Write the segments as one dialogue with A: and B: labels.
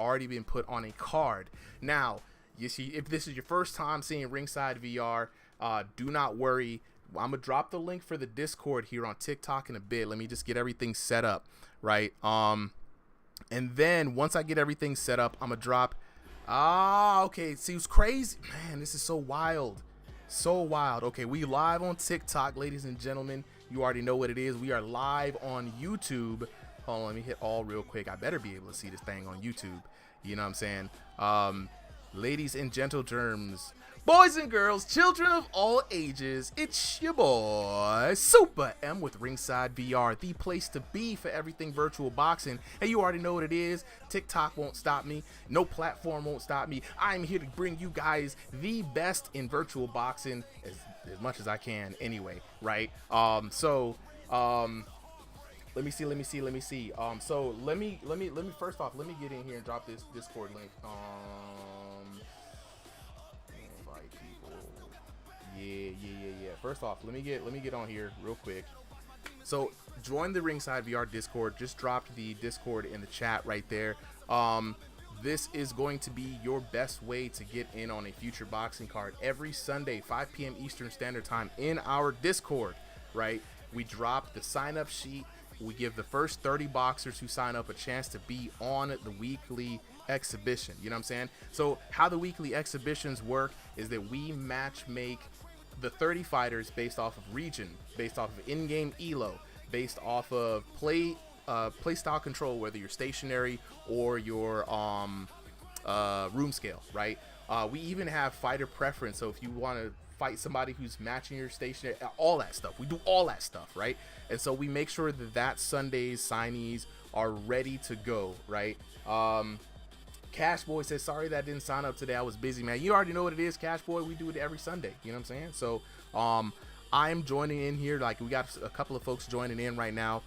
A: already been put on a card. Now, you see, if this is your first time seeing Ringside VR, do not worry. I'm gonna drop the link for the Discord here on TikTok in a bit. Let me just get everything set up, right? And then once I get everything set up, I'm gonna drop. Okay. It seems crazy, man. This is so wild, so wild. Okay, we live on TikTok, ladies and gentlemen. You already know what it is. We are live on YouTube. Hold on, let me hit all real quick. I better be able to see this thing on YouTube. You know what I'm saying? Ladies and gentle germs, boys and girls, children of all ages, it's your boy Super M with Ringside VR, the place to be for everything virtual boxing. And you already know what it is. TikTok won't stop me. No platform won't stop me. I'm here to bring you guys the best in virtual boxing as much as I can anyway, right? Let me see. So let me first off, let me get in here and drop this Discord link. Invite people. Yeah. First off, let me get on here real quick. So join the Ringside VR Discord. Just dropped the Discord in the chat right there. This is going to be your best way to get in on a future boxing card every Sunday, 5 p.m. Eastern Standard Time in our Discord, right? We drop the sign-up sheet. We give the first 30 boxers who sign up a chance to be on the weekly exhibition. You know what I'm saying? So how the weekly exhibitions work is that we match make the 30 fighters based off of region, based off of in-game elo, based off of play style control, whether you're stationary or your room scale, right? We even have fighter preference. So if you want to fight somebody who's matching your stationary, all that stuff, we do all that stuff, right? And so we make sure that Sunday's signees are ready to go, right? Cash Boy says, sorry that I didn't sign up today, I was busy, man. You already know what it is, Cash Boy. We do it every Sunday, you know what I'm saying? So I'm joining in here. Like, we got a couple of folks joining in right now.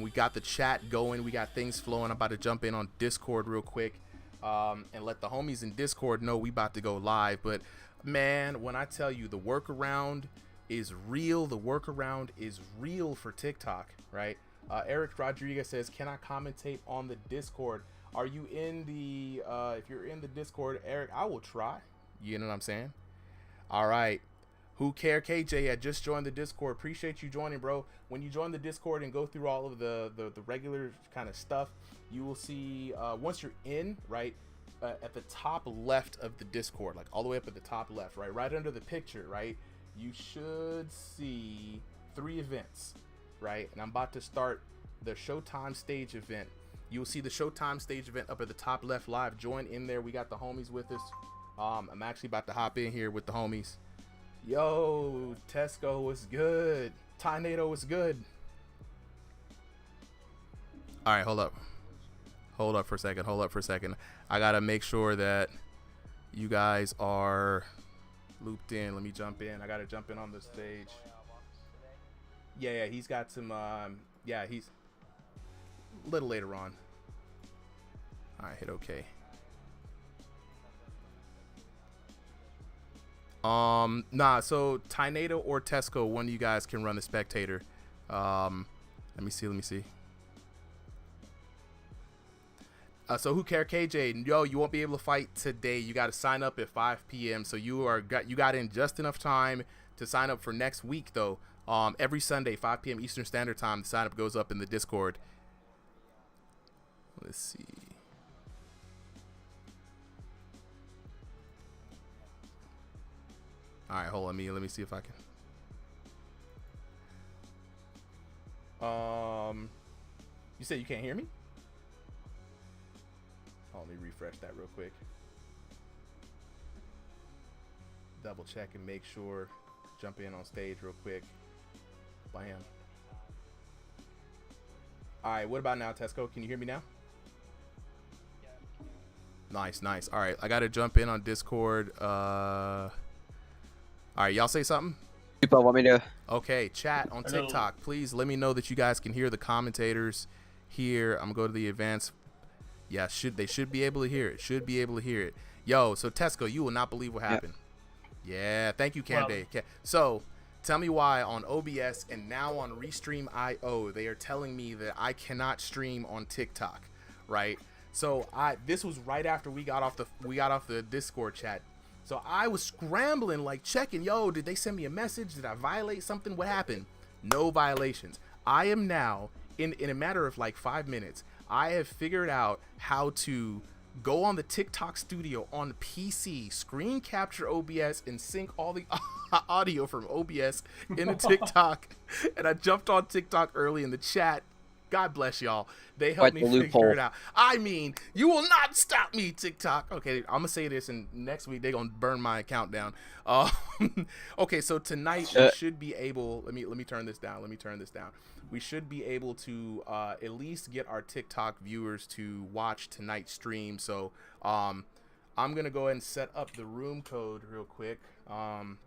A: We got the chat going, we got things flowing. I'm about to jump in on Discord real quick and let the homies in Discord know we about to go live. But man, when I tell you the workaround is real, the workaround is real for TikTok, right? Eric Rodriguez says, can I commentate on the Discord? Are you in the if you're in the Discord, Eric, I will try. You know what I'm saying? All right. Who care KJ had just joined the Discord. Appreciate you joining, bro. When you join the Discord and go through all of the regular kind of stuff, you will see once you're in, right, at the top left of the Discord, like all the way up at the top left, right under the picture, right, you should see 3 events, right? And I'm about to start the Showtime stage event. You'll see the Showtime stage event up at the top left live. Join in there. We got the homies with us. I'm actually about to hop in here with the homies. Yo, Tesco was good. Tynado was good. All right, hold up for a second. I gotta make sure that you guys are looped in. Let me jump in. I gotta jump in on the stage. Yeah, he's got some he's a little later on. All right, hit okay. So Tynado or Tesco, one of you guys can run the spectator. Let me see. So who care KJ? Yo, you won't be able to fight today. You got to sign up at 5 p.m. So you got in just enough time to sign up for next week though. Every Sunday, 5 p.m. Eastern Standard Time, the sign up goes up in the Discord. Let's see. All right, hold on. Let me see if I can. You said you can't hear me? Oh, let me refresh that real quick. Double check and make sure. Jump in on stage real quick. Bam. All right, what about now, Tesco? Can you hear me now? Nice. All right, I got to jump in on Discord. All right, y'all say something?
B: People want me to.
A: Okay, chat on TikTok. Please let me know that you guys can hear the commentators here. I'm going to go to the advanced. Yeah, they should be able to hear it. Yo, so Tesco, you will not believe what happened. Yeah, thank you, Camday. So tell me why on OBS and now on Restream.io, they are telling me that I cannot stream on TikTok, right? So this was right after we got off the Discord chat. So I was scrambling, like checking, yo, did they send me a message? Did I violate something? What happened? No violations. I am now in a matter of like 5 minutes. I have figured out how to go on the TikTok studio on the PC, screen capture OBS, and sync all the audio from OBS into TikTok. And I jumped on TikTok early in the chat. God bless y'all. They helped me figure it out. I mean, you will not stop me, TikTok. Okay, I'm gonna say this, and next week they're gonna burn my account down. Okay, so tonight we should be able. Let me turn this down. We should be able to at least get our TikTok viewers to watch tonight's stream. So I'm gonna go ahead and set up the room code real quick.
B: Want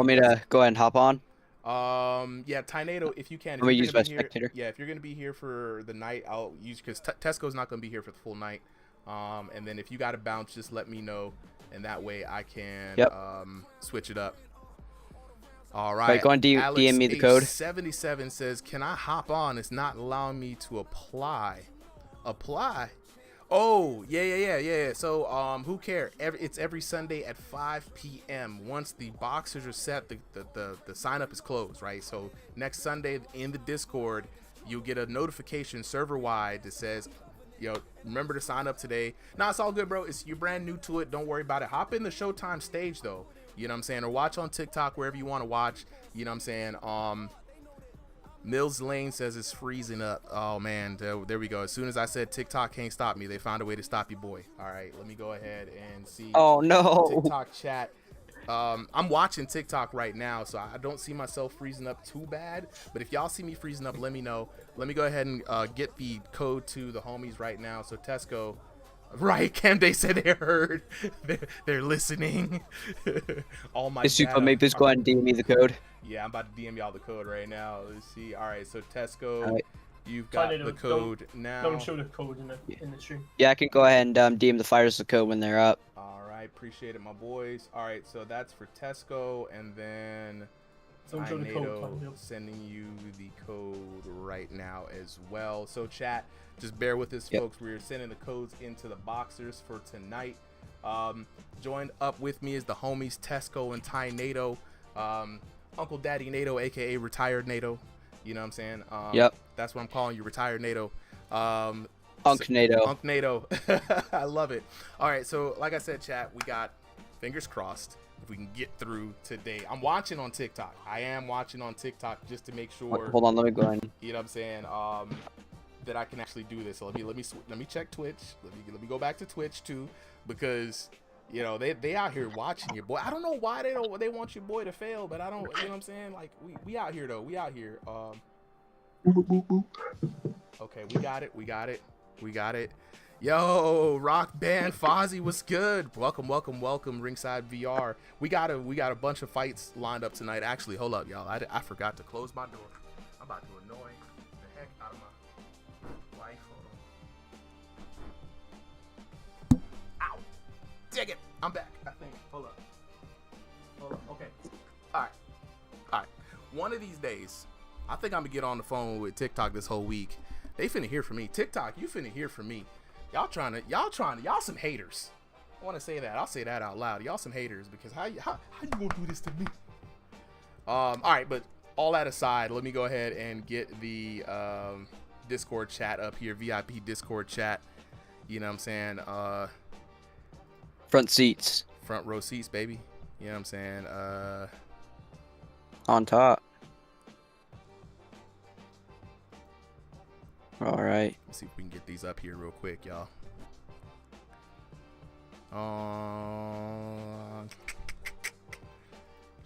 B: me to go ahead and hop on?
A: Yeah, Tynado, if you can.
B: If use my spectator.
A: Yeah, if you're gonna be here for the night, I'll use, because Tesco's not gonna be here for the full night. And then if you gotta bounce, just let me know, and that way I can switch it up. All right.
B: Go on, DM me the code.
A: 77 says, "Can I hop on? It's not allowing me to apply." Apply? Oh, yeah. So, who cares? It's every Sunday at 5 p.m. Once the boxers are set, the sign up is closed, right? So next Sunday in the Discord, you'll get a notification server-wide that says, yo, remember to sign up today. Nah, it's all good, bro. You're brand new to it. Don't worry about it. Hop in the Showtime stage, though. You know what I'm saying? Or watch on TikTok, wherever you want to watch. You know what I'm saying? Mills Lane says it's freezing up. Oh, man. There we go. As soon as I said TikTok can't stop me, they found a way to stop you, boy. All right. Let me go ahead and see.
B: Oh, no.
A: TikTok chat. I'm watching TikTok right now, so I don't see myself freezing up too bad. But if y'all see me freezing up, let me know. Let me go ahead and get the code to the homies right now. So Tesco. Right, Camday said they heard. They're listening. All my
B: super, maybe just go ahead and DM me the code.
A: Yeah, I'm about to DM y'all the code right now. Let's see. All right, so Tesco, you've got the code now.
C: Don't show the code in the stream.
B: Yeah, I can go ahead and DM the fighters the code when they're up.
A: All right, appreciate it, my boys. All right, so that's for Tesco, and then Tynado sending you the code right now as well. So chat, just bear with us, folks. We're sending the codes into the boxers for tonight. Joined up with me is the homies Tesco and Tynado. Uncle Daddy Nado, aka Retired Nado. You know what I'm saying? That's what I'm calling you, Retired Nado.
B: Unk Nado.
A: Unk Nado. I love it. All right, so like I said, chat, we got fingers crossed if we can get through today. I'm watching on TikTok. I am watching on TikTok just to make sure.
B: Hold on, let me go in.
A: You know what I'm saying? That I can actually do this. So let me check Twitch. Let me go back to Twitch too, because you know they out here watching your boy. I don't know why they want your boy to fail, but I don't. You know what I'm saying? Like we out here though. We out here. Okay, we got it. Yo, Rock Band Fozzy, what's good? Welcome, Ringside VR. We got a bunch of fights lined up tonight. Actually, hold up, y'all. I forgot to close my door. I'm about to annoy the heck out of my wife. Hold on. Ow! Dig it! I'm back. I think. Hold up. Okay. All right. One of these days, I think I'm gonna get on the phone with TikTok this whole week. They finna hear from me. TikTok, you finna hear from me. Y'all some haters. I want to say that. I'll say that out loud. Y'all some haters, because how you gonna do this to me? All right, but all that aside, let me go ahead and get the Discord chat up here, VIP Discord chat. You know what I'm saying?
B: Front seats.
A: Front row seats, baby. You know what I'm saying?
B: On top. All right.
A: Let's see if we can get these up here real quick, y'all.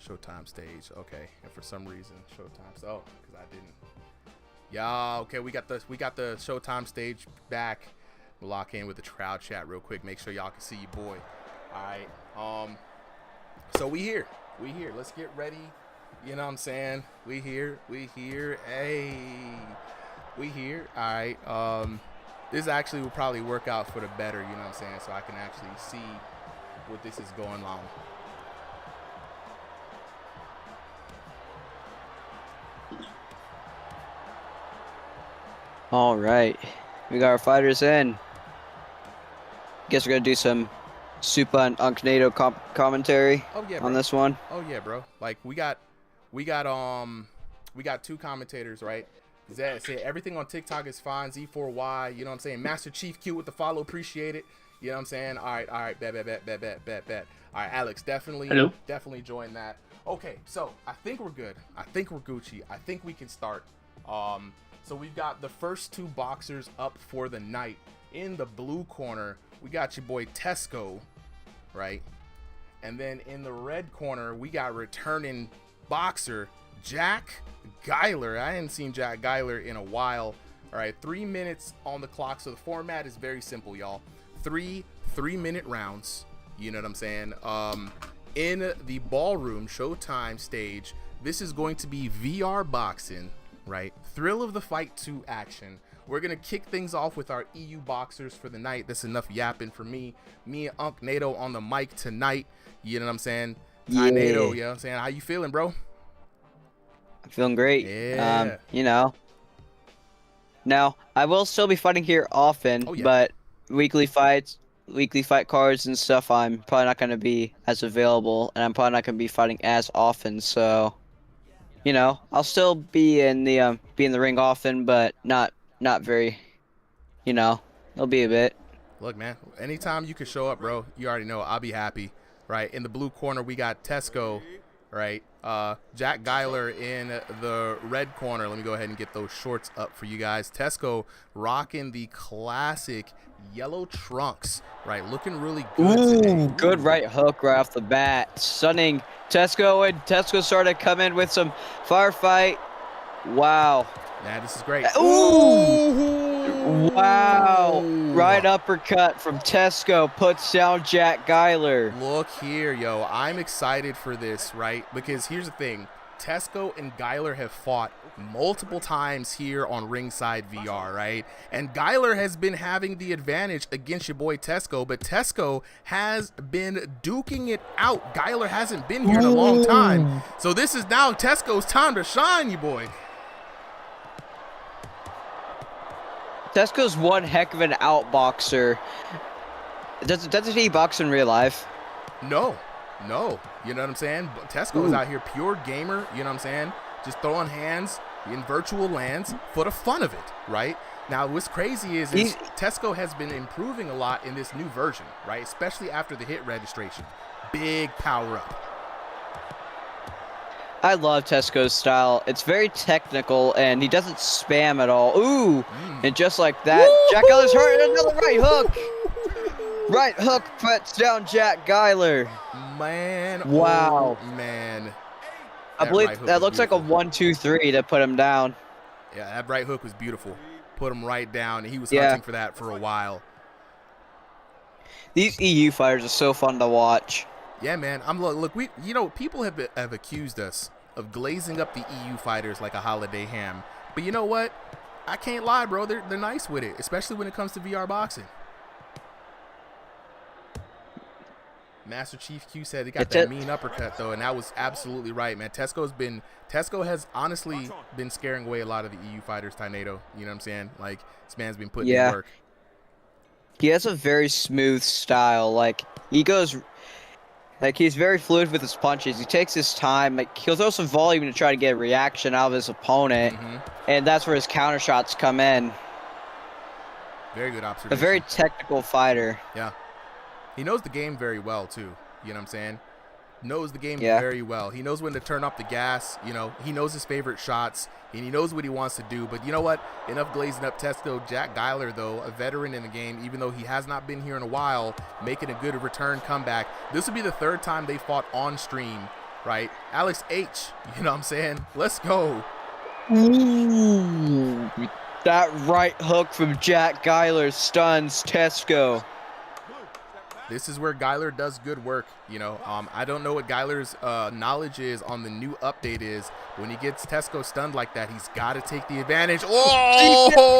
A: Showtime stage. Okay, and for some reason, Showtime. So, because I didn't. Yeah. Okay, we got the Showtime stage back. We'll lock in with the crowd chat real quick. Make sure y'all can see your boy. All right. So we here. Let's get ready. You know what I'm saying? We here. Hey. We here. All right. This actually will probably work out for the better, you know what I'm saying? So I can actually see what this is going on.
B: All right. We got our fighters in. Guess we're gonna do some Super and Tynado commentary
A: Oh yeah, bro.
B: on this one.
A: Oh yeah, bro. Like we got two commentators, right? Zed said everything on TikTok is fine. Z4Y, you know what I'm saying? Master Chief Q with the follow, appreciate it. You know what I'm saying? All right, bet. All right, Alex, definitely join that. Okay, so I think we're good. I think we're Gucci. I think we can start. So we've got the first two boxers up for the night. In the blue corner, we got your boy Tesco, right? And then in the red corner, we got returning boxer Jack Guilar. I hadn't seen Jack Guilar in a while. All right, 3 minutes on the clock. So the format is very simple, y'all. Three-minute rounds. You know what I'm saying? In the ballroom Showtime stage, this is going to be VR boxing, right? Thrill of the Fight 2 action. We're going to kick things off with our EU boxers for the night. That's enough yapping for me. Me and Tynado on the mic tonight. You know what I'm saying?
B: Yeah.
A: Tynado, you know what I'm saying? How you feeling, bro?
B: I'm feeling great.
A: Yeah.
B: You know. Now, I will still be fighting here often, but weekly fight cards and stuff, I'm probably not going to be as available, and I'm probably not going to be fighting as often, so, you know, I'll still be in the ring often, but not very, you know, it'll be a bit.
A: Look, man, anytime you can show up, bro, you already know I'll be happy, right? In the blue corner, we got Tesco, right? Jack Guilar in the red corner. Let me go ahead and get those shorts up for you guys. Tesco rocking the classic yellow trunks, right? Looking really good today.
B: Good right hook right off the bat. Stunning Tesco, and Tesco started to come in with some firefight. Wow.
A: Yeah, this is great.
B: Ooh. Wow. Right uppercut from Tesco puts down Jack Guilar.
A: Look here, yo. I'm excited for this, right? Because here's the thing. Tesco and Guilar have fought multiple times here on Ringside VR, right? And Guilar has been having the advantage against your boy Tesco, but Tesco has been duking it out. Guilar hasn't been here in a long time. So this is now Tesco's time to shine, you boy.
B: Tesco's one heck of an outboxer. Doesn't he box in real life?
A: No. You know what I'm saying? Tesco is out here pure gamer, you know what I'm saying? Just throwing hands in virtual lands for the fun of it, right? Now, what's crazy is Tesco has been improving a lot in this new version, right? Especially after the hit registration. Big power up.
B: I love Tesco's style. It's very technical, and he doesn't spam at all. Ooh, and just like that, Jack Guilar's hurt. Another right hook. Right hook puts down Jack Guilar.
A: Man.
B: Wow.
A: Oh, man.
B: I believe that looks like a 1-2-3 to put him down.
A: Yeah, that right hook was beautiful. Put him right down, and he was hunting for that for a while.
B: These EU fighters are so fun to watch.
A: Yeah, man. Look. People have accused us of glazing up the EU fighters like a holiday ham. But you know what? I can't lie, bro. They're nice with it, especially when it comes to VR boxing. Master Chief Q said he got that mean uppercut though, and that was absolutely right, man. Tesco has honestly been scaring away a lot of the EU fighters. Tynado, you know what I'm saying? Like, this man's been putting in work.
B: He has a very smooth style. Like, he's very fluid with his punches. He takes his time. Like, he'll throw some volume to try to get a reaction out of his opponent, and that's where his counter shots come in.
A: Very good observation.
B: A very technical fighter.
A: Yeah. He knows the game very well, too. You know what I'm saying? Knows the game very well. He knows when to turn up the gas. You know, he knows his favorite shots, and he knows what he wants to do. But you know what? Enough glazing up Tesco. Jack Guilar, though, a veteran in the game, even though he has not been here in a while, making a good return comeback. This will be the third time they fought on stream, right? Alex H, you know what I'm saying? Let's go.
B: Ooh, that right hook from Jack Guilar stuns Tesco.
A: This is where Guilar does good work, you know. I don't know what Guilar's knowledge is on the new update is. When he gets Tesco stunned like that, he's got to take the advantage. Oh!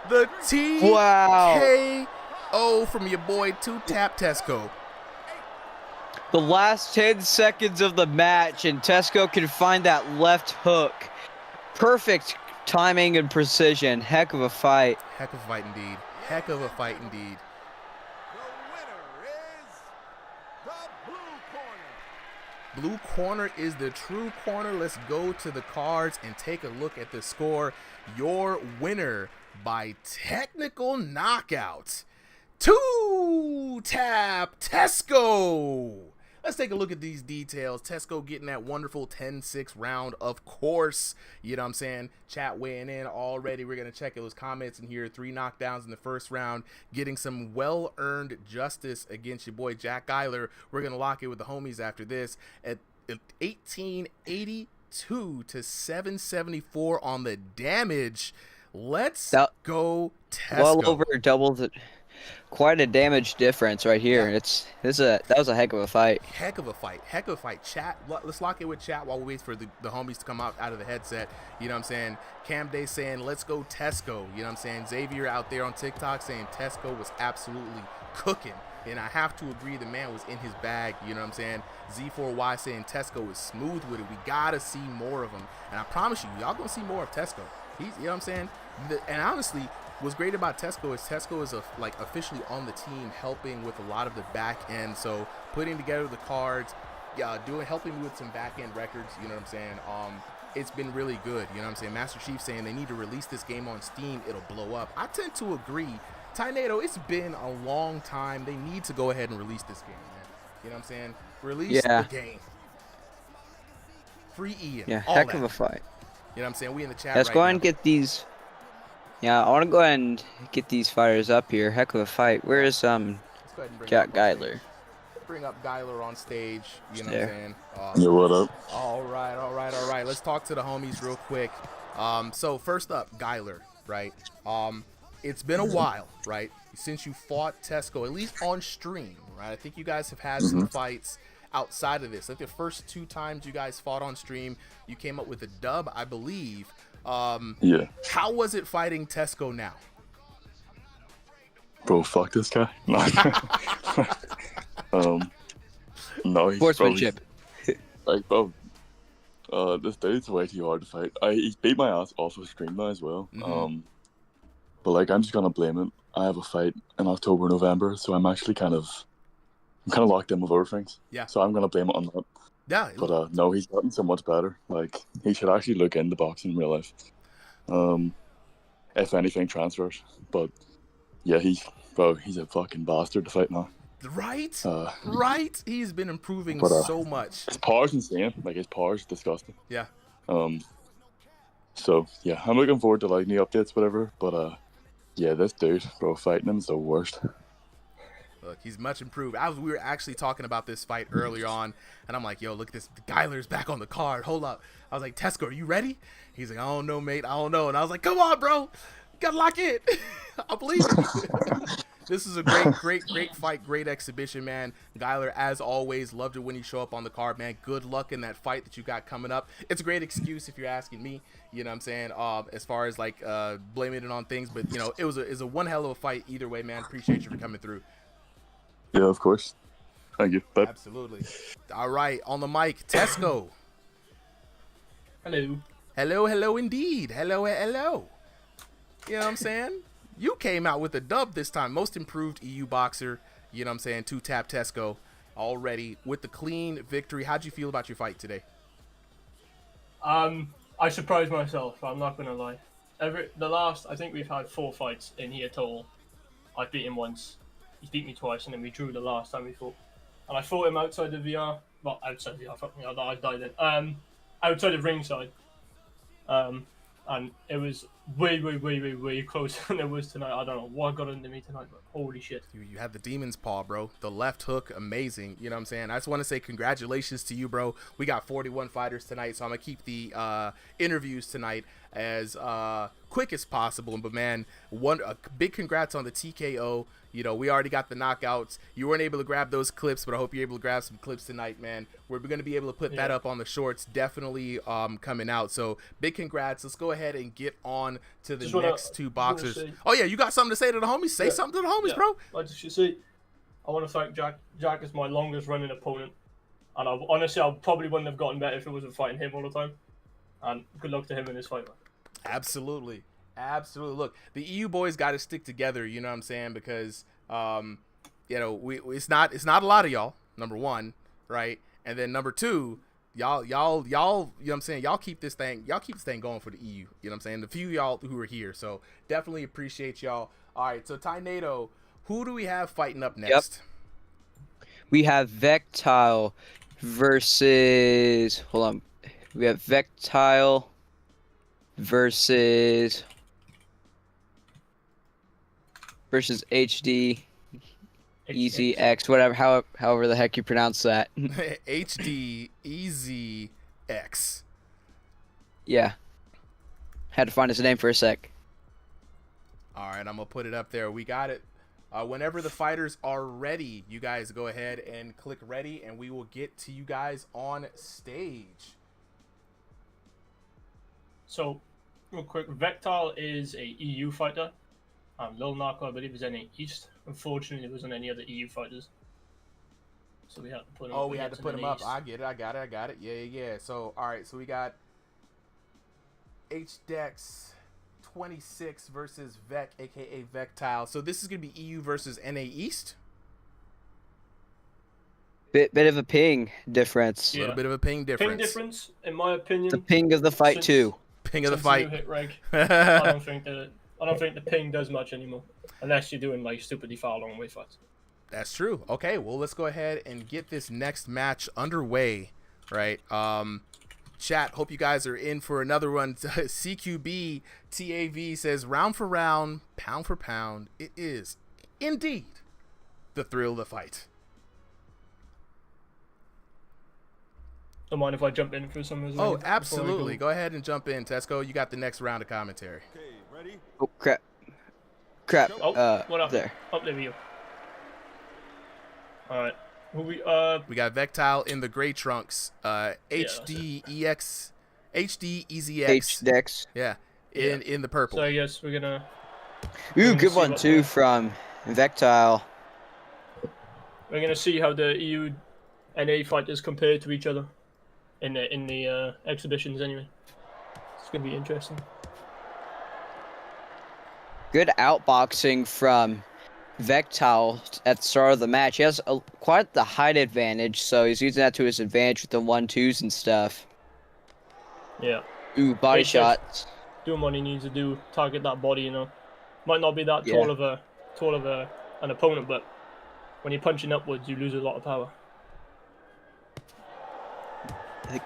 A: The TKO from your boy 2-Tap Tesco.
B: The last 10 seconds of the match, and Tesco can find that left hook. Perfect timing and precision. Heck of a fight.
A: Heck of a fight indeed. Heck of a fight indeed. Blue corner is the true corner. Let's go to the cards and take a look at the score. Your winner by technical knockout, 2-tap Tesco. Let's take a look at these details. Tesco getting that wonderful 10-6 round, of course. You know what I'm saying? Chat weighing in already. We're going to check those comments in here. 3 knockdowns in the first round. Getting some well-earned justice against your boy Jack Guilar. We're going to lock it with the homies after this at 1882 to 774 on the damage. Let's go Tesco.
B: Well over double the... Quite a damage difference right here.
A: Yeah.
B: That was a heck of a fight.
A: Heck of a fight. Chat, let's lock in with chat while we wait for the homies to come out of the headset. You know what I'm saying? Cam Day saying, let's go Tesco. You know what I'm saying? Xavier out there on TikTok saying Tesco was absolutely cooking. And I have to agree, the man was in his bag. You know what I'm saying? Z4Y saying Tesco is smooth with it. We got to see more of him. And I promise you, y'all going to see more of Tesco. You know what I'm saying? And honestly, what's great about Tesco is officially on the team, helping with a lot of the back end. So putting together the cards, helping me with some back end records. You know what I'm saying? It's been really good. You know what I'm saying? Master Chief saying they need to release this game on Steam. It'll blow up. I tend to agree. Tynado, it's been a long time. They need to go ahead and release this game, man. You know what I'm saying? Release the game. Free Ian.
B: Yeah, heck of a fight.
A: You know what I'm saying? We in the chat.
B: Let's go ahead and get these. Yeah, I want to go ahead and get these fighters up here. Heck of a fight. Where is Jack Guilar?
A: Bring up Guilar on stage. You know what I'm saying?
D: Yeah, what up?
A: All right. Let's talk to the homies real quick. So first up, Guilar, right? It's been a while, right, since you fought Tesco, at least on stream, right? I think you guys have had some fights outside of this. Like the first 2 times you guys fought on stream, you came up with a dub, I believe.
D: Yeah.
A: How was it fighting Tesco now?
D: Bro, fuck this guy. No, he's
B: Sportsmanship.
D: Bro, this dude's way too hard to fight. He beat my ass off of stream now as well. But I'm just gonna blame him. I have a fight in October, November, so I'm actually kind of locked in with other things. Yeah. So I'm gonna blame it on that.
A: Yeah.
D: But no, he's gotten so much better. He should actually look into boxing in real life. If anything, transfers. But yeah, he's a fucking bastard to fight now.
A: Right? Right? He's been improving so much.
D: His power's insane. His power's disgusting.
A: Yeah.
D: So yeah, I'm looking forward to new updates, whatever. But yeah, this dude, bro, fighting him is the worst.
A: Look, he's much improved. We were actually talking about this fight earlier on, and I'm like, yo, look at this. Guilar's back on the card. Hold up. I was like, Tesco, are you ready? He's like, I don't know, mate. I don't know. And I was like, come on, bro. You gotta lock in. I believe it. This is a great fight. Great exhibition, man. Guilar, as always, loved it when you show up on the card, man. Good luck in that fight that you got coming up. It's a great excuse if you're asking me. You know what I'm saying? As far as blaming it on things, but it was a one hell of a fight either way, man. Appreciate you for coming through.
D: Yeah, of course. Thank you. Bye.
A: Absolutely. All right, on the mic, Tesco.
C: Hello.
A: Hello indeed. Hello. You know what I'm saying? You came out with a dub this time. Most improved EU boxer. You know what I'm saying? 2-tap Tesco already with the clean victory. How'd you feel about your fight today?
C: I surprised myself. I'm not gonna lie. I think we've had 4 fights in here total. I beat him once. He beat me twice, and then we drew the last time we fought. And I fought him outside the VR. Well, outside the VR. Fuck me, I died then. Outside of ringside. And it was way closer than it was tonight. I don't know what got into me tonight, but holy shit.
A: You had the demon's paw, bro. The left hook, amazing. You know what I'm saying? I just want to say congratulations to you, bro. We got 41 fighters tonight, so I'm going to keep the interviews tonight as quick as possible. But, man, a big congrats on the TKO. We already got the knockouts. You weren't able to grab those clips, but I hope you're able to grab some clips tonight, man. We're going to be able to put that up on the shorts, definitely coming out. So big congrats. Let's go ahead and get on to the next 2 boxers. Oh, yeah, you got something to say to the homies? Say something to the homies, bro.
C: I just say, I want to thank Jack. Jack is my longest running opponent. And honestly, I probably wouldn't have gotten better if it wasn't fighting him all the time. And good luck to him in his fight, man.
A: Absolutely. Absolutely. Look, the EU boys got to stick together. You know what I'm saying? Because it's not a lot of y'all. Number one, right? And then number two, y'all. You know what I'm saying? Y'all keep this thing going for the EU. You know what I'm saying? The few y'all who are here. So definitely appreciate y'all. All right. So Tynado, who do we have fighting up next?
B: Yep. We have Vektile versus. Hold on. We have Vektile versus HDez, however the heck you pronounce that.
A: HDez.
B: Yeah. Had to find his name for a sec.
A: All right, I'm gonna put it up there. We got it. Whenever the fighters are ready, you guys go ahead and click ready, and we will get to you guys on stage.
C: So, real quick, Vektile is a EU fighter. Lil Narco, I believe, is in the East. Unfortunately, there wasn't any other EU fighters. So we had to put him up.
A: Oh, we had to put him up. I get it. I got it. Yeah. So, all right. So we got HDez 26 versus Vec, a.k.a. Vektile. So this is going to be EU versus NA East?
B: Bit of a ping difference.
A: A little bit of a ping difference.
C: Ping difference, in my opinion.
B: The ping of the fight, too.
A: Ping of the fight.
C: Hit reg, I don't think the ping does much anymore, unless you're doing like stupidly far long way fights.
A: That's true. Okay, well let's go ahead and get this next match underway, right? Chat, hope you guys are in for another one. CQB TAV says round for round, pound for pound, it is indeed the thrill of the fight.
C: Don't mind if I jump in for some as well.
A: Oh, absolutely. Go ahead and jump in, Tesco. You got the next round of commentary.
E: Okay, ready?
B: Oh, crap.
C: Oh, what up?
B: There.
C: Up there, you. All right.
A: We got Vektile in the gray trunks. HDez.
B: HDez.
A: Yeah. In the purple.
C: So I guess we're gonna.
B: Ooh, good one too from Vektile.
C: We're gonna see how the EU NA fighters compare to each other in the exhibitions. Anyway, it's gonna be interesting.
B: Good outboxing from Vektile at the start of the match. He has quite the height advantage, so he's using that to his advantage with the 1-2s and stuff.
C: Yeah.
B: Ooh, body shots.
C: Doing what he needs to do, target that body. You know, might not be that tall of an opponent, but when you're punching upwards, you lose a lot of power.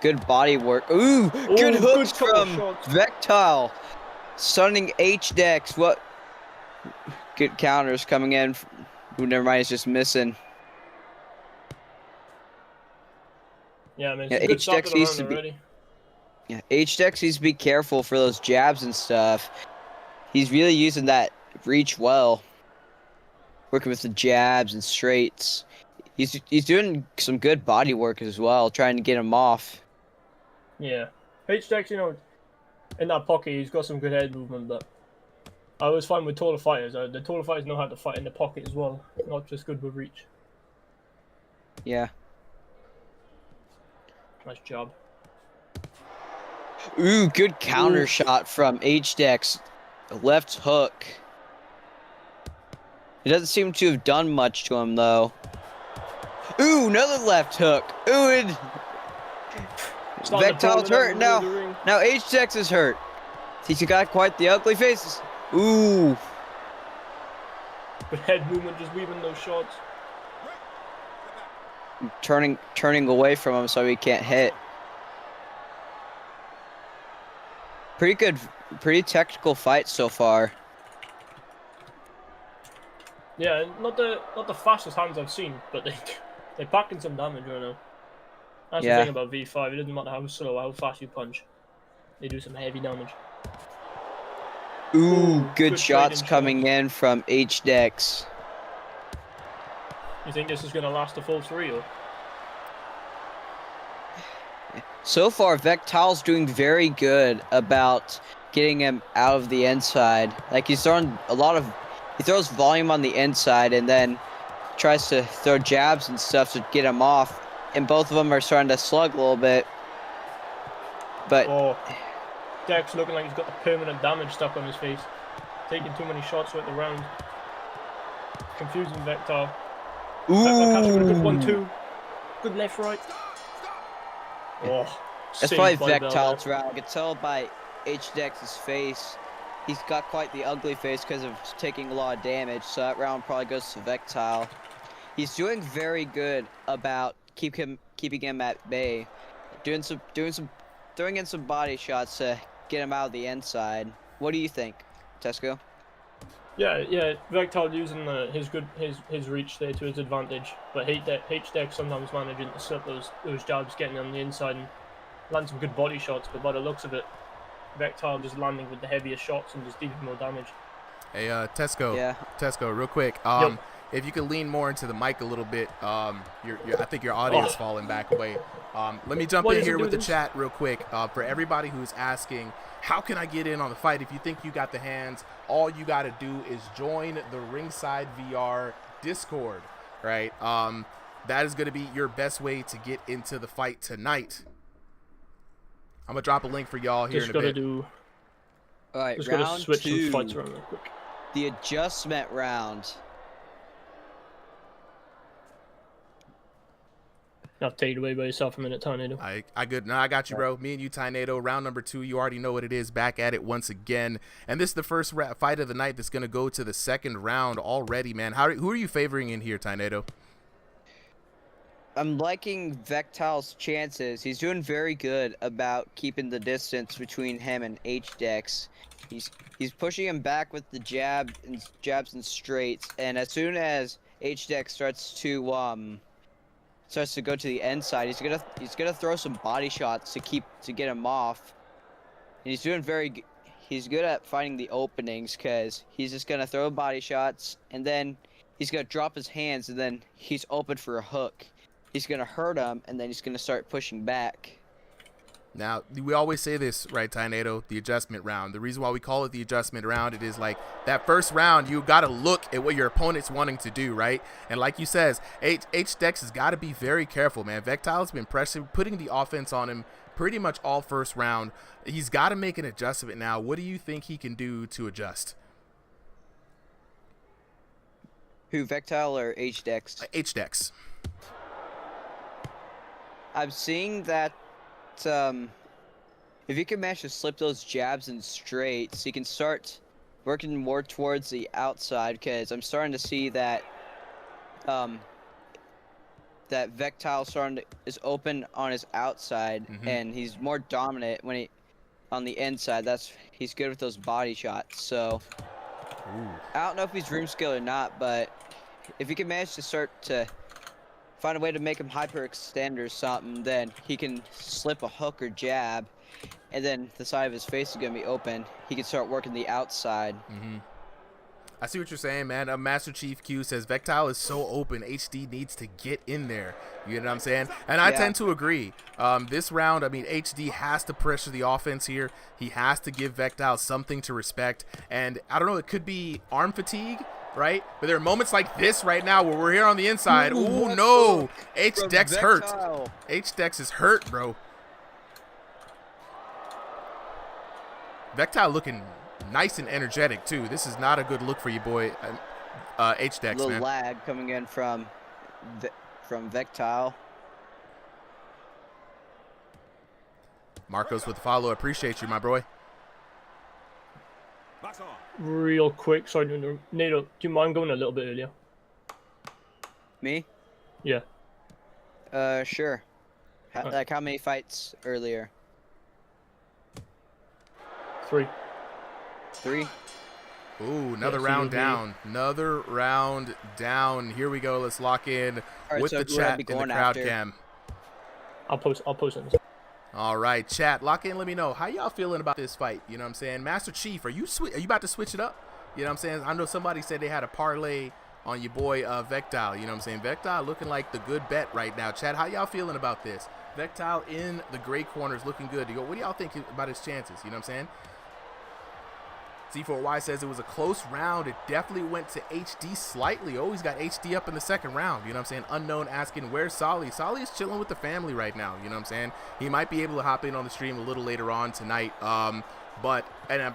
B: Good body work. Ooh, good hooks from Vektile. Stunning HDez. What? Good counters coming in. Ooh, never mind, he's just missing.
C: Yeah, I mean,
B: HDez needs to be. Yeah, HDez needs to be careful for those jabs and stuff. He's really using that reach well. Working with the jabs and straights. He's doing some good body work as well, trying to get him off.
C: Yeah, HDez, you know, in that pocket, he's got some good head movement, but I always find with taller fighters, the taller fighters know how to fight in the pocket as well, not just good with reach.
B: Yeah.
C: Nice job.
B: Ooh, good counter shot from HDez. Left hook. It doesn't seem to have done much to him, though. Ooh, another left hook. Ooh, and Vektile's hurt now. Now HDez is hurt. He's got quite the ugly faces. Ooh.
C: Good head movement, just weaving those shots.
B: Turning away from him so he can't hit. Pretty technical fight so far.
C: Yeah, not the fastest hands I've seen, but they're packing some damage right now. That's the thing about V5. It doesn't matter how slow, how fast you punch. They do some heavy damage.
B: Ooh, good shots coming in from HDez.
C: You think this is going to last a full 3 or?
B: So far, Vektile's doing very good about getting him out of the inside. Like, he's throwing he throws volume on the inside and then tries to throw jabs and stuff to get him off. And both of them are starting to slug a little bit. But
C: HDez looking like he's got the permanent damage stuck on his face. Taking too many shots with the round. Confusing Vektile. Vektile catching with a good 1-2. Good left, right. Oh,
B: that's probably Vektile's round. I could tell by HDez's face. He's got quite the ugly face because of taking a lot of damage, so that round probably goes to Vektile. He's doing very good about keeping him at bay, throwing in some body shots to get him out of the inside. What do you think, Tesco?
C: Yeah, Vektile using his reach there to his advantage, but HDez sometimes managing to slip those jabs, getting on the inside and land some good body shots. But by the looks of it, Vektile just landing with the heavier shots and just dealing more damage.
A: Hey, Tesco.
B: Yeah.
A: Tesco, real quick.
C: Yep.
A: If you could lean more into the mic a little bit, I think your audio is falling back away. Let me jump in here with the chat real quick. For everybody who's asking, how can I get in on the fight? If you think you got the hands, all you got to do is join the RingsideVR Discord, right? That is going to be your best way to get into the fight tonight. I'm going to drop a link for y'all here in a bit.
B: All right,
C: just
B: round
C: gotta switch
B: 2.
C: some fights around real quick.
B: The adjustment round.
C: Now take it away by yourself a minute, Tynado.
A: I got you, bro. Me and you, Tynado. Round number 2. You already know what it is. Back at it once again. And this is the first fight of the night that's going to go to the second round already, man. Who are you favoring in here, Tynado?
B: I'm liking Vektile's chances. He's doing very good about keeping the distance between him and HDez. He's pushing him back with the jabs and straights, and as soon as HDez starts to go to the inside, he's gonna throw some body shots to get him off. And he's good at finding the openings, because he's just gonna throw body shots and then he's gonna drop his hands and then he's open for a hook. He's gonna hurt him and then he's gonna start pushing back.
A: Now, we always say this, right, Tynado, the adjustment round. The reason why we call it the adjustment round, it is like that first round, you got to look at what your opponent's wanting to do, right? And like you says, HDez has got to be very careful, man. Vektile's been putting the offense on him pretty much all first round. He's got to make an adjustment now. What do you think he can do to adjust?
B: Who, Vektile or HDez?
A: HDez.
B: I'm seeing that if you can manage to slip those jabs and straights, you can start working more towards the outside, because I'm starting to see that that Vektile is open on his outside, and he's more dominant when on the inside. He's good with those body shots. So I don't know if he's room skill or not, but if you can manage to start to find a way to make him hyperextend or something, then he can slip a hook or jab, and then the side of his face is going to be open. He can start working the outside.
A: I see what you're saying, man. Master Chief Q says Vektile is so open, HD needs to get in there. You know what I'm saying? And I tend to agree. This round, I mean, HD has to pressure the offense here. He has to give Vektile something to respect. And I don't know, it could be arm fatigue, right? But there are moments like this right now where we're here on the inside. Ooh, no. HDez hurt. HDez is hurt, bro. Vektile looking nice and energetic, too. This is not a good look for you, boy. HDez, man.
B: Little lag coming in from Vektile.
A: Marcos with the follow. Appreciate you, my boy.
C: Real quick, sorry, Nado, do you mind going a little bit earlier?
B: Me?
C: Yeah.
B: Sure. Like how many fights earlier?
C: 3.
B: 3?
A: Ooh, another round down. Another round down. Here we go. Let's lock in with the chat in the crowd cam.
C: I'll post it.
A: All right, chat, lock in. Let me know how y'all feeling about this fight. You know what I'm saying? Master Chief, are you about to switch it up? You know what I'm saying? I know somebody said they had a parlay on your boy Vektile. You know what I'm saying? Vektile looking like the good bet right now. Chat, how y'all feeling about this? Vektile in the gray corner is looking good. What do y'all think about his chances? You know what I'm saying? C4Y says it was a close round. It definitely went to HD slightly. Oh, he's got HD up in the second round. You know what I'm saying? Unknown asking, where's Solly? Solly is chilling with the family right now. You know what I'm saying? He might be able to hop in on the stream a little later on tonight. And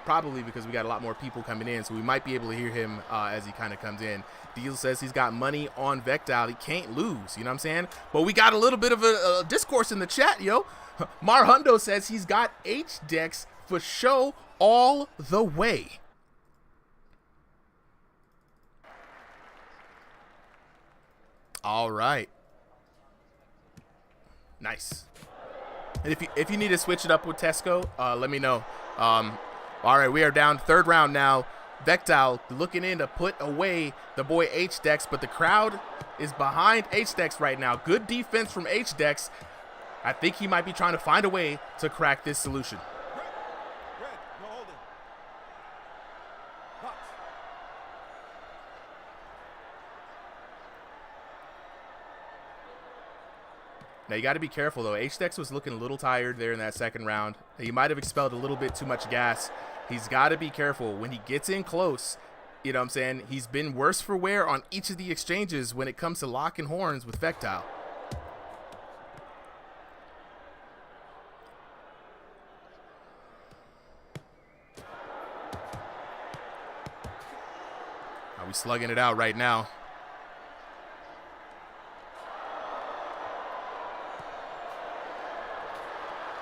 A: probably because we got a lot more people coming in, so we might be able to hear him as he kind of comes in. Diesel says he's got money on Vektile. He can't lose. You know what I'm saying? But we got a little bit of a discourse in the chat, yo. Marhundo says he's got HDez for show all the way. All right. Nice. And if you need to switch it up with Tesco, let me know. All right, we are down third round now. Vektile looking in to put away the boy HDez, but the crowd is behind HDez right now. Good defense from HDez. I think he might be trying to find a way to crack this solution. Now, you got to be careful, though. HDez was looking a little tired there in that second round. He might have expelled a little bit too much gas. He's got to be careful. When he gets in close, you know what I'm saying, he's been worse for wear on each of the exchanges when it comes to locking horns with Vektile. Are we slugging it out right now?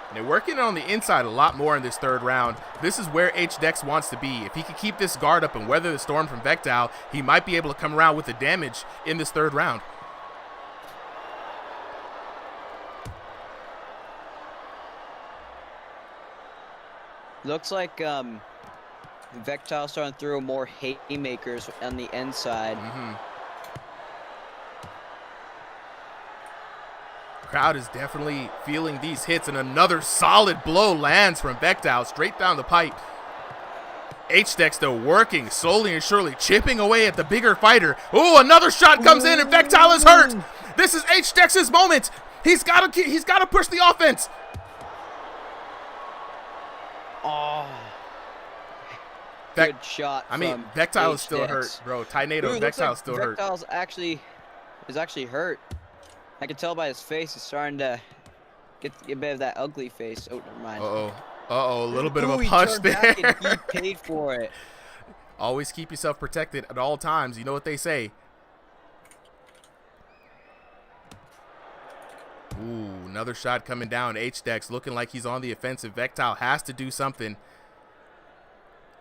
A: And they're working on the inside a lot more in this third round. This is where HDez wants to be. If he can keep this guard up and weather the storm from Vektile, he might be able to come around with the damage in this third round.
B: Looks like Vektile starting to throw more haymakers on the inside.
A: Crowd is definitely feeling these hits, and another solid blow lands from Vektile straight down the pipe. HDez still working slowly and surely, chipping away at the bigger fighter. Oh, another shot comes in, and Vektile is hurt. This is HDez's moment. He's got to push the offense.
B: Oh, good shot.
A: I mean, Vektile is still hurt, bro. Tynado, Vektile is still hurt.
B: Vektile's actually hurt. I can tell by his face. He's starting to get a bit of that ugly face. Oh, never mind.
A: A little bit of a punch there.
B: He paid for it.
A: Always keep yourself protected at all times. You know what they say. Ooh, another shot coming down. HDez looking like he's on the offensive. Vektile has to do something.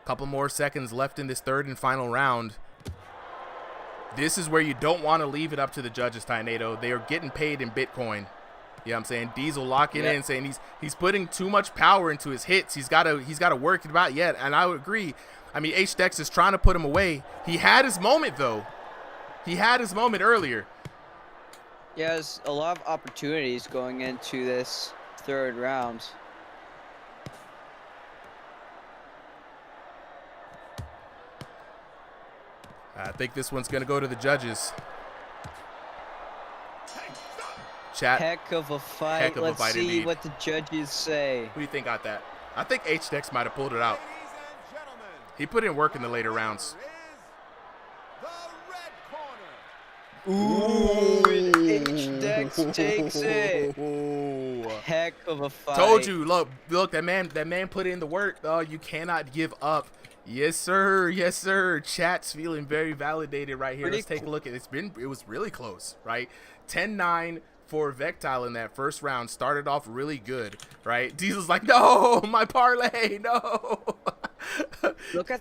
A: Couple more seconds left in this third and final round. This is where you don't want to leave it up to the judges, Tynado. They are getting paid in Bitcoin. You know what I'm saying? Diesel locking in, saying he's putting too much power into his hits. He's got to work it out yet. And I would agree. I mean, HDez is trying to put him away. He had his moment, though. He had his moment earlier.
B: Yeah, there's a lot of opportunities going into this third round.
A: I think this one's going to go to the judges. Chat.
B: Heck of a fight. Let's see indeed. What the judges say.
A: Who do you think got that? I think HDez might have pulled it out. He put in work in the later rounds.
B: Ooh, HDez takes it. Heck of a fight.
A: Told you, look, that man put in the work. Oh, you cannot give up. Yes, sir. Yes, sir. Chat's feeling very validated right here. Let's take a look at it. It was really close, right? 10-9 for Vektile in that first round. Started off really good, right? Diesel's like, no, my parlay, no.
B: Look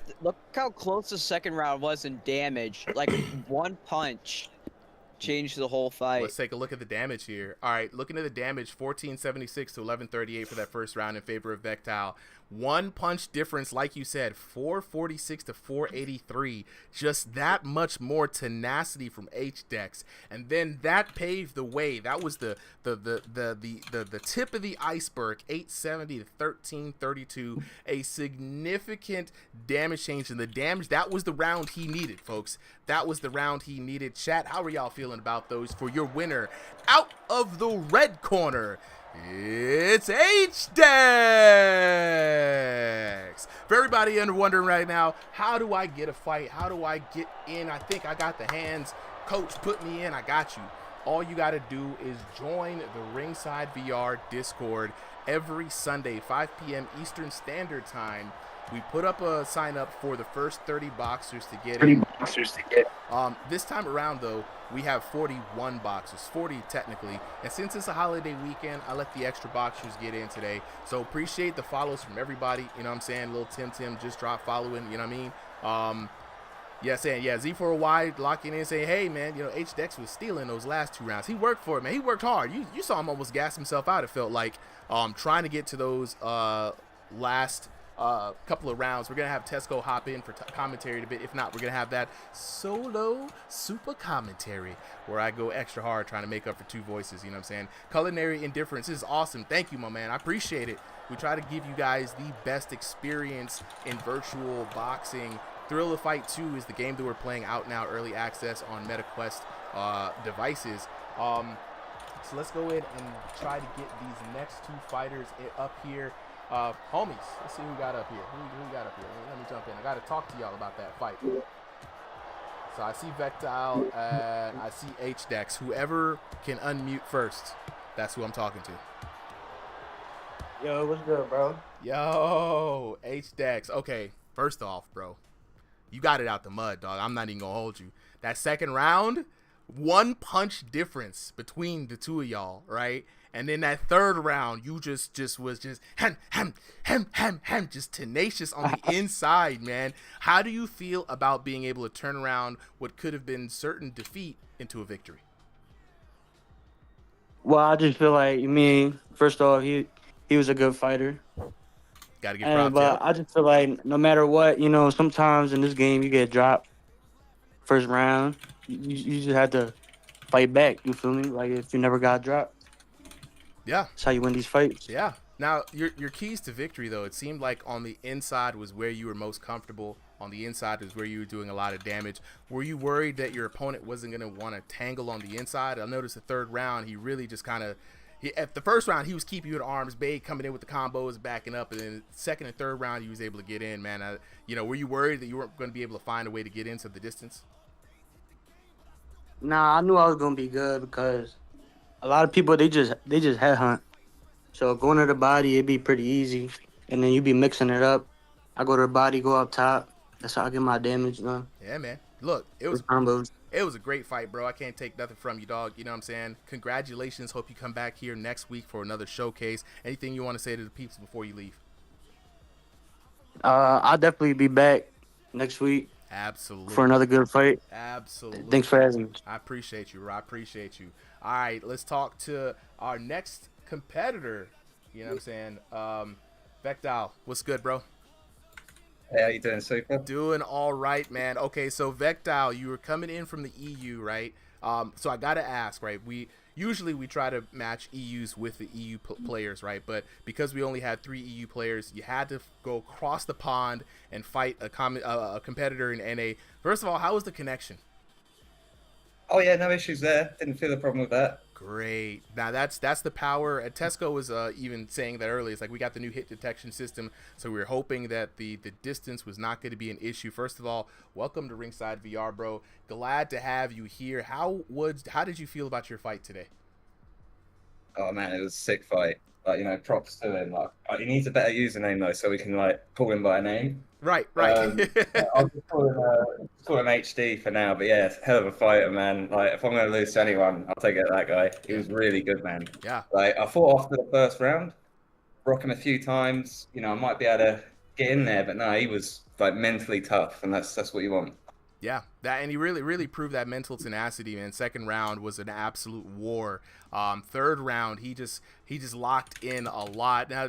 B: how close the second round was in damage. Like one punch changed the whole fight.
A: Let's take a look at the damage here. All right, looking at the damage, 1476 to 1138 for that first round in favor of Vektile. One punch difference, like you said, 446 to 483. Just that much more tenacity from HDez, and then that paved the way. That was the tip of the iceberg. 870 to 1332. A significant damage change in the damage. That was the round he needed, folks. That was the round he needed. Chat, how are y'all feeling about those for your winner out of the red corner? It's HDez! For everybody wondering right now, how do I get a fight? How do I get in? I think I got the hands. Coach, put me in. I got you. All you got to do is join the Ringside VR Discord every Sunday, 5 p.m. Eastern Standard Time. We put up a sign up for the first 30 boxers to get in. This time around, though, we have 41 boxers, 40 technically. And since it's a holiday weekend, I let the extra boxers get in today. So appreciate the follows from everybody. You know what I'm saying? Little Tim just dropped following. You know what I mean? Z4Y locking in saying, hey, man, you know, HDez was stealing those last 2 rounds. He worked for it, man. He worked hard. You saw him almost gas himself out, it felt like, trying to get to those last couple of rounds. We're going to have Tesco hop in for commentary a bit. If not, we're going to have that solo super commentary where I go extra hard trying to make up for 2 voices. You know what I'm saying? Culinary indifference is awesome. Thank you, my man. I appreciate it. We try to give you guys the best experience in virtual boxing. Thrill of Fight 2 is the game that we're playing out now, early access on MetaQuest devices. So let's go in and try to get these next 2 fighters up here. Homies, let's see who got up here. Who got up here? Let me jump in. I got to talk to y'all about that fight. So I see Vektile and I see HDez. Whoever can unmute first, that's who I'm talking to.
E: Yo, what's good, bro?
A: Yo, HDez. Okay, first off, bro, you got it out the mud, dog. I'm not even going to hold you. That second round, 1 punch difference between the 2 of y'all, right? And then that third round, you just was just just tenacious on the inside, man. How do you feel about being able to turn around what could have been certain defeat into a victory?
E: Well, I just feel like, first off, he was a good fighter.
A: Got to get props.
E: But I just feel like no matter what, sometimes in this game you get dropped first round. You just had to fight back. You feel me? Like if you never got dropped.
A: Yeah.
E: That's how you win these fights.
A: Yeah. Now, your keys to victory, though, it seemed like on the inside was where you were most comfortable. On the inside is where you were doing a lot of damage. Were you worried that your opponent wasn't going to want to tangle on the inside? I noticed the third round, he really just kind of – at the first round, he was keeping you at arm's bay, coming in with the combos, backing up. And then second and third round, he was able to get in, man. Were you worried that you weren't going to be able to find a way to get into the distance?
E: Nah, I knew I was going to be good because – a lot of people, they just headhunt. So going to the body, it'd be pretty easy. And then you be mixing it up. I go to the body, go up top. That's how I get my damage done.
A: Yeah, man. Look, it was a great fight, bro. I can't take nothing from you, dog. You know what I'm saying? Congratulations. Hope you come back here next week for another showcase. Anything you want to say to the peeps before you leave?
E: I'll definitely be back next week.
A: Absolutely.
E: For another good fight.
A: Absolutely.
E: Thanks for having me.
A: I appreciate you, bro. I appreciate you. All right, let's talk to our next competitor. You know what I'm saying? Vektile, what's good, bro?
F: Hey, how you doing, Super?
A: Doing all right, man. Okay, so Vektile, you were coming in from the EU, right? So I got to ask, right? We try to match EUs with the EU players, right? But because we only had 3 EU players, you had to go across the pond and fight a competitor in NA. First of all, how was the connection?
F: Oh yeah, no issues there. Didn't feel a problem with that.
A: Great. Now that's the power. Tesco was even saying that earlier. It's like we got the new hit detection system, so we were hoping that the distance was not going to be an issue. First of all, welcome to Ringside VR, bro. Glad to have you here. How did you feel about your fight today?
F: Oh man, it was a sick fight. Like, props to him. Like, he needs a better username though, so we can call him by name.
A: Right.
F: I'll just call him HD for now. But yeah, hell of a fighter, man. Like, if I'm gonna lose to anyone, I'll take it that guy. He was really good, man.
A: Yeah.
F: Like, I fought after the first round, rock him a few times. I might be able to get in there, but no, he was like mentally tough, and that's what you want.
A: Yeah, and he really proved that mental tenacity, man. Second round was an absolute war. Third round, he just locked in a lot. Now,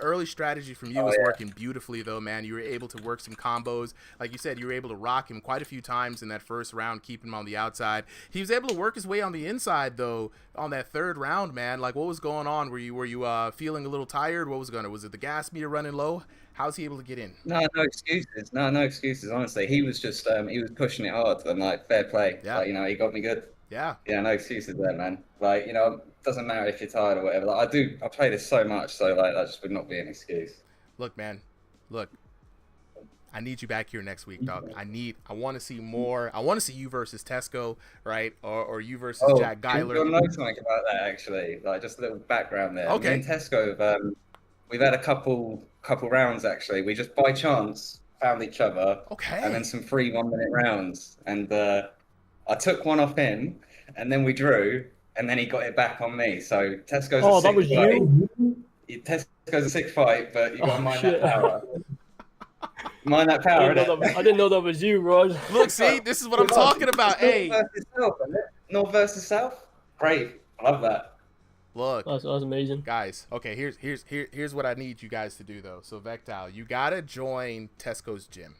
A: early strategy from you was working beautifully, though, man. You were able to work some combos. Like you said, you were able to rock him quite a few times in that first round, keep him on the outside. He was able to work his way on the inside, though, on that third round, man. Like, what was going on? Were you feeling a little tired? Was it the gas meter running low? How's he able to get in?
F: No excuses. No excuses. Honestly, he was just he was pushing it hard and fair play.
A: Yeah.
F: He got me good.
A: Yeah.
F: Yeah, no excuses there, man. Like, you know, it doesn't matter if you're tired or whatever. Like, I play this so much, so like that just would not be an excuse.
A: Look, man. Look. I need you back here next week, dog. I want to see more. I want to see you versus Tesco, right? Or you versus Jack Guilar.
F: You'll know something about that, actually. Like, just a little background there.
A: Okay.
F: Me and Tesco, we've had a couple rounds, actually. We just, by chance, found each other.
A: Okay.
F: And then some free 1 minute rounds. And I took one off him, and then we drew, and then he got it back on me. So Tesco's a
C: that was
F: fight.
C: you?
F: Tesco's a sick fight, but you got to mind that power. Mind that power,
C: I didn't know that was you, Rod.
A: Look, see, this is what I'm talking about. Hey.
F: North versus South, isn't it? North versus South? Great. I love that.
A: Look.
C: That's amazing.
A: Guys, okay, here's what I need you guys to do, though. So, Vektile, you got to join Tesco's gym,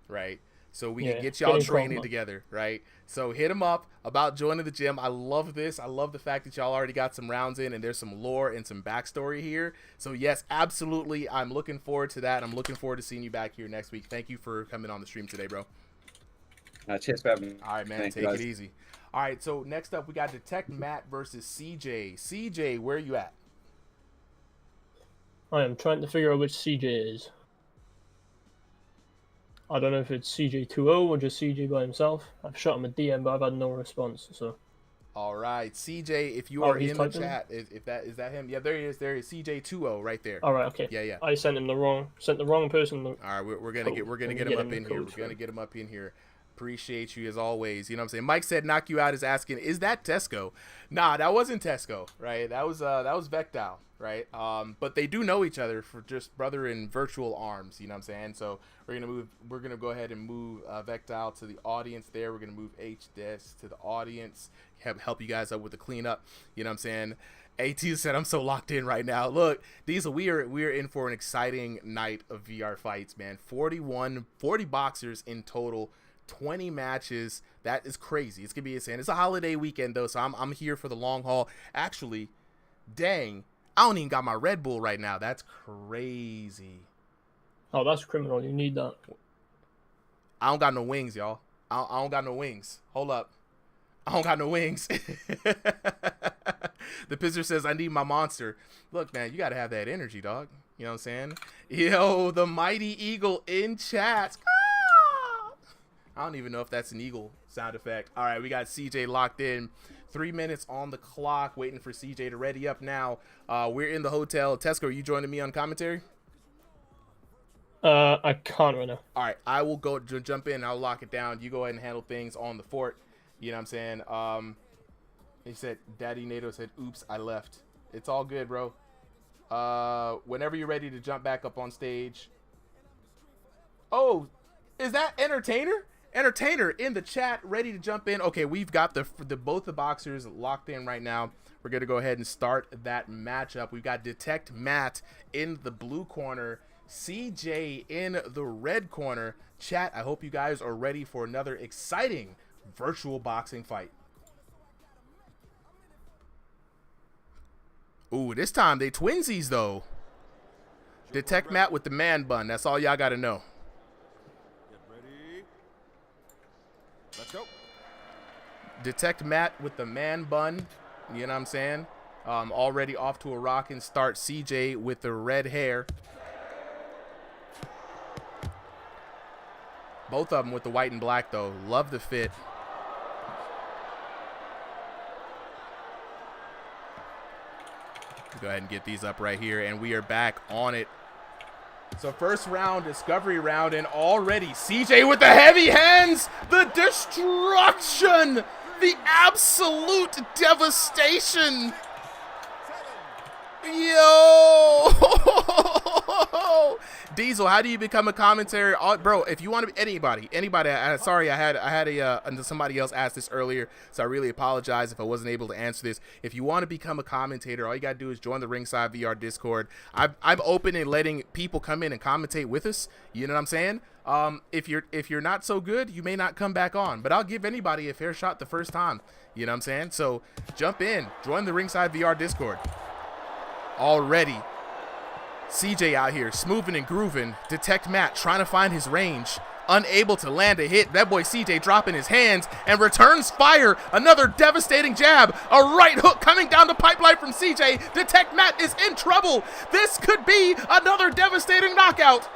A: right? So we can get y'all training together, right? So hit him up about joining the gym. I love this. I love the fact that y'all already got some rounds in and there's some lore and some backstory here. So yes, absolutely. I'm looking forward to that. I'm looking forward to seeing you back here next week. Thank you for coming on the stream today, bro.
F: Cheers for having me.
A: All right, man. Take it easy. All right, so next up we got Detect Matt versus CJ. CJ, where are you at?
C: I am trying to figure out which CJ is. I don't know if it's CJ2O or just CJ by himself. I've shot him a DM, but I've had no response. So.
A: All right, CJ, if you are in the chat, if that is that him? Yeah, there he is. There is CJ2O right there.
C: All right, okay.
A: Yeah.
C: I sent the wrong person.
A: All right, we're gonna get him up in here. We're gonna get him up in here. Appreciate you as always. You know what I'm saying? Mike said knock you out is asking, is that Tesco? Nah, that wasn't Tesco, right? That was Vektile, right? But they do know each other for just brother in virtual arms, you know what I'm saying? So we're gonna go ahead and move Vektile to the audience there. We're gonna move HDez to the audience, help you guys up with the cleanup, you know what I'm saying? AT said I'm so locked in right now. Look, Diesel, we are in for an exciting night of VR fights, man. 40 boxers in total. 20 matches. That is crazy. It's gonna be insane. It's a holiday weekend though, so I'm here for the long haul. Actually, dang, I don't even got my Red Bull right now. That's crazy.
C: Oh, that's criminal. You need that.
A: I don't got no wings, y'all. I don't got no wings. Hold up. I don't got no wings. The Pizzer says I need my monster. Look, man, you gotta have that energy, dog. You know what I'm saying? Yo, the Mighty Eagle in chat. I don't even know if that's an eagle sound effect. All right, we got CJ locked in. 3 minutes on the clock, waiting for CJ to ready up now. We're in the hotel. Tesco, are you joining me on commentary?
C: I can't right now.
A: All right, I will go jump in. I'll lock it down. You go ahead and handle things on the fort. You know what I'm saying? He said, Daddy NATO said, oops, I left. It's all good, bro. Whenever you're ready to jump back up on stage. Oh, is that Entertainer? Entertainer in the chat, ready to jump in. Okay, we've got both the boxers locked in right now. We're gonna go ahead and start that matchup. We've got Detect Matt in the blue corner, CJ in the red corner. Chat, I hope you guys are ready for another exciting virtual boxing fight. Ooh, this time they twinsies though. Detect Matt with the man bun. That's all y'all gotta know. Let's go. Detect Matt with the man bun. You know what I'm saying? Already off to a rockin' start. CJ with the red hair. Both of them with the white and black, though. Love the fit. Go ahead and get these up right here, and we are back on it. So first round, discovery round, and already CJ with the heavy hands, the destruction, the absolute devastation. Yo! Diesel, how do you become a commentary? Bro, if you want to be anybody, sorry, I had somebody else ask this earlier, so I really apologize if I wasn't able to answer this. If you want to become a commentator, all you gotta do is join the RingsideVR Discord. I'm open and letting people come in and commentate with us. You know what I'm saying? If you're not so good, you may not come back on, but I'll give anybody a fair shot the first time. You know what I'm saying? So jump in, join the RingsideVR Discord. Already. CJ out here, smoothing and grooving. Detect Matt trying to find his range. unable to land a hit. That boy CJ dropping his hands and returns fire. Another devastating jab. A right hook coming down the pipeline from CJ. Detect Matt is in trouble. This could be another devastating knockout.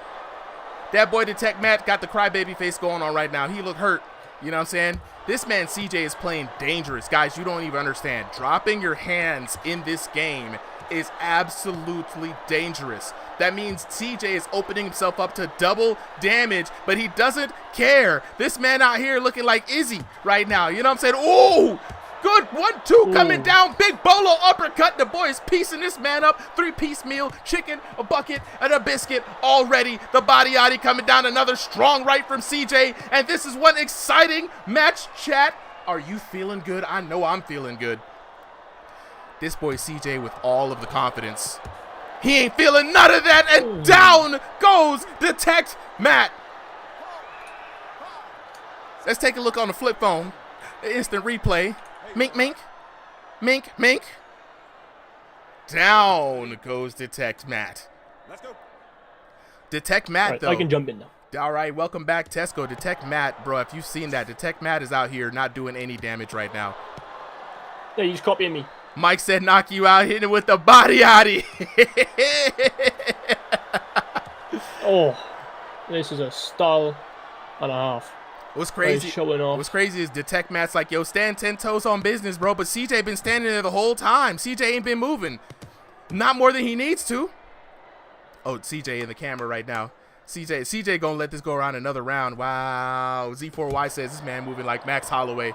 A: That boy Detect Matt got the crybaby face going on right now. He looked hurt. You know what I'm saying? This man CJ is playing dangerous. Guys, you don't even understand. Dropping your hands in this game is absolutely dangerous. That means CJ is opening himself up to double damage, but he doesn't care. This man out here looking like Izzy right now. You know what I'm saying? Ooh! Good 1-2 coming down. Big bolo uppercut. The boy is piecing this man up. 3-piece meal, chicken, a bucket, and a biscuit already. The body yaddy coming down. Another strong right from CJ. And this is one exciting match, chat. Are you feeling good? I know I'm feeling good. This boy CJ with all of the confidence. He ain't feeling none of that. And down goes Detect Matt. Let's take a look on the flip phone. The instant replay. Mink, mink, mink, mink. Down goes Detect Matt.
G: Let's go.
A: Detect Matt,
C: right,
A: though.
C: I can jump in now.
A: All right, welcome back, Tesco. Detect Matt, bro. If you've seen that, Detect Matt is out here not doing any damage right now.
C: Yeah, he's copying me.
A: Mike said knock you out, hitting it with the body yaddy.
C: Oh, this is a style and a half.
A: What's crazy?
C: Showing off.
A: What's crazy is Detect Matt's like, yo, stand 10 toes on business, bro. But CJ been standing there the whole time. CJ ain't been moving. Not more than he needs to. Oh, CJ in the camera right now. CJ gonna let this go around another round. Wow. Z4Y says this man moving like Max Holloway.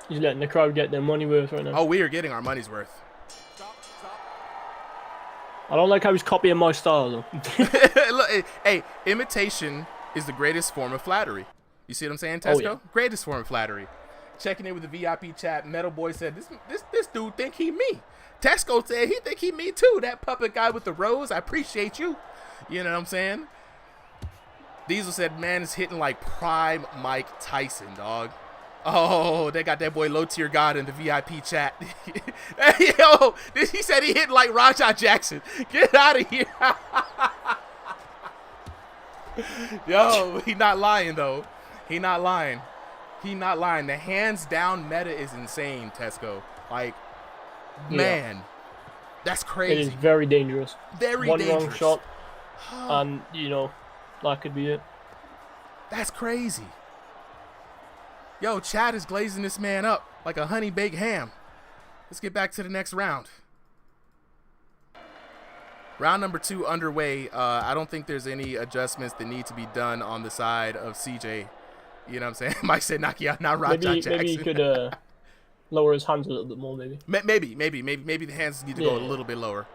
C: He's letting the crowd get their money worth right now.
A: Oh, we are getting our money's worth.
C: I don't like how he's copying my style, though.
A: Look, hey, imitation is the greatest form of flattery. You see what I'm saying, Tesco?
C: Oh, yeah.
A: Greatest form of flattery. Checking in with the VIP chat, Metal Boy said, this dude think he me. Tesco said he think he me too. That puppet guy with the rose, I appreciate you. You know what I'm saying? Diesel said, man is hitting like prime Mike Tyson, dog. Oh, they got that boy Low Tier God in the VIP chat. Hey, yo, he said he hit like Raja Jackson. Get out of here. Yo, he not lying, though. He not lying. He not lying. The hands down meta is insane, Tesco. Like, man, that's crazy.
C: It is very dangerous.
A: Very
C: One
A: dangerous.
C: wrong shot, and, you know, that could be it.
A: That's crazy. Yo, Chad is glazing this man up like a honey baked ham. Let's get back to the next round. Round number 2 underway. I don't think there's any adjustments that need to be done on the side of CJ. You know what I'm saying? Mike said knock you out, not Raja Jackson.
C: Maybe he could lower his hands a little bit more, maybe.
A: Maybe the hands need to go a little bit lower.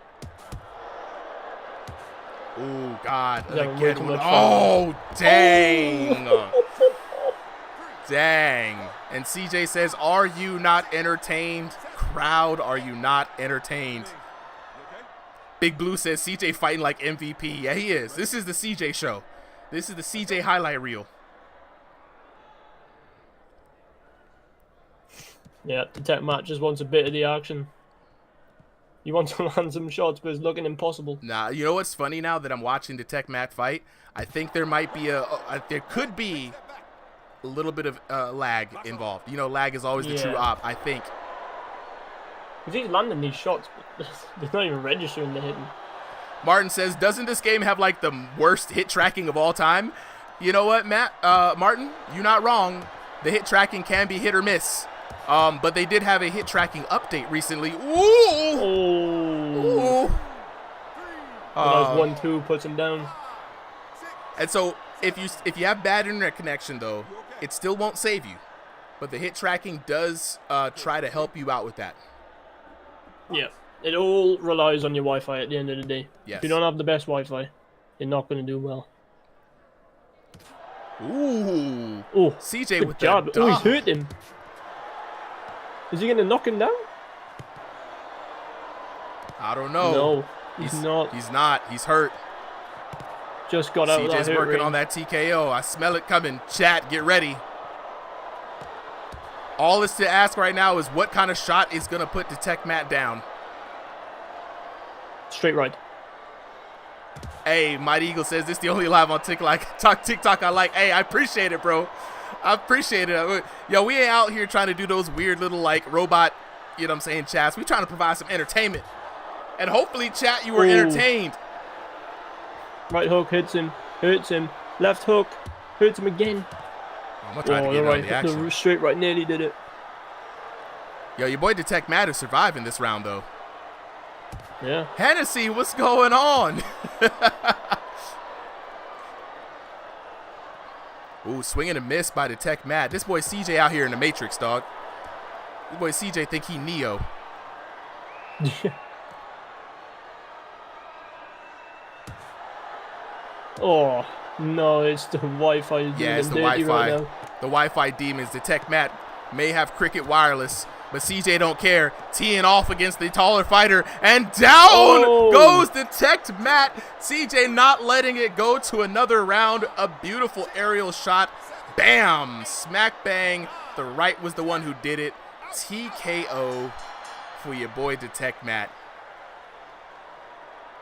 A: Oh, God. Again. Oh, dang. Dang. And CJ says, are you not entertained? Crowd, are you not entertained? Big Blue says CJ fighting like MVP. Yeah, he is. This is the CJ show. This is the CJ highlight reel.
C: Yeah, Detect Matt just wants a bit of the action. He wants to land some shots, but it's looking impossible.
A: Nah, you know what's funny now that I'm watching Detect Matt fight? I think there might be there could be a little bit of lag involved. You know, lag is always the true op, I think.
C: Because he's landing these shots, but they're not even registering the hitting.
A: Martin says, doesn't this game have like the worst hit tracking of all time? You know what, Martin, you're not wrong. The hit tracking can be hit or miss. But they did have a hit tracking update recently. Ooh!
C: Oh! That 1-2 puts him down.
A: And so if you have bad internet connection though, it still won't save you. But the hit tracking does try to help you out with that.
C: Yeah, it all relies on your Wi-Fi at the end of the day.
A: Yes.
C: If you don't have the best Wi-Fi, you're not going to do well.
A: Ooh.
C: Oh,
A: CJ
C: good
A: with
C: job.
A: the
C: Oh, he's hurt him. Is he going to knock him down?
A: I don't know.
C: No, he's not.
A: He's not. He's hurt.
C: Just got out of that
A: CJ's
C: hurt
A: working
C: ring.
A: on that TKO. I smell it coming. Chat, get ready. All is to ask right now is what kind of shot is going to put Detect Matt down.
C: Straight right.
A: Hey, Mighty Eagle says this is the only live on TikTok I like. Hey, I appreciate it, bro. I appreciate it. Yo, we ain't out here trying to do those weird little like robot, you know what I'm saying, chats. We trying to provide some entertainment. And hopefully, chat, you were entertained.
C: Right hook hits him. Left hook hurts him again.
A: I'm gonna try to get on the action.
C: The straight right nearly did it.
A: Yo, your boy Detect Matt is surviving this round though.
C: Yeah.
A: Hennessy, what's going on? Ooh, swing and a miss by Detect Matt. This boy CJ out here in the Matrix, dog. This boy CJ think he Neo.
C: Oh, no, it's the Wi-Fi.
A: Yeah, it's the Wi-Fi. The Wi-Fi demons. Detect Matt may have Cricket Wireless, but CJ don't care. Teeing off against the taller fighter, and down goes Detect Matt. CJ not letting it go to another round. A beautiful aerial shot. Bam! Smack bang. The right was the one who did it. TKO for your boy Detect Matt.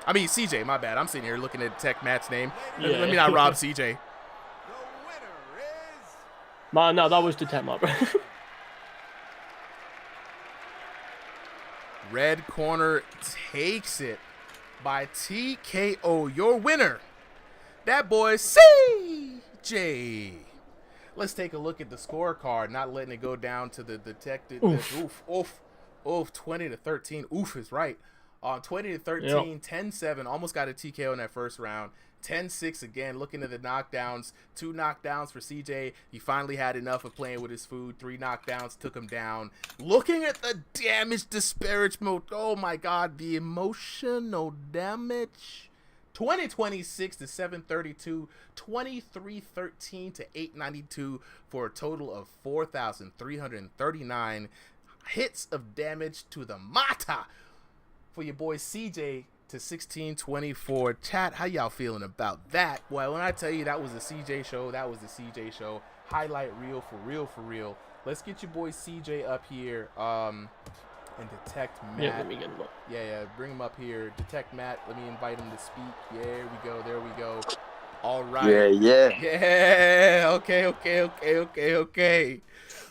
A: I mean, CJ, my bad. I'm sitting here looking at Detect Matt's name.
C: Yeah.
A: Let me not rob CJ.
C: Man, no, that was Detect Matt, bro.
A: Red corner takes it by TKO. Your winner, that boy CJ. Let's take a look at the scorecard. Not letting it go down to the detected. Oof. 20-13. Oof is right. 20-13, 10-7. Almost got a TKO in that first round. 10-6 again. Looking at the knockdowns. 2 knockdowns for CJ. He finally had enough of playing with his food. 3 knockdowns took him down. Looking at the damage disparagement. Oh my God, the emotional damage. 20-26 to 732. 23-13 to 892 for a total of 4,339 hits of damage to the Mata. For your boy CJ to 1624. Chat, how y'all feeling about that? Well, when I tell you that was the CJ show, that was the CJ show. Highlight reel for real. Let's get your boy CJ up here. And Detect Matt.
C: Yeah, let me get him up.
A: Yeah, bring him up here. Detect Matt. Let me invite him to speak. There we go. All right. Yeah. Okay.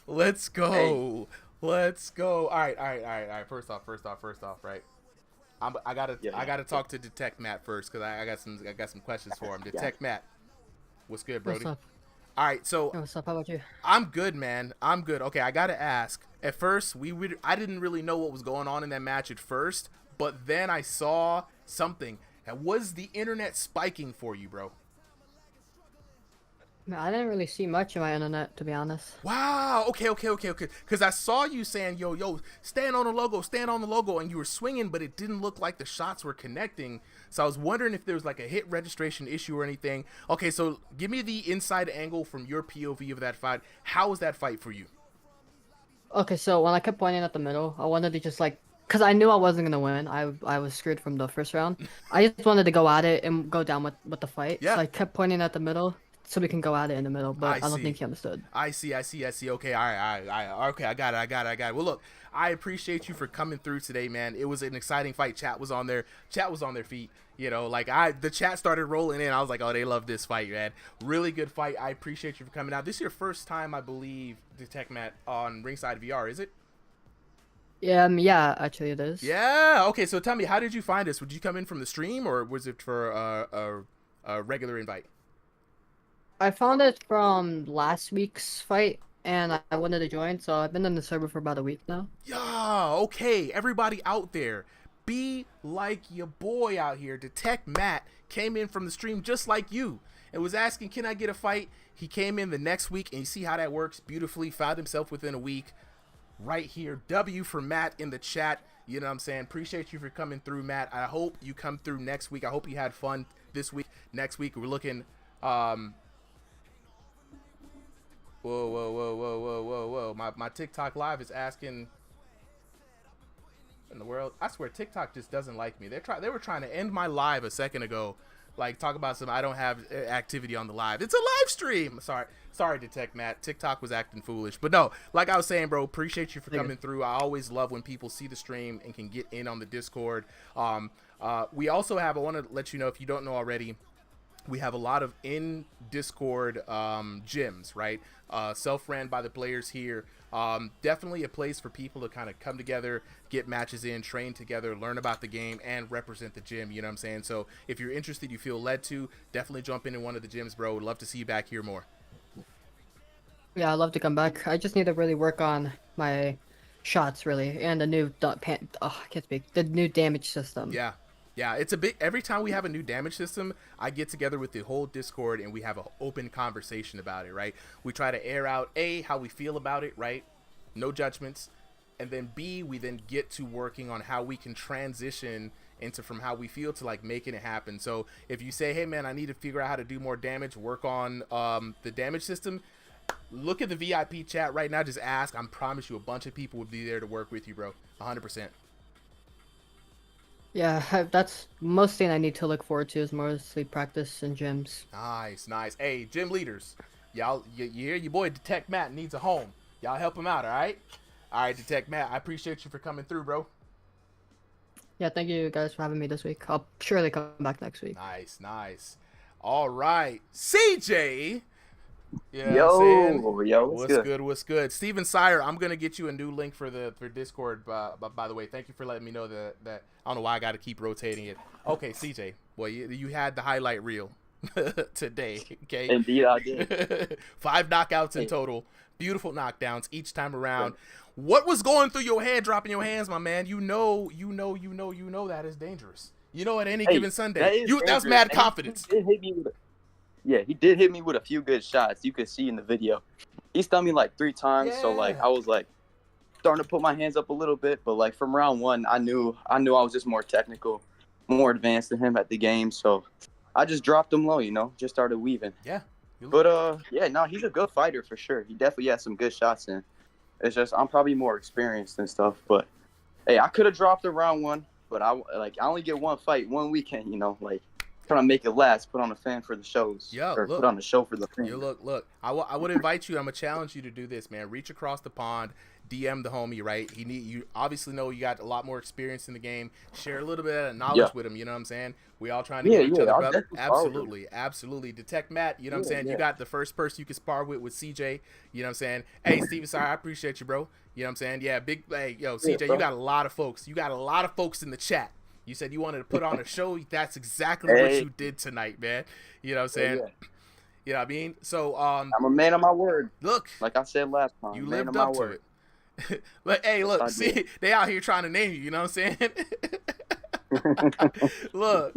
A: Let's go.
G: Hey.
A: Let's go. All right. First off, right? I gotta talk to Detect Matt first because I got some questions for him. Detect Matt, what's good, Brody?
H: What's up?
A: All right, so
H: What's up? How about you?
A: I'm good, man. I'm good. Okay, I gotta ask. At first, I didn't really know what was going on in that match at first, but then I saw something. Was the internet spiking for you, bro?
H: Man, I didn't really see much of my internet, to be honest.
A: Wow. Okay. Because I saw you saying, yo, stand on the logo, and you were swinging, but it didn't look like the shots were connecting. So I was wondering if there was like a hit registration issue or anything. Okay, so give me the inside angle from your POV of that fight. How was that fight for you?
H: Okay, so when I kept pointing at the middle, I wanted to just like, because I knew I wasn't gonna win. I was screwed from the first round. I just wanted to go at it and go down with the fight.
A: Yeah.
H: So I kept pointing at the middle so we can go at it in the middle, but I don't think he understood.
A: I see. Okay, all right. Okay, I got it. Well, look, I appreciate you for coming through today, man. It was an exciting fight. Chat was on their feet. You know, like the chat started rolling in. I was like, oh, they love this fight, man. Really good fight. I appreciate you for coming out. This is your first time, I believe, Detect Matt on Ringside VR, is it?
H: Yeah, actually it is.
A: Yeah. Okay, so tell me, how did you find us? Would you come in from the stream, or was it for a regular invite?
H: I found it from last week's fight, and I wanted to join, so I've been on the server for about a week now.
A: Yeah, okay. Everybody out there, be like your boy out here. Detect Matt came in from the stream just like you and was asking, can I get a fight? He came in the next week, and you see how that works beautifully. Found himself within a week right here. W for Matt in the chat. You know what I'm saying? Appreciate you for coming through, Matt. I hope you come through next week. I hope you had fun this week. Next week, we're looking... Whoa. My TikTok live is asking in the world. I swear TikTok just doesn't like me. They were trying to end my live a second ago Like, talk about some I don't have activity on the live. It's a live stream. Sorry, Detect Matt. TikTok was acting foolish. But no, like I was saying, bro, appreciate you for coming through. I always love when people see the stream and can get in on the Discord. We also have, I want to let you know, if you don't know already, we have a lot of in Discord gyms, right? Self-ran by the players here. Definitely a place for people to kind of come together, get matches in, train together, learn about the game, and represent the gym. You know what I'm saying? So if you're interested, you feel led to, definitely jump into one of the gyms, bro. Would love to see you back here more.
H: Yeah, I'd love to come back. I just need to really work on my shots, really, and the new I can't speak. The new damage system.
A: Yeah, it's a big. Every time we have a new damage system, I get together with the whole Discord and we have an open conversation about it, right? We try to air out A, how we feel about it, right? No judgments. And then B, we then get to working on how we can transition into from how we feel to like making it happen. So if you say, hey man, I need to figure out how to do more damage, work on the damage system, look at the VIP chat right now. Just ask. I promise you a bunch of people would be there to work with you, bro. 100%.
H: Yeah, that's most thing I need to look forward to is mostly practice and gyms.
A: Nice. Hey, gym leaders, y'all, you hear your boy Detect Matt needs a home. Y'all help him out, all right? All right, Detect Matt, I appreciate you for coming through, bro.
H: Yeah, thank you guys for having me this week. I'll surely come back next week.
A: Nice. All right, CJ. Yeah,
G: yo,
A: what's good? Steven Sire, I'm gonna get you a new link for Discord. By the way, thank you for letting me know that I don't know why I got to keep rotating it. Okay, CJ, well you had the highlight reel today. Okay,
G: indeed I did.
A: 5 knockouts in total. Beautiful knockdowns each time around. What was going through your head, dropping your hands, my man? You know that is dangerous. You know, at any given Sunday, that was mad confidence.
G: He did hit me with a few good shots. You could see in the video. He stunned me like 3 times, so like I was like starting to put my hands up a little bit. But like from round 1, I knew I was just more technical, more advanced than him at the game. So I just dropped him low, just started weaving.
A: Yeah.
G: But he's a good fighter for sure. He definitely has some good shots in. It's just I'm probably more experienced and stuff. But hey, I could have dropped in round 1, but I only get one fight, one weekend, like. Trying to make it last, put on a fan for the shows. Put on a show for the fans.
A: Look. I would invite you. I'm gonna challenge you to do this, man. Reach across the pond, DM the homie, right? You obviously know you got a lot more experience in the game. Share a little bit of knowledge with him. You know what I'm saying? We all trying to get each other better. Absolutely. Detect Matt. You know what I'm saying? You got the first person you can spar with CJ. You know what I'm saying? Hey, Steven, sorry, I appreciate you, bro. You know what I'm saying? Yeah, CJ, you got a lot of folks. You got a lot of folks in the chat. You said you wanted to put on a show. That's exactly what you did tonight, man. You know what I'm saying? You know what I mean? So
G: I'm a man of my word.
A: Look,
G: like I said last time,
A: you lived up to it. Look, see, they out here trying to name you. You know what I'm saying? look,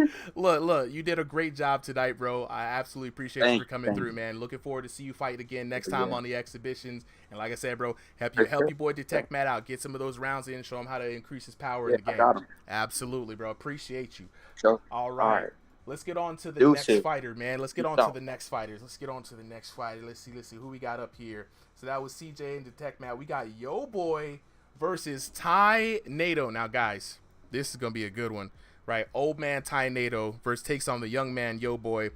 A: you did a great job tonight, bro. I absolutely appreciate you for coming through, man. Looking forward to see you fight again next time on the exhibitions. And like I said, bro, help your boy Detect Matt out. Get some of those rounds in, show him how to increase his power in the game. Absolutely, bro. Appreciate you.
G: Sure.
A: All right. Let's get on to the next fighter, man. Let's get on to the next fighters. Let's see who we got up here. So that was CJ and Detect Matt. We got Yo Boy versus Tynado. Now, guys, this is going to be a good one, right? Old man Tynado versus takes on the young man Yo Boy.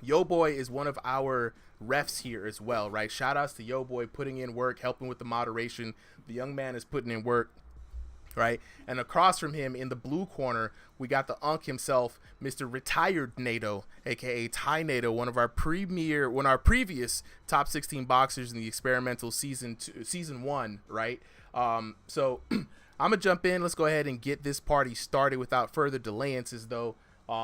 A: Yo Boy is one of our refs here as well, right? Shout outs to Yo Boy putting in work, helping with the moderation. The young man is putting in work, right? And across from him in the blue corner, we got the Unk himself, Mr. Retired Nado, aka Tynado, one of our previous top 16 boxers in the experimental season 1, right? So I'm gonna jump in. Let's go ahead and get this party started without further delayance, though.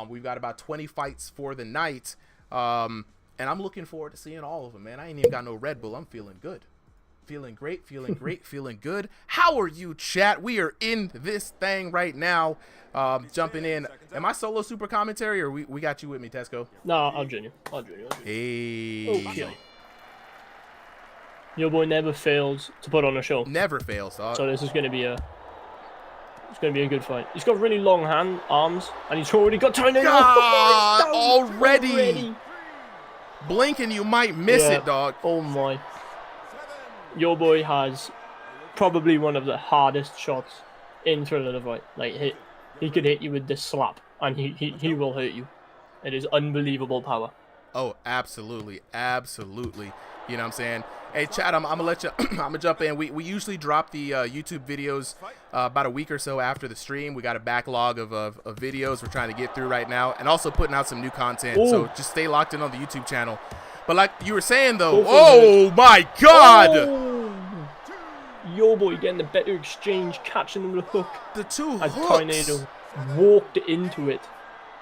A: We've got about 20 fights for the night, and I'm looking forward to seeing all of them, man. I ain't even got no Red Bull. I'm feeling good. Feeling great, feeling good. How are you, chat? We are in this thing right now. Jumping in. Am I solo super commentary, or we got you with me, Tesco?
C: No, I'll join you.
A: Hey.
C: Okay. Your boy never fails to put on a show.
A: Never fails.
C: So this is going to be a good fight. He's got really long arms, and he's already got Tynado.
A: Already. Blink and you might miss it, dog.
C: Oh my. Your boy has probably one of the hardest shots in Thriller the fight. Like he could hit you with this slap, and he will hurt you. It is unbelievable power.
A: Oh, absolutely, absolutely. You know what I'm saying? Hey, Chad, I'm gonna let you. I'm gonna jump in. We usually drop the YouTube videos about a week or so after the stream. We got a backlog of videos we're trying to get through right now, and also putting out some new content.
C: Ooh.
A: So just stay locked in on the YouTube channel. But like you were saying though, oh my God!
C: Oh. Yo boy getting the better exchange, catching them with a hook.
A: The two
C: as
A: hooks.
C: Tynado walked into it.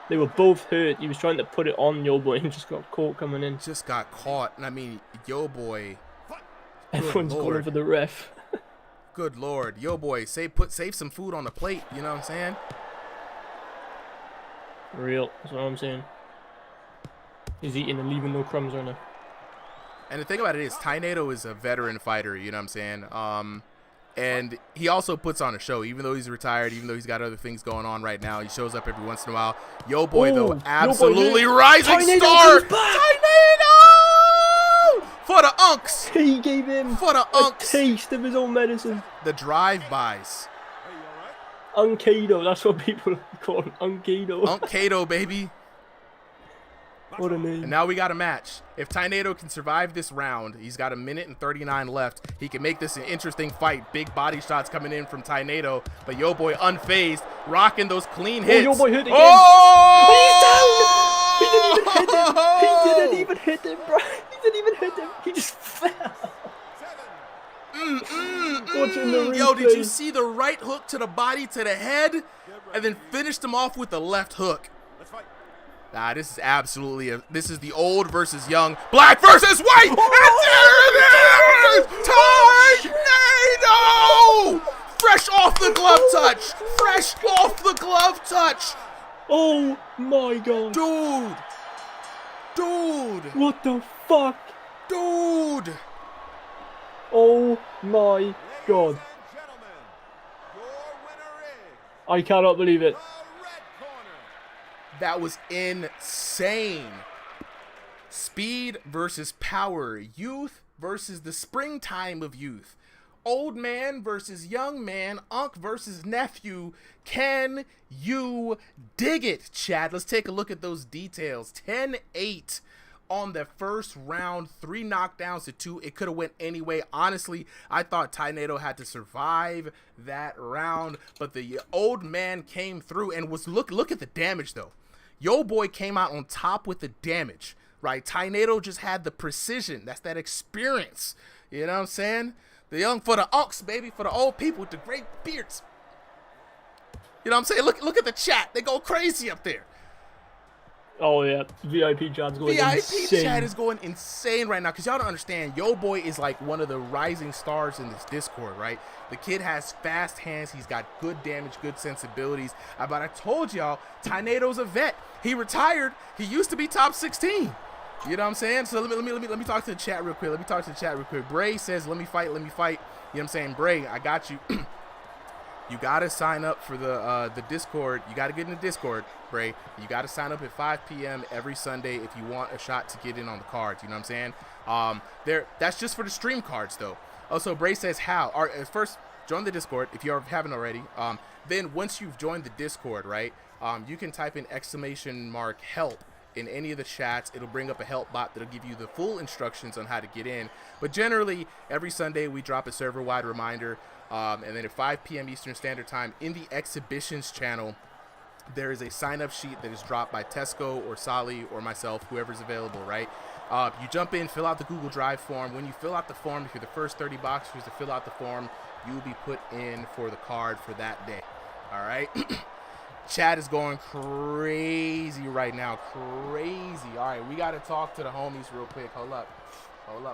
C: They were both hurt. He was trying to put it on Yo boy and just got caught coming in.
A: Just got caught, and I mean, Yo boy.
C: Everyone's going for the ref.
A: Good Lord, Yo boy, save some food on the plate. You know what I'm saying?
C: Real, that's what I'm saying. He's eating and leaving no crumbs right now.
A: And the thing about it is, Tynado is a veteran fighter. You know what I'm saying? And he also puts on a show, even though he's retired, even though he's got other things going on right now. He shows up every once in a while. Yo boy, though, absolutely rising star. Tynado for the unks.
C: He gave him
A: for the unks.
C: A taste of his own medicine.
A: The drive-bys.
C: Unkado, that's what people call him. Unkado.
A: Unkado, baby.
C: What a name.
A: And now we got a match. If Tynado can survive this round, he's got 1:39 left. He can make this an interesting fight. Big body shots coming in from Tynado, but Yo boy unfazed, rocking those clean hits.
C: Yo boy hit again.
A: Oh!
C: He's down. He didn't even hit him, bro. He didn't even hit him. He just fell. Watching the
A: Yo,
C: replay.
A: did you see the right hook to the body, to the head, and then finished him off with the left hook? Nah, this is absolutely this is the old versus young, black versus white. And there it is! Tynado! Fresh off the glove touch. Fresh off the glove touch.
C: Oh my God.
A: Dude.
C: What the fuck?
A: Dude.
C: Oh my God. I cannot believe it.
A: That was insane. Speed versus power. Youth versus the springtime of youth. Old man versus young man. Unc versus nephew. Can you dig it, Chad? Let's take a look at those details. 10-8 on the first round. 3 knockdowns to 2. It could have went any way. Honestly, I thought Tynado had to survive that round, but the old man came through and was look at the damage though. Yo boy came out on top with the damage, right? Tynado just had the precision. That's that experience. You know what I'm saying? The young for the unks, baby, for the old people with the great beards. You know what I'm saying? Look at the chat. They go crazy up there.
C: Oh yeah, VIP chat's going insane.
A: VIP chat is going insane right now because y'all don't understand. Yo boy is like one of the rising stars in this Discord, right? The kid has fast hands. He's got good damage, good sensibilities. But I told y'all, Tynado's a vet. He retired. He used to be top 16. You know what I'm saying? So let me talk to the chat real quick. Bray says, let me fight. You know what I'm saying? Bray, I got you. You gotta sign up for the Discord. You gotta get in the Discord, Bray. You gotta sign up at 5 p.m. every Sunday if you want a shot to get in on the cards. You know what I'm saying? That's just for the stream cards though. Also, Bray says how. All right, first, join the Discord if you haven't already. Then once you've joined the Discord, right? You can type in !help in any of the chats. It'll bring up a help bot that'll give you the full instructions on how to get in. But generally, every Sunday we drop a server-wide reminder. And then at 5 p.m. Eastern Standard Time in the exhibitions channel, there is a sign-up sheet that is dropped by Tesco or Sally or myself, whoever's available, right? You jump in, fill out the Google Drive form. When you fill out the form, if you're the first 30 boxers to fill out the form, you will be put in for the card for that day. All right? Chat is going crazy right now. Crazy. All right, we got to talk to the homies real quick. Hold up,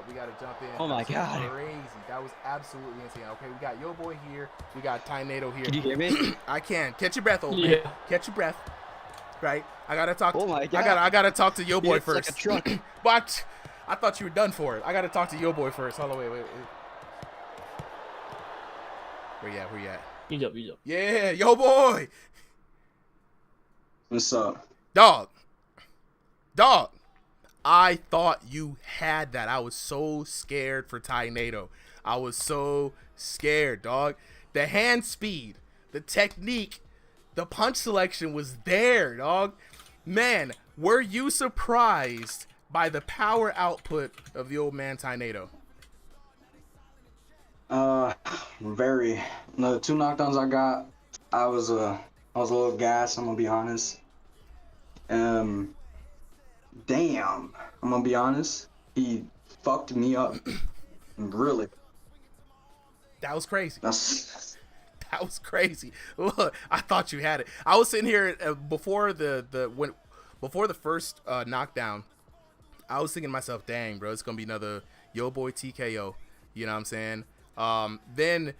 A: we got to jump in.
B: Oh my God.
A: Crazy. That was absolutely insane. Okay, we got Yo boy here. We got Tynado here.
B: Can you hear me?
A: I can. Catch your breath, old man. Catch your breath. Right? I got to talk
B: Oh my God.
A: I got to talk to Yo boy
B: It's
A: first.
B: like a truck.
A: But I thought you were done for it. I got to talk to Yo boy first. Hold on, wait. Where you at?
C: He's up.
A: Yeah, Yo boy.
I: What's up?
A: Dog. I thought you had that. I was so scared for Tynado. I was so scared, dog. The hand speed, the technique, the punch selection was there, dog. Man, were you surprised by the power output of the old man Tynado?
I: Very. The 2 knockdowns I got, I was a little gassed. I'm gonna be honest. Damn. I'm gonna be honest. He fucked me up. Really.
A: That was crazy.
I: That's.
A: That was crazy. Look, I thought you had it. I was sitting here before the first knockdown. I was thinking to myself, dang, bro, it's gonna be another yo boy TKO. You know what I'm saying? Then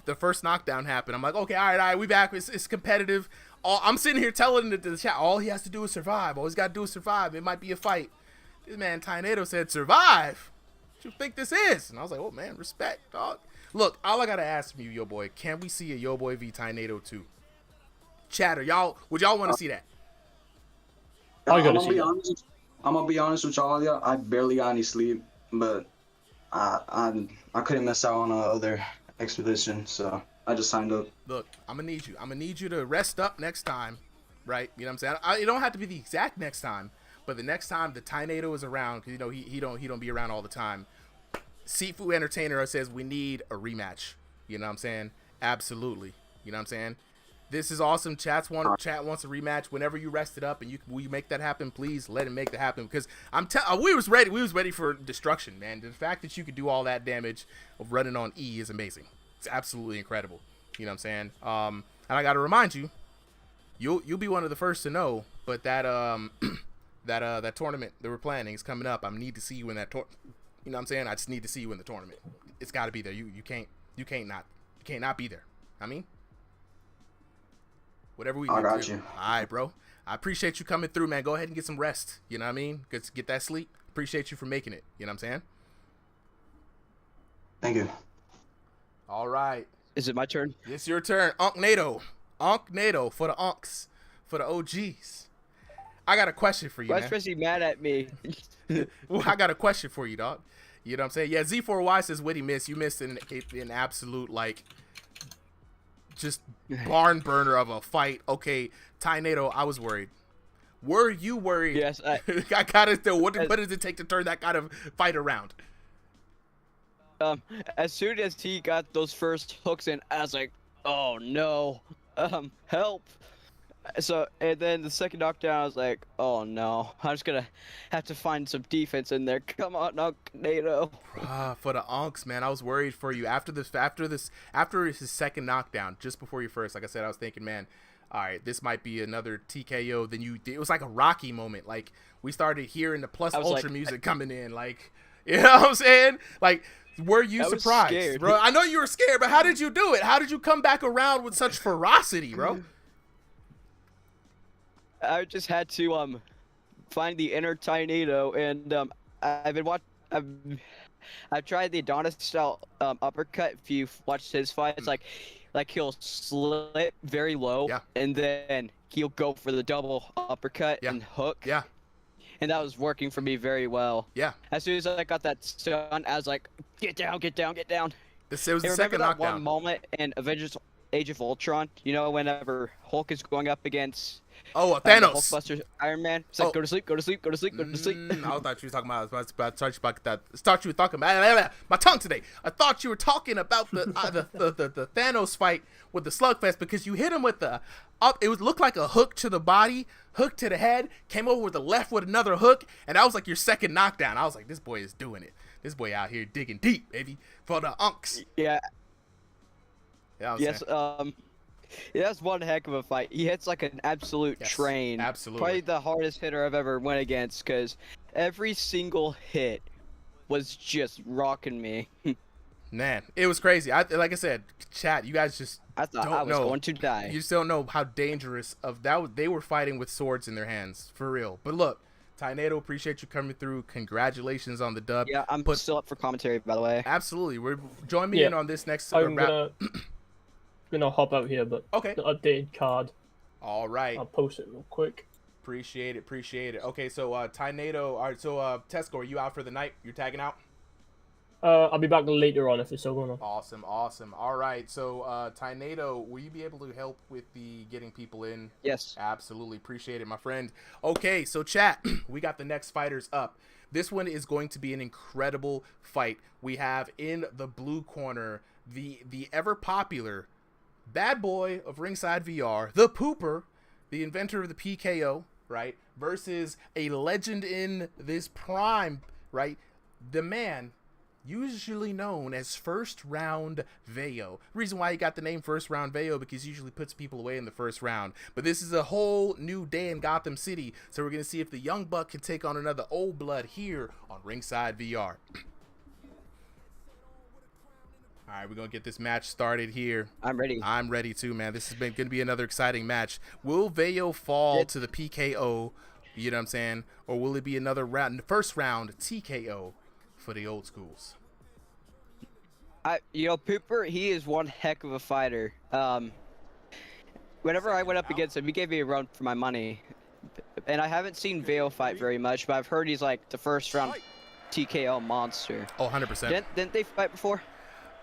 A: the first knockdown happened. I'm like, okay, all right, we back. It's competitive. I'm sitting here telling the chat, all he has to do is survive. All he's got to do is survive. It might be a fight. This man Tynado said, survive? What you think this is? And I was like, oh, man, respect, dog. Look, all I got to ask from you, yo boy, can we see a yo boy v Tynado 2? Chatter, would y'all want to see that?
I: I'm gonna be honest with y'all. I barely got any sleep, but I couldn't miss out on other expedition, so I just signed up.
A: Look, I'm gonna need you to rest up next time, right? You know what I'm saying? It don't have to be the exact next time, but the next time the Tynado is around, because you know he don't be around all the time. Seafood Entertainer says we need a rematch. You know what I'm saying? Absolutely. You know what I'm saying? This is awesome. Chat wants a rematch. Whenever you rest it up and will you make that happen, please let him make that happen, because we was ready for destruction, man. The fact that you could do all that damage of running on E is amazing. It's absolutely incredible. You know what I'm saying? And I got to remind you, you'll be one of the first to know, but that that tournament that we're planning is coming up. I need to see you in that tournament. You know what I'm saying? I just need to see you in the tournament. It's got to be there. You can't not be there. I mean, whatever we do.
I: I got you.
A: All right, bro. I appreciate you coming through, man. Go ahead and get some rest. You know what I mean? Get that sleep. Appreciate you for making it. You know what I'm saying?
I: Thank you.
A: All right.
B: Is it my turn?
A: It's your turn. Nado for the Unks, for the OGs. I got a question for you,
B: Why
A: man.
B: is Frizzy mad at me?
A: Well, I got a question for you, dog. You know what I'm saying? Yeah, Z4Y says Witty miss. You missed an absolute, like, just barn burner of a fight. Okay, Tynado, I was worried. Were you worried?
B: Yes.
A: I gotta know, what does it take to turn that kind of fight around?
B: As soon as he got those first hooks in, I was like, oh no, help. So, and then the second knockdown, I was like, oh no, I'm just gonna have to find some defense in there. Come on, Nado.
A: For the Unks, man, I was worried for you after his second knockdown, just before your first. Like I said, I was thinking, man, all right, this might be another TKO. Then it was like a Rocky moment. Like, we started hearing the Plus Ultra music coming in. Like, you know what I'm saying? Like, were you surprised,
B: scared,
A: bro? I know you were scared, but how did you do it? How did you come back around with such ferocity, bro?
B: I just had to find the inner Tynado, and I've tried the Adonis style uppercut. If you've watched his fights, like he'll slip very low, and then he'll go for the double uppercut and hook.
A: Yeah.
B: And that was working for me very well.
A: Yeah.
B: As soon as I got that stun, I was like, get down, get down, get down.
A: It was the second
B: that
A: knockdown.
B: One moment in Avengers Age of Ultron, you know, whenever Hulk is going up against
A: Thanos,
B: Hulkbuster, Iron Man. It's like, go to sleep, go to sleep, go to sleep, go to sleep.
A: I thought you were talking about. I thought you were talking about my tongue today. I thought you were talking about the Thanos fight with the Slugfest, because you hit him with the up. It looked like a hook to the body, hook to the head, came over with the left with another hook, and that was like your second knockdown. I was like, this boy is doing it. This boy out here digging deep, baby, for the Unks.
B: Yeah.
A: Yes.
B: Yeah, that's one heck of a fight. He hits like an absolute train.
A: Absolutely.
B: Probably the hardest hitter I've ever went against, because every single hit was just rocking me.
A: Man, it was crazy. Like I said, chat, you guys just
B: I thought I was going to die.
A: You just don't know how dangerous of that. They were fighting with swords in their hands, for real. But look, Tynado, appreciate you coming through. Congratulations on the dub.
B: Yeah, I'm still up for commentary, by the way.
A: Absolutely. Join me in on this next
C: I'm gonna hop out here, but
A: okay.
C: The updated card.
A: All right.
C: I'll post it real quick.
A: Appreciate it. Okay, so Tynado. All right, so Tesco, are you out for the night? You're tagging out?
C: I'll be back later on if it's still going on.
A: Awesome, awesome. All right, so Tynado, will you be able to help with the getting people in?
B: Yes.
A: Absolutely, appreciate it, my friend. Okay, so chat, we got the next fighters up. This one is going to be an incredible fight. We have in the blue corner the ever popular bad boy of Ringside VR, the Pooper, the inventor of the PKO, right? Versus a legend in this prime, right? The man usually known as First Round Veo. Reason why he got the name First Round Veo, because he usually puts people away in the first round. But this is a whole new day in Gotham City, so we're going to see if the young buck can take on another old blood here on Ringside VR. All right, we're going to get this match started here.
B: I'm ready.
A: I'm ready too, man. This has been going to be another exciting match. Will Veo fall to the PKO, you know what I'm saying? Or will it be another round, first round TKO for the old schools?
B: Pooper, he is one heck of a fighter. Whenever I went up against him, he gave me a run for my money. And I haven't seen Veo fight very much, but I've heard he's like the first round TKO monster.
A: Oh, 100%.
B: Didn't they fight before?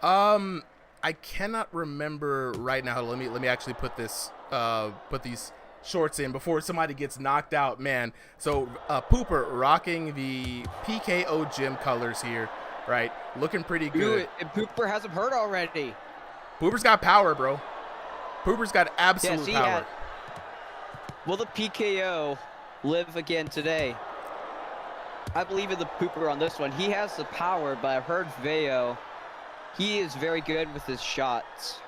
A: I cannot remember right now. Let me actually put this put these shorts in before somebody gets knocked out, man. So Pooper rocking the PKO gym colors here, right? Looking pretty good.
B: Ooh, and Pooper has him hurt already.
A: Pooper's got power, bro. Pooper's got absolute power.
B: Will the PKO live again today? I believe in the Pooper on this one. He has the power, but I've heard Veo, he is very good with his shots.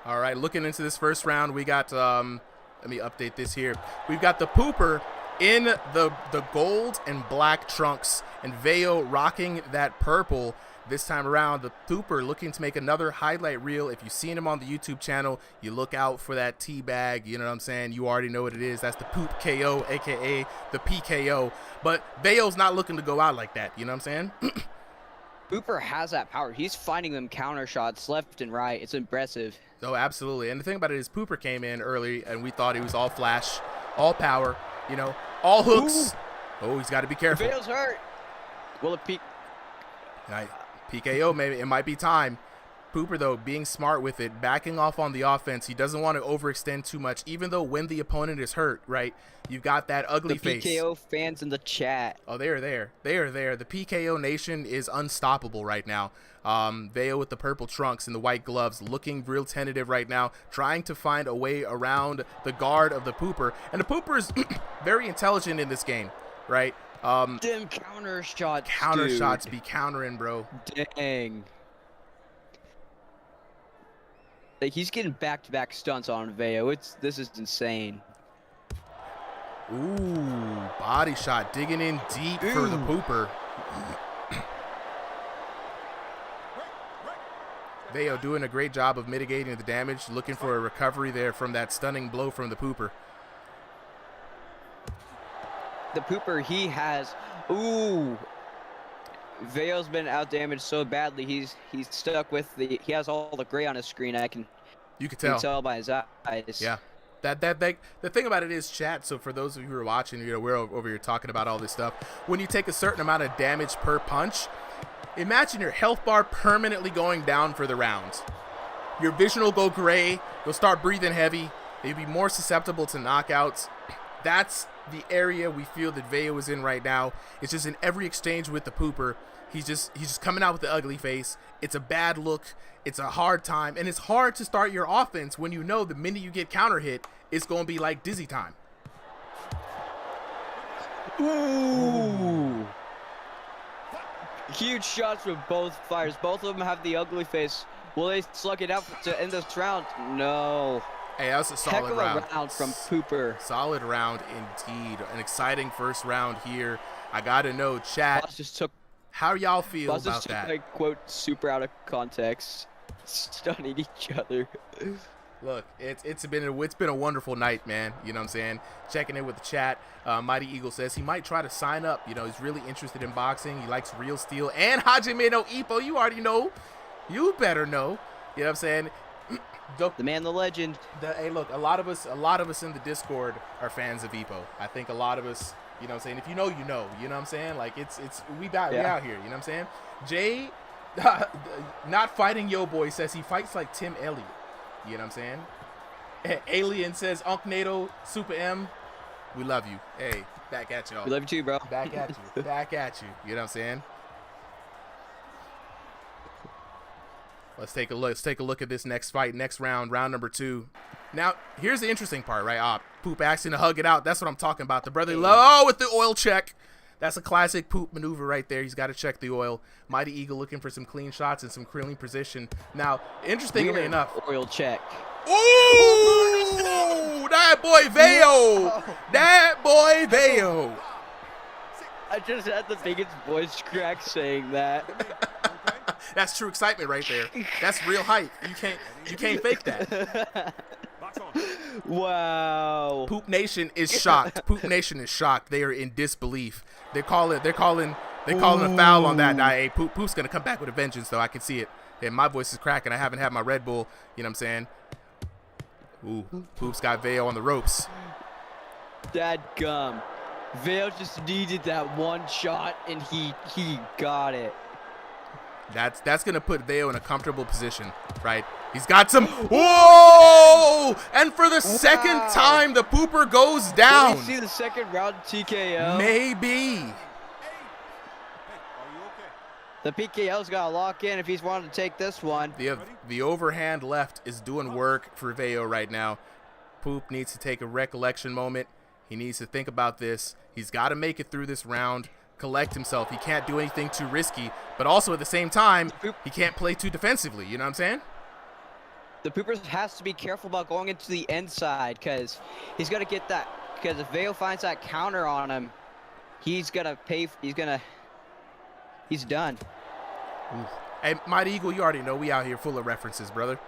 A: All right, looking into this first round, we got let me update this here. We've got the Pooper in the gold and black trunks, and Veo rocking that purple. This time around, the Pooper looking to make another highlight reel. If you've seen him on the YouTube channel, you look out for that tea bag. You know what I'm saying? You already know what it is. That's the Poop KO, a.k.a. the PKO. But Veo's not looking to go out like that. You know what I'm saying?
B: Pooper has that power. He's finding them counter shots left and right. It's impressive.
A: Oh, absolutely. And the thing about it is Pooper came in early, and we thought he was all flash, all power, you know, all hooks. Ooh. Oh, he's got to be careful.
B: Veo's hurt. Will it peak?
A: PKO, maybe it might be time. Pooper, though, being smart with it, backing off on the offense. He doesn't want to overextend too much, even though when the opponent is hurt, right? You've got that ugly face.
B: The PKO fans in the chat.
A: Oh, they are there. They are there. The PKO nation is unstoppable right now. Veo with the purple trunks and the white gloves, looking real tentative right now, trying to find a way around the guard of the Pooper. And the Pooper is very intelligent in this game, right?
B: Damn counter shots,
A: Counter shots be countering, bro.
B: Dang. Like, he's getting back-to-back stunts on Veo. This is insane.
A: Ooh, body shot digging in deep for the Pooper. Veo doing a great job of mitigating the damage, looking for a recovery there from that stunning blow from the Pooper.
B: The Pooper, he has, Veo's been outdamaged so badly. He's stuck with he has all the gray on his screen.
A: You can tell
B: by his eyes.
A: Yeah. The thing about it is, chat, so for those of you who are watching, you know, we're over here talking about all this stuff. When you take a certain amount of damage per punch, imagine your health bar permanently going down for the round. Your vision will go gray. You'll start breathing heavy. You'll be more susceptible to knockouts. That's the area we feel that Veo is in right now. It's just in every exchange with the Pooper, he's just coming out with the ugly face. It's a bad look. It's a hard time, and it's hard to start your offense when you know the minute you get counter hit, it's going to be like dizzy time.
B: Ooh. Huge shots from both fighters. Both of them have the ugly face. Will they slug it out to end this round? No.
A: Hey, that was a solid round.
B: Heck of a round from Pooper.
A: Solid round indeed. An exciting first round here. I got to know, chat, how y'all feel about that?
B: Like, quote, super out of context, stunning each other.
A: Look, it's been a wonderful night, man. You know what I'm saying? Checking in with the chat. Mighty Eagle says he might try to sign up. You know, he's really interested in boxing. He likes Real Steel and Hajime no Ippo. You already know. You better know. You know what I'm saying?
B: The man, the legend.
A: Hey, look, a lot of us in the Discord are fans of Ippo. I think a lot of us, you know what I'm saying? If you know, you know. You know what I'm saying? Like, we out here. You know what I'm saying? Jay Not fighting Yo Boy says he fights like Tim Elliott. You know what I'm saying? Alien says Tynado, Super M, we love you. Hey, back at y'all.
B: We love you too, bro.
A: Back at you. Back at you. You know what I'm saying? Let's take a look. Let's take a look at this next fight, next round, round number 2. Now, here's the interesting part, right? Poop asking to hug it out. That's what I'm talking about. The brother low with the oil check. That's a classic Poop maneuver right there. He's got to check the oil. Mighty Eagle looking for some clean shots and some clean position. Now, interestingly enough,
B: oil check.
A: Ooh, that boy Veo. That boy Veo.
B: I just had the biggest voice crack saying that.
A: That's true excitement right there. That's real hype. You can't fake that.
B: Wow.
A: Poop Nation is shocked. Poop Nation is shocked. They are in disbelief. They're calling a foul on that. Now, hey, Poop's gonna come back with a vengeance, though. I can see it. And my voice is cracking. I haven't had my Red Bull. You know what I'm saying? Ooh, Poop's got Veo on the ropes.
B: Dadgum. Veo just needed that one shot, and he got it.
A: That's gonna put Veo in a comfortable position, right? He's got some. Whoa! And for the second time, the Pooper goes down.
B: Did you see the second round TKO?
A: Maybe.
B: The PKO's got to lock in if he's wanting to take this one.
A: The overhand left is doing work for Veo right now. Poop needs to take a recollection moment. He needs to think about this. He's got to make it through this round, collect himself. He can't do anything too risky, but also at the same time, he can't play too defensively. You know what I'm saying?
B: The Pooper has to be careful about going into the inside because he's going to get that. Because if Veo finds that counter on him, he's going to pay. He's done.
A: Ooh. Hey, Mighty Eagle, you already know we out here full of references, brother.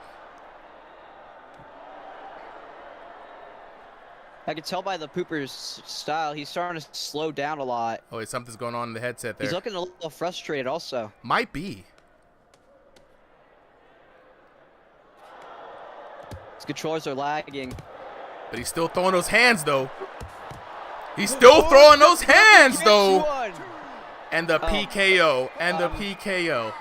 B: I can tell by the Pooper's style, he's starting to slow down a lot.
A: Oh, something's going on in the headset there.
B: He's looking a little frustrated also.
A: Might be.
B: His controllers are lagging.
A: But he's still throwing those hands, though. He's still throwing those hands, though.
B: One.
A: And the PKO. And the PKO.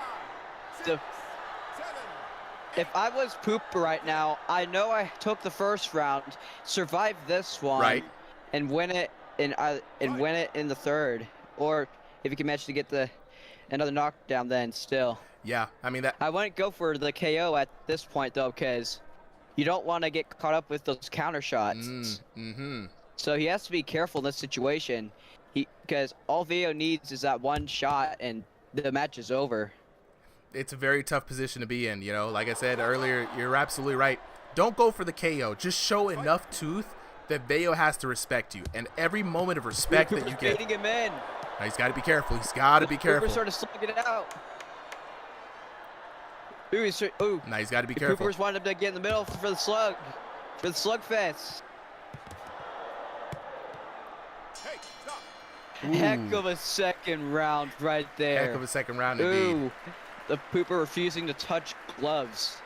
B: If I was Pooper right now, I know I took the first round, survived this one,
A: right,
B: and win it in the third. Or if you can manage to get another knockdown, then still.
A: Yeah, I mean that.
B: I wouldn't go for the KO at this point though, because you don't want to get caught up with those counter shots. So he has to be careful in this situation. Because all Veo needs is that one shot, and the match is over.
A: It's a very tough position to be in, you know. Like I said earlier, you're absolutely right. Don't go for the KO. Just show enough tooth that Veo has to respect you, and every moment of respect that you get.
B: Him in.
A: Now, he's got to be careful. He's got to be careful.
B: Cooper's starting to slug it out. Ooh,
A: now he's got to be careful.
B: Cooper's wanting to get in the middle for the slugfest. Heck of a second round right there.
A: Heck of a second round indeed.
B: The Pooper refusing to touch gloves.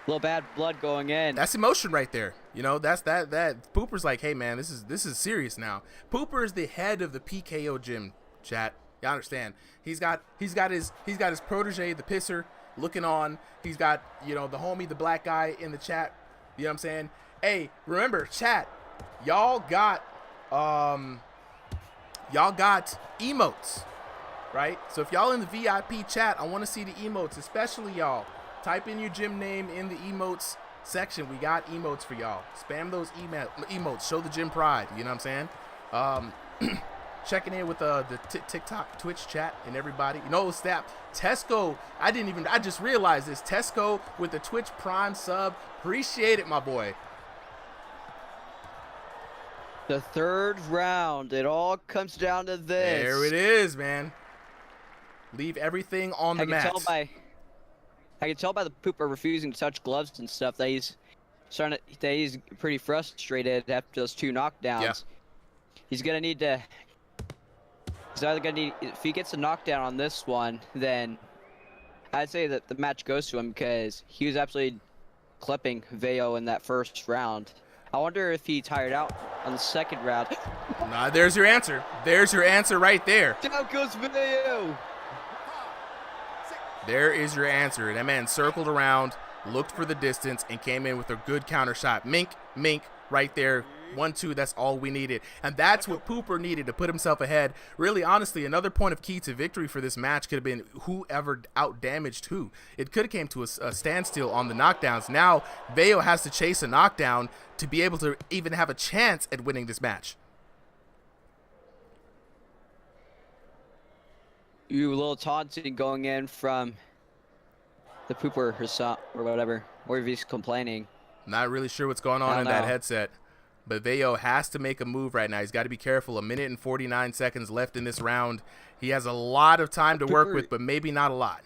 B: A little bad blood going in.
A: That's emotion right there. You know, that's that Pooper's like, hey man, this is serious now. Pooper is the head of the PKO gym, chat. You understand? He's got his protege, the pisser, looking on. He's got, you know, the homie, the black guy in the chat. You know what I'm saying? Hey, remember, chat, y'all got emotes, right? So if y'all in the VIP chat, I want to see the emotes, especially y'all. Type in your gym name in the emotes section. We got emotes for y'all. Spam those emotes. Show the gym pride. You know what I'm saying? Checking in with the TikTok, Twitch chat, and everybody. You know, snap. Tesco. I just realized this. Tesco with the Twitch Prime sub. Appreciate it, my boy.
B: The third round. It all comes down to this.
A: There it is, man. Leave everything on the mat.
B: I can tell by the Pooper refusing to touch gloves and stuff that he's pretty frustrated after those two knockdowns.
A: Yeah.
B: He's gonna need to. He's either gonna need. If he gets a knockdown on this one, then I'd say that the match goes to him because he was absolutely clipping Veo in that first round. I wonder if he tired out on the second round.
A: Nah, there's your answer. There's your answer right there.
B: Down goes Veo.
A: There is your answer. That man circled around, looked for the distance, and came in with a good counter shot. Mink, right there. 1-2, that's all we needed. And that's what Pooper needed to put himself ahead. Really, honestly, another point of key to victory for this match could have been whoever out-damaged who. It could have came to a standstill on the knockdowns. Now, Veo has to chase a knockdown to be able to even have a chance at winning this match.
B: You a little taunting going in from the Pooper herself or whatever, or if he's complaining.
A: Not really sure what's going on in that headset. But Veo has to make a move right now. He's got to be careful. 1 minute and 49 seconds left in this round. He has a lot of time to work with, but maybe not a lot.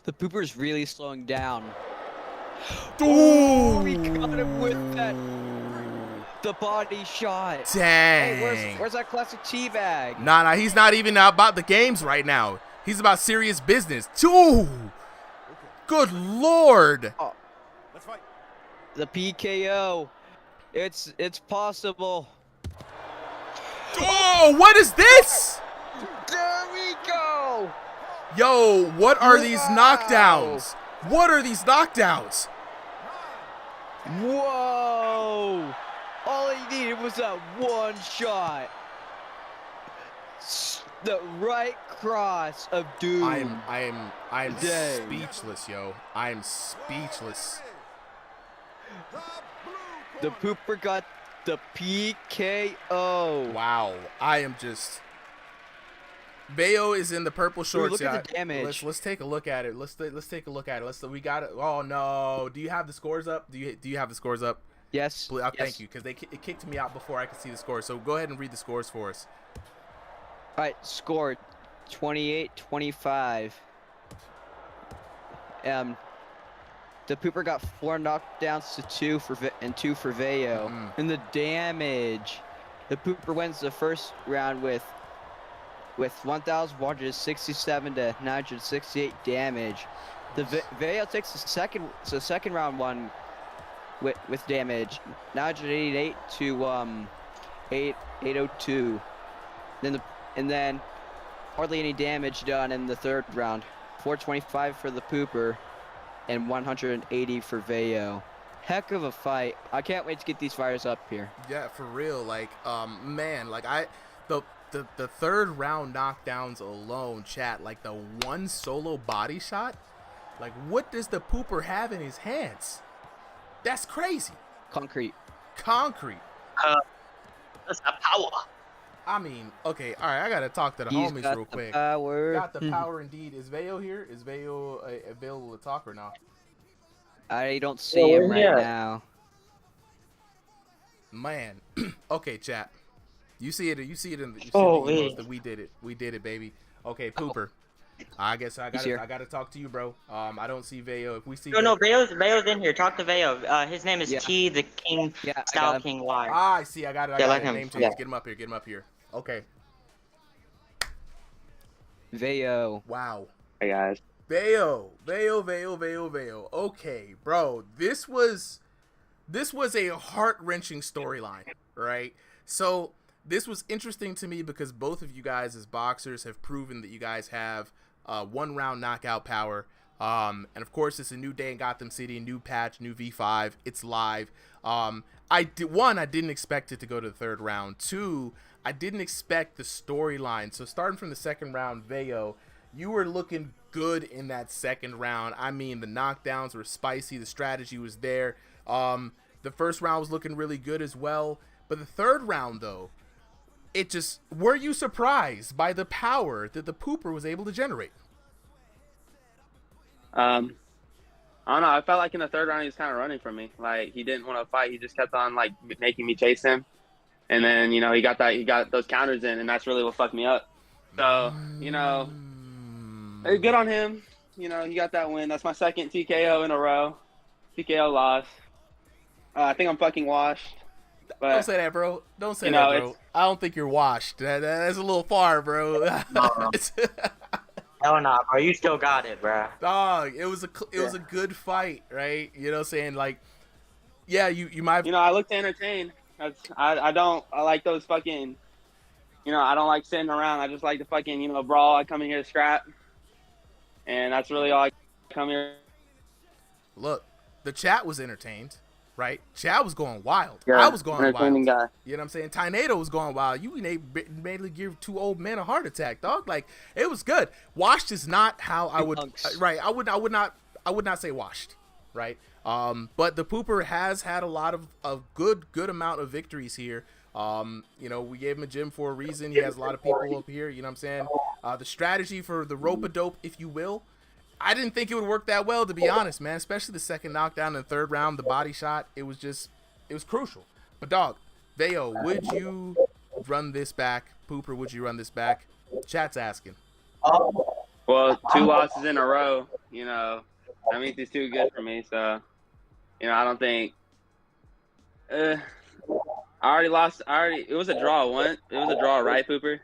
B: The Pooper's really slowing down.
A: Oh,
B: he got him with that. The body shot.
A: Dang.
B: Hey, where's that classic teabag?
A: Nah, he's not even about the games right now. He's about serious business. Ooh. Good Lord.
B: Oh. The PKO. It's possible.
A: Oh, what is this?
B: There we go.
A: Yo, what are these knockdowns? What are these knockdowns?
B: Whoa. All he needed was that one shot. The right cross of doom.
A: I'm speechless, yo. I'm speechless.
B: The Pooper got the PKO.
A: Wow, I am just. Veo is in the purple shorts.
B: Look at the damage.
A: Let's take a look at it. Let's take a look at it. We got it. Oh no! Do you have the scores up? Do you have the scores up?
B: Yes.
A: Please, thank you, because it kicked me out before I could see the scores. So go ahead and read the scores for us.
B: All right, scored 28-25. The Pooper got 4 knockdowns to 2 for 2 for Veo. And the damage, the Pooper wins the first round with 1,167 to 968 damage. The Veo takes the second round one with damage, 988 to 802. And then hardly any damage done in the third round. 425 for the Pooper and 180 for Veo. Heck of a fight. I can't wait to get these fighters up here.
A: Yeah, for real. Like, man, like the third round knockdowns alone, chat, like the one solo body shot, like what does the Pooper have in his hands? That's crazy.
B: Concrete.
J: That's the power.
A: I mean, okay, all right, I gotta talk to the
B: He's
A: homies
B: got
A: real
B: the
A: quick.
B: Power.
A: Got the power indeed. Is Veo here? Is Veo available to talk or not?
B: I don't see him right now.
A: Man, okay, chat. You see it in the emails that we did it, baby. Okay, Pooper. I guess I gotta talk to you, bro. I don't see Veo. If we see
J: No, Veo's in here. Talk to Veo. His name is T the King, Style King Y.
A: I see. I got it.
J: I got him.
A: Name change. Get him up here. Okay.
B: Veo.
A: Wow.
J: Hey guys.
A: Veo. Okay, bro. This was a heart-wrenching storyline, right? So this was interesting to me because both of you guys as boxers have proven that you guys have one-round knockout power. And of course, it's a new day in Gotham City, new patch, new V5. It's live. I didn't expect it to go to the third round. 2, I didn't expect the storyline. So starting from the second round, Veo, you were looking good in that second round. I mean, the knockdowns were spicy. The strategy was there. The first round was looking really good as well. But the third round, though, were you surprised by the power that the Pooper was able to generate?
K: I don't know. I felt like in the third round he was kind of running from me. Like he didn't want to fight. He just kept on like making me chase him. And then he got those counters in, and that's really what fucked me up. So good on him. He got that win. That's my second TKO in a row. TKO loss. I think I'm fucking washed. But,
A: don't say that, bro. Don't say that, bro. I don't think you're washed. That's a little far, bro.
J: Hell nah, bro. You still got it, bro.
A: Dog, it was a good fight, right? You know what I'm saying? Like, yeah, you might.
K: I look to entertain. I like those fucking. I don't like sitting around. I just like to fucking brawl. I come in here to scrap. and that's really all I come here.
A: Look, the chat was entertained, right? Chat was going wild.
K: Yeah,
A: I was going
K: entertaining
A: wild.
K: guy.
A: You know what I'm saying? Tynado was going wild. You mainly give 2 old men a heart attack, dog. Like, it was good. Washed is not how I would right. I would not say washed, right? But the Pooper has had a lot of good amount of victories here. You know, we gave him a gym for a reason. He has a lot of people up here, you know what I'm saying? The strategy for the rope-a-dope, if you will, I didn't think it would work that well, to be honest, man. Especially the second knockdown in the third round, the body shot. It was crucial. But, dog, Veo, would you run this back? Pooper, would you run this back? Chat's asking.
K: Well, 2 losses in a row, you know, that means it's too good for me. So, you know, I don't think. I already lost. It was a draw. It was a draw, right, Pooper?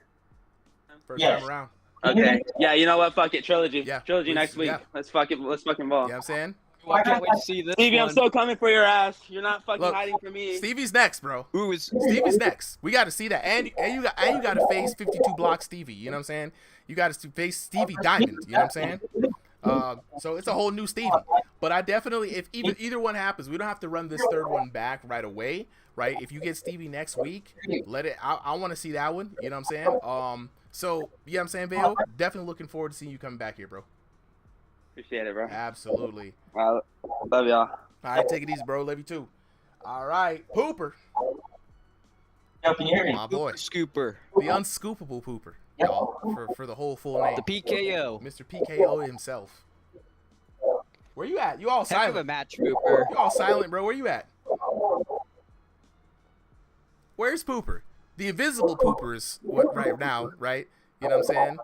A: First time around.
K: Okay. Yeah, you know what? Fuck it. Trilogy.
A: Yeah.
K: Trilogy next week.
A: Yeah.
K: Let's fucking ball.
A: You know what I'm saying?
B: Well, I can't wait to see this.
K: Stevie,
B: one.
K: I'm still coming for your ass. You're not fucking
A: Look,
K: hiding from me.
A: Stevie's next, bro. Stevie's next. We got to see that, and you got to face 52 block Stevie. You know what I'm saying? You got to face Stevie Diamond. You know what I'm saying? So it's a whole new Stevie. But I definitely, if either one happens, we don't have to run this third one back right away, right? If you get Stevie next week, let it. I want to see that one. You know what I'm saying? So yeah, I'm saying, Veo, definitely looking forward to seeing you coming back here, bro.
K: Appreciate it, bro.
A: Absolutely.
K: Love y'all.
A: All right, take it easy, bro. Love you too. All right, Pooper.
J: Yo, can you hear me?
A: My boy.
B: Scooper.
A: The unscoopable Pooper, y'all, for the whole full name.
B: The PKO.
A: Mr. PKO himself. Where you at? You all
B: Heck of a
A: silent.
B: match, Pooper.
A: You all silent, bro. Where you at? Where's Pooper? The invisible Pooper is what right now, right? You know what I'm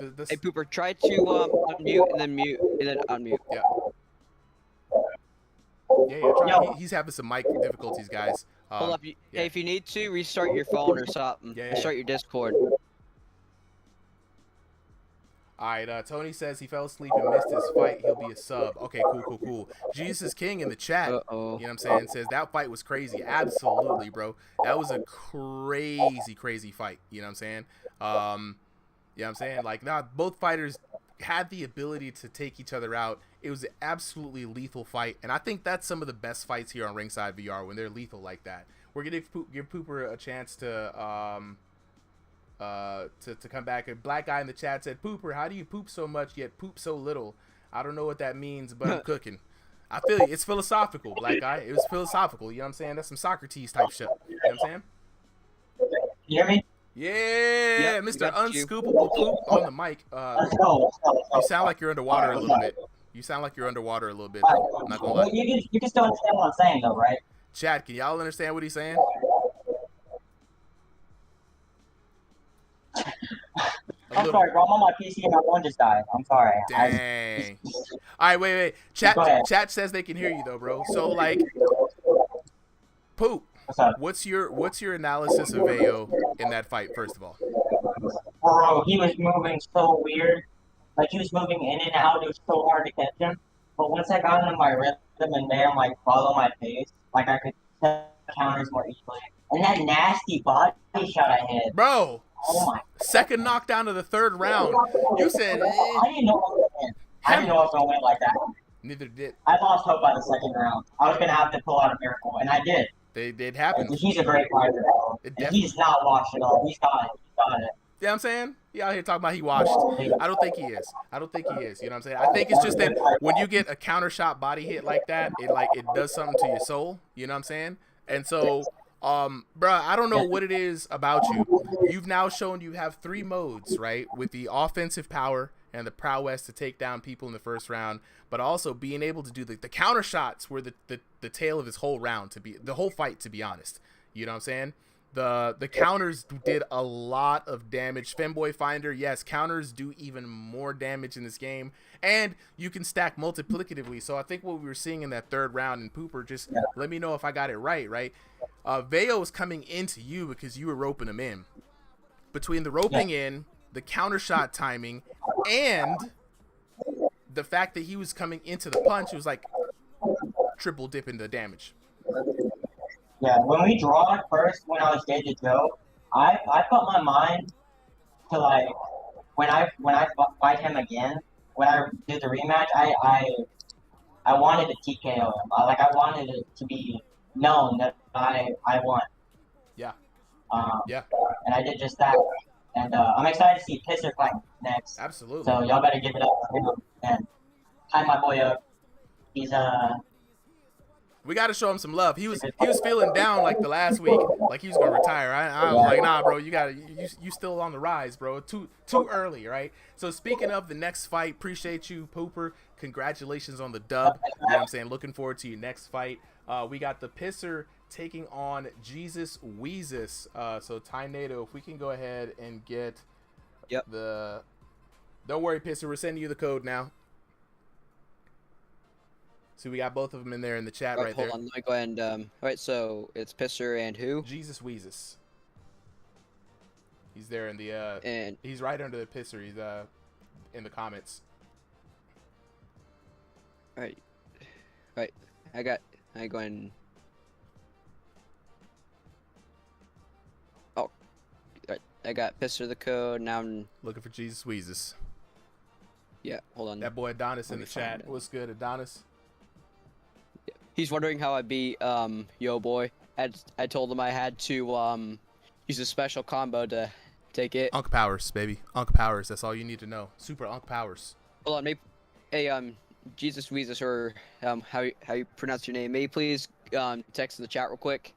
A: saying?
B: Hey, Pooper, try to unmute and then mute and then unmute.
A: Yeah. Try. He's having some mic difficulties, guys.
B: Hold up. Hey, if you need to, restart your phone or something. Restart your Discord.
A: All right, Tony says he fell asleep and missed his fight. He'll be a sub. Okay, cool. Jesus King in the chat, you know what I'm saying, says that fight was crazy. Absolutely, bro. That was a crazy fight. You know what I'm saying? You know what I'm saying? Like, both fighters had the ability to take each other out. It was an absolutely lethal fight, and I think that's some of the best fights here on Ringside VR when they're lethal like that. We're gonna give Pooper a chance to come back. A black guy in the chat said, Pooper, how do you poop so much yet poop so little? I don't know what that means, but I'm cooking. I feel it. It's philosophical, black guy. It was philosophical. You know what I'm saying? That's some Socrates type shit. You know what I'm saying?
J: You hear me?
A: Yeah, Mr. Unscoopable Poop on the mic. You sound like you're underwater a little bit. You sound like you're underwater a little bit. Though. I'm not gonna lie.
J: You can still understand what I'm saying, though, right?
A: Chat, can y'all understand what he's saying?
J: I'm sorry, bro. I'm on my PC and my phone just died. I'm sorry.
A: Dang. All right, wait. Chat says they can hear you though, bro. So like, Poop. What's your analysis of AO in that fight? First of all,
J: bro, he was moving so weird. Like he was moving in and out. It was so hard to catch him. But once I got into my rhythm and made him like follow my pace, like I could set counters more easily. And that nasty body shot I hit,
A: bro.
J: Oh my!
A: Second knockdown of the third round. You said.
J: I didn't know I was gonna win. I didn't know I was gonna win like that.
A: Neither did.
J: I lost hope by the second round. I was gonna have to pull out a miracle, and I did.
A: It happened.
J: He's a great fighter, though. He's not washed at all. He's got it.
A: You know what I'm saying? He out here talking about he washed. I don't think he is. You know what I'm saying? I think it's just that when you get a counter shot body hit like that, it does something to your soul. You know what I'm saying? And so, bruh, I don't know what it is about you. You've now shown you have 3 modes, right? With the offensive power and the prowess to take down people in the first round, but also being able to do the counter shots were the tail of his whole round, the whole fight, to be honest. You know what I'm saying? The counters did a lot of damage. Femboy Finder, yes, counters do even more damage in this game, and you can stack multiplicatively. So I think what we were seeing in that third round, and Pooper, just let me know if I got it right? Veo was coming into you because you were roping him in. Between the roping in, the counter shot timing, and the fact that he was coming into the punch, it was like triple dipping the damage.
J: Yeah, when we draw at first, when I was dead to go, I put my mind to like when I fight him again, when I did the rematch, I wanted to TKO him. Like I wanted it to be known that I won.
A: Yeah.
J: Yeah. And I did just that. And I'm excited to see Pisser fight next.
A: Absolutely.
J: So y'all better give it up for him and hype my boy up. He's
A: We got to show him some love. He was feeling down like the last week, like he was gonna retire. I was like, nah, bro, you still on the rise, bro. Too early, right? So speaking of the next fight, appreciate you, Pooper. Congratulations on the dub. You know what I'm saying? Looking forward to your next fight. We got the Pisser taking on Wheezes. So Tynado, if we can go ahead and get the. Don't worry, Pisser. We're sending you the code now. So we got both of them in there in the chat right there.
B: Hold on, let me go ahead and all right, so it's Pisser and who?
A: Wheezes. He's there in the and he's right under the Pisser. He's in the comments.
B: All right. I go and oh, all right. I got Pisser the code. Now I'm
A: looking for Wheezes.
B: Yeah, hold on.
A: That boy Adonis in the chat. What's good, Adonis?
B: He's wondering how I beat Yo Boy. I told him I had to use a special combo to take it.
A: Unk powers, baby. Unk powers. That's all you need to know. Super Unk powers.
B: Hold on, maybe. Hey, Wheezes, or how you pronounce your name? May you please text in the chat real quick?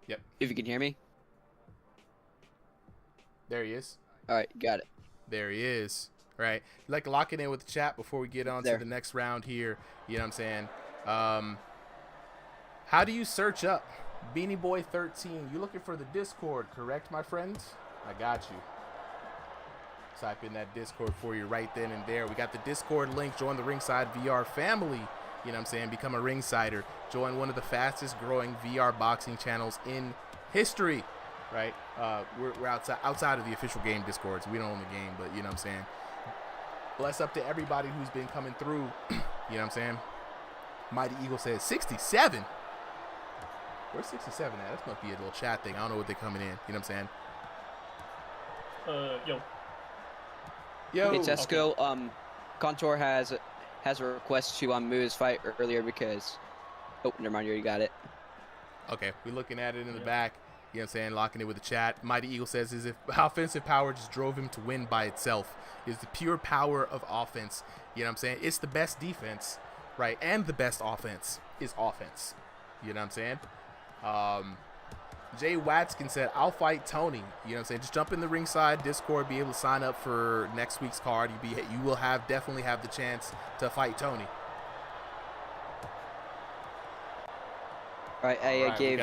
A: Yep.
B: If you can hear me.
A: There he is.
B: All right, got it.
A: There he is. All right. Like locking in with the chat before we get on to the next round here. You know what I'm saying? How do you search up Beanie Boy 13? You looking for the Discord, correct, my friends? I got you. Type in that Discord for you right then and there. We got the Discord link. Join the Ringside VR family. You know what I'm saying? Become a Ringsider. Join one of the fastest growing VR boxing channels in history. Right? We're outside of the official game Discords. We don't own the game, but you know what I'm saying? Bless up to everybody who's been coming through. You know what I'm saying? Mighty Eagle says 67. Where's 67 at? This must be a little chat thing. I don't know what they're coming in. You know what I'm
C: saying?
A: Yo.
B: Hey, Tesco, Contour has a request to move his fight earlier because... Oh, never mind. You already got it.
A: Okay. We're looking at it in the back. You know what I'm saying? Locking it with the chat. Mighty Eagle says, is if offensive power just drove him to win by itself. Is the pure power of offense. You know what I'm saying? It's the best defense, right? And the best offense is offense. You know what I'm saying? Jay Watskin said, I'll fight Tony. You know what I'm saying? Just jump in the Ringside Discord, be able to sign up for next week's card. You will definitely have the chance to fight Tony.
B: All right, I gave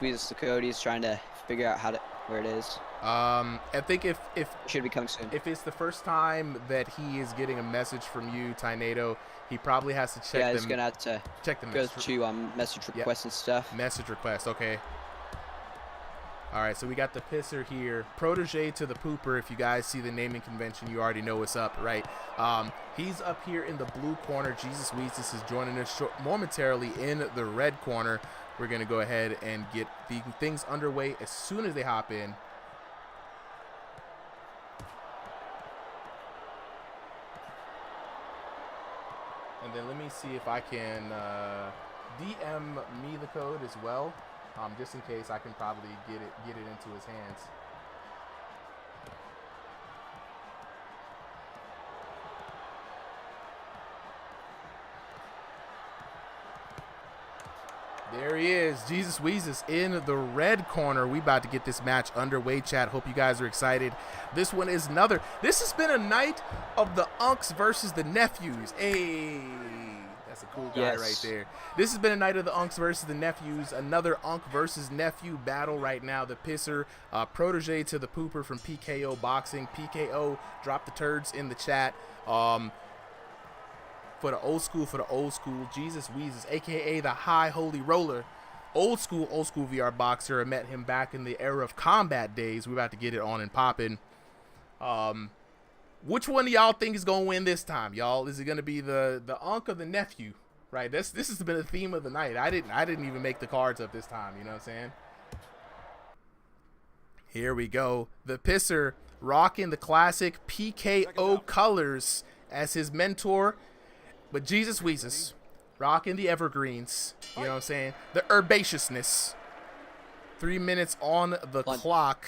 B: Wheezes the code. He's trying to figure out where it is.
A: I think if
B: should be coming soon.
A: If it's the first time that he is getting a message from you, Tynado, he probably has to check them.
B: Yeah, he's gonna have to
A: check the
B: go to message requests and stuff.
A: Message request, okay. All right, so we got the Pisser here, protege to the Pooper. If you guys see the naming convention, you already know what's up, right? He's up here in the blue corner. Wheezes is joining us momentarily in the red corner. We're gonna go ahead and get the things underway as soon as they hop in. And then let me see if I can DM me the code as well, just in case. I can probably get it into his hands. There he is, Wheezes in the red corner. We about to get this match underway, chat. Hope you guys are excited. This one is this has been a night of the Unks versus the Nephews. Hey, that's a cool guy right there. This has been a night of the Unks versus the Nephews. Another Unk versus Nephew battle right now. The Pisser, protege to the Pooper from PKO Boxing. PKO, drop the turds in the chat. For the old school, Wheezes, aka the High Holy Roller, old school VR boxer. I met him back in the era of combat days. We're about to get it on and popping. Which one do y'all think is gonna win this time, y'all? Is it gonna be the Unk or the Nephew? Right. This has been the theme of the night. I didn't even make the cards up this time. You know what I'm saying? Here we go. The Pisser rocking the classic PKO colors as his mentor. But Jesus Wheezes, rocking the evergreens. You know what I'm saying? The herbaceousness. 3 minutes on the clock.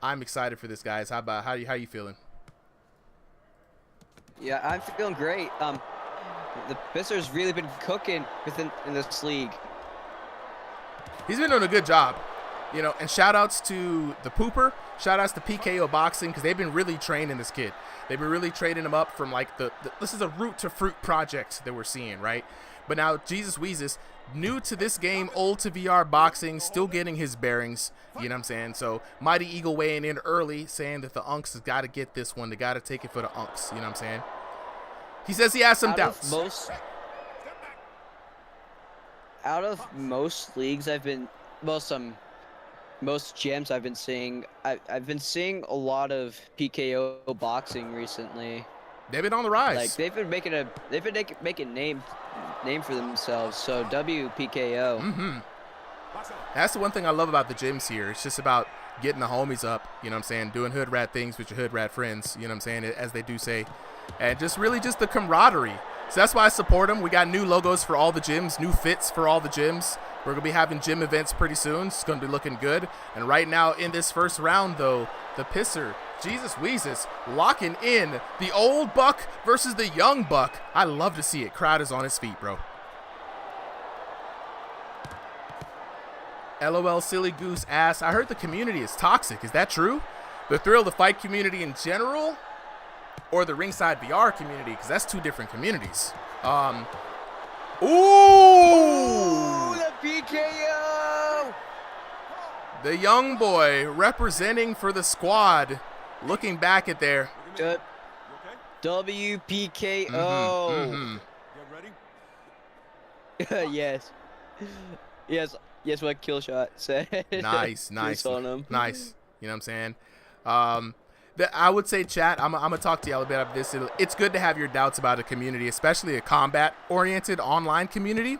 A: I'm excited for this, guys. How you feeling?
B: Yeah, I'm feeling great. The Fister's really been cooking in this league.
A: He's been doing a good job, you know. And shout outs to the Pooper, shout outs to PKO Boxing, because they've been really training this kid. They've been really training him up from like this is a root to fruit project that we're seeing, right? But now Jesus Wheezes, new to this game, old to VR boxing, still getting his bearings, you know what I'm saying? So Mighty Eagle weighing in early, saying that the Unks has got to get this one. They got to take it for the Unks, you know what I'm saying? He says he has some doubts.
B: Out of most leagues I've been, most gyms I've been seeing, I've been seeing a lot of PKO boxing recently.
A: They've been on the rise.
B: Like they've been making name for themselves. So WPKO.
A: Mm-hmm. That's the one thing I love about the gyms here. It's just about getting the homies up, you know what I'm saying? Doing hood rat things with your hood rat friends, you know what I'm saying? As they do say. And just really just the camaraderie. So that's why I support them. We got new logos for all the gyms, new fits for all the gyms. We're going to be having gym events pretty soon. It's going to be looking good. And right now in this first round, though, the pisser, Jesus Wheezes, locking in the old buck versus the young buck. I love to see it. Crowd is on his feet, bro. LOL Silly Goose asks, I heard the community is toxic. Is that true? The Thrill the Fight community in general? Or the Ringside VR community? Because that's two different communities. Ooh!
B: The PKO!
A: The young boy representing for the squad. Looking back at their
B: WPKO.
A: Mm-hmm.
B: Yes. Yes, what Killshot said.
A: Nice.
B: On him.
A: Nice. You know what I'm saying? I would say, chat, I'm going to talk to you a little bit about this. It's good to have your doubts about a community, especially a combat-oriented online community.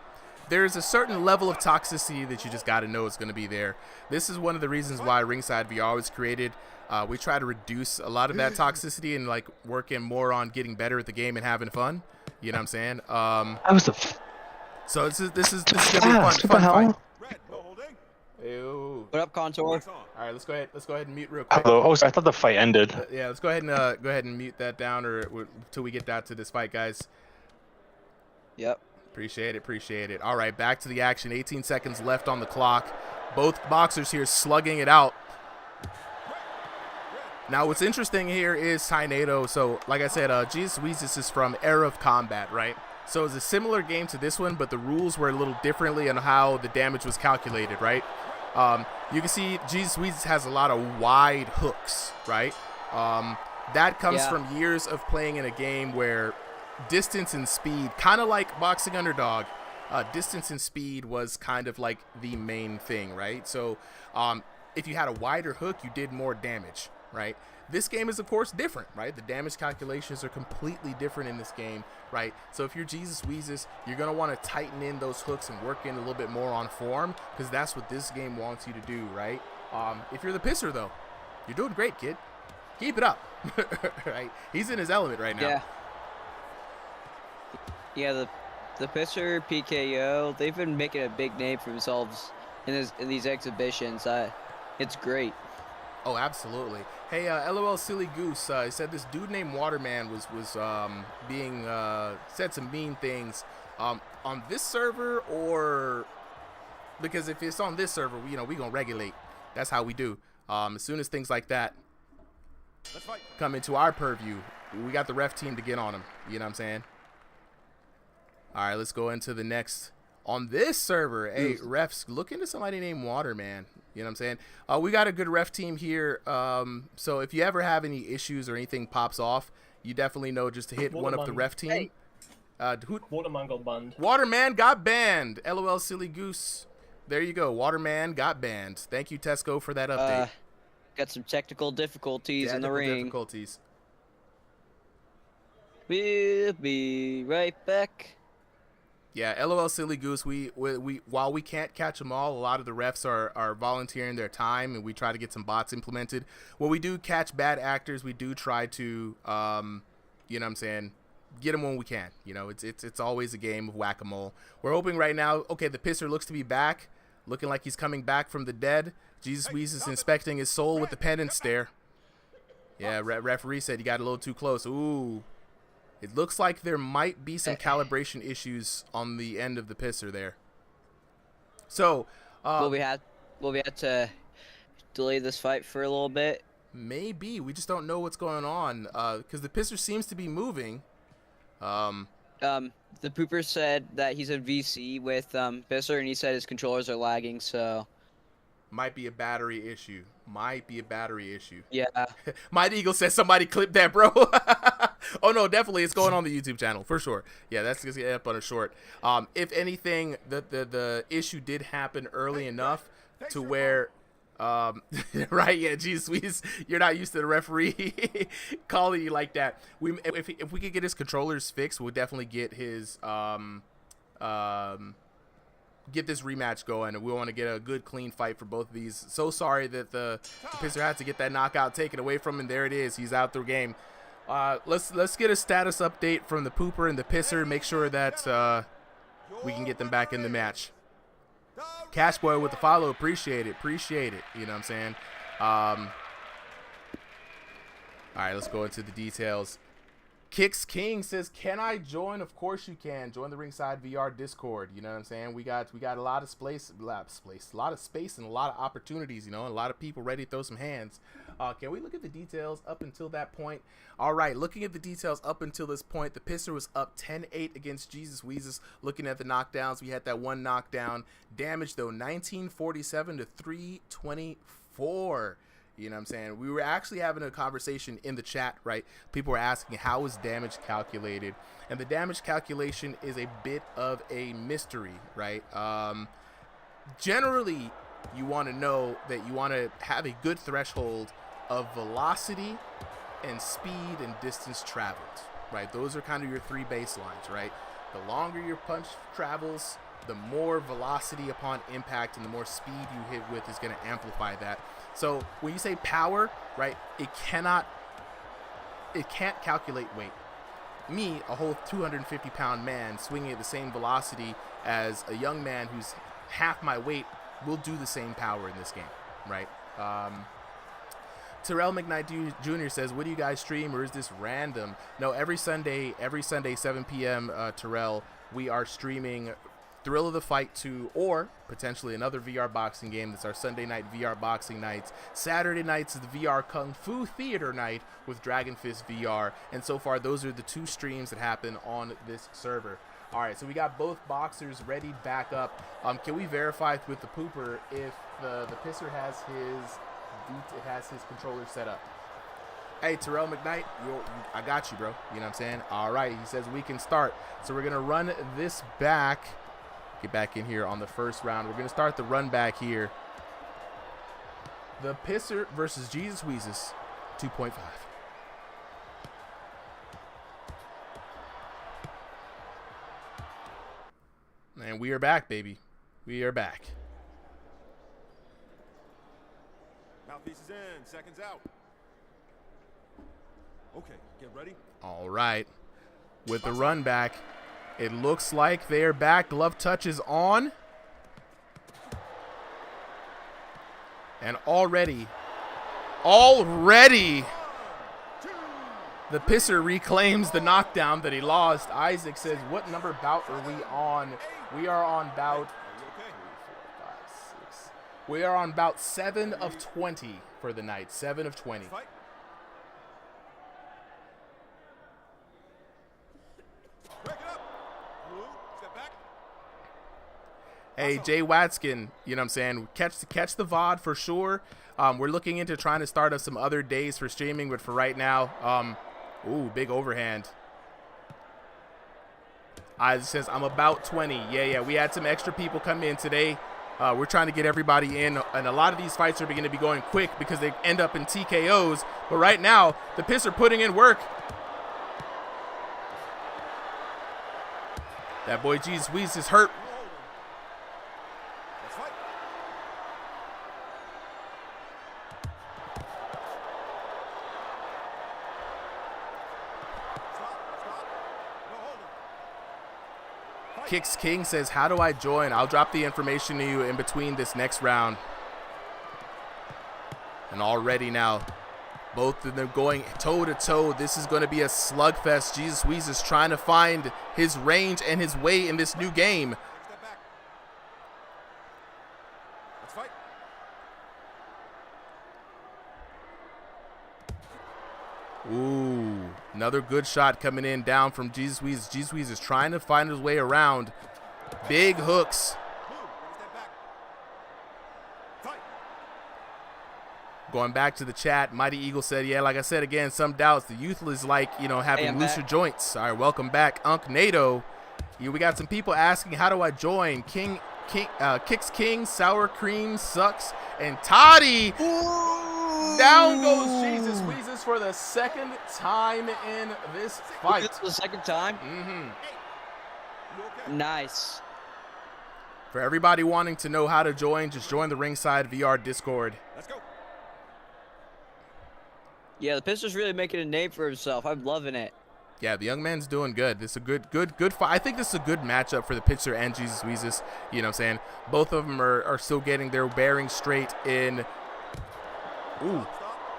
A: There's a certain level of toxicity that you just got to know is going to be there. This is one of the reasons why Ringside VR was created. We try to reduce a lot of that toxicity and like working more on getting better at the game and having fun. You know what I'm saying? So this is going to be a fun fight. Ew.
B: What up, Contour?
A: All right, let's go ahead and mute real quick.
L: Hello. Oh, I thought the fight ended.
A: Yeah, let's go ahead and mute that down until we get down to this fight, guys.
B: Yep.
A: Appreciate it. All right, back to the action. 18 seconds left on the clock. Both boxers here slugging it out. Now, what's interesting here is Tynado. So, like I said, Jesus Wheezes is from Era of Combat, right? So it's a similar game to this one, but the rules were a little differently on how the damage was calculated, right? You can see Jesus Wheezes has a lot of wide hooks, right? That comes from years of playing in a game where distance and speed, kind of like Boxing Underdog, distance and speed was kind of like the main thing, right? So if you had a wider hook, you did more damage, right? This game is, of course, different, right? The damage calculations are completely different in this game, right? So if you're Jesus Wheezes, you're going to want to tighten in those hooks and work in a little bit more on form, because that's what this game wants you to do, right? If you're the pisser, though, you're doing great, kid. Keep it up, right? He's in his element right now.
B: Yeah, the pisser, PKO, they've been making a big name for themselves in these exhibitions. It's great.
A: Oh, absolutely. Hey, LOL Silly Goose, he said this dude named Waterman was being said some mean things on this server, or because if it's on this server, we gonna regulate. That's how we do. As soon as things like that come into our purview, we got the ref team to get on them. You know what I'm saying? All right, let's go into the next. On this server, hey, refs, look into somebody named Waterman. You know what I'm saying? We got a good ref team here. So if you ever have any issues or anything pops off, you definitely know just to hit one of the ref team.
C: Hey. Waterman got banned.
A: Waterman got banned. LOL Silly Goose. There you go. Waterman got banned. Thank you, Tesco, for that update.
B: Got some technical difficulties in the ring. We'll be right back.
A: Yeah, LOL Silly Goose, we while we can't catch them all, a lot of the refs are volunteering their time, and we try to get some bots implemented. When we do catch bad actors, we do try to You know what I'm saying? Get him when we can. You know, it's always a game of whack-a-mole. We're hoping right now, okay, the pisser looks to be back, looking like he's coming back from the dead. Jesus Wheezes inspecting his soul with the penance stare. Yeah, referee said he got a little too close. Ooh. It looks like there might be some calibration issues on the end of the pisser there. So,
B: will we have to delay this fight for a little bit?
A: Maybe. We just don't know what's going on because the pisser seems to be moving.
B: The pooper said that he's a VC with pisser, and he said his controllers are lagging, so
A: might be a battery issue.
B: Yeah.
A: Might Eagle says somebody clip that, bro. Oh no, definitely it's going on the YouTube channel for sure. Yeah, that's gonna get up on a short. If anything, the issue did happen early enough to where right, yeah, geez, you're not used to the referee calling you like that. If we could get his controllers fixed, we'll definitely get his get this rematch going, and we want to get a good clean fight for both of these. So sorry that the pisser had to get that knockout taken away from him. There it is, he's out the game. Let's get a status update from the pooper and the pisser, make sure that we can get them back in the match. Cash Boy with the follow, appreciate it, you know what I'm saying? All right, let's go into the details. Kicks King says, can I join? Of course you can. Join the Ringside VR Discord. You know what I'm saying? We got a lot of space, a lot of space and a lot of opportunities, you know, and a lot of people ready to throw some hands. Can we look at the details up until that point? All right, looking at the details up until this point, the pisser was up 10-8 against Jesus Wheezes. Looking at the knockdowns, we had that one knockdown. Damage, though, 1947 to 324. You know what I'm saying? We were actually having a conversation in the chat, right? People were asking, how is damage calculated? And the damage calculation is a bit of a mystery, right? Generally, you want to know that you want to have a good threshold of velocity and speed and distance traveled, right? Those are kind of your three baselines, right? The longer your punch travels, the more velocity upon impact and the more speed you hit with is going to amplify that. So when you say power, right, it can't calculate weight. Me, a whole 250-pound man swinging at the same velocity as a young man who's half my weight will do the same power in this game, right? Terrell McKnight Jr. says, what do you guys stream, or is this random? No, every Sunday, 7 p.m., Terrell, we are streaming Thrill of the Fight 2, or potentially another VR boxing game. That's our Sunday night VR boxing nights. Saturday nights is the VR Kung Fu Theater night with Dragon Fist VR. And so far, those are the two streams that happen on this server. All right, so we got both boxers ready back up. Can we verify with the pooper if the pisser has his controller set up? Hey, Terrell McKnight, I got you, bro. You know what I'm saying? All right, he says we can start. So we're going to run this back. Get back in here on the first round. We're going to start the run back here. The pisser versus Jesus Wheezes, 2.5. And we are back, baby. We are back.
L: Mouthpiece is in, seconds out. Okay, get ready.
A: All right. With the run back, it looks like they're back. Glove touch is on. And already, the pisser reclaims the knockdown that he lost. Isaac says, what number bout are we on? We are on bout 3, 4, 5, 6. We are on bout 7 of 20 for the night. 7 of 20. Hey, Jay Watskin, you know what I'm saying? Catch the VOD for sure. We're looking into trying to start up some other days for streaming, but for right now, ooh, big overhand. It says, I'm about 20. Yeah, we had some extra people come in today. We're trying to get everybody in, and a lot of these fights are going to be going quick because they end up in TKOs. But right now, the pisser putting in work. That boy Jesus Wheezes is hurt. Kicks King says, how do I join? I'll drop the information to you in between this next round. And already now, both of them going toe-to-toe. This is going to be a slugfest. Jesus Wheezes trying to find his range and his way in this new game.
L: Step back. Let's fight.
A: Ooh, another good shot coming in down from Jesus Wheezes. Jesus Wheezes trying to find his way around. Big hooks. Going back to the chat, Mighty Eagle said, yeah, like I said again, some doubts. The youth is like, you know, having looser joints. All right, welcome back, Tynado. Yeah, we got some people asking, how do I join? Kicks King, Sour Cream Sucks, and Toddy. Ooh. Down goes Jesus Wheezes for the second time in this fight.
B: It's the second time?
A: Mm-hmm.
B: Nice.
A: For everybody wanting to know how to join, just join the Ringside VR Discord.
L: Let's go.
B: Yeah, the Pistol's really making a name for himself. I'm loving it.
A: Yeah, the young man's doing good. This is a good fight. I think this is a good matchup for the Pitcher and Jesus Wheezes. You know what I'm saying? Both of them are still getting their bearings straight in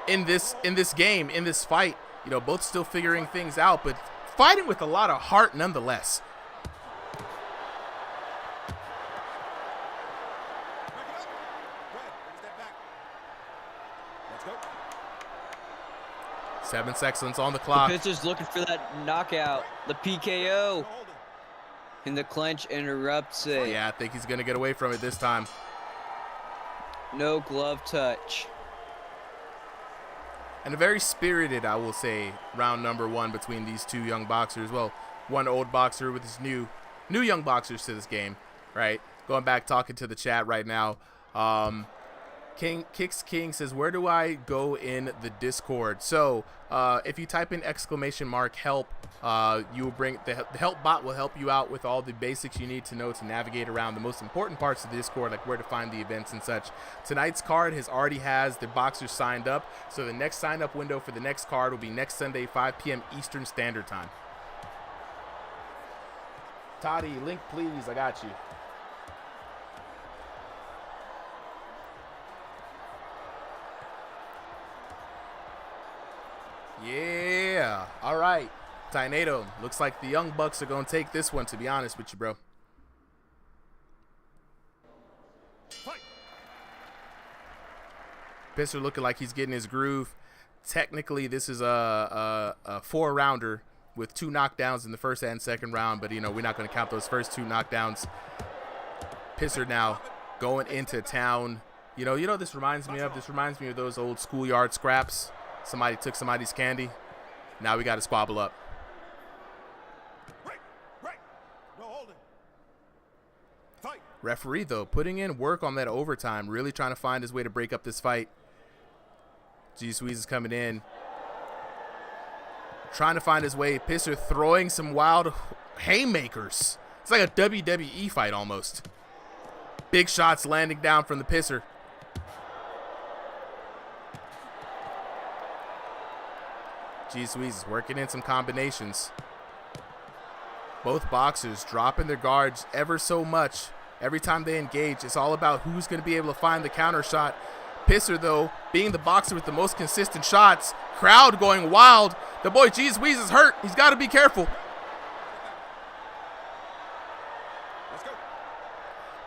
A: this game, in this fight. You know, both still figuring things out, but fighting with a lot of heart nonetheless.
L: Let's go.
A: 7 seconds on the clock.
B: The pitcher's looking for that knockout, the PKO. And the clinch interrupts it.
A: Yeah, I think he's going to get away from it this time.
B: No glove touch.
A: And a very spirited, I will say, round number 1 between these two young boxers. Well, one old boxer with his new young boxers to this game, right? Going back, talking to the chat right now. Kicks King says, where do I go in the Discord? So if you type in !help, you will bring the help bot will help you out with all the basics you need to know to navigate around the most important parts of the Discord, like where to find the events and such. Tonight's card already has the boxers signed up, so the next sign up window for the next card will be next Sunday, 5 p.m. Eastern Standard Time. Toddy, link please, I got you. Yeah. All right. Tynado. Looks like the Young Bucks are going to take this one, to be honest with you, bro. Pisser looking like he's getting his groove. Technically, this is a 4-rounder with 2 knockdowns in the first and second round, but, you know, we're not going to count those first 2 knockdowns. Pisser now going into town. You know, this reminds me of those old schoolyard scraps. Somebody took somebody's candy. Now we got to squabble up.
L: No holding. Fight.
A: Referee, though, putting in work on that overtime, really trying to find his way to break up this fight. G-Squeeze is coming in. Trying to find his way. Pisser throwing some wild haymakers. It's like a WWE fight almost. Big shots landing down from the Pisser. G-Squeeze is working in some combinations. Both boxers dropping their guards ever so much. Every time they engage, it's all about who's going to be able to find the counter shot. Pisser, though, being the boxer with the most consistent shots. Crowd going wild. The boy G-Squeeze is hurt. He's got to be careful.
L: Let's go.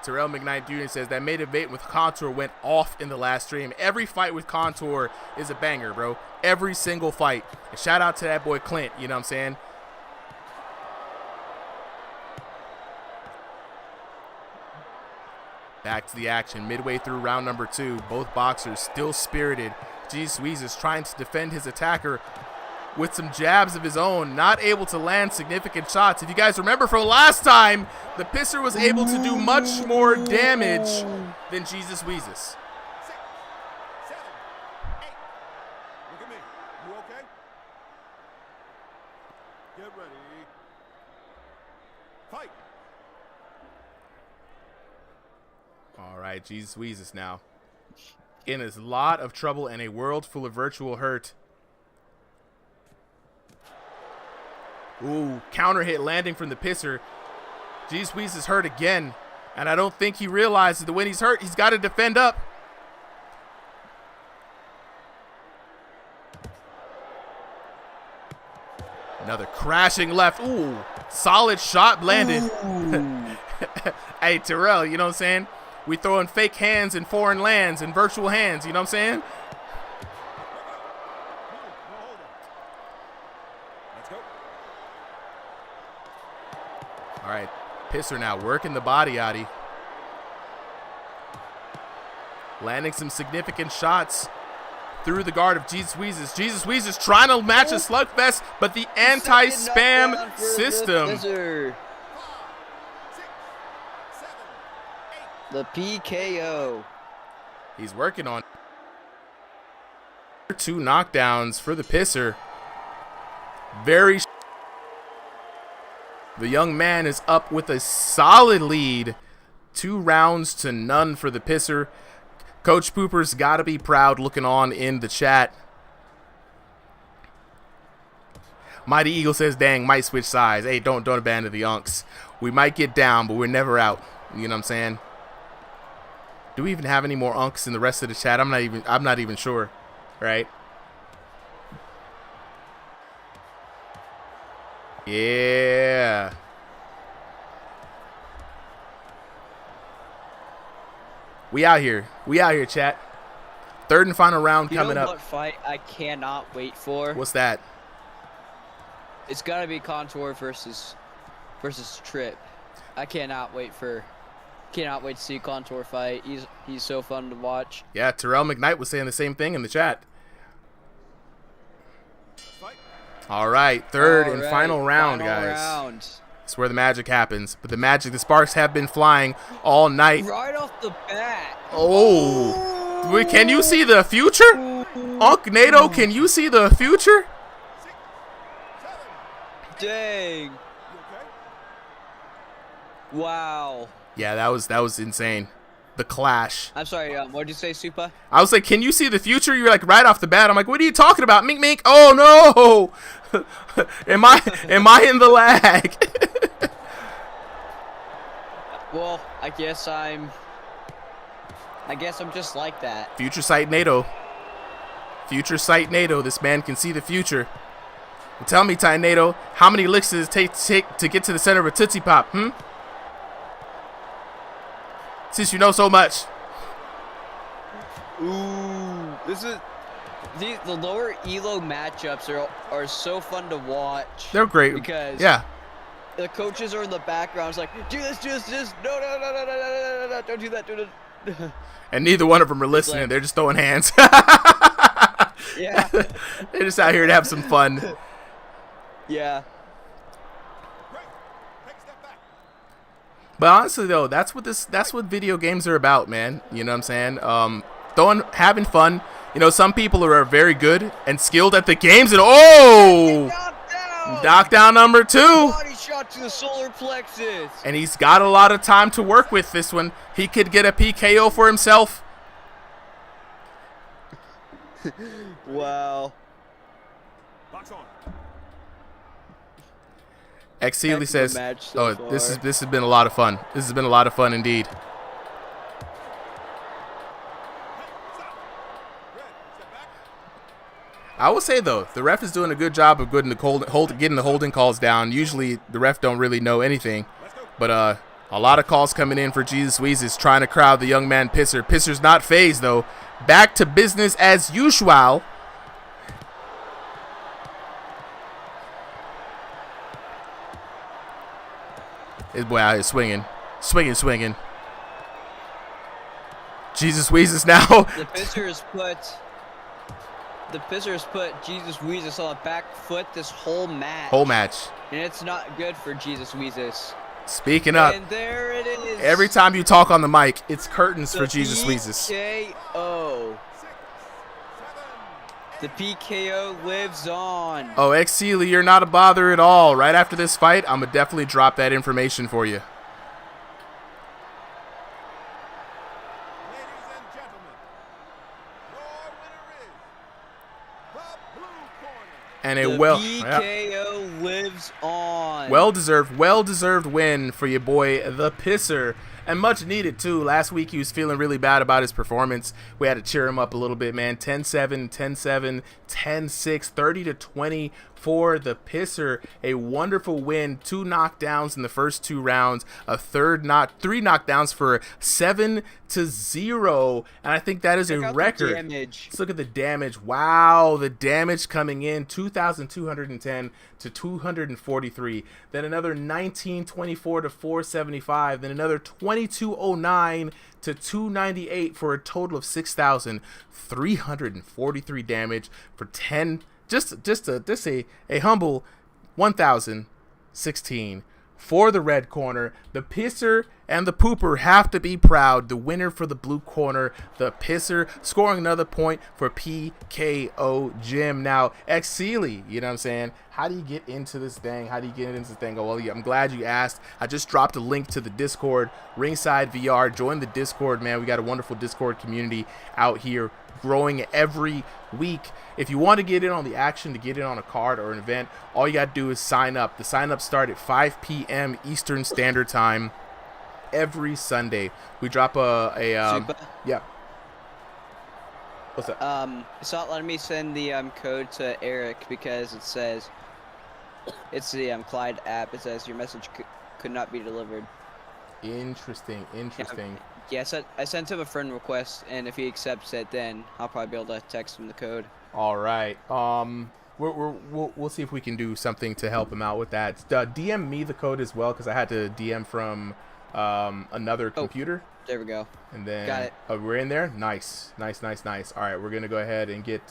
A: Terrell McKnight Jr. says that main event with Contour went off in the last stream. Every fight with Contour is a banger, bro. Every single fight. And shout out to that boy Clint, you know what I'm saying? Back to the action, midway through round number 2. Both boxers still spirited. G-Squeeze is trying to defend his attacker with some jabs of his own, not able to land significant shots. If you guys remember from last time, the Pisser was able to do much more damage than Jesus Wheezes.
L: 6, 7, 8. Look at me. You okay? Get ready. Fight.
A: All right, Jesus Wheezes now in a lot of trouble and a world full of virtual hurt. Ooh, counter hit landing from the Pisser. Wheezes is hurt again. And I don't think he realizes that when he's hurt, he's got to defend up. Another crashing left. Ooh, solid shot landed. Hey, Terrell, you know what I'm saying? We throwing fake hands in foreign lands and virtual hands, you know what I'm saying?
L: Let's go.
A: All right, Pisser now working the body, Adi. Landing some significant shots through the guard of Wheezes. Wheezes trying to match a slugfest, but the anti-spam system.
B: The PKO.
A: He's working on 2 knockdowns for the Pisser. The young man is up with a solid lead. 2 rounds to none for the Pisser. Coach Pooper's got to be proud looking on in the chat. Mighty Eagle says, dang, might switch sides. Hey, don't abandon the unks. We might get down, but we're never out. You know what I'm saying? Do we even have any more unks in the rest of the chat? I'm not even sure, right? Yeah. We out here, chat. 3rd and final round coming up.
B: What fight I cannot wait for?
A: What's that?
B: It's gotta be Contour versus Trip. I cannot wait to see Contour fight. He's so fun to watch.
A: Yeah, Terrell McKnight was saying the same thing in the chat. All right, 3rd and final round, guys. That's where the magic happens. But the sparks have been flying all night.
B: Right off the bat.
A: Oh. Wait, can you see the future? Tynado, can you see the future?
B: Dang. Wow.
A: Yeah, that was insane. The clash.
B: I'm sorry, what did you say, Supa?
A: I was like, can you see the future? You're like, right off the bat. I'm like, what are you talking about? Mink Mink. Oh no. Am I in the lag?
B: Well, I guess I'm just like that.
A: Future sight Tynado. Future sight Tynado. This man can see the future. Well, tell me, Tynado, how many licks does it take to get to the center of a Tootsie Pop? Since you know so much.
B: Ooh, the lower elo matchups are so fun to watch.
A: They're great
B: because the coaches are in the background. It's like, do this. No, don't do that.
A: And neither one of them are listening. They're just throwing hands.
B: Yeah.
A: They're just out here to have some fun.
B: Yeah.
A: But honestly, though, that's what video games are about, man. You know what I'm saying? Having fun. You know, some people are very good and skilled at the games, and knockdown number 2.
B: Body shot to the solar plexus.
A: And he's got a lot of time to work with this one. He could get a PKO for himself.
B: Wow.
L: Box on.
A: X Sealy says, this has been a lot of fun. This has been a lot of fun indeed. I will say, though, the ref is doing a good job of getting the holding calls down. Usually, the ref don't really know anything. But a lot of calls coming in for Wheezes trying to crowd the young man Pisser. Pisser's not phased, though. Back to business as usual. His boy out here swinging. Swinging. Wheezes now.
B: The Pisser has put Wheezes on the back foot this whole match. And it's not good for Wheezes.
A: Speaking up.
B: And there it is.
A: Every time you talk on the mic, it's curtains for Wheezes.
B: PKO. The PKO lives on.
A: Oh, X Sealy, you're not a bother at all. Right after this fight, I'm going to definitely drop that information for you. And
B: the PKO lives on.
A: Well deserved win for your boy, the Pisser. And much needed, too. Last week, he was feeling really bad about his performance. We had to cheer him up a little bit, man. 10-7, 10-7, 10-6, 30-20 for the Pisser. A wonderful win. 2 knockdowns in the first 2 rounds. Three knockdowns for 7-0. And I think that is a record. Let's look at the damage. Wow, the damage coming in. 2,210 to 243. Then another 1924 to 475. Then another 2209 to 298 for a total of 6,343 damage for 10. Just a humble 1,016 for the red corner. The Pisser and the Pooper have to be proud. The winner for the blue corner, the Pisser, scoring another point for PKO Jim. Now, Xseely, you know what I'm saying? How do you get into this thing? Oh, well, yeah, I'm glad you asked. I just dropped a link to the Discord, RingsideVR. Join the Discord, man. We got a wonderful Discord community out here growing every week. If you want to get in on the action, to get in on a card or an event, all you got to do is sign up. The sign-ups start at 5 p.m. Eastern Standard Time every Sunday. We drop yeah. What's up?
B: It's not letting me send the code to Eric because it says it's the Clyde app. It says your message could not be delivered.
A: Interesting.
B: Yeah, I sent him a friend request, and if he accepts it, then I'll probably be able to text him the code.
A: All right. We'll see if we can do something to help him out with that. DM me the code as well, because I had to DM from another computer.
B: There we go.
A: And then
B: got it.
A: We're in there. Nice. All right, we're gonna go ahead and get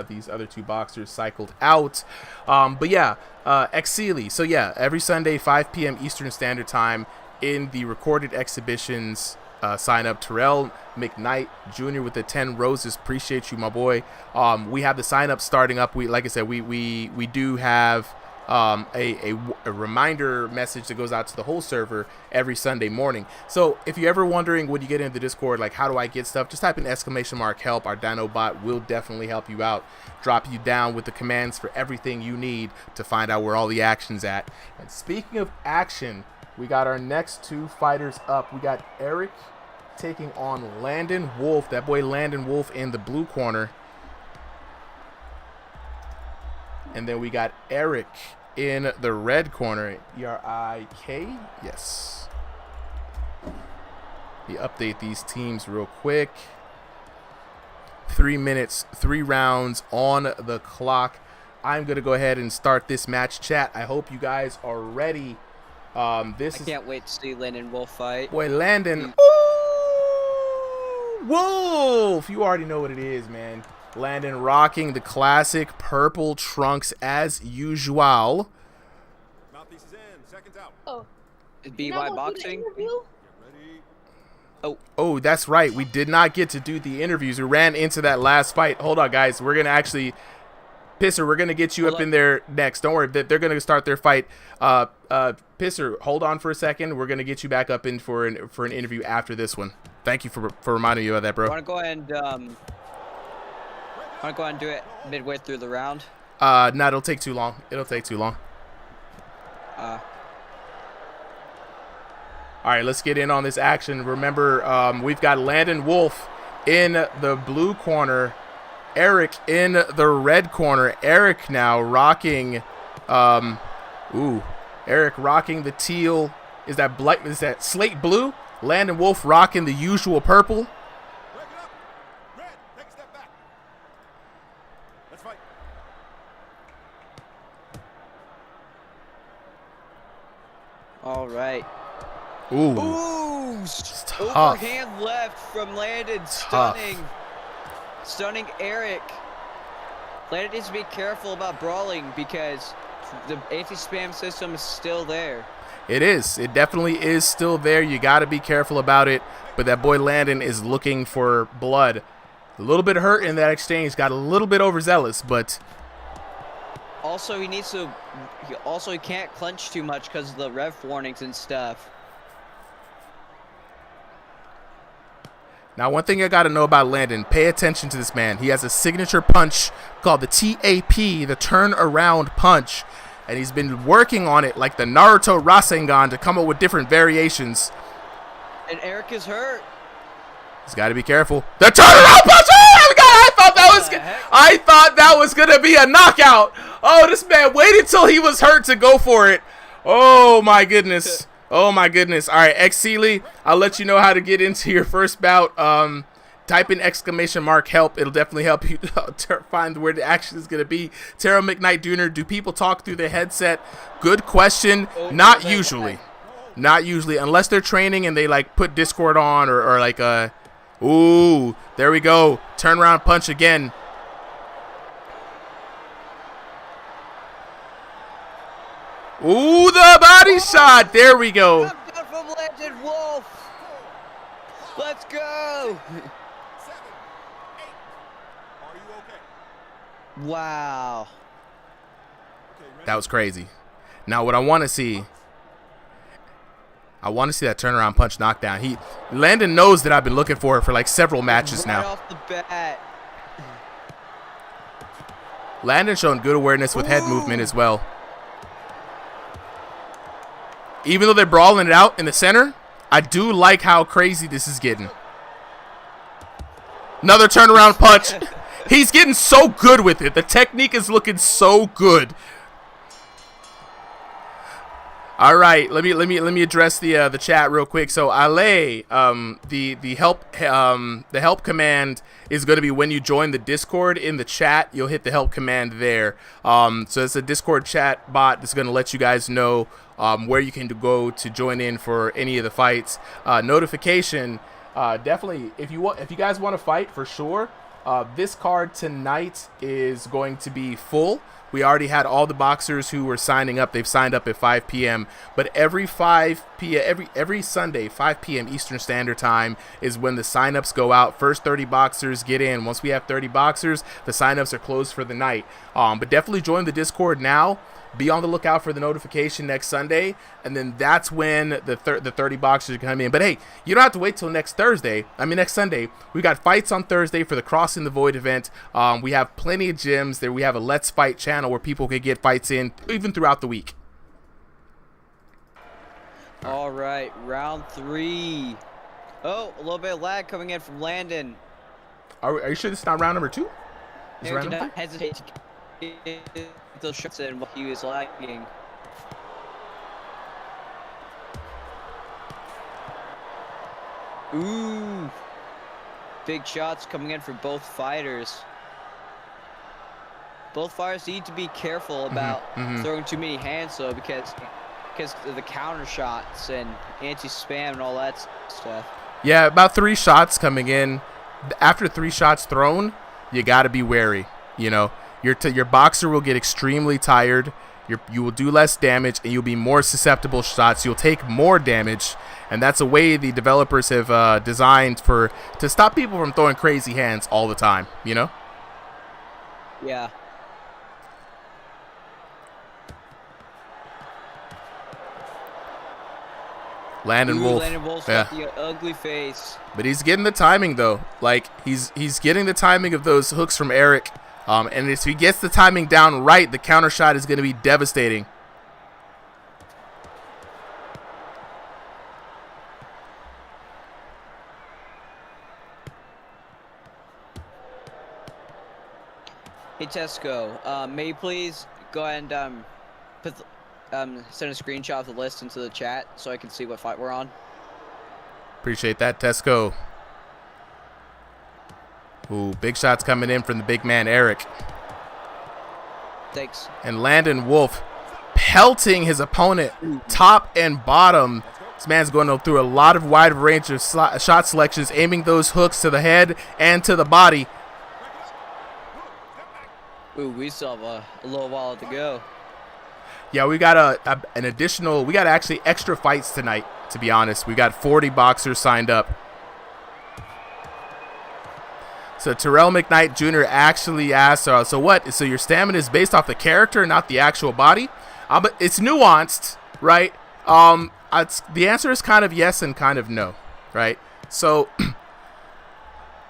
A: these other 2 boxers cycled out. But yeah, Xseely. So yeah, every Sunday 5 p.m. Eastern Standard Time in the recorded exhibitions. Sign up. Terrell McKnight Jr. with the 10 roses. Appreciate you, my boy. We have the sign up starting up. Like I said, we do have a reminder message that goes out to the whole server every Sunday morning. So if you're ever wondering when you get into the Discord, like how do I get stuff, just type in !help. Our Dino bot will definitely help you out, drop you down with the commands for everything you need to find out where all the action's at. And speaking of action, we got our next 2 fighters up. We got Eric taking on Landon Wolf. That boy Landon Wolf in the blue corner. And then we got Eric in the red corner. E-R-I-K? Yes. We update these teams real quick. 3 minutes, 3 rounds on the clock. I'm going to go ahead and start this match. Chat, I hope you guys are ready. I
B: can't wait to see Landon Wolf fight.
A: Boy, Landon. Wolf! You already know what it is, man. Landon rocking the classic purple trunks as usual.
L: Mouthpiece is in. Seconds out.
M: Oh.
B: BY boxing.
A: Oh, that's right. We did not get to do the interviews. We ran into that last fight. Hold on, guys. We're gonna actually, Pisser, we're gonna get you up in there next. Don't worry. They're gonna start their fight. Pisser, hold on for a second. We're gonna get you back up in for an interview after this one. Thank you for reminding you of that, bro.
B: Want to go ahead and do it midway through the round?
A: No, it'll take too long. All right, let's get in on this action. Remember, we've got Landon Wolf in the blue corner, Eric in the red corner. Eric now rocking, Eric rocking the teal. Is that slate blue? Landon Wolf rocking the usual purple.
L: Break it up. Red, take a step back. Let's fight.
B: All right.
A: Ooh.
B: Overhand left from Landon. Stunning Eric. Landon needs to be careful about brawling because the anti-spam system is still there.
A: It is. It definitely is still there. You got to be careful about it. But that boy Landon is looking for blood. A little bit hurt in that exchange. Got a little bit overzealous, but
B: also he needs to. He can't clench too much because of the ref warnings and stuff.
A: Now, one thing I got to know about Landon, pay attention to this man. He has a signature punch called the TAP, the turn around punch. and he's been working on it like the Naruto Rasengan to come up with different variations.
B: And Eric is hurt.
A: He's got to be careful. The turnaround punch! Oh my God! I thought that was gonna be a knockout. Oh, this man waited till he was hurt to go for it. Oh my goodness. Oh my goodness. All right, X Sealy, I'll let you know how to get into your first bout. Type in ! help. It'll definitely help you find where the action is gonna be. Terrell McKnight Jr., do people talk through the headset? Good question. Not usually. Not usually, unless they're training and they like put Discord on or like ooh, there we go. Turnaround punch again. Ooh, the body shot. There we go.
B: From Legend Wolf. Let's go.
L: 7, 8. Are you okay?
B: Wow.
A: That was crazy. Now what I want to see, that turnaround punch knockdown. Landon knows that I've been looking for it for like several matches
B: right
A: now.
B: Off the bat.
A: Landon showing good awareness with head movement as well. Even though they're brawling it out in the center, I do like how crazy this is getting. Another turnaround punch. He's getting so good with it. The technique is looking so good. All right, let me address the chat real quick. So Ale, the help command is going to be when you join the Discord in the chat. You'll hit the help command there. So it's a Discord chat bot that's going to let you guys know where you can go to join in for any of the fights. Notification, definitely if you guys want to fight for sure. This card tonight is going to be full. We already had all the boxers who were signing up. They've signed up at 5 p.m. But every 5 p.m. every Sunday, 5 p.m. Eastern Standard Time is when the signups go out. First 30 boxers get in. Once we have 30 boxers, the signups are closed for the night. But definitely join the Discord now. Be on the lookout for the notification next Sunday, and then that's when the 30 boxers come in. But hey, you don't have to wait till next Sunday. We got fights on Thursday for the Crossing the Void event. We have plenty of gyms there. We have a Let's Fight channel where people can get fights in even throughout the week.
B: All right, round 3. Oh, a little bit of lag coming in from Landon.
A: Are you sure this is not round number 2? Is
B: Eric did not hesitate to get those shots in while he was lagging. Ooh. Big shots coming in for both fighters. Both fighters need to be careful about throwing too many hands though, because of the counter shots and anti-spam and all that stuff. Yeah,
A: about 3 shots coming in. After 3 shots thrown, you got to be wary, you know. Your boxer will get extremely tired. You will do less damage, and you'll be more susceptible to shots. You'll take more damage, and that's a way the developers have designed to stop people from throwing crazy hands all the time. You know?
B: Yeah.
A: Landon Wolf.
B: Landon Wolf's got the ugly face.
A: But he's getting the timing though. Like he's getting the timing of those hooks from Eric. And if he gets the timing down right, the counter shot is going to be devastating.
B: Hey Tesco, may you please go ahead and send a screenshot of the list into the chat so I can see what fight we're on.
A: Appreciate that, Tesco. Ooh, big shots coming in from the big man, Eric.
B: Thanks.
A: And Landon Wolf pelting his opponent top and bottom. This man's going through a lot of wide range of shot selections, aiming those hooks to the head and to the body.
B: Ooh, we still have a little while to go.
A: Yeah, we got we got actually extra fights tonight, to be honest. We got 40 boxers signed up. So Terrell McKnight Jr. actually asked, so your stamina is based off the character, not the actual body? But it's nuanced, right? The answer is kind of yes and kind of no, right? So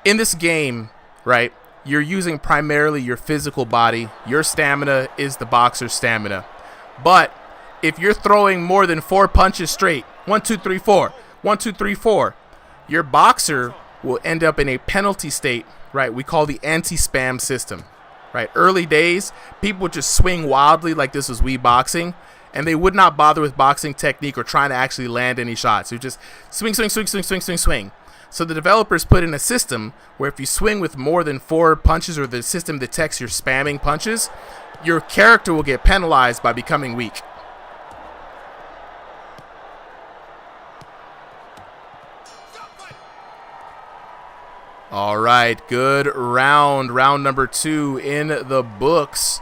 A: in this game, right, you're using primarily your physical body. Your stamina is the boxer's stamina. But if you're throwing more than 4 punches straight, 1, 2, 3, 4, 1, 2, 3, 4, your boxer will end up in a penalty state, right? We call the anti-spam system, right? Early days, people would just swing wildly like this was Wii boxing, and they would not bother with boxing technique or trying to actually land any shots. You just swing, swing, swing, swing, swing, swing, swing. So the developers put in a system where if you swing with more than 4 punches, or the system detects you're spamming punches, your character will get penalized by becoming weak. All right, good round. Round number 2 in the books.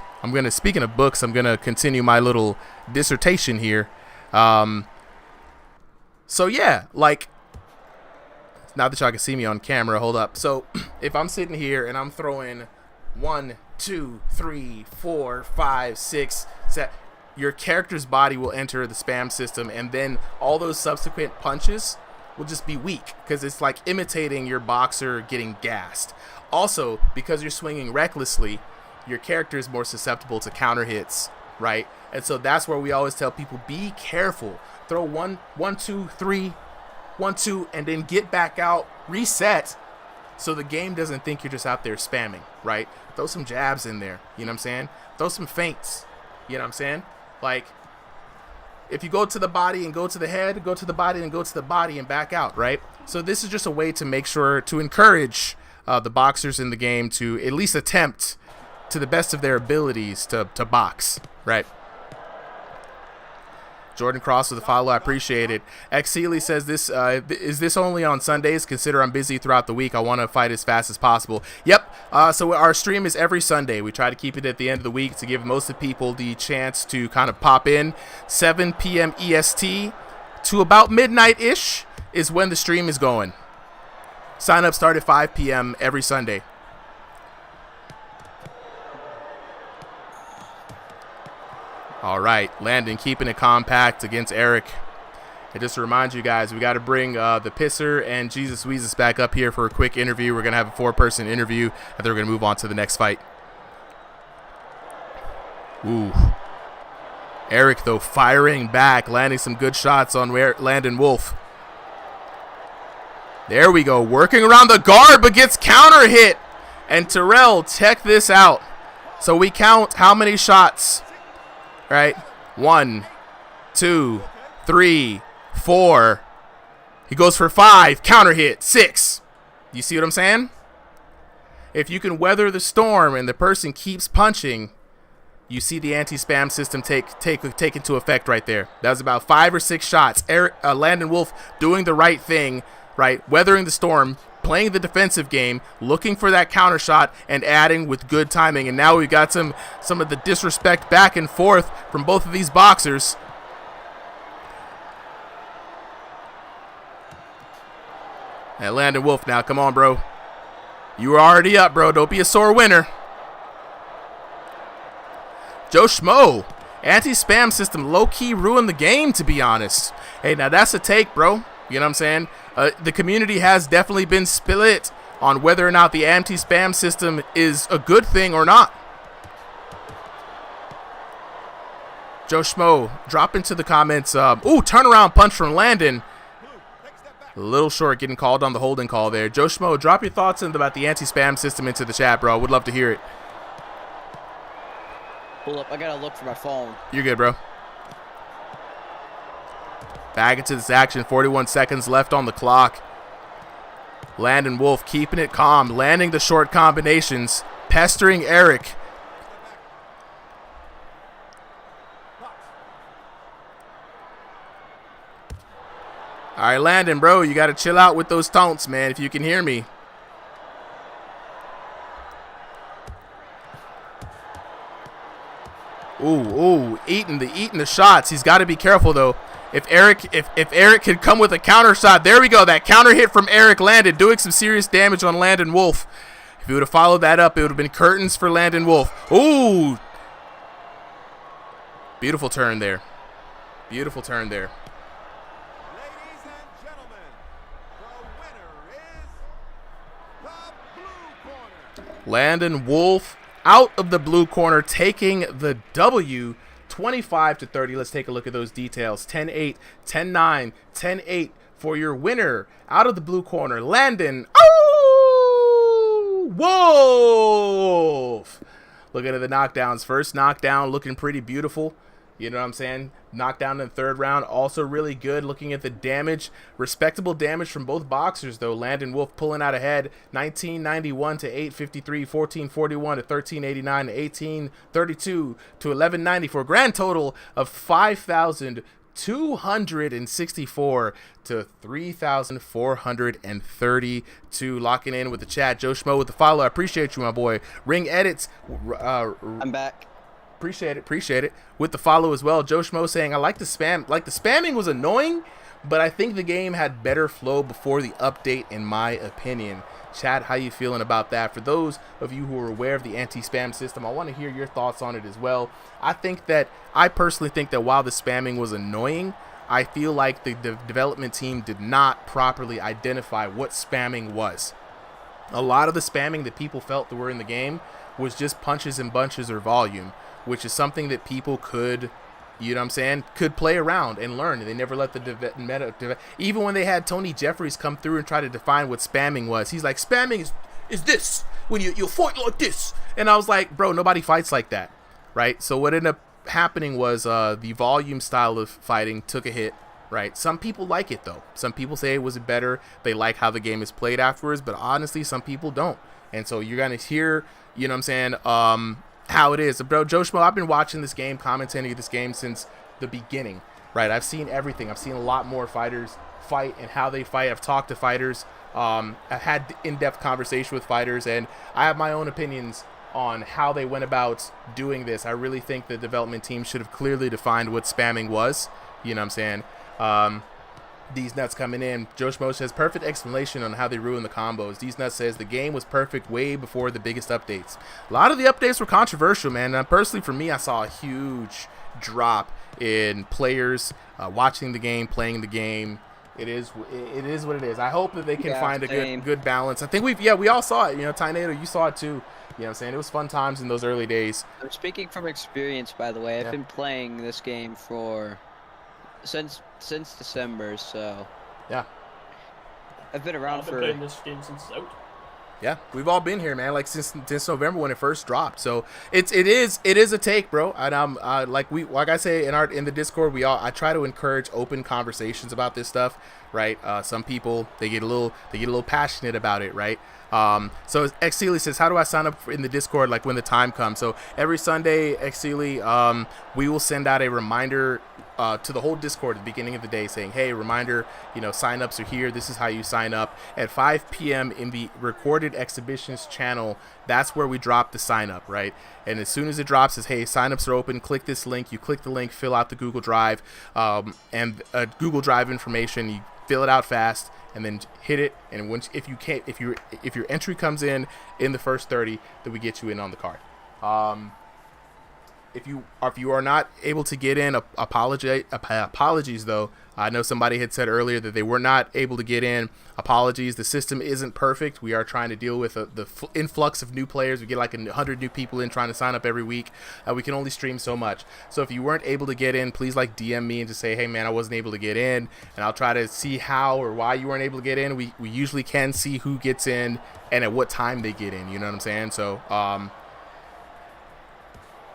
A: Speaking of books, I'm gonna continue my little dissertation here. So yeah, like, now that y'all can see me on camera, hold up. So if I'm sitting here and I'm throwing 1, 2, 3, 4, 5, 6, 7, your character's body will enter the spam system, and then all those subsequent punches will just be weak because it's like imitating your boxer getting gassed. Also, because you're swinging recklessly, your character is more susceptible to counter hits, right? And so that's where we always tell people, be careful. Throw 1, 2, 3, 1, 2, and then get back out, reset, so the game doesn't think you're just out there spamming, right? Throw some jabs in there, you know what I'm saying? Throw some feints, you know what I'm saying? Like, if you go to the body and go to the head, go to the body and go to the body and back out, right? So this is just a way to make sure to encourage the boxers in the game to at least attempt to the best of their abilities to box, right? Jordan Cross with the follow, I appreciate it. X Sealy says, is this only on Sundays? Consider I'm busy throughout the week. I want to fight as fast as possible. Yep. So our stream is every Sunday. We try to keep it at the end of the week to give most of the people the chance to kind of pop in. 7 p.m. EST to about midnight-ish is when the stream is going. Sign up start at 5 p.m. every Sunday. All right, Landon keeping it compact against Eric. And just to remind you guys, we got to bring the Pisser and Jesus Wheezes back up here for a quick interview. We're going to have a 4-person interview, and then we're going to move on to the next fight. Ooh. Eric, though, firing back, landing some good shots on Landon Wolf. There we go, working around the guard, but gets counter hit. And Terrell, check this out. So we count how many shots. Right, 1, 2, 3, 4. He goes for 5. Counter hit 6. You see what I'm saying? If you can weather the storm and the person keeps punching, you see the anti-spam system take into effect right there. That was about 5 or 6 shots. Landon Wolf doing the right thing, right? Weathering the storm, playing the defensive game, looking for that counter shot, and adding with good timing. And now we've got some of the disrespect back and forth from both of these boxers. And Landon Wolf now, come on, bro. You were already up, bro. Don't be a sore winner. Joe Schmo, anti-spam system low-key ruined the game, to be honest. Hey, now that's a take, bro. You know what I'm saying? The community has definitely been split on whether or not the anti-spam system is a good thing or not. Joe Schmo, drop into the comments. Ooh, turnaround punch from Landon. A little short getting called on the holding call there. Joe Schmo, drop your thoughts about the anti-spam system into the chat, bro. Would love to hear it.
B: Hold up, I gotta look for my phone.
A: You're good, bro. Back into this action, 41 seconds left on the clock. Landon Wolf keeping it calm, landing the short combinations, pestering Eric. All right, Landon, bro, you got to chill out with those taunts, man, if you can hear me. Ooh, eating the shots. He's got to be careful, though. If Eric could come with a counter shot, there we go. That counter hit from Eric landed, doing some serious damage on Landon Wolf. If he would have followed that up, it would have been curtains for Landon Wolf. Ooh. Beautiful turn there. Beautiful turn there.
L: Ladies and gentlemen, the winner is the blue corner.
A: Landon Wolf out of the blue corner, taking the W, 25-30. Let's take a look at those details. 10-8, 10-9, 10-8 for your winner. Out of the blue corner, Landon. Oh, Wolf. Looking at the knockdowns. First knockdown looking pretty beautiful. You know what I'm saying? Knockdown in the third round, also really good. Looking at the damage, respectable damage from both boxers, though. Landon Wolf pulling out ahead, 1991 to 853, 1441 to 1389 to 1832 to 1190 for a grand total of 5,264 to 3,432. Locking in with the chat. Joe Schmo with the follow. I appreciate you, my boy. Ring Edits.
B: I'm back.
A: Appreciate it. With the follow as well. Joe Schmo saying, I like the spam. Like, the spamming was annoying, but I think the game had better flow before the update, in my opinion. Chad, how you feeling about that? For those of you who are aware of the anti-spam system, I want to hear your thoughts on it as well. I personally think that while the spamming was annoying, I feel like the development team did not properly identify what spamming was. A lot of the spamming that people felt that were in the game was just punches and bunches or volume, which is something that people could, you know what I'm saying, could play around and learn. They never let the meta even when they had Tony Jeffries come through and try to define what spamming was. He's like, spamming is this, when you fight like this. And I was like, bro, nobody fights like that, right? So what ended up happening was the volume style of fighting took a hit, right? Some people like it, though. Some people say it was better. They like how the game is played afterwards, but honestly, some people don't. And so you're going to hear, you know what I'm saying, how it is. Bro, Joe Schmo, I've been watching this game, commentating this game since the beginning, right? I've seen everything. I've seen a lot more fighters fight and how they fight. I've talked to fighters. I've had in-depth conversation with fighters, and I have my own opinions on how they went about doing this. I really think the development team should have clearly defined what spamming was. You know what I'm saying? These Nuts coming in. Joe Schmo says, perfect explanation on how they ruined the combos. These Nuts says, the game was perfect way before the biggest updates. A lot of the updates were controversial, man. And personally, for me, I saw a huge drop in players watching the game, playing the game. It is what it is. I hope that they can find a good balance. I think we all saw it. You know, Tynado, you saw it too. You know what I'm saying? It was fun times in those early days.
B: I'm speaking from experience, by the way. I've been playing this game since December, so yeah, I've been around
C: I've been playing this game since it's out.
A: Yeah, we've all been here, man. Like since November when it first dropped. So it is a take, bro. And like I say in the Discord, I try to encourage open conversations about this stuff, right? Some people they get a little passionate about it, right? So Xseely says, how do I sign up in the Discord like when the time comes? So every Sunday, Xseely, we will send out a reminder to the whole Discord at the beginning of the day saying, hey, reminder, you know, signups are here. This is how you sign up. At 5 p.m. in the recorded exhibitions channel, that's where we drop the sign up, right? And as soon as it drops, says, hey, signups are open. Click this link. You click the link, fill out the Google Drive and Google Drive information. You fill it out fast and then hit it. And if your entry comes in the first 30, then we get you in on the card. If you are not able to get in, apologies though. I know somebody had said earlier that they were not able to get in. Apologies. The system isn't perfect. We are trying to deal with the influx of new players. We get like 100 new people in trying to sign up every week. We can only stream so much. So if you weren't able to get in, please like DM me and just say, hey man, I wasn't able to get in, and I'll try to see how or why you weren't able to get in. We usually can see who gets in and at what time they get in. You know what I'm saying? So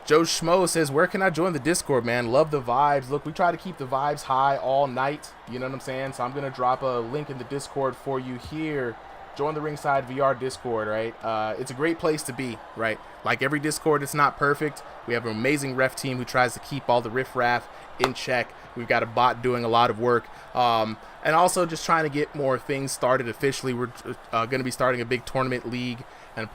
A: Joe Schmo says, where can I join the Discord, man? Love the vibes. Look, we try to keep the vibes high all night. You know what I'm saying? So I'm going to drop a link in the Discord for you here. Join the Ringside VR Discord, right? It's a great place to be, right? Like every Discord, it's not perfect. We have an amazing ref team who tries to keep all the riffraff in check. We've got a bot doing a lot of work. And also just trying to get more things started officially. We're going to be starting a big tournament league and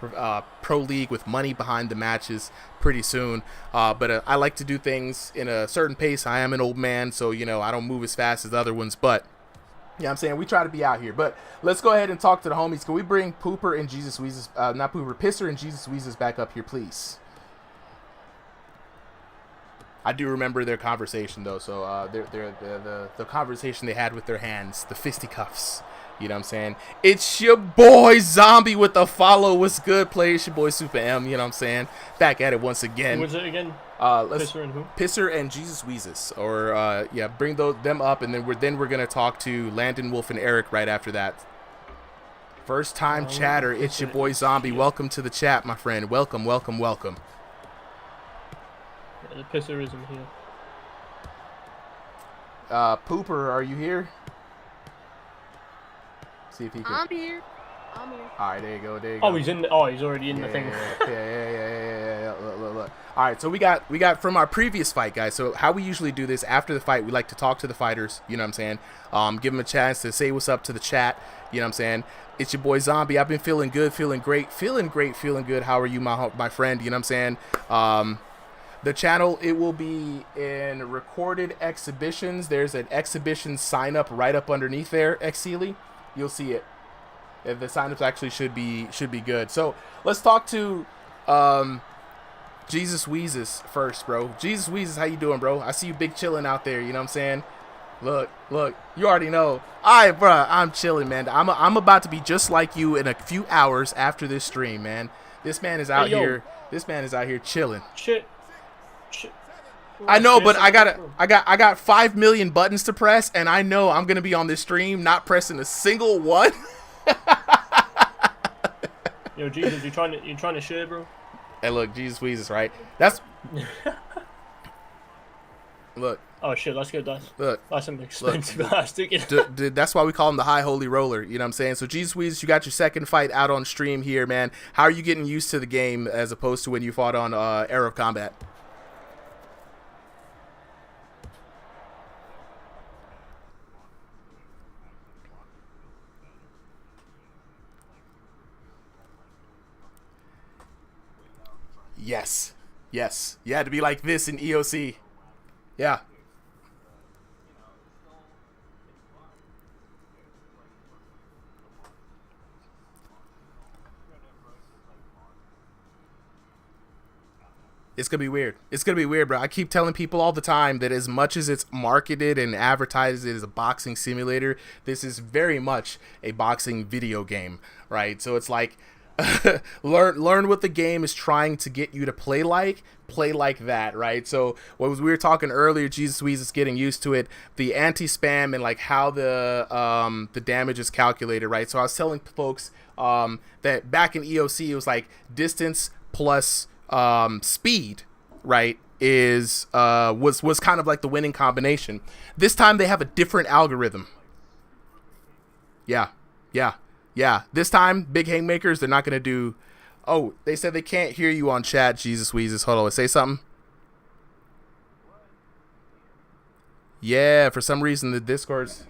A: pro league with money behind the matches pretty soon. But I like to do things in a certain pace. I am an old man, so, you know, I don't move as fast as the other ones. But, yeah, I'm saying we try to be out here. But let's go ahead and talk to the homies. Can we bring Pooper and Jesus Wheezes, not Pooper, Pisser and Jesus Wheezes back up here, please? I do remember their conversation, though. So the conversation they had with their hands, the fisticuffs. You know what I'm saying? It's your boy Zombie with the follow. What's good, players? Your boy Super M. You know what I'm saying? Back at it once again.
C: Who was it again?
A: Let's
C: Pisser and who?
A: Pisser and Jesus Wheezes, or yeah, bring them up, and then we're gonna talk to Landon, Wolf, and Eric right after that. First time chatter, it's your boy Zombie. Welcome to the chat, my friend. Welcome, welcome, welcome.
C: Yeah, the Pisser isn't here.
A: Pooper, are you here? See if he can.
M: I'm here. I'm here.
A: All right, there you go. There you
C: Oh,
A: go.
C: he's in. Oh, he's already in the thing.
A: Yeah. Look. All right, so we got from our previous fight, guys. So how we usually do this after the fight, we like to talk to the fighters. You know what I'm saying? Give them a chance to say what's up to the chat. You know what I'm saying? It's your boy Zombie. I've been feeling good, feeling great. How are you, my friend? You know what I'm saying? The channel, it will be in recorded exhibitions. There's an exhibition sign up right up underneath there, Xseely. You'll see it. The signups actually should be good. So let's talk to Jesus Wheezes first, bro. Jesus Wheezes, how you doing, bro? I see you big chilling out there. You know what I'm saying? Look, you already know. All right, bro, I'm chilling, man. I'm about to be just like you in a few hours after this stream, man. This man is out here. This man is out here chilling.
C: Shit.
A: I know, but I got 5 million buttons to press, and I know I'm gonna be on this stream not pressing a single one.
C: Yo, Jesus, you trying to share, bro?
A: Hey, look, Jesus Wheezes, right? That's look.
C: Oh shit, let's get that.
A: Look,
C: that's some expensive ass ticket.
A: That's why we call him the High Holy Roller. You know what I'm saying? So Jesus Wheezes, you got your second fight out on stream here, man. How are you getting used to the game as opposed to when you fought on Era of Combat? Yes. You had to be like this in EOC. Yeah. It's going to be weird. It's going to be weird, bro. I keep telling people all the time that as much as it's marketed and advertised as a boxing simulator, this is very much a boxing video game, right? So it's like, learn what the game is trying to get you to play like that, right? So what was we were talking earlier, Jesus Wheeze is getting used to it, the anti-spam and like how the damage is calculated, right? So I was telling folks that back in EOC it was like distance plus speed, right, is was kind of like the winning combination. This time they have a different algorithm. Yeah. This time, big haymakers, they're not going to do... Oh, they said they can't hear you on chat, Jesus Wheezes. Hold on, say something. Yeah, for some reason, the Discord's...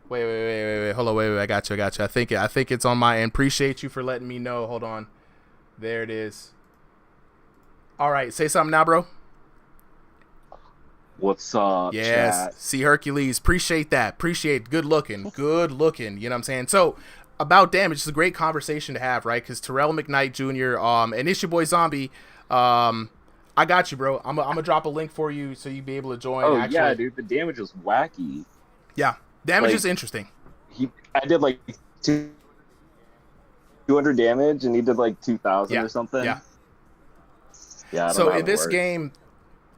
A: Wait. Hold on, wait. I got you. I think it's on my end. Appreciate you for letting me know. Hold on. There it is. All right, say something now, bro.
N: What's up,
A: Yes,
N: chat?
A: see Hercules. Appreciate that. Good looking. You know what I'm saying? So, about damage, it's a great conversation to have, right? Because Terrell McKnight Jr. And it's your boy Zombie. I got you, bro. I'm gonna drop a link for you so you'll be able to join.
N: Oh, actually. Yeah, dude. The damage was wacky.
A: Yeah, damage is interesting.
N: I did like 200 damage, and he did like 2,000 or something.
A: Yeah.
N: Yeah.
A: So in this game,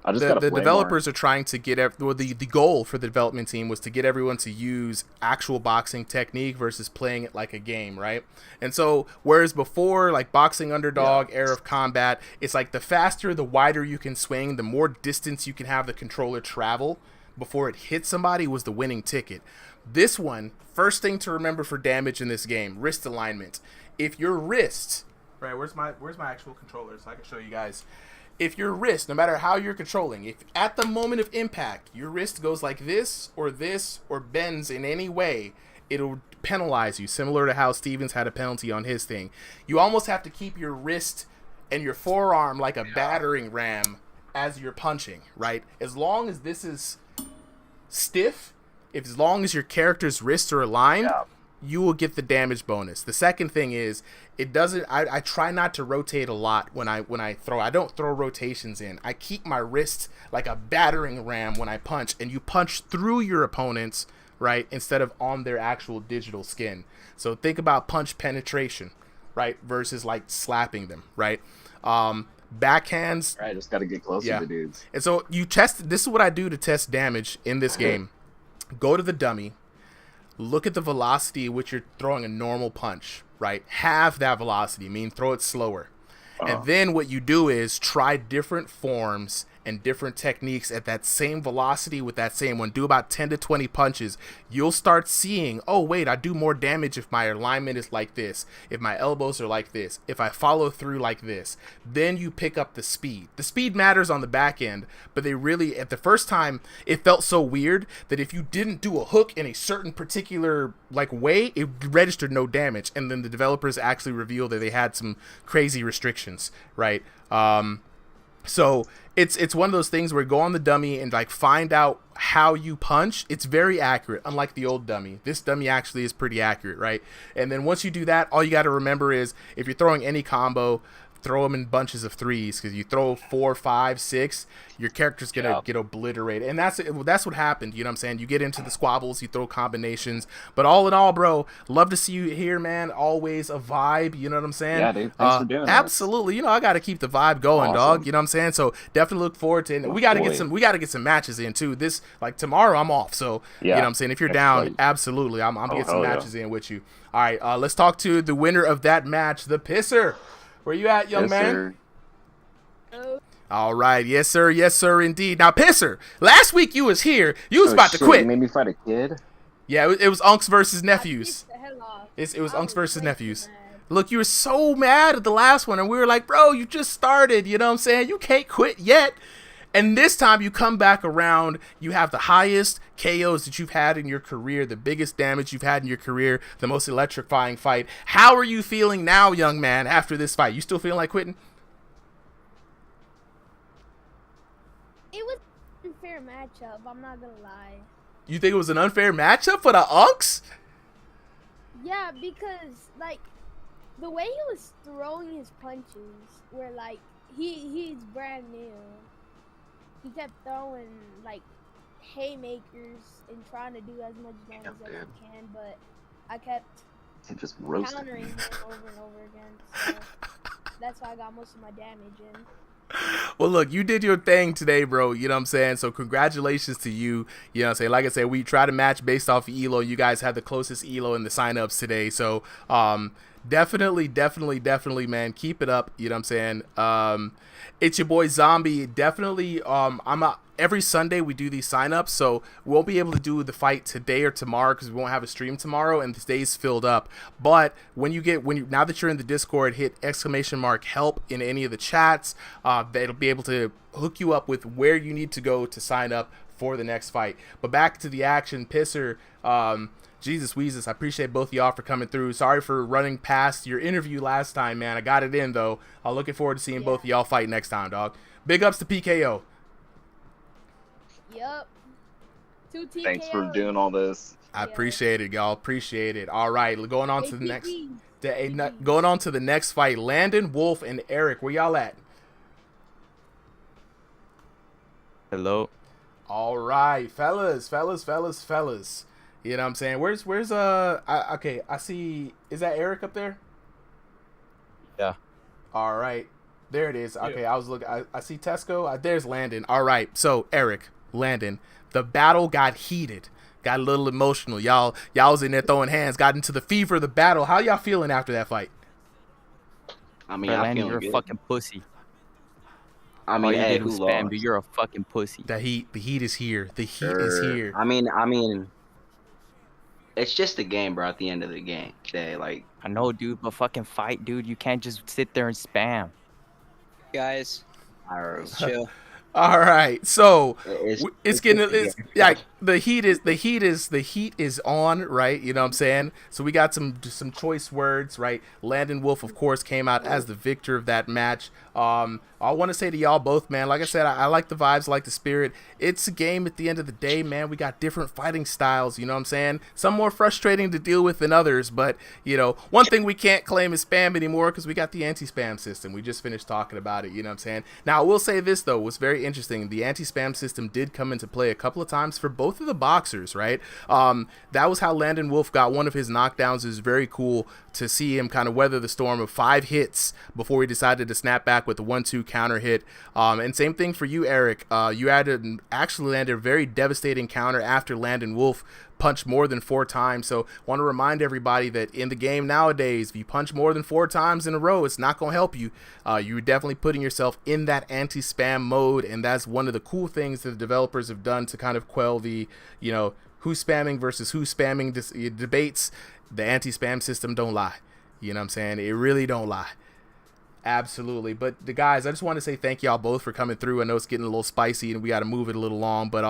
A: the developers are trying to get the goal for the development team was to get everyone to use actual boxing technique versus playing it like a game, right? And so whereas before, like boxing underdog, Era of Combat, it's like the faster, the wider you can swing, the more distance you can have the controller travel before it hits somebody was the winning ticket. This one, first thing to remember for damage in this game, wrist alignment. If your wrist, right, where's my actual controller so I can show you guys. If your wrist, no matter how you're controlling, if at the moment of impact, your wrist goes like this, or bends in any way, it'll penalize you, similar to how Stevens had a penalty on his thing. You almost have to keep your wrist and your forearm like a battering ram as you're punching, right? As long as this is stiff, as long as your character's wrists are aligned, you will get the damage bonus. The second thing is, it doesn't. I try not to rotate a lot when I throw. I don't throw rotations in. I keep my wrist like a battering ram when I punch, and you punch through your opponents, right, instead of on their actual digital skin. So think about punch penetration, right, versus like slapping them, right. backhands.
N: I just got to get closer to dudes.
A: And so you test. This is what I do to test damage in this game. Go to the dummy. Look at the velocity at which you're throwing a normal punch. Right, halve that velocity. Mean throw it slower. And then what you do is try different forms and different techniques at that same velocity with that same one. Do about 10 to 20 punches. You'll start seeing, oh, wait, I do more damage if my alignment is like this, if my elbows are like this, if I follow through like this. Then you pick up the speed. The speed matters on the back end, but they really, at the first time, it felt so weird that if you didn't do a hook in a certain particular like way, it registered no damage. And then the developers actually revealed that they had some crazy restrictions, right? So it's one of those things where you go on the dummy and like find out how you punch. It's very accurate, unlike the old dummy. This dummy actually is pretty accurate, right? And then once you do that, all you got to remember is if you're throwing any combo, throw them in bunches of threes, because you throw 4, 5, 6, your character's gonna get obliterated. And that's what happened. You know what I'm saying? You get into the squabbles, you throw combinations, but all in all, bro, love to see you here, man. Always a vibe. You know what I'm saying?
N: Yeah, dude. Thanks for doing that.
A: Absolutely. You know, I got to keep the vibe going, dog. You know what I'm saying? So definitely look forward to it. And we got to get some matches in too. This like tomorrow I'm off, so you know what I'm saying. If you're down, absolutely, I'm gonna get some matches in with you. All right, let's talk to the winner of that match, the Pisser. Where you at, young man?
M: Sir.
A: All right, yes sir, indeed. Now, Pisser, last week you was here. You was about to quit.
N: You made me fight a kid.
A: Yeah, it was Unks versus nephews. It was Unks versus nephews. Look, you were so mad at the last one, and we were like, bro, you just started. You know what I'm saying? You can't quit yet. And this time you come back around, you have the highest KOs that you've had in your career, the biggest damage you've had in your career, the most electrifying fight. How are you feeling now, young man, after this fight? You still feeling like quitting?
M: It was an unfair matchup, I'm not gonna lie.
A: You think it was an unfair matchup for the Unks?
M: Yeah, because, like, the way he was throwing his punches were, like, he's brand new. He kept throwing like haymakers and trying to do as much damage as he can, but I kept countering him over and over again. So that's why I got most of my damage in.
A: Well, look, you did your thing today, bro. You know what I'm saying? So congratulations to you. You know what I'm saying? Like I said, we tried to match based off of ELO. You guys had the closest ELO in the signups today. So definitely, man. Keep it up. You know what I'm saying? It's your boy Zombie. Definitely, every Sunday we do these signups, so we won't be able to do the fight today or tomorrow because we won't have a stream tomorrow and the day's filled up. But now that you're in the Discord, hit !help in any of the chats. They'll be able to hook you up with where you need to go to sign up for the next fight. But back to the action, Pisser. Jesus, Wheezes, I appreciate both of y'all for coming through. Sorry for running past your interview last time, man. I got it in, though. I'm looking forward to seeing both of y'all fight next time, dog. Big ups to PKO.
M: Yup. 2 TKO.
N: Thanks for doing all this.
A: I appreciate it, y'all. Appreciate it. All right, going on to the next fight. Landon, Wolf, and Eric. Where y'all at?
O: Hello.
A: All right, fellas. You know what I'm saying? Where's okay, I see, is that Eric up there?
O: Yeah.
A: All right. There it is. Okay, I was looking, I see Tesco. There's Landon. All right. So, Eric, Landon, the battle got heated. Got a little emotional. Y'all was in there throwing hands, got into the fever of the battle. How y'all feeling after that fight?
O: I mean, Landon, you're a fucking pussy.
P: I mean, hey, who lost?
O: Dude, you're a fucking pussy.
A: The heat is here. The heat is here.
P: I mean, it's just a game, bro. At the end of the game, okay, like
O: I know, dude, but fucking fight, dude. You can't just sit there and spam.
B: Guys, chill.
A: All right, so it's getting the heat is on, right? You know what I'm saying? So we got some choice words, right? Landon Wolf, of course, came out as the victor of that match. I want to say to y'all both, man, like I said, I like the vibes, I like the spirit. It's a game at the end of the day, man. We got different fighting styles, you know what I'm saying? Some more frustrating to deal with than others, but, you know, one thing we can't claim is spam anymore because we got the anti-spam system. We just finished talking about it, you know what I'm saying? Now, I will say this, though, what's very interesting, the anti-spam system did come into play a couple of times for both both of the boxers, right? That was how Landon Wolf got one of his knockdowns. It was very cool to see him kind of weather the storm of 5 hits before he decided to snap back with a 1-2 counter hit. And same thing for you, Eric. You actually landed a very devastating counter after Landon Wolf punched more than 4 times. So want to remind everybody that in the game nowadays, if you punch more than 4 times in a row, it's not going to help you. You're definitely putting yourself in that anti-spam mode, and that's one of the cool things that the developers have done to kind of quell the, who's spamming versus who's spamming debates. The anti-spam system don't lie. You know what I'm saying? It really don't lie. Absolutely. But the guys, I just want to say thank y'all both for coming through. I know it's getting a little spicy and we got to move it a little long, but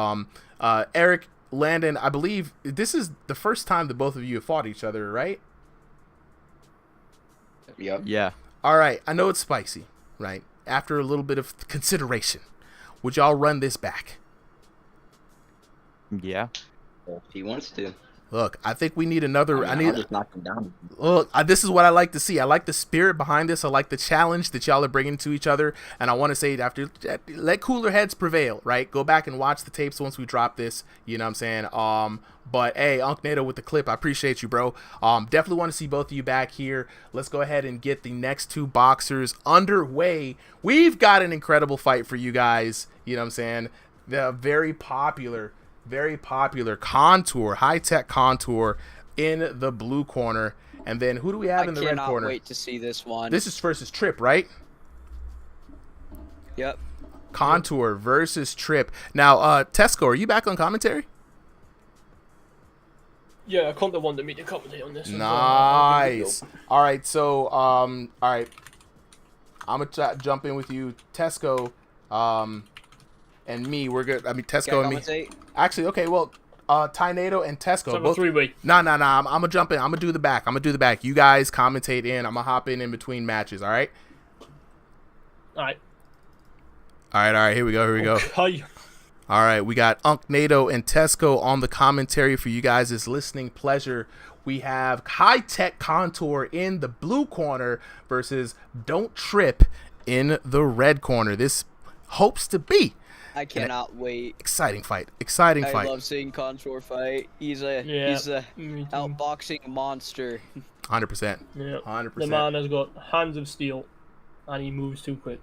A: Eric, Landon, I believe this is the first time that both of you have fought each other, right?
P: Yep.
O: Yeah.
A: All right. I know it's spicy, right? After a little bit of consideration, would y'all run this back?
O: Yeah.
P: If he wants to.
A: Look, I think we need another.
P: I'll just knock him down.
A: Look, this is what I like to see. I like the spirit behind this. I like the challenge that y'all are bringing to each other. And I want to say, after, let cooler heads prevail, right? Go back and watch the tapes once we drop this. You know what I'm saying? But hey, Tynado with the clip. I appreciate you, bro. Definitely want to see both of you back here. Let's go ahead and get the next 2 boxers underway. We've got an incredible fight for you guys. You know what I'm saying? The very popular Contour, high-tech Contour in the blue corner. And then who do we have in the red corner?
B: I cannot wait to see this one.
A: This is versus Trip, right?
B: Yep.
A: Contour versus Trip. Now, Tesco, are you back on commentary?
C: Yeah, Contour wanted me to commentate on this.
A: Nice. All right, so, all right. I'm going to jump in with you. Tesco, and me, we're good. I mean, Tesco and me. Actually, okay, well, Tynado and Tesco.
C: So both 3-way.
A: No. I'm going to jump in. I'm going to do the back. You guys commentate in. I'm going to hop in between matches, all right?
C: All right.
A: All right. Here we go.
C: Okay.
A: All right, we got Tynado and Tesco on the commentary for you guys' listening pleasure. We have high-tech Contour in the blue corner versus Don't Trip in the red corner. This hopes to be
B: I cannot wait.
A: Exciting fight.
B: I love seeing Contour fight. He's a outboxing monster.
A: 100%.
C: Yeah.
A: 100%.
C: The man has got hands of steel, and he moves too quick.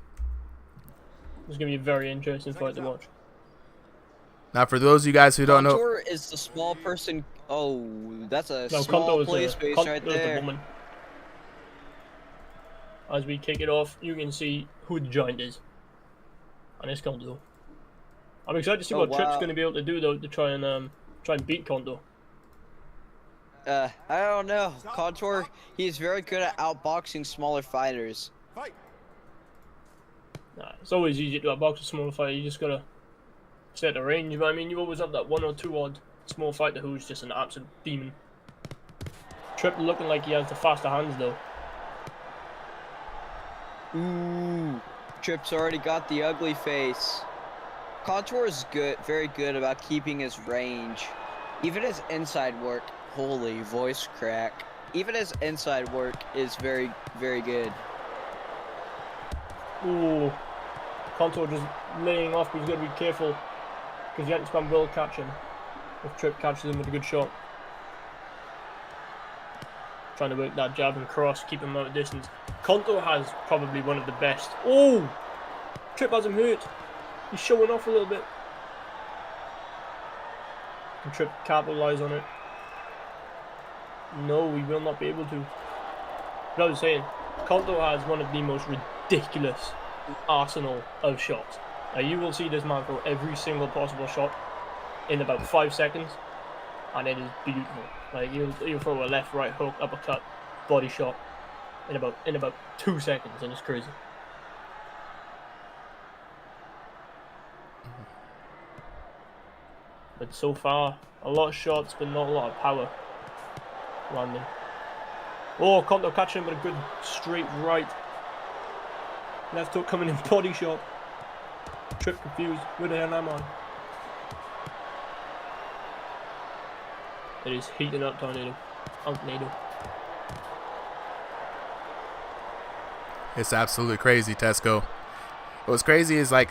C: It's gonna be a very interesting fight to watch.
A: Now, for those of you guys who don't know,
B: Contour is the small person. Oh, that's a small play space right there.
C: The As we kick it off, you can see who the giant is, and it's Contour. I'm excited to see what Trip's going to be able to do though to try and beat Contour.
B: I don't know. Contour, he's very good at outboxing smaller fighters.
C: Nah, it's always easy to outbox a smaller fighter. You just gotta set the range. But I mean, you always have that 1 or 2 odd small fighter who's just an absolute demon. Trip looking like he has the faster hands though.
B: Ooh, Trip's already got the ugly face. Contour is good, very good about keeping his range. Even his inside work, holy voice crack. Even his inside work is very, very good.
C: Ooh, Contour just laying off, but he's got to be careful because the anti-spam will catch him if Trip catches him with a good shot. Trying to work that jab and cross, keep him out of distance. Contour has probably one of the best. Oh, Trip has him hurt. He's showing off a little bit. Can Trip capitalize on it? No, he will not be able to. But I was saying, Contour has one of the most ridiculous arsenal of shots. Now you will see this man throw every single possible shot in about 5 seconds, and it is beautiful. Like he'll throw a left, right hook, uppercut, body shot in about 2 seconds, and it's crazy. But so far, a lot of shots, but not a lot of power landing. Oh, Contour catching him with a good straight right. Left hook coming in, body shot. Trip confused. Where the hell am I? It is heating up, Tynado. Tynado.
A: It's absolutely crazy, Tesco. What's crazy is like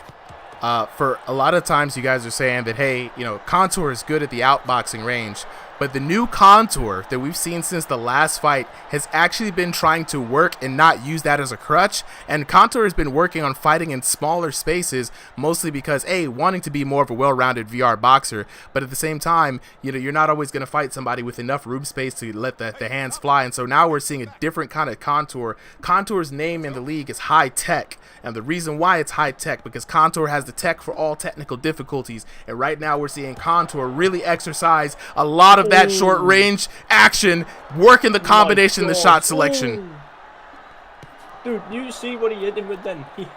A: For a lot of times you guys are saying that, hey, you know, Contour is good at the outboxing range, but the new Contour that we've seen since the last fight has actually been trying to work and not use that as a crutch. And Contour has been working on fighting in smaller spaces, mostly because, A, wanting to be more of a well-rounded VR boxer, but at the same time, you know, you're not always going to fight somebody with enough room space to let the hands fly. And so now we're seeing a different kind of Contour. Contour's name in the league is High Tech. And the reason why it's high tech, because Contour has the tech for all technical difficulties. And right now we're seeing Contour really exercise a lot of that short range action, working the combination, the shot selection.
C: Dude, you see what he hit him with then? It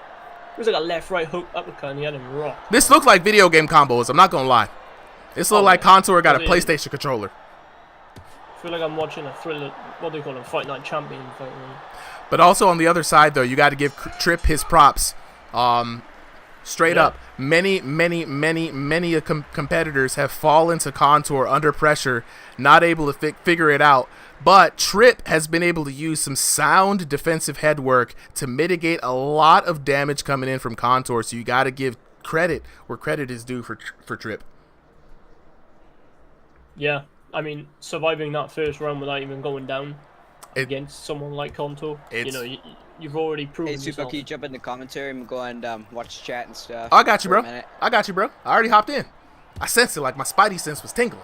C: was like a left, right hook, uppercut, and he had him rock.
A: This looked like video game combos, I'm not going to lie. This looked like Contour got a PlayStation controller.
C: I feel like I'm watching a thriller, what do they call it, Fight Night Champion fight.
A: But also on the other side, though, you got to give Trip his props. Straight up, many competitors have fallen to Contour under pressure, not able to figure it out. But Trip has been able to use some sound defensive head work to mitigate a lot of damage coming in from Contour. So you got to give credit where credit is due for Trip.
C: Yeah, I mean, surviving that first round without even going down against someone like Contour, you know, you've already proven
B: yourself. Hey, Super, can you jump in the commentary and go and watch chat and stuff?
A: I got you, bro. I got you, bro. I already hopped in. I sensed it, like my spidey sense was tingling.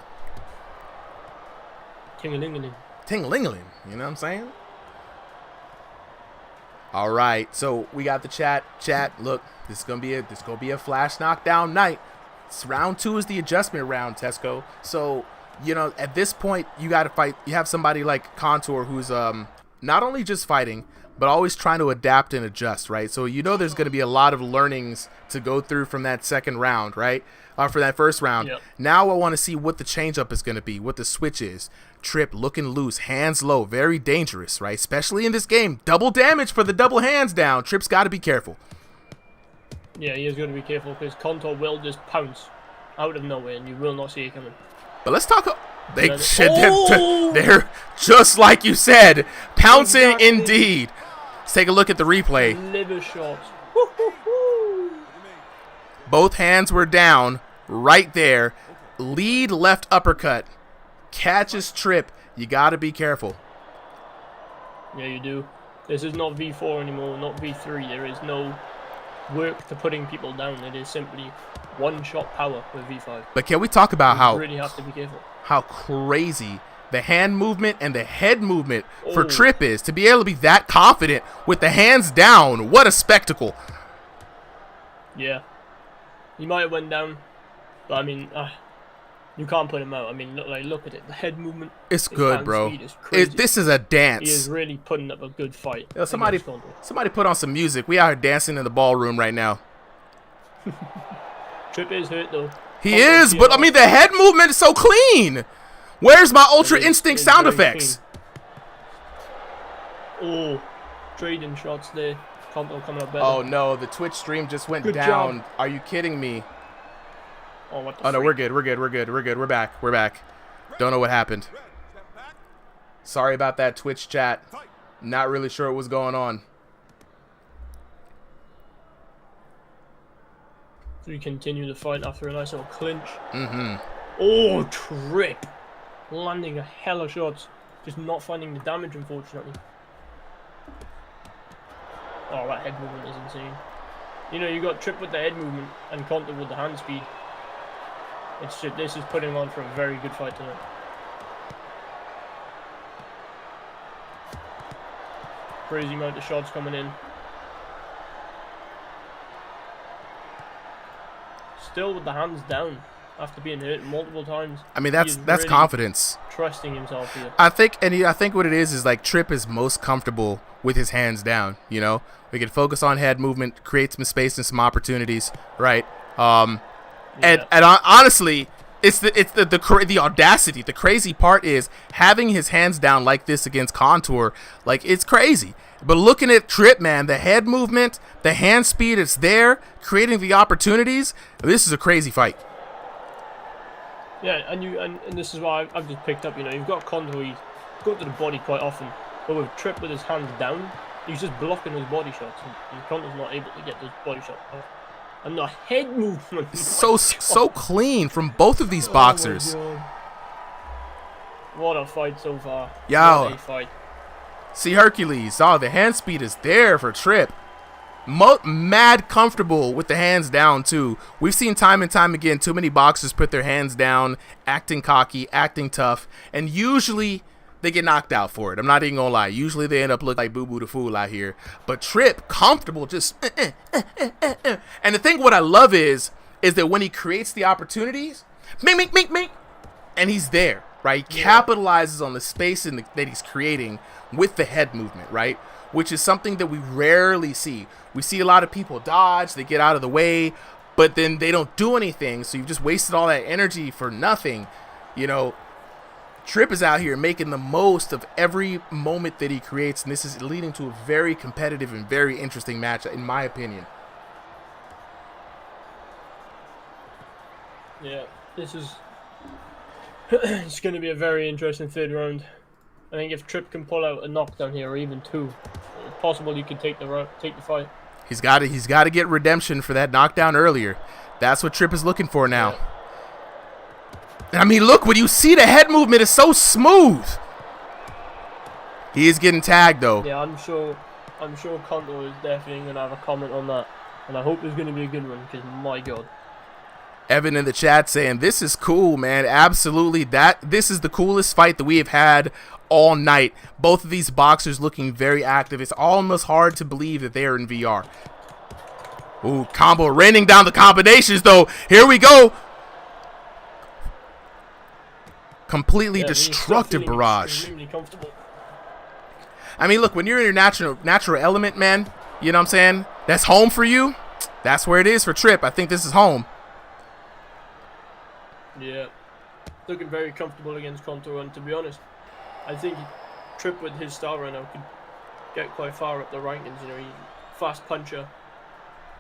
C: Ting-a-ling-a-ling.
A: Ting-a-ling-a-ling, you know what I'm saying? All right, so we got the chat. Look, this is gonna be a flash knockdown night. Round 2 is the adjustment round, Tesco. So, you know, at this point, you got to fight. You have somebody like Contour who's not only just fighting, but always trying to adapt and adjust, right? So you know there's going to be a lot of learnings to go through from that second round, right? For that first round. Yep. Now I want to see what the changeup is going to be, what the switch is. Trip looking loose, hands low, very dangerous, right? Especially in this game. Double damage for the double hands down. Trip's got to be careful.
C: Yeah, he is going to be careful because Contour will just pounce out of nowhere and you will not see it coming.
A: But let's talk. They're just like you said, pouncing indeed. Let's take a look at the replay.
C: Liver shots.
A: Both hands were down right there. Lead left uppercut. Catches Trip. You got to be careful.
C: Yeah, you do. This is not V4 anymore, not V3. There is no work to putting people down. It is simply one-shot power with V5.
A: But can we talk about how
C: really have to be careful?
A: How crazy the hand movement and the head movement for Trip is, to be able to be that confident with the hands down. What a spectacle!
C: Yeah, he might have went down, but I mean, you can't put him out. I mean, look at it. The head movement.
A: It's good, bro. This is a dance.
C: He is really putting up a good fight.
A: Yo, somebody put on some music. We out here dancing in the ballroom right now.
C: Trip is hurt though.
A: He is, but I mean the head movement is so clean. Where's my Ultra Instinct sound effects?
C: Oh, trading shots there. Contour coming up better.
A: Oh no, the Twitch stream just went down. Job. Are you kidding me?
C: Oh, what the
A: no, we're good. We're back. Don't know what happened. Sorry about that, Twitch chat. Not really sure what was going on.
C: We continue the fight after a nice little clinch.
A: Mm-hmm.
C: Oh, Trip. Landing a hell of shots. Just not finding the damage, unfortunately. Oh, that head movement is insane. You know, you got Trip with the head movement and Contour with the hand speed. This is putting on for a very good fight tonight. Crazy amount of shots coming in. Still with the hands down after being hit multiple times.
A: I mean, that's really confidence.
C: Trusting himself here.
A: I think what it is like Trip is most comfortable with his hands down. You know, we can focus on head movement, create some space and some opportunities, right? And honestly, it's the audacity. The crazy part is having his hands down like this against Contour. Like, it's crazy. But looking at Trip, man, the head movement, the hand speed, it's there, creating the opportunities. This is a crazy fight.
C: Yeah, and this is why I've just picked up. You know, you've got Contour, he's going to the body quite often, but with Trip with his hands down, he's just blocking his body shots, and Contour's not able to get those body shots off. And the head movement.
A: So clean from both of these boxers.
C: What a fight so far.
A: Yo.
C: What a fight.
A: See Hercules. Oh, the hand speed is there for Trip. Mad comfortable with the hands down too. We've seen time and time again too many boxers put their hands down, acting cocky, acting tough, and usually they get knocked out for it. I'm not even gonna lie. Usually they end up looking like Boo Boo the Fool out here. But Trip, comfortable, just And the thing what I love is that when he creates the opportunities, mink, and he's there, right? He capitalizes on the space that he's creating with the head movement, right? Which is something that we rarely see. We see a lot of people dodge, they get out of the way, but then they don't do anything. So you've just wasted all that energy for nothing. You know, Trip is out here making the most of every moment that he creates, and this is leading to a very competitive and very interesting match, in my opinion.
C: Yeah, this is it's going to be a very interesting third round. I think if Trip can pull out a knockdown here, or even two, it's possible he could take the fight.
A: He's got to get redemption for that knockdown earlier. That's what Trip is looking for now. Yeah. I mean, look, when you see the head movement is so smooth. He is getting tagged though.
C: Yeah, I'm sure Conto is definitely going to have a comment on that, and I hope there's going to be a good one because my God.
A: Evan in the chat saying, this is cool, man. Absolutely. This is the coolest fight that we have had all night. Both of these boxers looking very active. It's almost hard to believe that they're in VR. Ooh, combo raining down the combinations, though. Here we go. Completely destructive barrage. I mean, look, when you're in your natural element, man, you know what I'm saying? That's home for you. That's where it is for Trip. I think this is home.
C: Yeah, looking very comfortable against Contour, and to be honest, I think Trip with his style right now could get quite far up the rankings. You know, he's a fast puncher,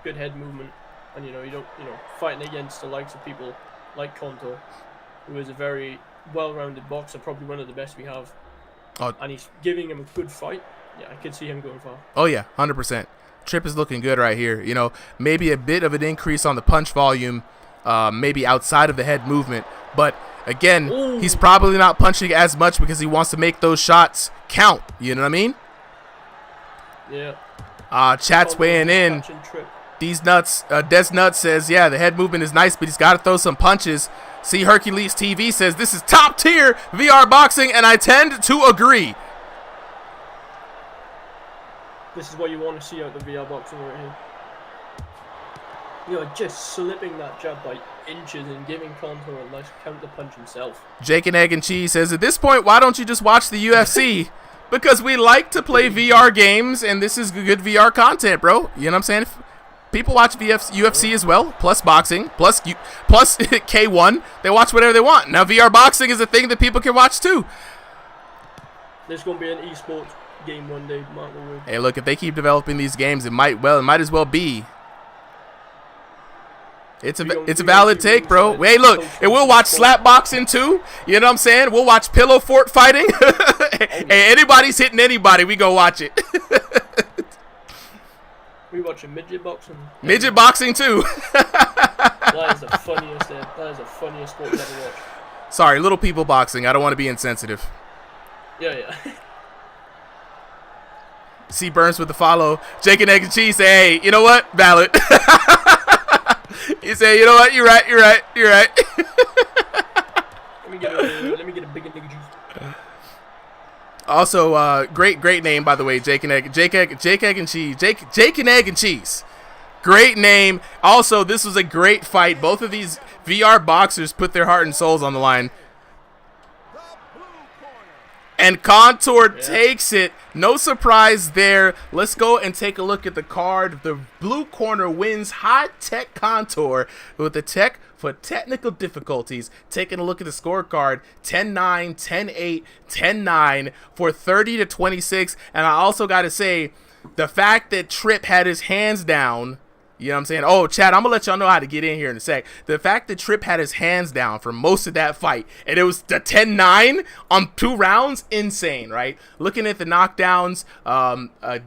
C: good head movement, and fighting against the likes of people like Contour, who is a very well-rounded boxer, probably one of the best we have. Oh. And he's giving him a good fight. Yeah, I could see him going far.
A: Oh yeah, 100%. Trip is looking good right here. You know, maybe a bit of an increase on the punch volume. Maybe outside of the head movement, but again, he's probably not punching as much because he wants to make those shots count. You know what I mean?
C: Yeah.
A: Chat's weighing in. These nuts. Des Nuts says, yeah, the head movement is nice, but he's got to throw some punches. See, Hercules TV says this is top tier VR boxing, and I tend to agree.
C: This is what you want to see out of the VR boxing right here. You know, just slipping that jab by inches and giving Contour a nice counter punch himself.
A: Jake and Egg and Cheese says, at this point, why don't you just watch the UFC? Because we like to play VR games, and this is good VR content, bro. You know what I'm saying? People watch UFC as well, plus boxing, plus K1. They watch whatever they want. Now, VR boxing is a thing that people can watch, too.
C: There's going to be an esports game one day, Mark.
A: Hey, look, if they keep developing these games, it might as well be. It's a valid take, bro. Hey, look, and we'll watch slap boxing too. You know what I'm saying? We'll watch pillow fort fighting. Hey, anybody's hitting anybody, we go watch it.
C: We watching midget boxing.
A: Midget boxing too.
C: That is the funniest. That is the funniest sport I've ever watched.
A: Sorry, little people boxing. I don't want to be insensitive.
C: Yeah.
A: C Burns with the follow. Jake and Egg and Cheese say, hey, you know what? Valid. You say, you know what? You're right.
C: Let me get a big nigga juice.
A: Also, great name, by the way, Jake and Egg and Cheese. Jake and Egg and Cheese. Great name. Also, this was a great fight. Both of these VR boxers put their heart and souls on the line. And Contour takes it. No surprise there. Let's go and take a look at the card. The blue corner wins High Tech Contour with the tech for technical difficulties. Taking a look at the scorecard, 10-9, 10-8, 10-9 for 30-26. And I also got to say, the fact that Trip had his hands down, you know what I'm saying? Oh, Chad, I'm going to let y'all know how to get in here in a sec. The fact that Trip had his hands down for most of that fight, and it was the 10-9 on 2 rounds, insane, right? Looking at the knockdowns,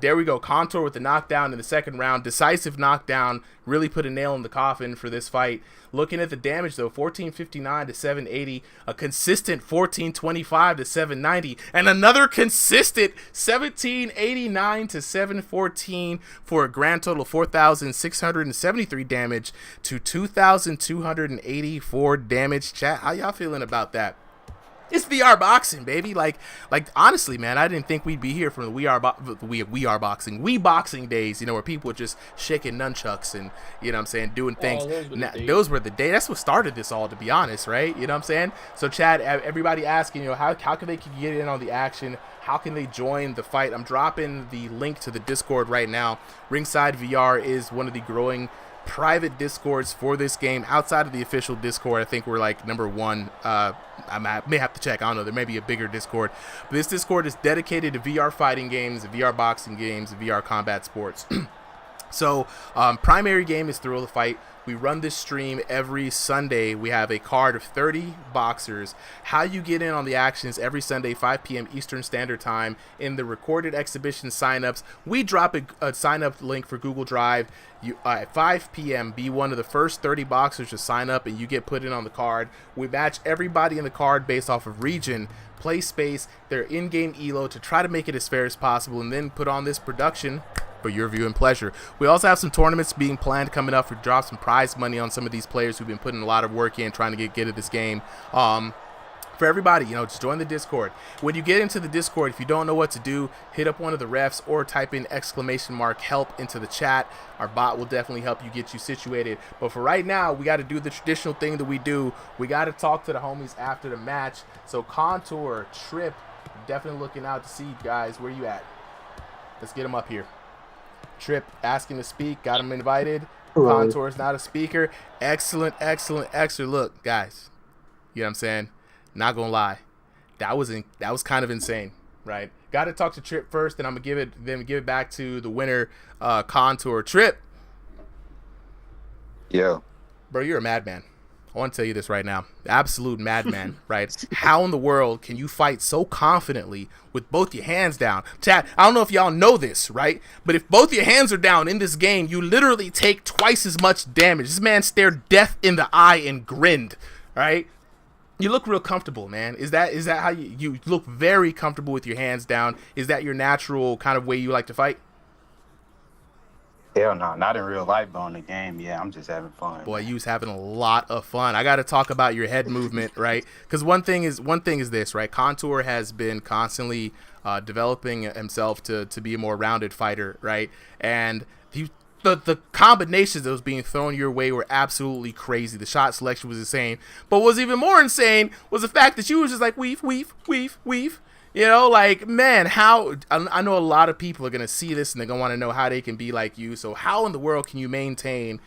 A: there we go. Contour with the knockdown in the second round. Decisive knockdown. really put a nail in the coffin for this fight. Looking at the damage, though, 1459 to 780, a consistent 1425 to 790, and another consistent 1789 to 714 for a grand total of 4,673 damage to 2,284 damage. Chat, how y'all feeling about that? It's VR boxing, baby. Like honestly, man, I didn't think we'd be here from the Wii boxing days, you know, where people were just shaking nunchucks and, you know what I'm saying, doing things. Those were the days. That's what started this all, to be honest, right? You know what I'm saying? So, Chad, everybody asking, you know, how can they get in on the action? How can they join the fight? I'm dropping the link to the Discord right now. RingsideVR is one of the growing private discords for this game. Outside of the official Discord, I think we're like number one. I may have to check. I don't know. There may be a bigger Discord. But this Discord is dedicated to VR fighting games, VR boxing games, VR combat sports. So, primary game is Thrill of the Fight. We run this stream every Sunday. We have a card of 30 boxers. How you get in on the action is every Sunday, 5 p.m. Eastern Standard Time. In the recorded exhibition signups, we drop a sign-up link for Google Drive. You, at 5 p.m., be one of the first 30 boxers to sign up, and you get put in on the card. We match everybody in the card based off of region, play space, their in-game elo to try to make it as fair as possible, and then put on this production for your view and pleasure. We also have some tournaments being planned coming up for drop some prize money on some of these players who've been putting a lot of work in trying to get good at this game. For everybody, you know, just join the Discord. When you get into the Discord, if you don't know what to do, hit up one of the refs or type in !help into the chat. Our bot will definitely help you get you situated. But for right now, we got to do the traditional thing that we do. We got to talk to the homies after the match. So Contour, Trip, definitely looking out to see you guys. Where you at? Let's get them up here. Trip asking to speak, got him invited. Contour's not a speaker. Excellent. Look, guys, you know what I'm saying? Not gonna lie, that was kind of insane, right? Got to talk to Trip first, and I'm gonna give it back to the winner, Contour. Trip,
N: yeah,
A: bro, you're a madman. I want to tell you this right now, absolute madman, right? How in the world can you fight so confidently with both your hands down? Chat, I don't know if y'all know this, right? But if both your hands are down in this game, you literally take twice as much damage. This man stared death in the eye and grinned, right? You look real comfortable, man. Is that how you look? Very comfortable with your hands down. Is that your natural kind of way you like to fight?
N: Hell no, not in real life, but on the game, yeah, I'm just having fun.
A: Boy, you was having a lot of fun. I got to talk about your head movement, right? Because one thing is this, right? Contour has been constantly developing himself to be a more rounded fighter, right? And the combinations that was being thrown your way were absolutely crazy. The shot selection was insane. But what was even more insane was the fact that you was just like weave. You know, like, man, how I know a lot of people are going to see this and they're going to want to know how they can be like you. So how in the world can you maintain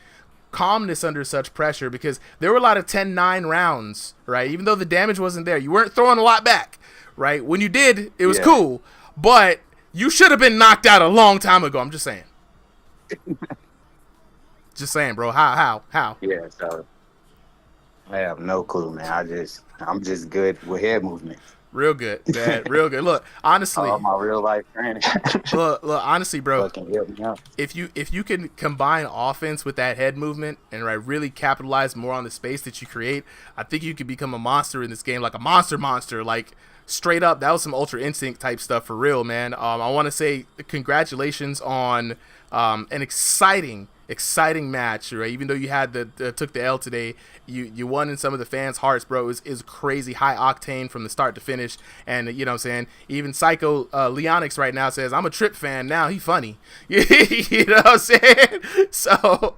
A: calmness under such pressure? Because there were a lot of 10-9 rounds, right? Even though the damage wasn't there, you weren't throwing a lot back, right? When you did, it was cool. But you should have been knocked out a long time ago. I'm just saying. Just saying, bro. How?
N: Yeah, so I have no clue, man. I'm just good with head movement.
A: Real good, man. Real good. Look, honestly,
N: all my real life training.
A: look, honestly, bro.
N: Help me out.
A: If you can combine offense with that head movement and really capitalize more on the space that you create, I think you could become a monster in this game, like a monster, like straight up. That was some Ultra Instinct type stuff for real, man. I want to say congratulations on an exciting match, right? Even though you had took the L today, you won in some of the fans' hearts, bro. It was crazy, high octane from the start to finish. And you know what I'm saying? Even Psycho Leonix right now says, I'm a Trip fan now. He funny. You know what I'm saying? So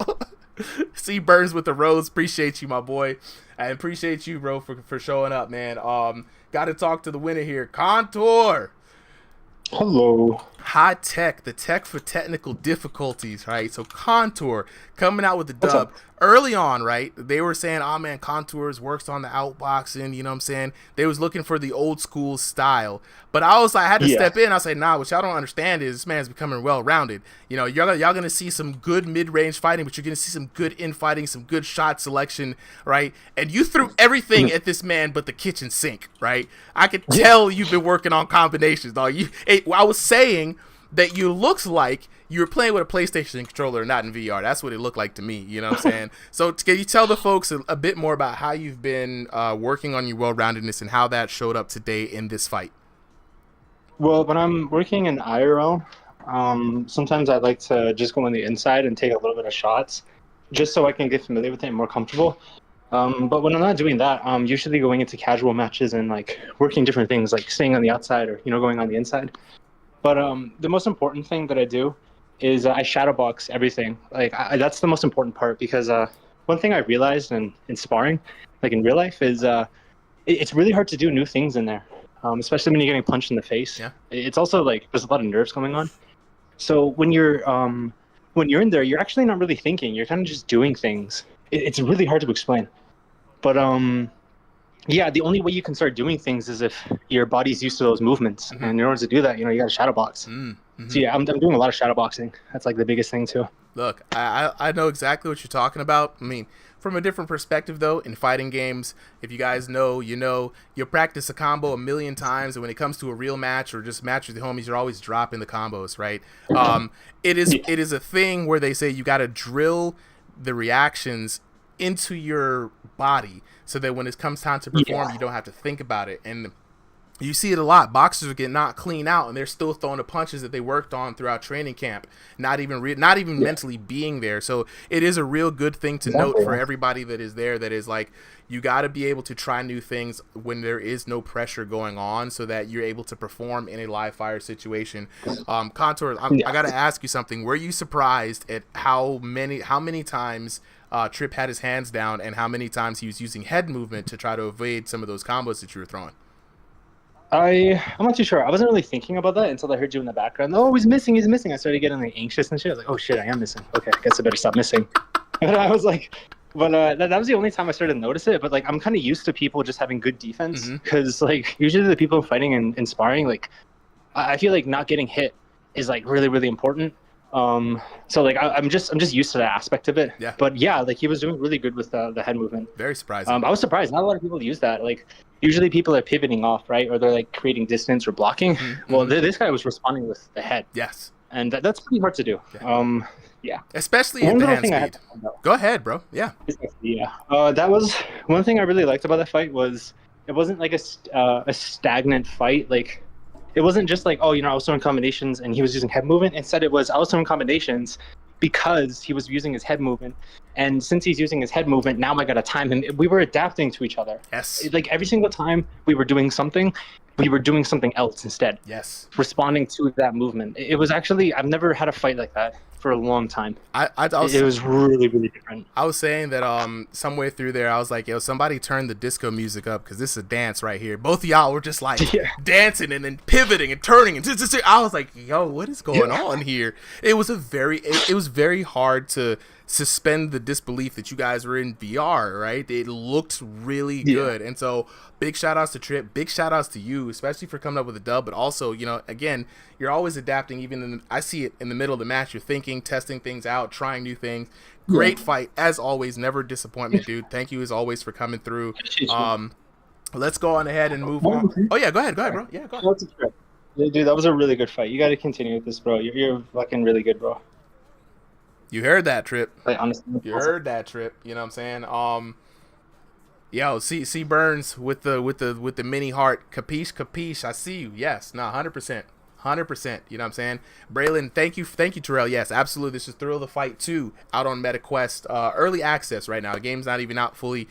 A: see Burns with the rose. Appreciate you, my boy. I appreciate you, bro, for showing up, man. Got to talk to the winner here, Contour.
Q: Hello.
A: High tech, the tech for technical difficulties, right? So Contour coming out with the dub early on, right? They were saying, oh man, Contours works on the outboxing, you know what I'm saying? They was looking for the old school style. But I had to step in. I said, nah, what y'all don't understand is this man's becoming well-rounded. You know, y'all going to see some good mid-range fighting, but you're going to see some good infighting, some good shot selection, right? And you threw everything at this man but the kitchen sink, right? I could tell you've been working on combinations, dog. I was saying that you looks like you were playing with a PlayStation controller, not in VR. That's what it looked like to me. You know what I'm saying? So can you tell the folks a bit more about how you've been working on your well-roundedness and how that showed up today in this fight?
Q: Well, when I'm working in IRL, sometimes I like to just go on the inside and take a little bit of shots, just so I can get familiar with it and more comfortable. But when I'm not doing that, I'm usually going into casual matches and like working different things, like staying on the outside or going on the inside. But the most important thing that I do is I shadow box everything. Like that's the most important part, because one thing I realized in sparring, like in real life, is it's really hard to do new things in there, especially when you're getting punched in the face.
A: Yeah.
Q: It's also like there's a lot of nerves going on. So when you're in there, you're actually not really thinking. You're kind of just doing things. It's really hard to explain. But yeah, the only way you can start doing things is if your body's used to those movements. And in order to do that, you got to shadow box. So yeah, I'm doing a lot of shadow boxing. That's like the biggest thing too.
A: Look, I know exactly what you're talking about. I mean, from a different perspective though, in fighting games, if you guys know, you'll practice a combo a million times, and when it comes to a real match or just match with the homies, you're always dropping the combos, right? It is a thing where they say you got to drill the reactions into your body so that when it comes time to perform, you don't have to think about it. And you see it a lot. Boxers get knocked clean out, and they're still throwing the punches that they worked on throughout training camp, not even mentally being there. So it is a real good thing to note for everybody that is there. That is like, you got to be able to try new things when there is no pressure going on, so that you're able to perform in a live fire situation. Contour, I got to ask you something. Were you surprised at how many times Trip had his hands down, and how many times he was using head movement to try to evade some of those combos that you were throwing?
Q: I'm not too sure. I wasn't really thinking about that until I heard you in the background. Oh, he's missing. I started getting like anxious and shit. I was like, oh shit, I am missing. Okay, I guess I better stop missing. And I was like, but that was the only time I started to notice it. But like, I'm kind of used to people just having good defense, because like usually the people fighting and sparring, like I feel like not getting hit is like really, really important. So like I'm just used to that aspect of it. Yeah. But yeah, like he was doing really good with the head movement.
A: Very surprising.
Q: I was surprised. Not a lot of people use that. Like usually people are pivoting off, right? Or they're like creating distance or blocking. Well, this guy was responding with the head.
A: Yes.
Q: And that's pretty hard to do. Yeah.
A: Especially in the hand speed. Go ahead, bro. Yeah.
Q: Yeah. That was one thing I really liked about that fight. Was it wasn't like a stagnant fight. Like it wasn't just like, oh, I was throwing combinations and he was using head movement. Instead, it was I was throwing combinations because he was using his head movement. And since he's using his head movement, now I got to time him. We were adapting to each other.
A: Yes.
Q: Like every single time we were doing something else instead.
A: Yes.
Q: Responding to that movement. It was actually, I've never had a fight like that for a long time. It was really, really different.
A: I was saying that somewhere through there, I was like, yo, somebody turn the disco music up, because this is a dance right here. Both of y'all were just like dancing and then pivoting and turning. And I was like, yo, what is going on here? It was it was very hard to suspend the disbelief that you guys were in VR, right? It looked really good. And so big shout outs to Trip, big shout outs to you, especially for coming up with a dub, but also, again, you're always adapting. Even I see it in the middle of the match, you're thinking, testing things out, trying new things. Great fight as always, never disappointment, dude. Thank you as always for coming through. Let's go on ahead and move on. Oh yeah, go ahead, bro. Yeah, go ahead.
Q: Dude, that was a really good fight. You got to continue with this, bro. You're fucking really good, bro.
A: You heard that, Trip.
Q: Like, honestly,
A: you heard that, Trip. You know what I'm saying? Yo, see Burns with the mini heart. Capiche. I see you. Yes, 100%. 100%. You know what I'm saying? Braylon, thank you, Terrell. Yes, absolutely. This is Thrill of the Fight 2 out on MetaQuest. Early access right now. The game's not even out fully.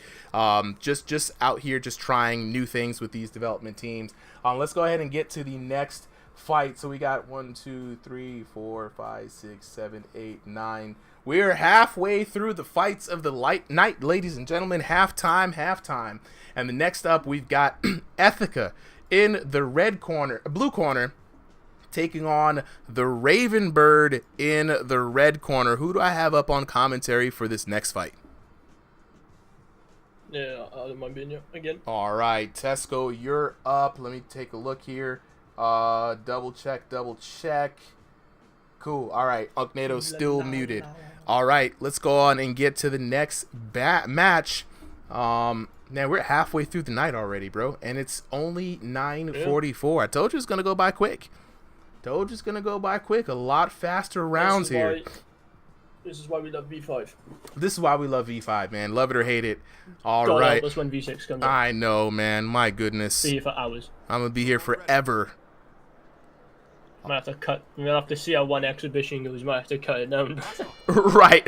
A: Just out here, just trying new things with these development teams. Let's go ahead and get to the next fight. So we got 1, 2, 3, 4, 5, 6, 7, 8, 9. We're halfway through the fights of the night, ladies and gentlemen. Halftime. And the next up, we've got Ethica in the blue corner, taking on the Raven Bird in the red corner. Who do I have up on commentary for this next fight?
C: Yeah, Albania again.
A: All right, Tesco, you're up. Let me take a look here. Double check. Cool. All right, Tynado still muted. All right, let's go on and get to the next match. Now we're halfway through the night already, bro, and it's only 9:44. I told you it's gonna go by quick. Doge is gonna go by quick. A lot faster rounds here.
C: This is why we love V5.
A: This is why we love V5, man. Love it or hate it. All
C: God,
A: right.
C: That's when V6 comes.
A: I know, man. My goodness.
C: Be here for hours.
A: I'm gonna be here forever.
C: Might have to cut. We'll have to see how one exhibition goes. Might have to cut it down.
A: Right.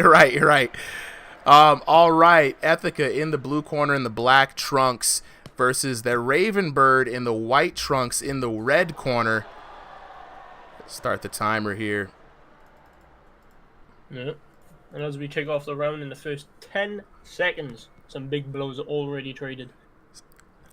A: All right. Ethica in the blue corner in the black trunks versus the Raven Bird in the white trunks in the red corner. Start the timer here.
C: Yeah. And as we kick off the round in the first 10 seconds, some big blows are already traded.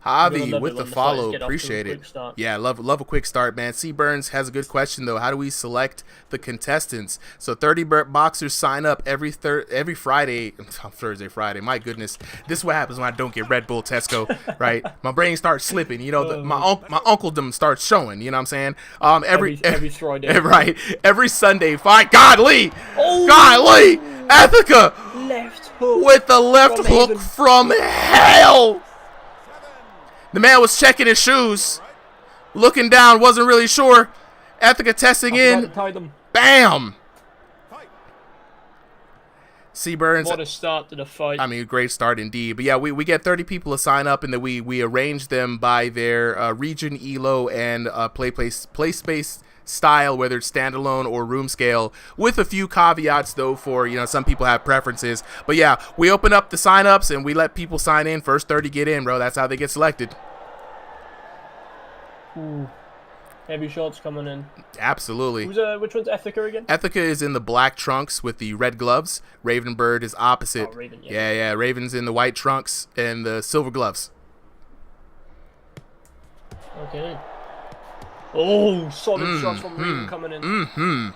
A: Javi with the follow, appreciate it. Yeah, love a quick start, man. C Burns has a good question though. How do we select the contestants? So 30 boxers sign up every Friday, Friday. My goodness, this is what happens when I don't get Red Bull Tesco, right? My brain starts slipping. You know, my uncledom starts showing. You know what I'm saying? Every Friday, right? Every Sunday, fight. Godly, Ethica
C: left hook
A: with the left hook from hell. The man was checking his shoes, looking down, wasn't really sure. Ethica testing in. Bam! C Burns.
C: What a start to the fight.
A: I mean, great start indeed. But yeah, we get 30 people to sign up, and then we arrange them by their region, elo, and play space style, whether it's standalone or room scale, with a few caveats though for, you know, some people have preferences. But yeah, we open up the sign-ups and we let people sign in. First 30 get in, bro. That's how they get selected.
C: Ooh. Heavy shots coming in.
A: Absolutely.
C: Which one's Ethica again?
A: Ethica is in the black trunks with the red gloves. Raven Bird is opposite.
C: Oh, Raven,
A: yeah. Raven's in the white trunks and the silver gloves.
C: Okay. Oh, solid shots from Raven coming in.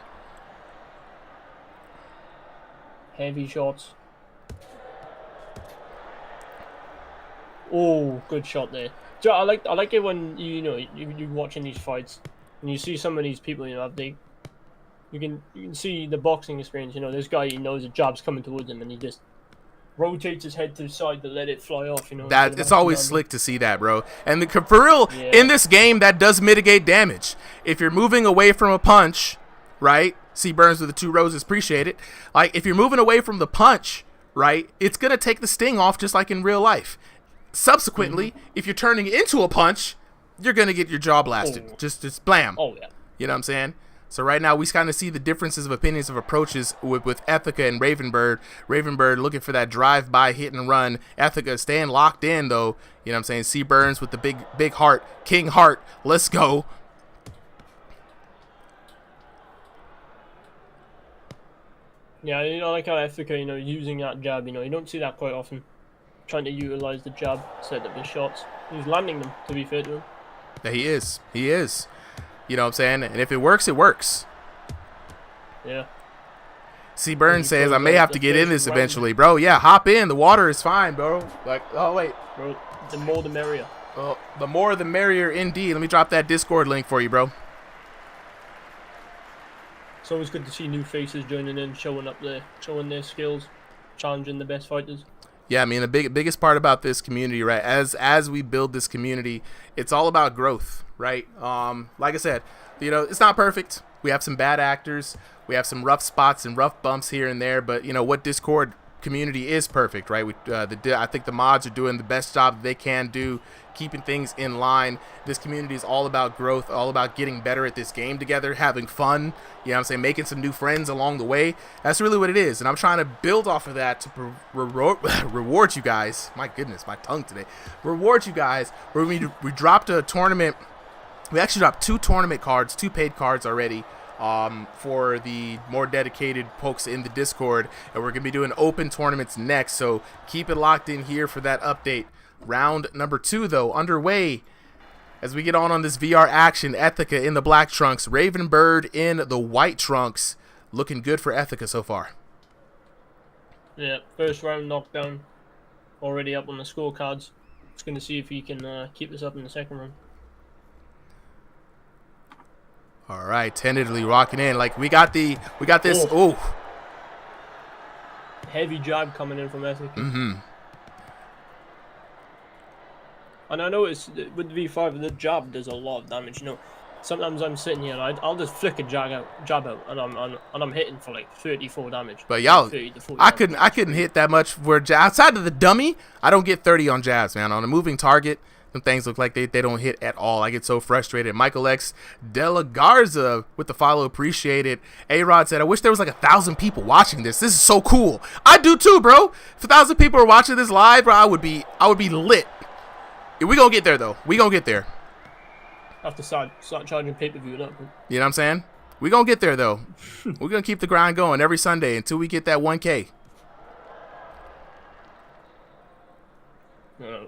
C: Heavy shots. Oh, good shot there. So I like it when you're watching these fights and you see some of these people, you know, you can see the boxing experience. You know, this guy, he knows a jab's coming towards him and he just rotates his head to the side to let it fly off, you know.
A: That it's always slick to see that, bro. And for real, in this game, that does mitigate damage. If you're moving away from a punch, right? C Burns with the 2 roses, appreciate it. Like, if you're moving away from the punch, right, it's gonna take the sting off just like in real life. Subsequently, if you're turning into a punch, you're gonna get your jaw blasted. Just blam.
C: Oh yeah.
A: You know what I'm saying? So right now we kind of see the differences of opinions of approaches with Ethica and Raven Bird. Raven Bird looking for that drive-by hit and run. Ethica staying locked in though. You know what I'm saying? C Burns with the big heart, King Heart. Let's go.
C: Yeah, you know, I like how Ethica, you know, using that jab. You know, you don't see that quite often. Trying to utilize the jab, set up his shots. He's landing them, to be fair to him.
A: Yeah, he is. He is. You know what I'm saying? And if it works, it works.
C: Yeah.
A: C Burns says, I may have to get in this eventually, bro. Yeah, hop in. The water is fine, bro. Like, oh, wait.
C: Bro, the more the merrier.
A: Oh, the more the merrier indeed. Let me drop that Discord link for you, bro.
C: It's always good to see new faces joining in, showing their skills, challenging the best fighters.
A: Yeah, I mean, the biggest part about this community, right, as we build this community, it's all about growth, right? Like I said, you know, it's not perfect. We have some bad actors. We have some rough spots and rough bumps here and there, but, you know, what Discord community is perfect, right? I think the mods are doing the best job that they can do, keeping things in line. This community is all about growth, all about getting better at this game together, having fun, you know what I'm saying, making some new friends along the way. That's really what it is, and I'm trying to build off of that to reward you guys. My goodness, my tongue today. Reward you guys. We dropped a tournament. We actually dropped 2 tournament cards, 2 paid cards already. For the more dedicated folks in the Discord, and we're gonna be doing open tournaments next, so keep it locked in here for that update. Round number 2 though underway as we get on this VR action. Ethica in the black trunks, Raven Bird in the white trunks. Looking good for Ethica so far.
C: Yeah, first round knockdown already up on the scorecards. Just gonna see if he can keep this up in the second round.
A: All right, tentatively rocking in. Like we got this. Oh,
C: heavy jab coming in from Ethica.
A: Mm-hmm.
C: And I know it's with the V5, the jab does a lot of damage. You know, sometimes I'm sitting here and I'll just flick a jab out, and I'm hitting for like 34 damage.
A: But y'all,
C: 30 to 40
A: I couldn't hit that much. Where outside of the dummy, I don't get 30 on jabs, man. On a moving target, some things look like they don't hit at all. I get so frustrated. Michael X De La Garza with the follow, appreciate it. A-Rod said, I wish there was like 1,000 people watching this. This is so cool. I do too, bro. If 1,000 people are watching this live, bro, I would be lit. Yeah, we gonna get there though. We gonna get there.
C: Have to start charging pay-per-view up.
A: You know what I'm saying? We gonna get there though. We're gonna keep the grind going every Sunday until we get that 1K.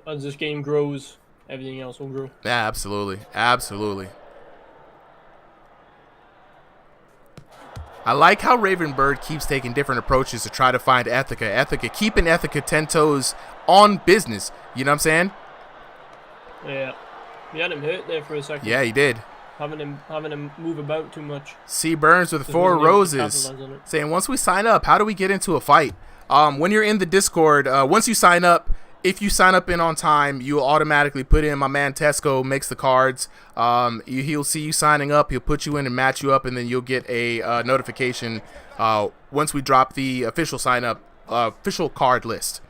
C: As this game grows, everything else will grow.
A: Yeah, absolutely. Absolutely. I like how Ravenbird keeps taking different approaches to try to find Ethica. Keeping Ethica 10 toes on business. You know what I'm saying?
C: Yeah. We had him hurt there for a second.
A: Yeah, he did.
C: Having him move about too much.
A: C Burns with 4 roses saying, once we sign up, how do we get into a fight? When you're in the Discord, once you sign up, if you sign up in on time, you'll automatically put in my man Tesco makes the cards. He'll see you signing up. He'll put you in and match you up, and then you'll get a notification once we drop the official sign up, official card list.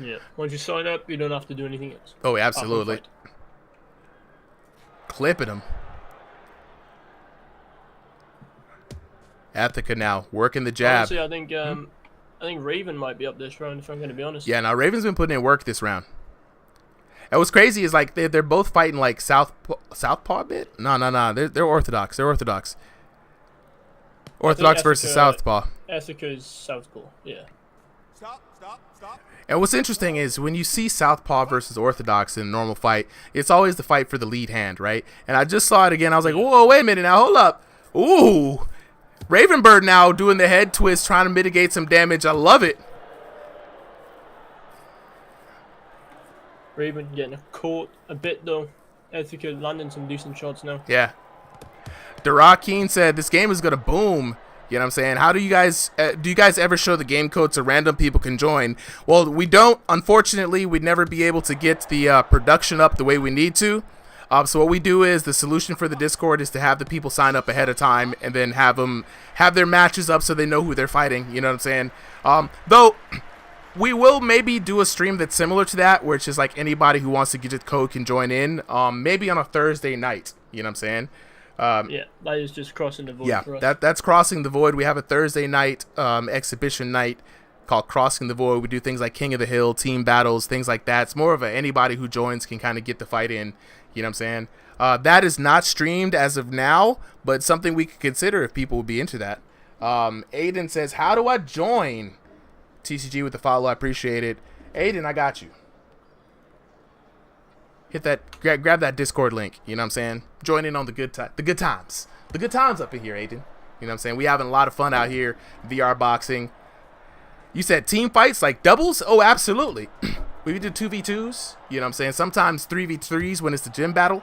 C: Yeah. Once you sign up, you don't have to do anything else.
A: Oh, absolutely. Clipping him. Ethica now working the jab.
C: Honestly, I think Raven might be up this round, if I'm going to be honest.
A: Yeah, now Raven's been putting in work this round. And what's crazy is like they're both fighting like southpaw bit. No. They're orthodox. They're orthodox. Orthodox versus southpaw.
C: Ethica's southpaw. Yeah.
L: Stop.
A: And what's interesting is when you see southpaw versus orthodox in a normal fight, it's always the fight for the lead hand, right? And I just saw it again. I was like, whoa, wait a minute now, hold up. Ooh, Ravenbird now doing the head twist, trying to mitigate some damage. I love it.
C: Raven getting caught a bit though. Ethica landing some decent shots now.
A: Yeah. Darakeen said this game is gonna boom. You know what I'm saying? How do you guys ever show the game code so random people can join? Well, we don't. Unfortunately, we'd never be able to get the production up the way we need to. So what we do is the solution for the Discord is to have the people sign up ahead of time and then have them have their matches up so they know who they're fighting. You know what I'm saying? Though we will maybe do a stream that's similar to that, where it's just like anybody who wants to get the code can join in. Maybe on a Thursday night. You know what I'm saying?
C: Yeah, that is just crossing the void for us.
A: That's crossing the void. We have a Thursday night exhibition night called Crossing the Void. We do things like King of the Hill, team battles, things like that. It's more of anybody who joins can kind of get the fight in. You know what I'm saying? That is not streamed as of now, but something we could consider if people would be into that. Aiden says, how do I join? TCG with the follow. I appreciate it. Aiden, I got you. Hit that, grab that Discord link. You know what I'm saying? Join in on the good times. The good times up in here, Aiden. You know what I'm saying? We having a lot of fun out here. VR boxing. You said team fights like doubles? Oh, absolutely. We do 2v2s. You know what I'm saying? Sometimes 3v3s when it's the gym battle.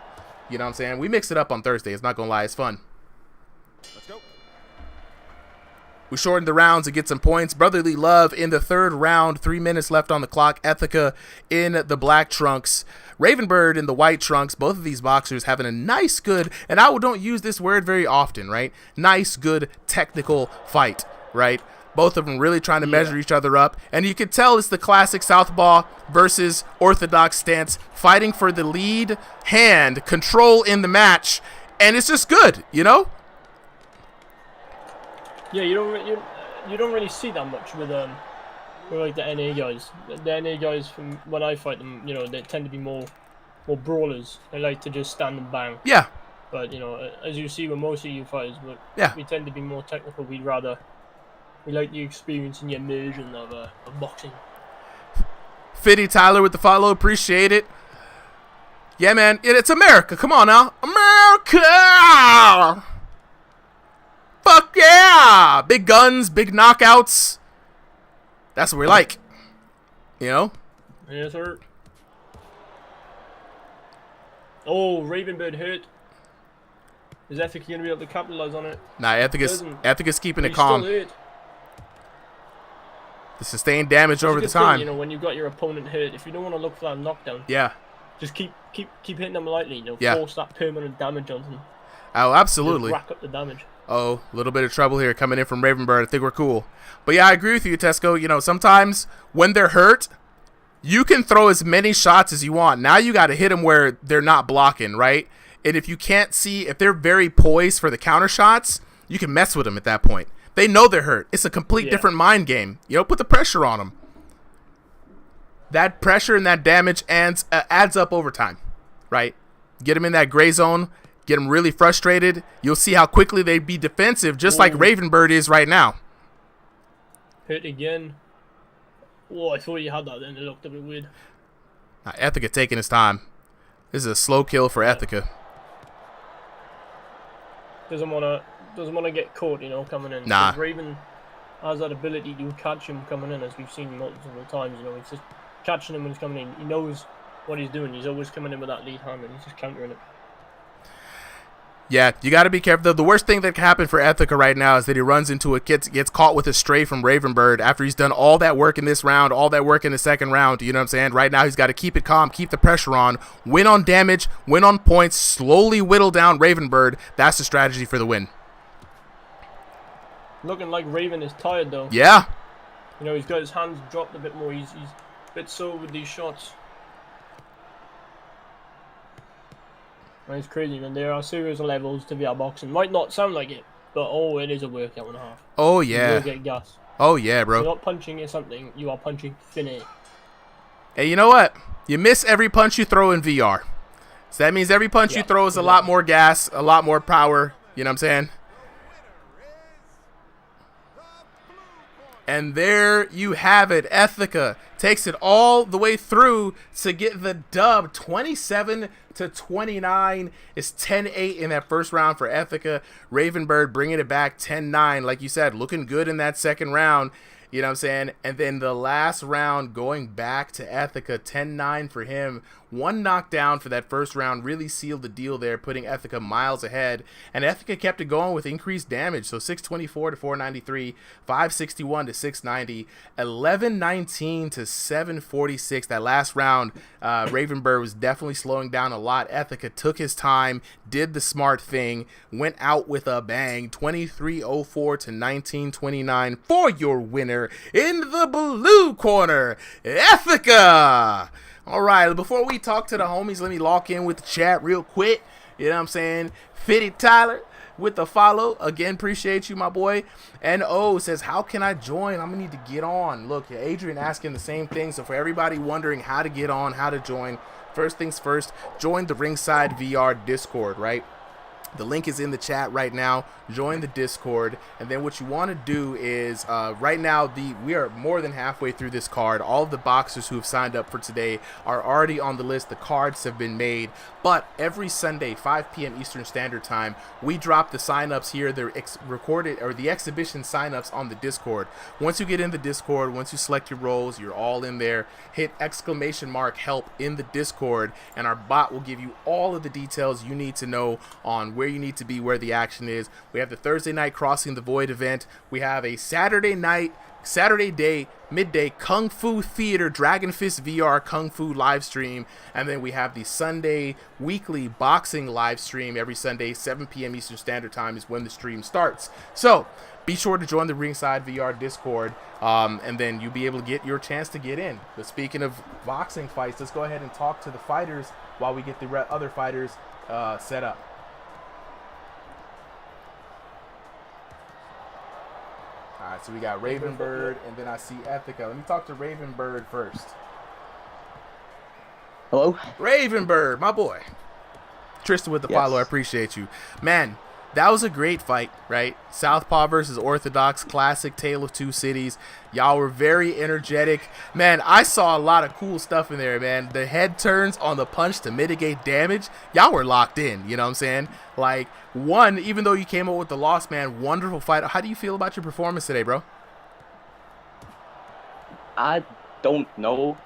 A: You know what I'm saying? We mix it up on Thursday. It's not gonna lie, it's fun.
L: Let's go.
A: We shortened the rounds to get some points. Brotherly love in the third round. 3 minutes left on the clock. Ethica in the black trunks. Ravenbird in the white trunks. Both of these boxers having a nice, good, and I don't use this word very often, right? Nice, good, technical fight, right? Both of them really trying to measure each other up. And you can tell it's the classic southpaw versus orthodox stance, fighting for the lead hand, control in the match. And it's just good, you know?
C: Yeah, you don't really see that much with like the NA guys. The NA guys, from when I fight them, you know, they tend to be more brawlers. They like to just stand and bang.
A: Yeah.
C: But you know, as you see with most of you fighters, we tend to be more technical. We like the experience and the immersion of boxing.
A: Fitty Tyler with the follow, appreciate it. Yeah, man, it's America. Come on now, America. Fuck yeah! Big guns, big knockouts. That's what we like. You know?
C: Yes, sir. Oh, Ravenbird hurt. Is Ethica going to be able to capitalize on it?
A: Nah, Ethica's keeping it calm.
C: Still hurt.
A: The sustained damage over the time.
C: You know, when you've got your opponent hurt, if you don't want to look for that knockdown, just keep hitting them lightly.
A: Yeah.
C: Force that permanent damage on them.
A: Oh, absolutely.
C: Just rack up the damage.
A: Oh, a little bit of trouble here coming in from Ravenbird. I think we're cool. But yeah, I agree with you, Tesco. You know, sometimes when they're hurt, you can throw as many shots as you want. Now you got to hit them where they're not blocking, right? And if you can't see, if they're very poised for the counter shots, you can mess with them at that point. They know they're hurt. It's a complete different mind game. You know, put the pressure on them. That pressure and that damage adds up over time, right? Get them in that gray zone. Get them really frustrated. You'll see how quickly they'd be defensive, just like Ravenbird is right now.
C: Hit again. Oh, I thought you had that then. It looked a bit weird.
A: Ethica taking his time. This is a slow kill for Ethica.
C: Doesn't wanna get caught, you know, coming in.
A: Nah.
C: Raven has that ability to catch him coming in, as we've seen multiple times. You know, he's just catching him when he's coming in. He knows what he's doing. He's always coming in with that lead hand, and he's just countering it.
A: Yeah, you got to be careful. The worst thing that can happen for Ethica right now is that he runs into a gets caught with a stray from Ravenbird after he's done all that work in this round, all that work in the second round. You know what I'm saying? Right now, he's got to keep it calm, keep the pressure on, win on damage, win on points, slowly whittle down Ravenbird. That's the strategy for the win.
C: Looking like Raven is tired though.
A: Yeah.
C: You know, he's got his hands dropped a bit more. He's a bit sore with these shots. And it's crazy, man. There are serious levels to VR boxing. Might not sound like it, but oh, it is a workout and a half.
A: Oh yeah.
C: You will get gas.
A: Oh yeah, bro.
C: You're not punching at something. You are punching thin air.
A: Hey, you know what? You miss every punch you throw in VR. So that means every punch you throw is a lot more gas, a lot more power. You know what I'm saying? And there you have it. Ethica takes it all the way through to get the dub. 27-29. It's 10-8 in that first round for Ethica. Ravenbird bringing it back 10-9. Like you said, looking good in that second round. You know what I'm saying? And then the last round going back to Ethica, 10-9 for him. One knockdown for that first round really sealed the deal there, putting Ethica miles ahead. And Ethica kept it going with increased damage. So 624 to 493, 561 to 690, 1119 to 746. That last round, Ravenbird was definitely slowing down a lot. Ethica took his time, did the smart thing, went out with a bang. 2304 to 1929 for your winner in the blue corner, Ethica. All right, before we talk to the homies, let me lock in with the chat real quick. You know what I'm saying? Fitty Tyler with the follow. Again, appreciate you, my boy. And O says, how can I join? I'm going to need to get on. Look, Adrian asking the same thing. So for everybody wondering how to get on, how to join, first things first, join the Ringside VR Discord, right? The link is in the chat right now. Join the Discord, and then what you want to do is right now we are more than halfway through this card. All of the boxers who have signed up for today are already on the list. The cards have been made, but every Sunday 5 p.m. Eastern Standard Time we drop the signups here. They're recorded, or the exhibition signups on the Discord. Once you get in the Discord, once you select your roles, you're all in there. Hit !help in the Discord, and our bot will give you all of the details you need to know on where you need to be, where the action is. We have the Thursday night Crossing the Void event. We have a Saturday day, midday Kung Fu Theater Dragon Fist VR Kung Fu live stream. And then we have the Sunday weekly boxing live stream every Sunday, 7 p.m. Eastern Standard Time is when the stream starts. So be sure to join the Ringside VR Discord, and then you'll be able to get your chance to get in. But speaking of boxing fights, let's go ahead and talk to the fighters while we get the other fighters set up. All right, so we got Ravenbird, and then I see Ethica. Let me talk to Ravenbird first.
G: Hello?
A: Ravenbird, my boy. Tristan with the follow, I appreciate you. Man, that was a great fight, right? Southpaw versus Orthodox, classic Tale of Two Cities. Y'all were very energetic. Man, I saw a lot of cool stuff in there, man. The head turns on the punch to mitigate damage. Y'all were locked in, you know what I'm saying? Like, even though you came up with the loss, man, wonderful fight. How do you feel about your performance today, bro?
G: I don't know.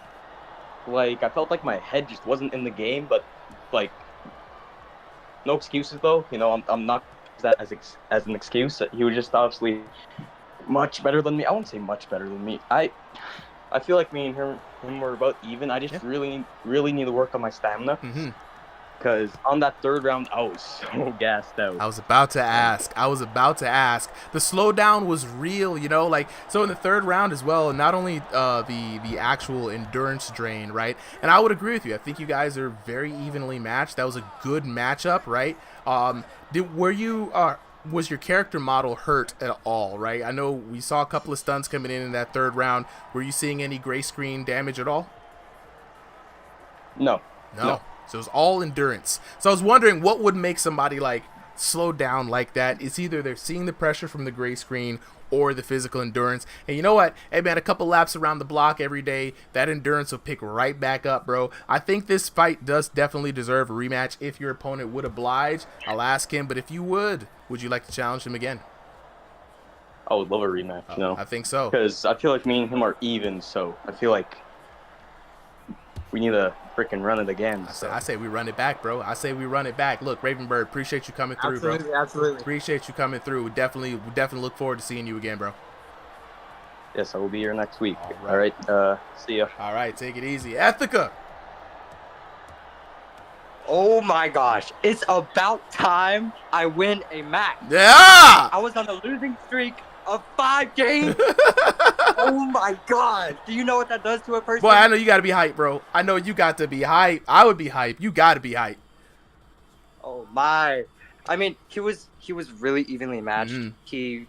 G: Like, I felt like my head just wasn't in the game, but, like, no excuses, though. You know, I'm not that as an excuse. He was just obviously much better than me. I won't say much better than me.
R: I feel like me and him were about even. I just really need to work on my stamina. Because on that third round, I was so gassed out.
A: I was about to ask. The slowdown was real, you know, like, so in the third round as well, not only the actual endurance drain, right? And I would agree with you. I think you guys are very evenly matched. That was a good matchup, right? Was your character model hurt at all, right? I know we saw a couple of stunts coming in that third round. Were you seeing any gray screen damage at all?
R: No.
A: So it was all endurance. So I was wondering what would make somebody like slow down like that. It's either they're seeing the pressure from the gray screen or the physical endurance. And you know what? Hey man, a couple laps around the block every day, that endurance will pick right back up, bro. I think this fight does definitely deserve a rematch. If your opponent would oblige, I'll ask him. But if you would you like to challenge him again?
R: I would love a rematch, you know?
A: I think so.
R: Because I feel like me and him are even, so I feel like we need to freaking run it again.
A: I say we run it back, bro. Look, Ravenbird, appreciate you coming through, bro.
S: Absolutely.
A: Appreciate you coming through. We definitely look forward to seeing you again, bro.
R: Yes, I will be here next week. All right. See ya.
A: All right, take it easy. Ethica.
S: Oh my gosh. It's about time I win a match.
A: Yeah!
S: I was on a losing streak of 5 games. Oh my god. Do you know what that does to a person?
A: Boy, I know you got to be hyped, bro. I know you got to be hyped. I would be hyped. You got to be hyped.
S: Oh my. I mean, he was really evenly matched. It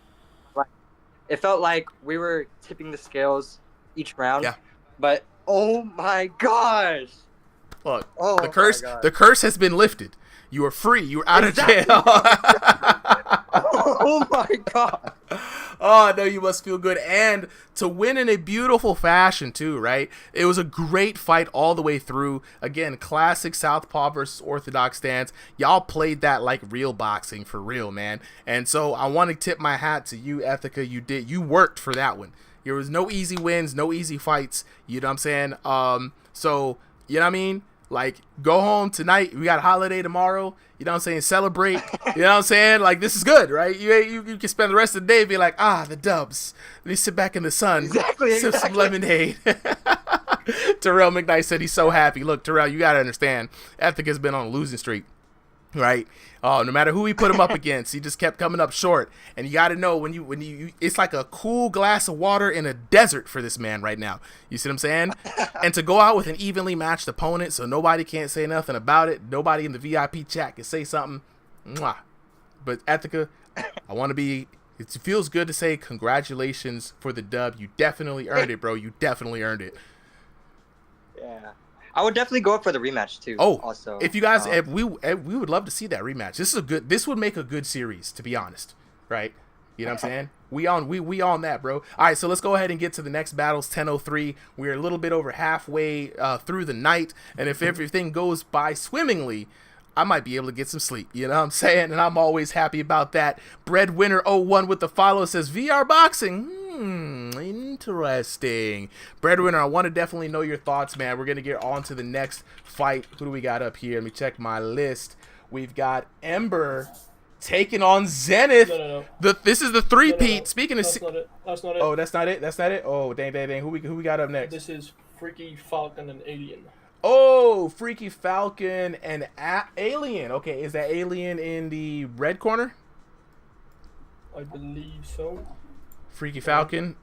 S: felt like we were tipping the scales each round. Yeah. But oh my gosh.
A: Look, the curse has been lifted. You are free. You are out of jail.
S: Oh my god.
A: Oh, I know you must feel good. And to win in a beautiful fashion, too, right? It was a great fight all the way through. Again, classic Southpaw versus Orthodox stance. Y'all played that like real boxing for real, man. And so I want to tip my hat to you, Ethica. You worked for that one. There was no easy wins, no easy fights. You know what I'm saying? So, you know what I mean? Like, go home tonight. We got a holiday tomorrow. You know what I'm saying? Celebrate. You know what I'm saying? Like, this is good, right? You can spend the rest of the day and be like, the dubs. Let me sit back in the sun. Sip some lemonade. Terrell McKnight said he's so happy. Look, Terrell, you got to understand. Ethica's been on a losing streak, right? Oh, no matter who he put him up against, he just kept coming up short. And you got to know when you it's like a cool glass of water in a desert for this man right now. You see what I'm saying? And to go out with an evenly matched opponent, so nobody can't say nothing about it. Nobody in the VIP chat can say something. Mwah. But Ethica, it feels good to say congratulations for the dub. You definitely earned it, bro. You definitely earned it.
S: Yeah. I would definitely go up for the rematch too.
A: Oh,
S: also,
A: if you guys, we would love to see that rematch. This would make a good series, to be honest, right? You know what I'm saying? We on that, bro. All right, so let's go ahead and get to the next battles. 10:03. We're a little bit over halfway through the night, and if everything goes by swimmingly, I might be able to get some sleep. You know what I'm saying? And I'm always happy about that. Breadwinner01 with the follow says VR boxing. Interesting. Breadwinner, I want to definitely know your thoughts, man. We're going to get on to the next fight. Who do we got up here? Let me check my list. We've got Ember taking on Zenth.
C: No.
A: This is the three-peat.
C: No.
A: Speaking of...
C: That's not it.
A: Oh, that's not it? Oh, dang. Who we got up next?
C: This is Freaky Falcon and Alien.
A: Oh, Freaky Falcon and Alien. Okay, is that Alien in the red corner?
C: I believe so.
A: Freaky Falcon.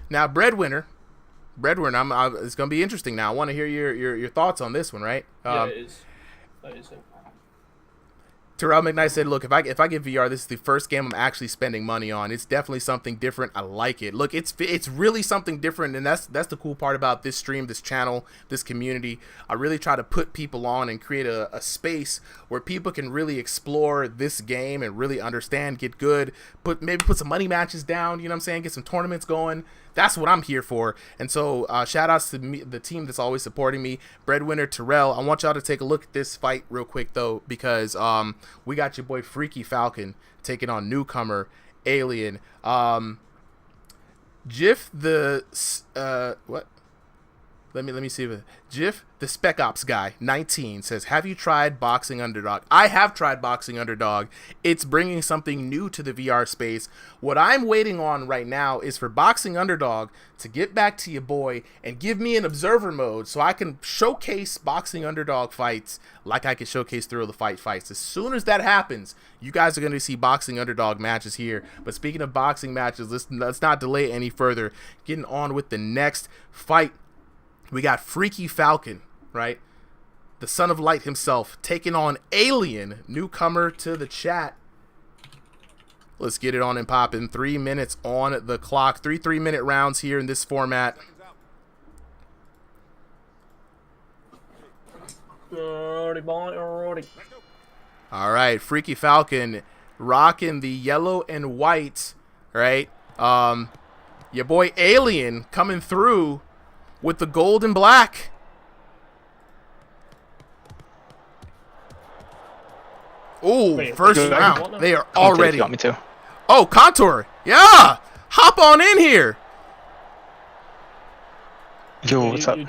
A: Now, Breadwinner, it's gonna be interesting. Now, I want to hear your thoughts on this one, right?
C: Yeah, it is. That is it.
A: Terrell McKnight said, look, if I get VR, this is the first game I'm actually spending money on. It's definitely something different. I like it. Look, it's really something different, and that's the cool part about this stream, this channel, this community. I really try to put people on and create a space where people can really explore this game and really understand, get good, maybe put some money matches down, you know what I'm saying, get some tournaments going. That's what I'm here for. And so shout outs to the team that's always supporting me. Breadwinner, Terrell. I want y'all to take a look at this fight real quick, though, because we got your boy Freaky Falcon taking on newcomer Alien. Jiff the... what? Let me see if Jiff, the Spec Ops guy, 19 says, "Have you tried Boxing Underdog?" I have tried Boxing Underdog. It's bringing something new to the VR space. What I'm waiting on right now is for Boxing Underdog to get back to your boy and give me an observer mode so I can showcase Boxing Underdog fights like I can showcase Thrill the Fight fights. As soon as that happens, you guys are going to see Boxing Underdog matches here. But speaking of boxing matches, let's not delay any further. Getting on with the next fight. We got Freaky Falcon, right? The Son of Light himself, taking on Alien, newcomer to the chat. Let's get it on and popping. 3 minutes on the clock. 3-3-minute rounds here in this format. All right, Freaky Falcon rocking the yellow and white, right? Your boy Alien coming through with the gold and black. Oh, first round. They are already.
T: Got me too.
A: Oh, Contour. Yeah. Hop on in here.
T: Yo, what's up? All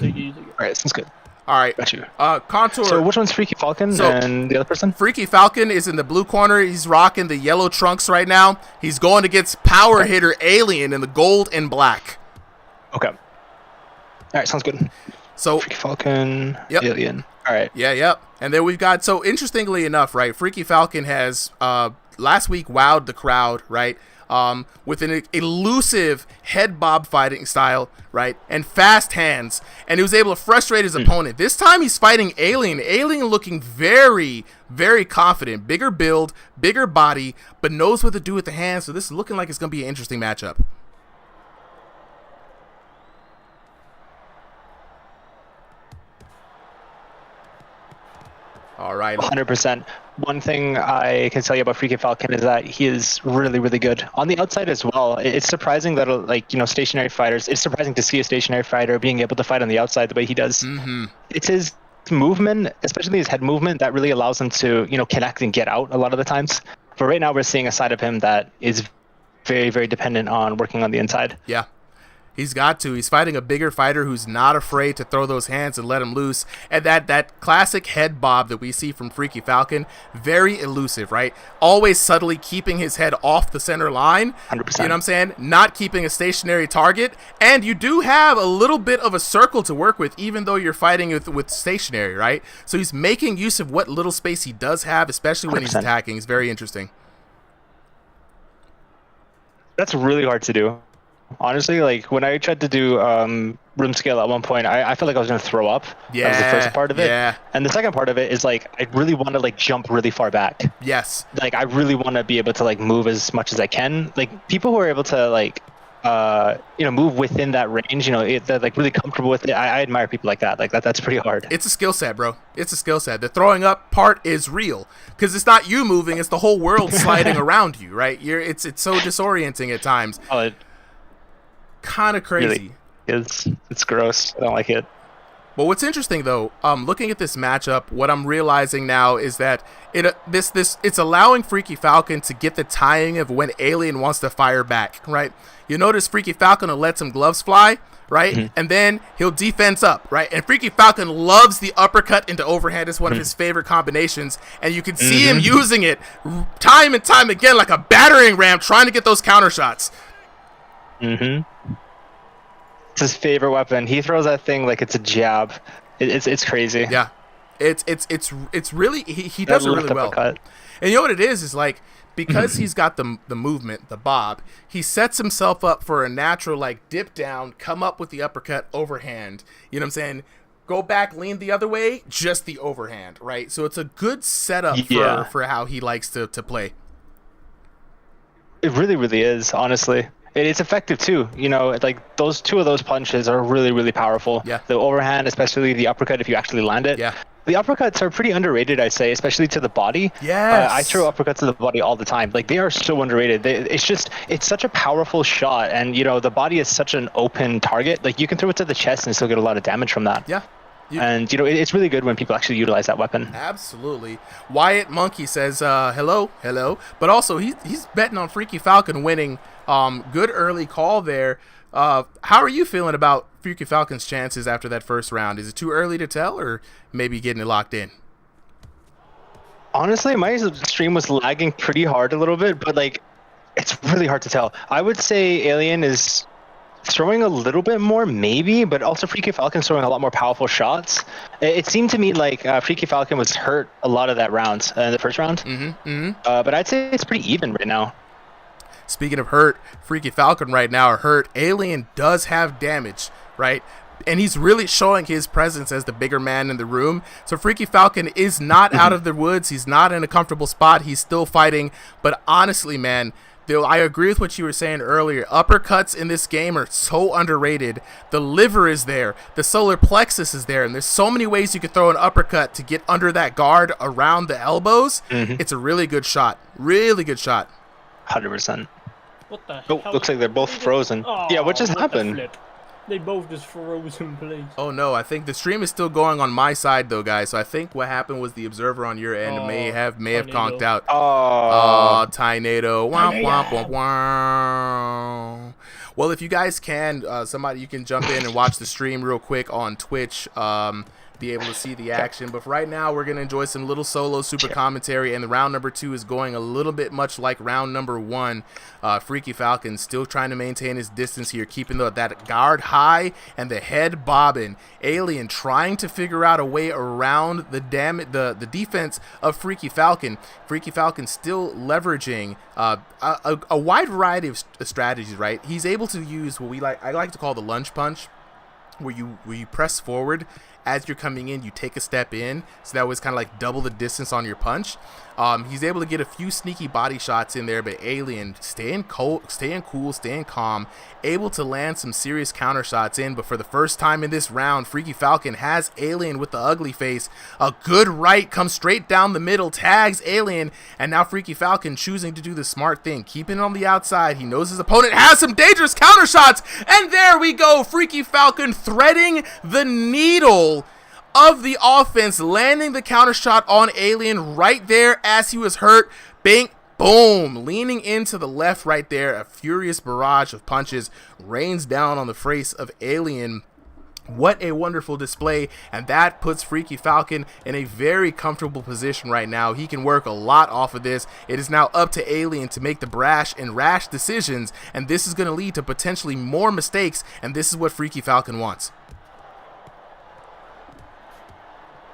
T: right, sounds good.
A: All right.
T: Got you.
A: Contour.
T: So which one's Freaky Falcon and the other person?
A: Freaky Falcon is in the blue corner. He's rocking the yellow trunks right now. He's going against power hitter Alien in the gold and black.
T: Okay. All right, sounds good.
A: So
T: Freaky Falcon, Alien. All right.
A: Yeah, yep. And then we've got, so interestingly enough, right, Freaky Falcon has last week wowed the crowd, right, with an elusive head bob fighting style, right, and fast hands, and he was able to frustrate his opponent. This time he's fighting Alien. Alien looking very, very confident. Bigger build, bigger body, but knows what to do with the hands, so this is looking like it's going to be an interesting matchup. All right.
T: 100%. One thing I can tell you about Freaky Falcon is that he is really, really good on the outside as well. It's surprising that, like, stationary fighters. It's surprising to see a stationary fighter being able to fight on the outside the way he does.
A: Mm-hmm.
T: It's his movement, especially his head movement, that really allows him to, connect and get out a lot of the times. But right now we're seeing a side of him that is very, very dependent on working on the inside.
A: Yeah. He's got to. He's fighting a bigger fighter who's not afraid to throw those hands and let him loose. And that classic head bob that we see from Freaky Falcon, very elusive, right? Always subtly keeping his head off the center line.
T: 100%.
A: You know what I'm saying? Not keeping a stationary target. And you do have a little bit of a circle to work with, even though you're fighting with stationary, right? So he's making use of what little space he does have, especially when 100%. He's attacking. It's very interesting.
T: That's really hard to do. Honestly, like when I tried to do room scale at one point, I felt like I was gonna throw up.
A: Yeah,
T: that was the first part of it.
A: Yeah.
T: And the second part of it is like I really want to like jump really far back.
A: Yes.
T: Like I really want to be able to like move as much as I can. Like people who are able to like move within that range, they're like really comfortable with it. I admire people like that. Like that's pretty hard.
A: It's a skill set, bro. It's a skill set. The throwing up part is real because it's not you moving; it's the whole world sliding around you, right? It's so disorienting at times.
T: Oh,
A: kind of crazy.
T: Really it's gross. I don't like it.
A: But what's interesting though, looking at this matchup, what I'm realizing now is that it's allowing Freaky Falcon to get the timing of when Alien wants to fire back, right? You notice Freaky Falcon will let some gloves fly, right? Mm-hmm. And then he'll defense up, right? And Freaky Falcon loves the uppercut into overhand. It's one of his favorite combinations, and you can see him using it time and time again like a battering ram, trying to get those counter shots.
T: It's his favorite weapon. He throws that thing like it's a jab. It's crazy.
A: Yeah, it's really he does it really well. And you know what it is like because he's got the movement, the bob. He sets himself up for a natural like dip down, come up with the uppercut overhand. You know what I'm saying? Go back, lean the other way, just the overhand, right? So it's a good setup for how he likes to play.
T: It really, really is, honestly. It's effective too. Like those two of those punches are really, really powerful.
A: Yeah.
T: The overhand, especially the uppercut, if you actually land it.
A: Yeah.
T: The uppercuts are pretty underrated, I say, especially to the body.
A: Yes.
T: I throw uppercuts to the body all the time. Like they are so underrated. It's such a powerful shot, and the body is such an open target. Like you can throw it to the chest and still get a lot of damage from that.
A: Yeah.
T: And it's really good when people actually utilize that weapon.
A: Absolutely. Wyatt Monkey says hello, but also he's betting on Freaky Falcon winning. Good early call there. how are you feeling about Freaky Falcon's chances after that first round? Is it too early to tell, or maybe getting it locked in?
T: Honestly, my stream was lagging pretty hard a little bit, but like, it's really hard to tell. I would say Alien is throwing a little bit more, maybe, but also Freaky Falcon's throwing a lot more powerful shots. It seemed to me like Freaky Falcon was hurt a lot of that round, in the first round. But I'd say it's pretty even right now.
A: Speaking of hurt, Freaky Falcon right now are hurt. Alien does have damage, right? And he's really showing his presence as the bigger man in the room. So Freaky Falcon is not out of the woods. He's not in a comfortable spot. He's still fighting. But honestly, man, I agree with what you were saying earlier. Uppercuts in this game are so underrated. The liver is there. The solar plexus is there. And there's so many ways you could throw an uppercut to get under that guard around the elbows. It's a really good shot. Really good shot.
T: 100%.
C: What the
T: Oh,
C: hell?
T: looks like they're both frozen. Yeah, what just happened?
C: They both just frozen, please.
A: Oh no, I think the stream is still going on my side though, guys. So I think what happened was the observer on your end may have conked out. Oh, Tynado. Womp womp womp womp. Well, if you guys can, somebody you can jump in and watch the stream real quick on Twitch. Be able to see the action, but right now we're gonna enjoy some little solo super commentary, and the round number 2 is going a little bit much like round number 1. Freaky Falcon still trying to maintain his distance here, keeping that guard high and the head bobbing. Alien trying to figure out a way around the defense of Freaky Falcon. Freaky Falcon still leveraging a wide variety of strategies, right? He's able to use what I like to call the lunge punch, where you press forward. As you're coming in, you take a step in, so that was kind of like double the distance on your punch. He's able to get a few sneaky body shots in there, but Alien staying cool, staying calm, able to land some serious counter shots in. But for the first time in this round, Freaky Falcon has Alien with the ugly face. A good right comes straight down the middle, tags Alien, and now Freaky Falcon choosing to do the smart thing, keeping it on the outside. He knows his opponent has some dangerous counter shots, and there we go. Freaky Falcon threading the needle of the offense, landing the counter shot on Alien right there as he was hurt. Bing, boom, leaning into the left right there. A furious barrage of punches rains down on the face of Alien. What a wonderful display, and that puts Freaky Falcon in a very comfortable position right now. He can work a lot off of this. It is now up to Alien to make the brash and rash decisions, and this is going to lead to potentially more mistakes, and this is what Freaky Falcon wants.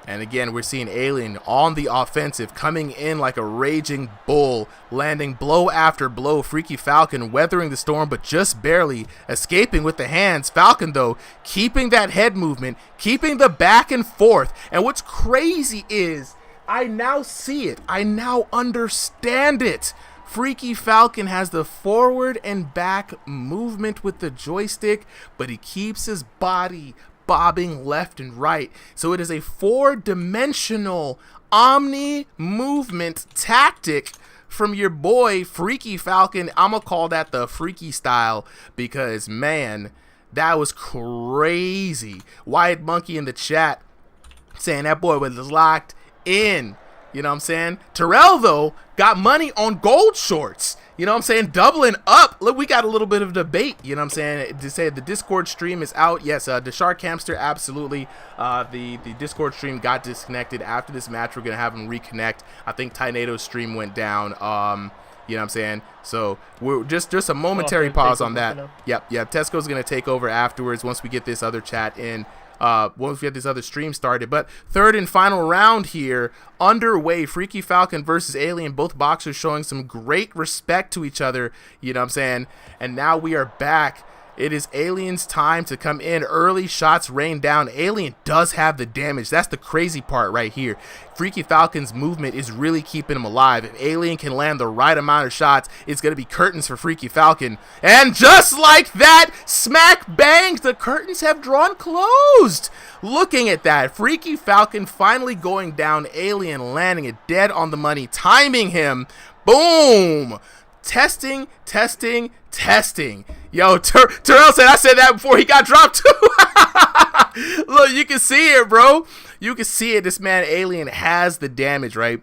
A: And again, we're seeing Alien on the offensive, coming in like a raging bull, landing blow after blow. Freaky Falcon weathering the storm, but just barely escaping with the hands. Falcon, though, keeping that head movement, keeping the back and forth. And what's crazy is, I now see it. I now understand it. Freaky Falcon has the forward and back movement with the joystick, but he keeps his body bobbing left and right. So it is a 4-dimensional omni movement tactic from your boy Freaky Falcon. I'm gonna call that the freaky style, because man, that was crazy. Wyatt Monkey in the chat saying that boy was locked in. You know what I'm saying? Terrell, though, got money on gold shorts. You know what I'm saying? Doubling up. Look, we got a little bit of debate. You know what I'm saying? To say the Discord stream is out. Yes, the Shark Hamster, absolutely. The Discord stream got disconnected. After this match, we're going to have them reconnect. I think Tynado's stream went down. You know what I'm saying? So we're just a momentary pause on that. Yep. Tesco's going to take over afterwards once we get this other chat in. Once we get this other stream started. But third and final round here underway. Freaky Falcon versus Alien. Both boxers showing some great respect to each other. You know what I'm saying? And now we are back. It is Alien's time to come in. Early shots rain down. Alien does have the damage. That's the crazy part right here. Freaky Falcon's movement is really keeping him alive. If Alien can land the right amount of shots, it's going to be curtains for Freaky Falcon. And just like that, smack bang, the curtains have drawn closed. Looking at that, Freaky Falcon finally going down. Alien landing it dead on the money, timing him. Boom. Testing. Yo, Terrell said I said that before he got dropped too. Look, you can see it, bro. You can see it. This man, Alien, has the damage, right?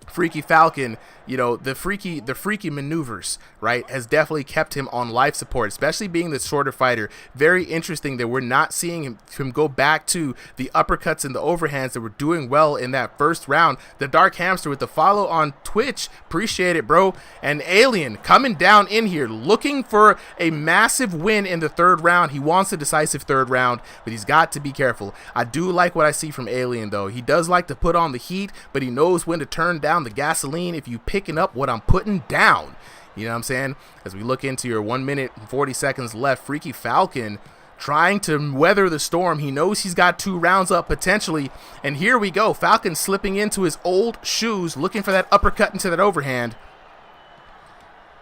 A: Freaky Falcon the freaky maneuvers, right, has definitely kept him on life support, especially being the shorter fighter. Very interesting that we're not seeing him go back to the uppercuts and the overhands that were doing well in that first round. The Dark Hamster with the follow on Twitch. Appreciate it, bro. And Alien coming down in here looking for a massive win in the third round. He wants a decisive third round, but he's got to be careful. I do like what I see from Alien, though. He does like to put on the heat, but he knows when to turn down the gasoline if you picking up what I'm putting down. You know what I'm saying? As we look into your 1 minute and 40 seconds left, Freaky Falcon trying to weather the storm. He knows he's got 2 rounds up potentially, and here we go. Falcon slipping into his old shoes, looking for that uppercut into that overhand.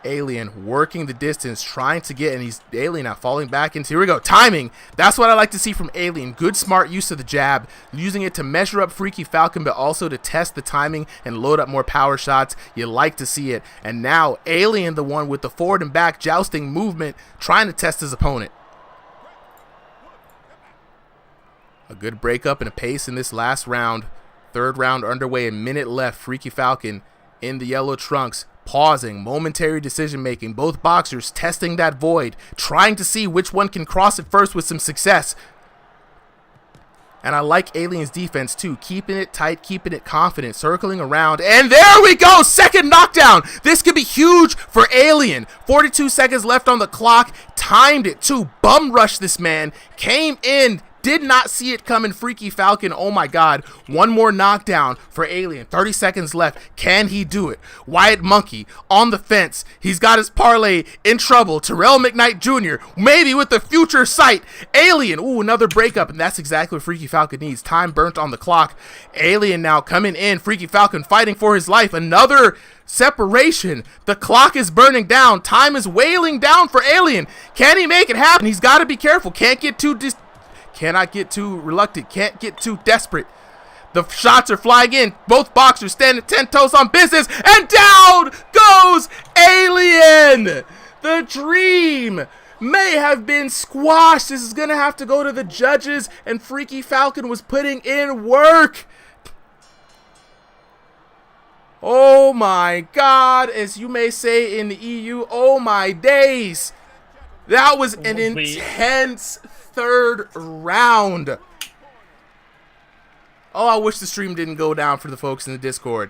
A: Alien working the distance, trying to get, and he's Alien now falling back into, here we go, timing. That's what I like to see from Alien. Good smart use of the jab, using it to measure up Freaky Falcon, but also to test the timing and load up more power shots. You like to see it. And now Alien, the one with the forward and back jousting movement, trying to test his opponent. A good breakup and a pace in this last round. Third round underway, a minute left. Freaky Falcon in the yellow trunks, pausing, momentary decision making. Both boxers testing that void, trying to see which one can cross it first with some success. And I like Alien's defense too, keeping it tight, keeping it confident, circling around, and there we go, second knockdown. This could be huge for Alien. 42 seconds left on the clock, timed it too, bum rushed this man, came in, did not see it coming. Freaky Falcon, oh my god. One more knockdown for Alien. 30 seconds left. Can he do it? Wyatt Monkey on the fence. He's got his parlay in trouble. Terrell McKnight Jr. maybe with the future sight. Alien, ooh, another breakup, and that's exactly what Freaky Falcon needs. Time burnt on the clock. Alien now coming in. Freaky Falcon fighting for his life. Another separation. The clock is burning down. Time is wailing down for Alien. Can he make it happen? He's got to be careful. Cannot get too reluctant. Can't get too desperate. The shots are flying in. Both boxers standing 10 toes on business. And down goes Alien. The dream may have been squashed. This is going to have to go to the judges. And Freaky Falcon was putting in work. Oh my god. As you may say in the EU, oh my days. That was an intense third round. Oh, I wish the stream didn't go down for the folks in the Discord.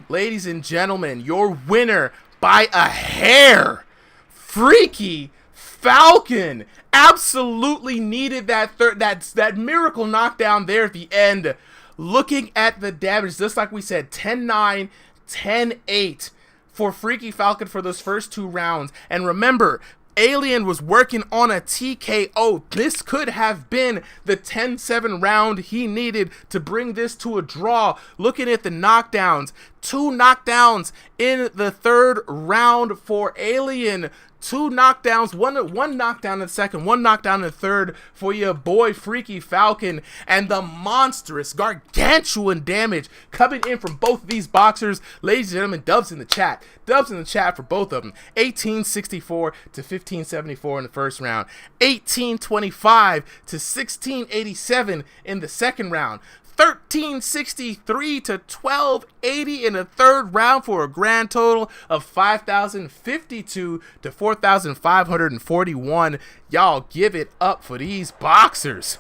A: Ladies and gentlemen, your winner by a hair, Freaky Falcon. Absolutely needed that miracle knockdown there at the end. Looking at the damage, just like we said, 10-9, 10-8 for Freaky Falcon for those first 2 rounds. And remember, Alien was working on a TKO. This could have been the 10-7 round he needed to bring this to a draw. Looking at the knockdowns, 2 knockdowns in the third round for Alien. 2 knockdowns, one knockdown in the second, 1 knockdown in the third for your boy Freaky Falcon. And the monstrous, gargantuan damage coming in from both of these boxers. Ladies and gentlemen, dubs in the chat. Dubs in the chat for both of them. 1864 to 1574 in the first round. 1825 to 1687 in the second round. 1363 to 1280 in the third round for a grand total of 5,052 to 4,541. Y'all give it up for these boxers.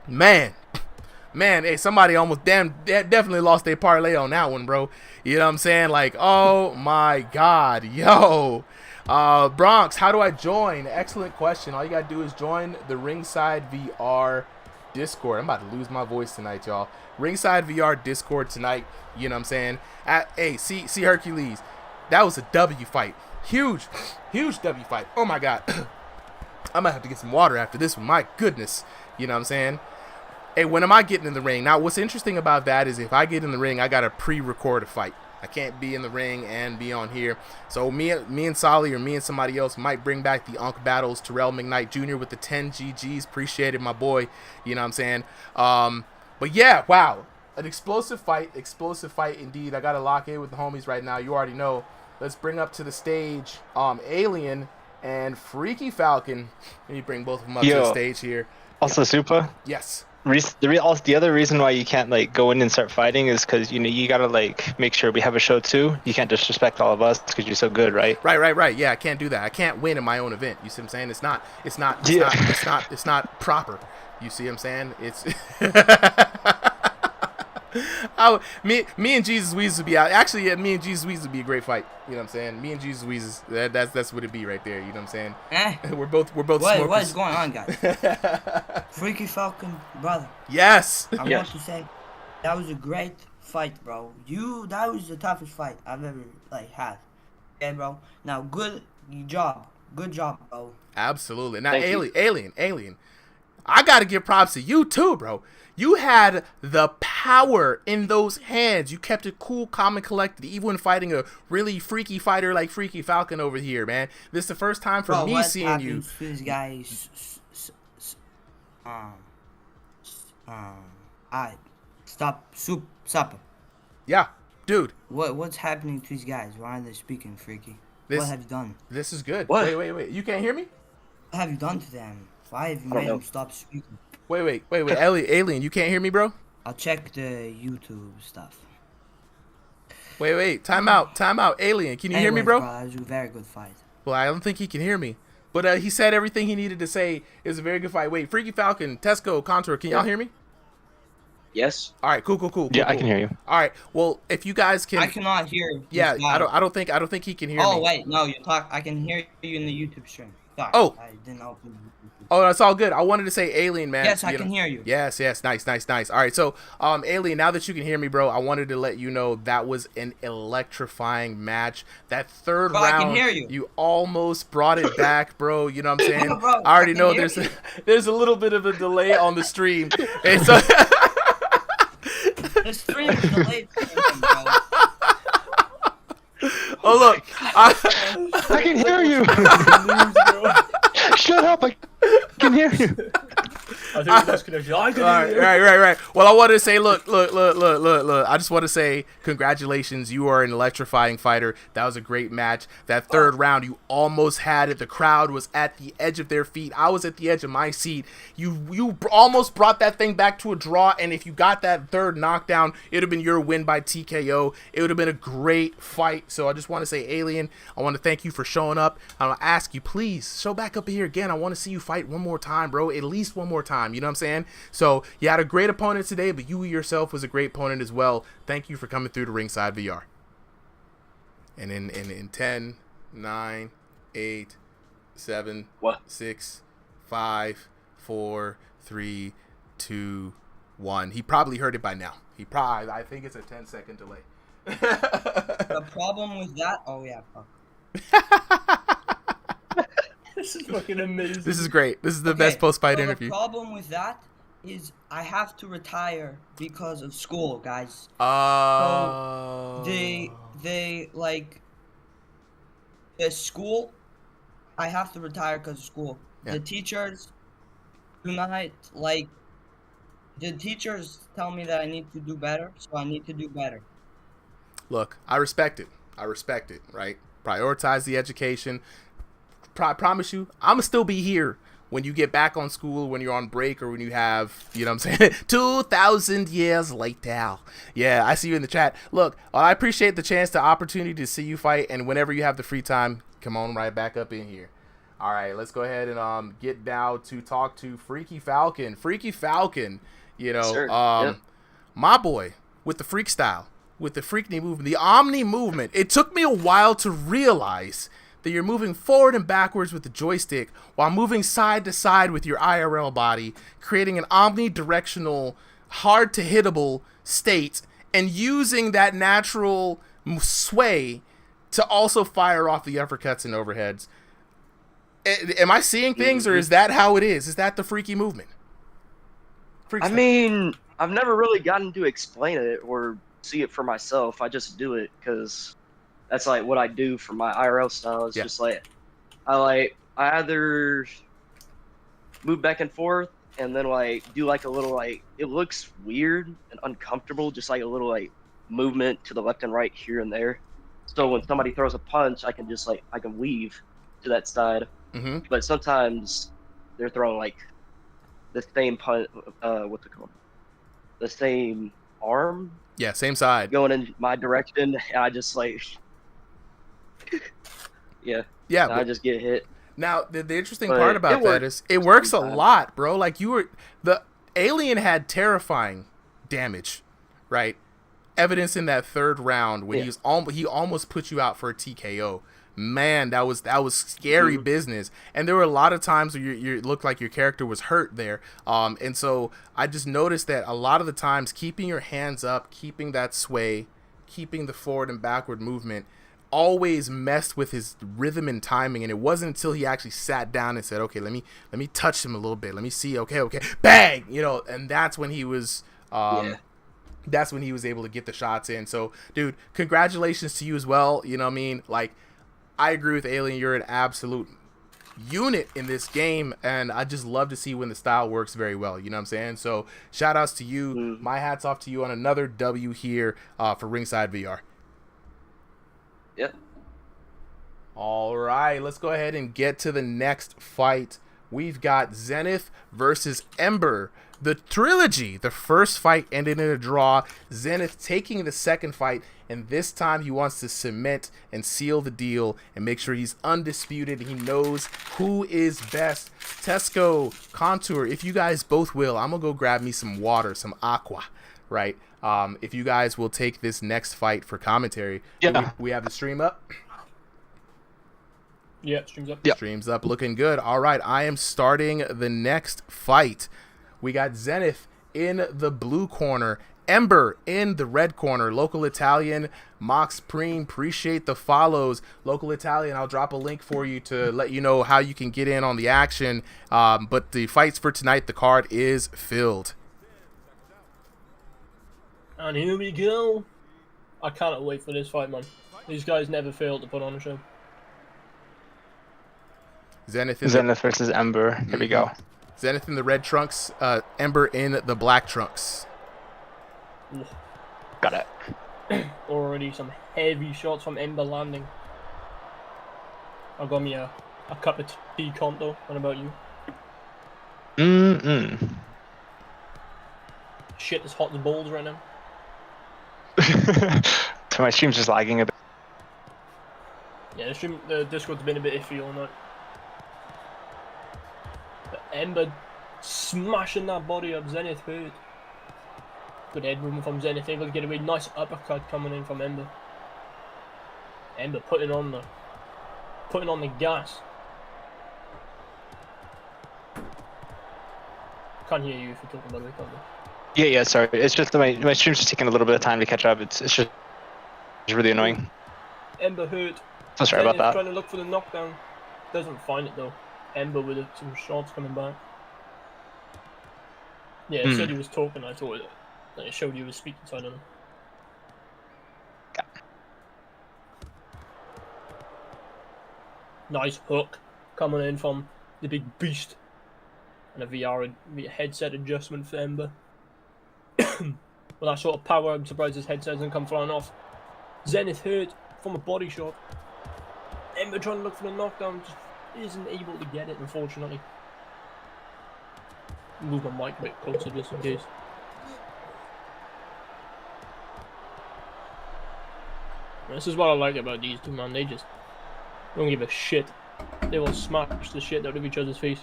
A: Man, hey, somebody almost definitely lost their parlay on that one, bro. You know what I'm saying? Like, oh my god, yo. Bronx, how do I join? Excellent question. All you gotta do is join the RingsideVR Discord. I'm about to lose my voice tonight, y'all. RingsideVR Discord tonight. You know what I'm saying? Hey, see Hercules. That was a W fight. Huge W fight. Oh my god. I might have to get some water after this one. My goodness. You know what I'm saying? Hey, when am I getting in the ring? Now, what's interesting about that is if I get in the ring, I got to pre-record a fight. I can't be in the ring and be on here. So me and Solly or me and somebody else might bring back the Unk Battles. Terrell McKnight Jr. with the 10 GGs. Appreciate it, my boy. You know what I'm saying? But yeah, wow. An explosive fight indeed. I got to lock in with the homies right now. You already know. Let's bring up to the stage Alien and Freaky Falcon. Let me bring both of them up to the stage here.
T: Also, Supa?
A: Yes.
T: The other reason why you can't like go in and start fighting is because you gotta like make sure we have a show too. You can't disrespect all of us because you're so good, right?
A: Right. Yeah, I can't do that. I can't win in my own event. You see what I'm saying? It's not proper. You see what I'm saying? It's me and Jesus Wheezes would be out. Actually, yeah, me and Jesus Wheezes would be a great fight. You know what I'm saying? Me and Jesus Wheezes, that's what it'd be right there. You know what I'm saying? We're both smokers.
U: What is going on, guys? Freaky Falcon, brother.
A: Yes.
U: I want to say that was a great fight, bro. That was the toughest fight I've ever had. Okay, bro. Now, good job, bro.
A: Absolutely. Now, Alien. I gotta give props to you too, bro. You had the power in those hands. You kept it cool, calm, and collected, even when fighting a really freaky fighter like Freaky Falcon over here, man. This is the first time for me seeing you.
U: These guys, supper.
A: Yeah, dude.
U: What's happening to these guys? Why aren't they speaking, Freaky? What have you done?
A: This is good.
U: What?
A: Wait. You can't hear me?
U: What have you done to them? Why have you made them stop speaking?
A: Wait. Alien, you can't hear me, bro?
U: I'll check the YouTube stuff.
A: Wait. Time out. Alien, can you hear me, bro?
U: That was a very good fight.
A: Well, I don't think he can hear me. But he said everything he needed to say. It was a very good fight. Wait, Freaky Falcon, Tesco, Contour, can y'all hear me?
G: Yes.
A: All right, cool.
T: Yeah, I can hear you.
A: All right. Well, if you guys can,
U: I cannot hear.
A: Yeah, I don't think he can hear me.
U: Oh wait, no, you talk. I can hear you in the YouTube stream. Sorry,
A: oh.
U: I didn't open.
A: Oh, that's all good. I wanted to say Alien, man.
U: Yes, I can hear you.
A: Yes. Nice. All right, so Alien, now that you can hear me, bro, I wanted to let you know that was an electrifying match. That third round,
U: I can hear you.
A: Almost brought it back, bro. You know what I'm saying?
U: Bro,
A: I already know there's a little bit of a delay on the stream. And so
U: the stream is delayed, bro.
A: Oh look,
T: I can hear you. Shut up! I can hear you.
C: I think that's connection. I can hear you.
A: Right. Well, I want to say, look. I just want to say, congratulations. You are an electrifying fighter. That was a great match. That third round, you almost had it. The crowd was at the edge of their feet. I was at the edge of my seat. You almost brought that thing back to a draw. And if you got that third knockdown, it would have been your win by TKO. It would have been a great fight. So I just want to say, Alien, I want to thank you for showing up. I want to ask you, please, show back up here again. I want to see you fight one more time, bro. At least one more time. You know what I'm saying? So you had a great opponent today, but you yourself was a great opponent as well. Thank you for coming through to Ringside VR. And in 10, 9, 8, 7, 6, 5, 4, 3, 2, 1. He probably heard it by now. I think it's a 10-second delay.
U: The problem with that,
C: This is fucking amazing.
A: This is great. This is the best post-fight interview.
U: The problem with that is I have to retire because of school, guys.
A: Oh.
U: So they like the school. I have to retire because of school. Yeah. The teachers do not like. The teachers tell me that I need to do better, so I need to do better.
A: Look, I respect it, right? Prioritize the education. Promise you, I'm gonna still be here when you get back on school, when you're on break, or when you have, you know what I'm saying, 2,000 years later. Yeah, I see you in the chat. Look, I appreciate the chance, the opportunity to see you fight, and whenever you have the free time, come on right back up in here. All right, let's go ahead and get down to talk to Freaky Falcon. Freaky Falcon, you know, my boy with the freak style, with the freakney movement, the omni movement. It took me a while to realize that you're moving forward and backwards with the joystick while moving side to side with your IRL body, creating an omnidirectional, hard-to-hittable state, and using that natural sway to also fire off the uppercuts and overheads. Am I seeing things, or is that how it is? Is that the freaky movement?
R: I mean, I've never really gotten to explain it or see it for myself. I just do it because that's like what I do for my IRL style. It's just like I either move back and forth and then like do like a little like it looks weird and uncomfortable, just like a little like movement to the left and right here and there. So when somebody throws a punch, I can just like I can weave to that side. But sometimes they're throwing like the same what's it called? The same arm.
A: Yeah, same side.
R: Going in my direction, and I just like, yeah.
A: Yeah,
R: I just get hit.
A: Now, the interesting part about that is it works a lot, bro. Like the alien had terrifying damage, right? Evidence in that third round when he almost put you out for a TKO. Man, that was scary business. And there were a lot of times where you looked like your character was hurt there. And so I just noticed that a lot of the times keeping your hands up, keeping that sway, keeping the forward and backward movement always messed with his rhythm and timing. And it wasn't until he actually sat down and said, okay, let me touch him a little bit. Let me see. Okay. Bang! And that's when he was that's when he was able to get the shots in. So, dude, congratulations to you as well. You know what I mean? Like, I agree with Alien. You're an absolute unit in this game, and I just love to see when the style works very well. You know what I'm saying? So, shout outs to you. My hat's off to you on another W here for Ringside VR.
R: Yep.
A: All right, let's go ahead and get to the next fight. We've got Zenth versus Ember. The trilogy. The first fight ended in a draw. Zenth taking the second fight, and this time he wants to cement and seal the deal and make sure he's undisputed. He knows who is best. Tesco, Contour, if you guys both will, I'm going to go grab me some water, some aqua, right? If you guys will take this next fight for commentary.
T: Yeah.
A: We have the stream up.
C: Yeah, stream's up.
A: Yep. Stream's up, looking good. All right, I am starting the next fight. We got Zenth in the blue corner, Ember in the red corner. Local Italian, Mox Preem, appreciate the follows. Local Italian, I'll drop a link for you to let you know how you can get in on the action. But the fights for tonight, the card is filled.
C: And here we go. I cannot wait for this fight, man. These guys never fail to put on a show.
A: Zenth
T: versus Ember. Here we go.
A: Zenth in the red trunks, Ember in the black trunks.
C: Ooh.
T: Got it.
C: Already some heavy shots from Ember landing. I got me a cup of tea, Conto. What about you? Shit is hot as balls right now.
T: So my stream's just lagging a bit.
C: Yeah, the Discord's been a bit iffy all night. But Ember smashing that body up, Zenth hurt. Good head movement from Zenth, able to get away. Nice uppercut coming in from Ember. Ember putting on the gas. Can't hear you if you're talking about it, can't you?
T: Yeah, sorry. It's just my stream's just taking a little bit of time to catch up. It's really annoying.
C: Ember hurt.
T: So sorry about that.
C: Trying to look for the knockdown. Doesn't find it though. Ember with some shots coming back. Yeah, it said he was talking. I thought it showed he was speaking, so I don't know. Nice hook coming in from the big beast. And a VR headset adjustment for Ember. With that sort of power, I'm surprised his headset doesn't come flying off. Zenth hurt from a body shot. Ember trying to look for the knockdown, just isn't able to get it, unfortunately. Move my mic a bit closer just in case. This is what I like about these two, man. They just don't give a shit. They will smash the shit out of each other's face.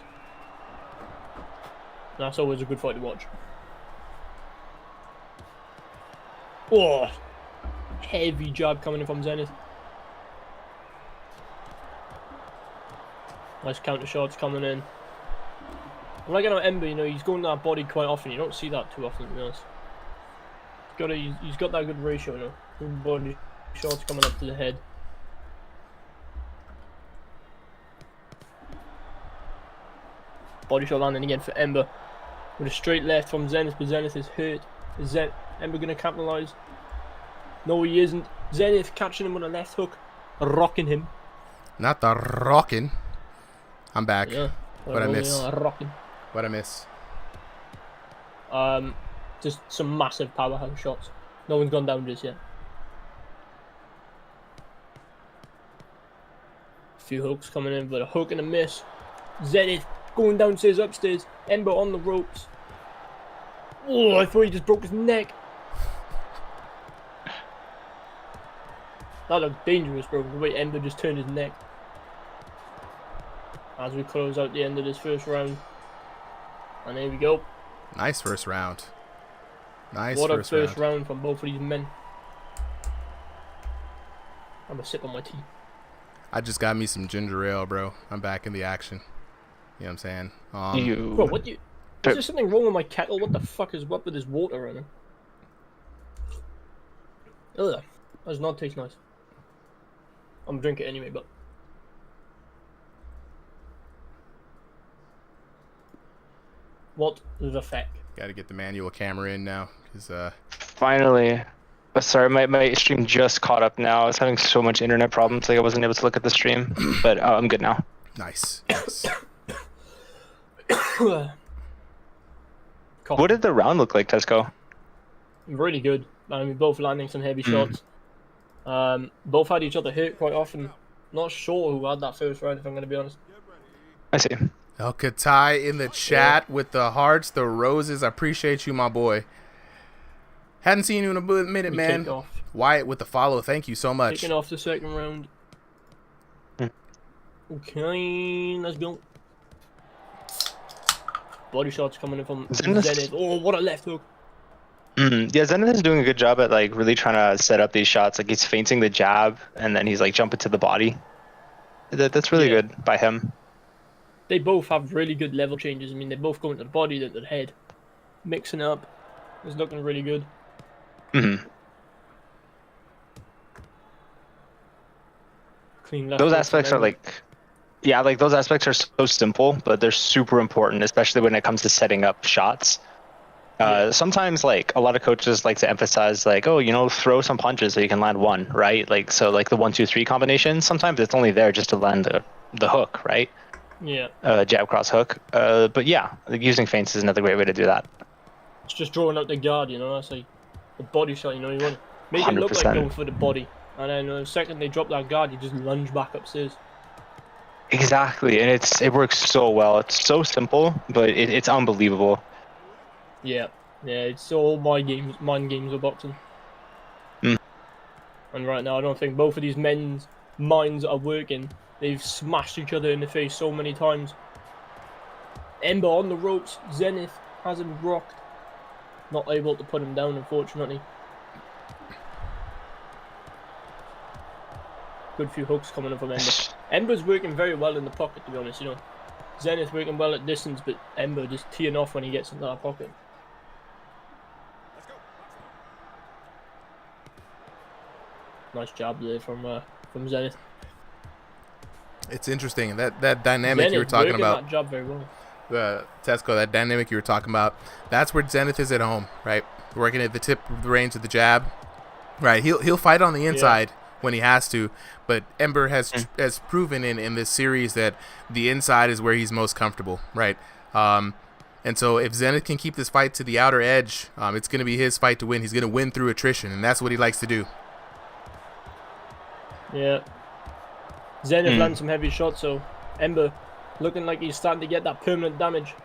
C: That's always a good fight to watch. Oh, heavy jab coming in from Zenth. Nice counter shots coming in. I'm liking how Ember, he's going to that body quite often. You don't see that too often, to be honest. He's got that good ratio, Good body shots coming up to the head. Body shot landing again for Ember. With a straight left from Zenth, but Zenth is hurt. Is Ember going to capitalise? No, he isn't. Zenth catching him with a left hook. Rocking him.
A: Not the rocking. I'm back.
C: Yeah.
A: What I miss?
C: Rocking.
A: What I miss?
C: Just some massive powerhouse shots. No one's gone down just yet. A few hooks coming in, but a hook and a miss. Zenth Going downstairs, upstairs. Ember on the ropes. Oh, I thought he just broke his neck. That looked dangerous, bro. The way Ember just turned his neck. As we close out the end of this first round. And here we go.
A: Nice first round. Nice
C: what
A: first
C: a first
A: round.
C: round from both of these men. I'm gonna sip on my tea.
A: I just got me some ginger ale, bro. I'm back in the action. You know what I'm saying?
C: Bro, what do you... Is there something wrong with my kettle? What the fuck is up with this water in it? Ugh. That does not taste nice. I'm gonna drink it anyway, but... What the fuck?
A: Gotta get the manual camera in now. Cause,
T: Finally. Sorry, my stream just caught up now. I was having so much internet problems, like I wasn't able to look at the stream. But I'm good now.
A: Nice.
T: What did the round look like, Tesco?
C: Really good. I mean, both landing some heavy shots. Both had each other hit quite often. Not sure who had that first round, if I'm going to be honest.
T: I see.
A: El Katai in the chat with the hearts, the roses. I appreciate you, my boy. Hadn't seen you in a minute, man. Wyatt with the follow. Thank you so much.
C: Kicking off the second round. Okay, let's go. Body shots coming in from Zenith. Oh, what a left hook.
T: Yeah, Zenith is doing a good job at like really trying to set up these shots. Like he's feinting the jab and then he's like jumping to the body. That's really good by him.
C: They both have really good level changes. I mean, they both go into the body, then to the head. Mixing up. It's looking really good. Clean left
T: Those
C: hook
T: aspects
C: from
T: are like, yeah, like those aspects are so simple, but they're super important, especially when it comes to setting up shots. Sometimes like a lot of coaches like to emphasize like, oh, you know, throw some punches so you can land one, right? Like, so like the 1-2-3 combination, sometimes it's only there just to land the hook, right?
C: Yeah.
T: Jab cross hook. But yeah, like using feints is another great way to do that.
C: It's just drawing out the guard, you know, that's like a body shot, you know, you want to make it look like
T: 100%.
C: going for the body. And then the second they drop that guard, you just lunge back upstairs.
T: Exactly, and it works so well. It's so simple, but it's unbelievable.
C: Yeah, it's all mind games of boxing. And right now, I don't think both of these men's minds are working. They've smashed each other in the face so many times. Ember on the ropes. Zenith has him rocked. Not able to put him down, unfortunately. Good few hooks coming up from Ember. Ember's working very well in the pocket, to be honest, you know. Zenith working well at distance, but Ember just teeing off when he gets into that pocket. Nice job there from Zenith.
A: It's interesting that dynamic Zenith you were talking about.
C: That job very well.
A: Tesco, that dynamic you were talking about. That's where Zenith is at home, right? Working at the tip of the range of the jab, right? He'll fight on the inside when he has to, but Ember has proven in this series that the inside is where he's most comfortable, right? And so if Zenith can keep this fight to the outer edge, it's going to be his fight to win. He's going to win through attrition, and that's what he likes to do.
C: Yeah. Zenith lands some heavy shots, so Ember looking like he's starting to get that permanent damage.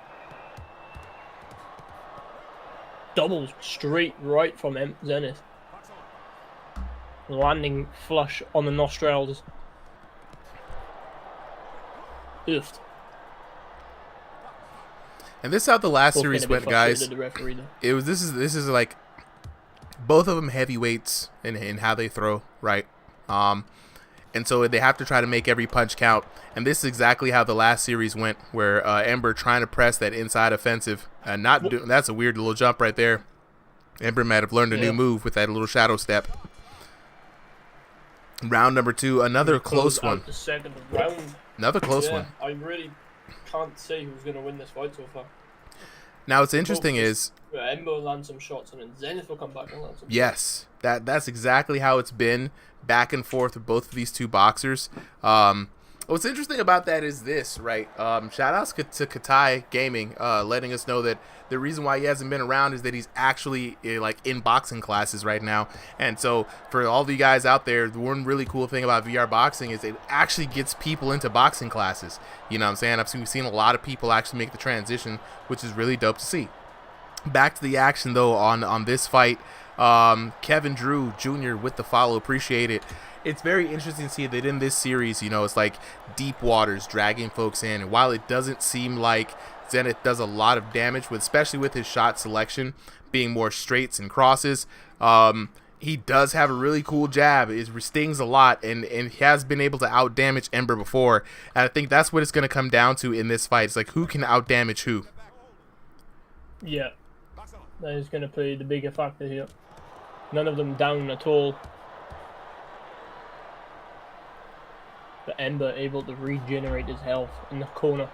C: Doubles straight right from Zenith. Landing flush on the nostrils. Oofed.
A: And this is how the last series went, guys. This is like both of them heavyweights in how they throw, right? And so they have to try to make every punch count. And this is exactly how the last series went, where Ember trying to press that inside offensive. That's a weird little jump right there. Ember might have learned a new move with that little shadow step. Round number 2, another close one.
C: The second round.
A: Another close one.
C: I really can't say who's going to win this fight so far.
A: Now, what's interesting is
C: Ember will land some shots and then Zenith will come back and land some
A: shots. That's exactly how it's been back and forth with both of these two boxers. What's interesting about that is this, right? Shout outs to Katai Gaming, letting us know that the reason why he hasn't been around is that he's actually like in boxing classes right now. And so for all the guys out there, the one really cool thing about VR boxing is it actually gets people into boxing classes. You know what I'm saying? We've seen a lot of people actually make the transition, which is really dope to see. Back to the action though on this fight. Kevin Drew Jr. with the follow, appreciate it. It's very interesting to see that in this series, you know, it's like deep waters dragging folks in. And while it doesn't seem like Zenth does a lot of damage, especially with his shot selection being more straights and crosses, he does have a really cool jab. It stings a lot, and he has been able to out damage Ember before. And I think that's what it's going to come down to in this fight. It's like who can out damage who.
C: Yeah, that is going to play the bigger factor here. None of them down at all. But Ember able to regenerate his health in the corner.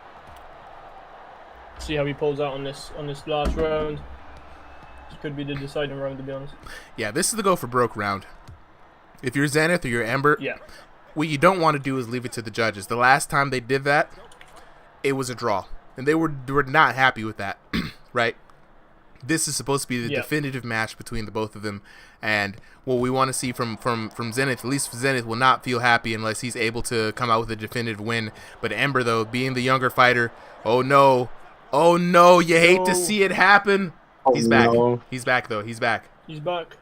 C: See how he pulls out on this last round. This could be the deciding round, to be honest.
A: Yeah, this is the go for broke round. If you're Zenth or you're Ember,
C: yeah,
A: what you don't want to do is leave it to the judges. The last time they did that, it was a draw, and they were not happy with that, right? This is supposed to be the definitive match between the both of them, and what we want to see from Zenth, at least Zenth will not feel happy unless he's able to come out with a definitive win. But Ember, though, being the younger fighter, oh no, you hate to see it happen. He's back. He's back, though. He's back.
C: He's back.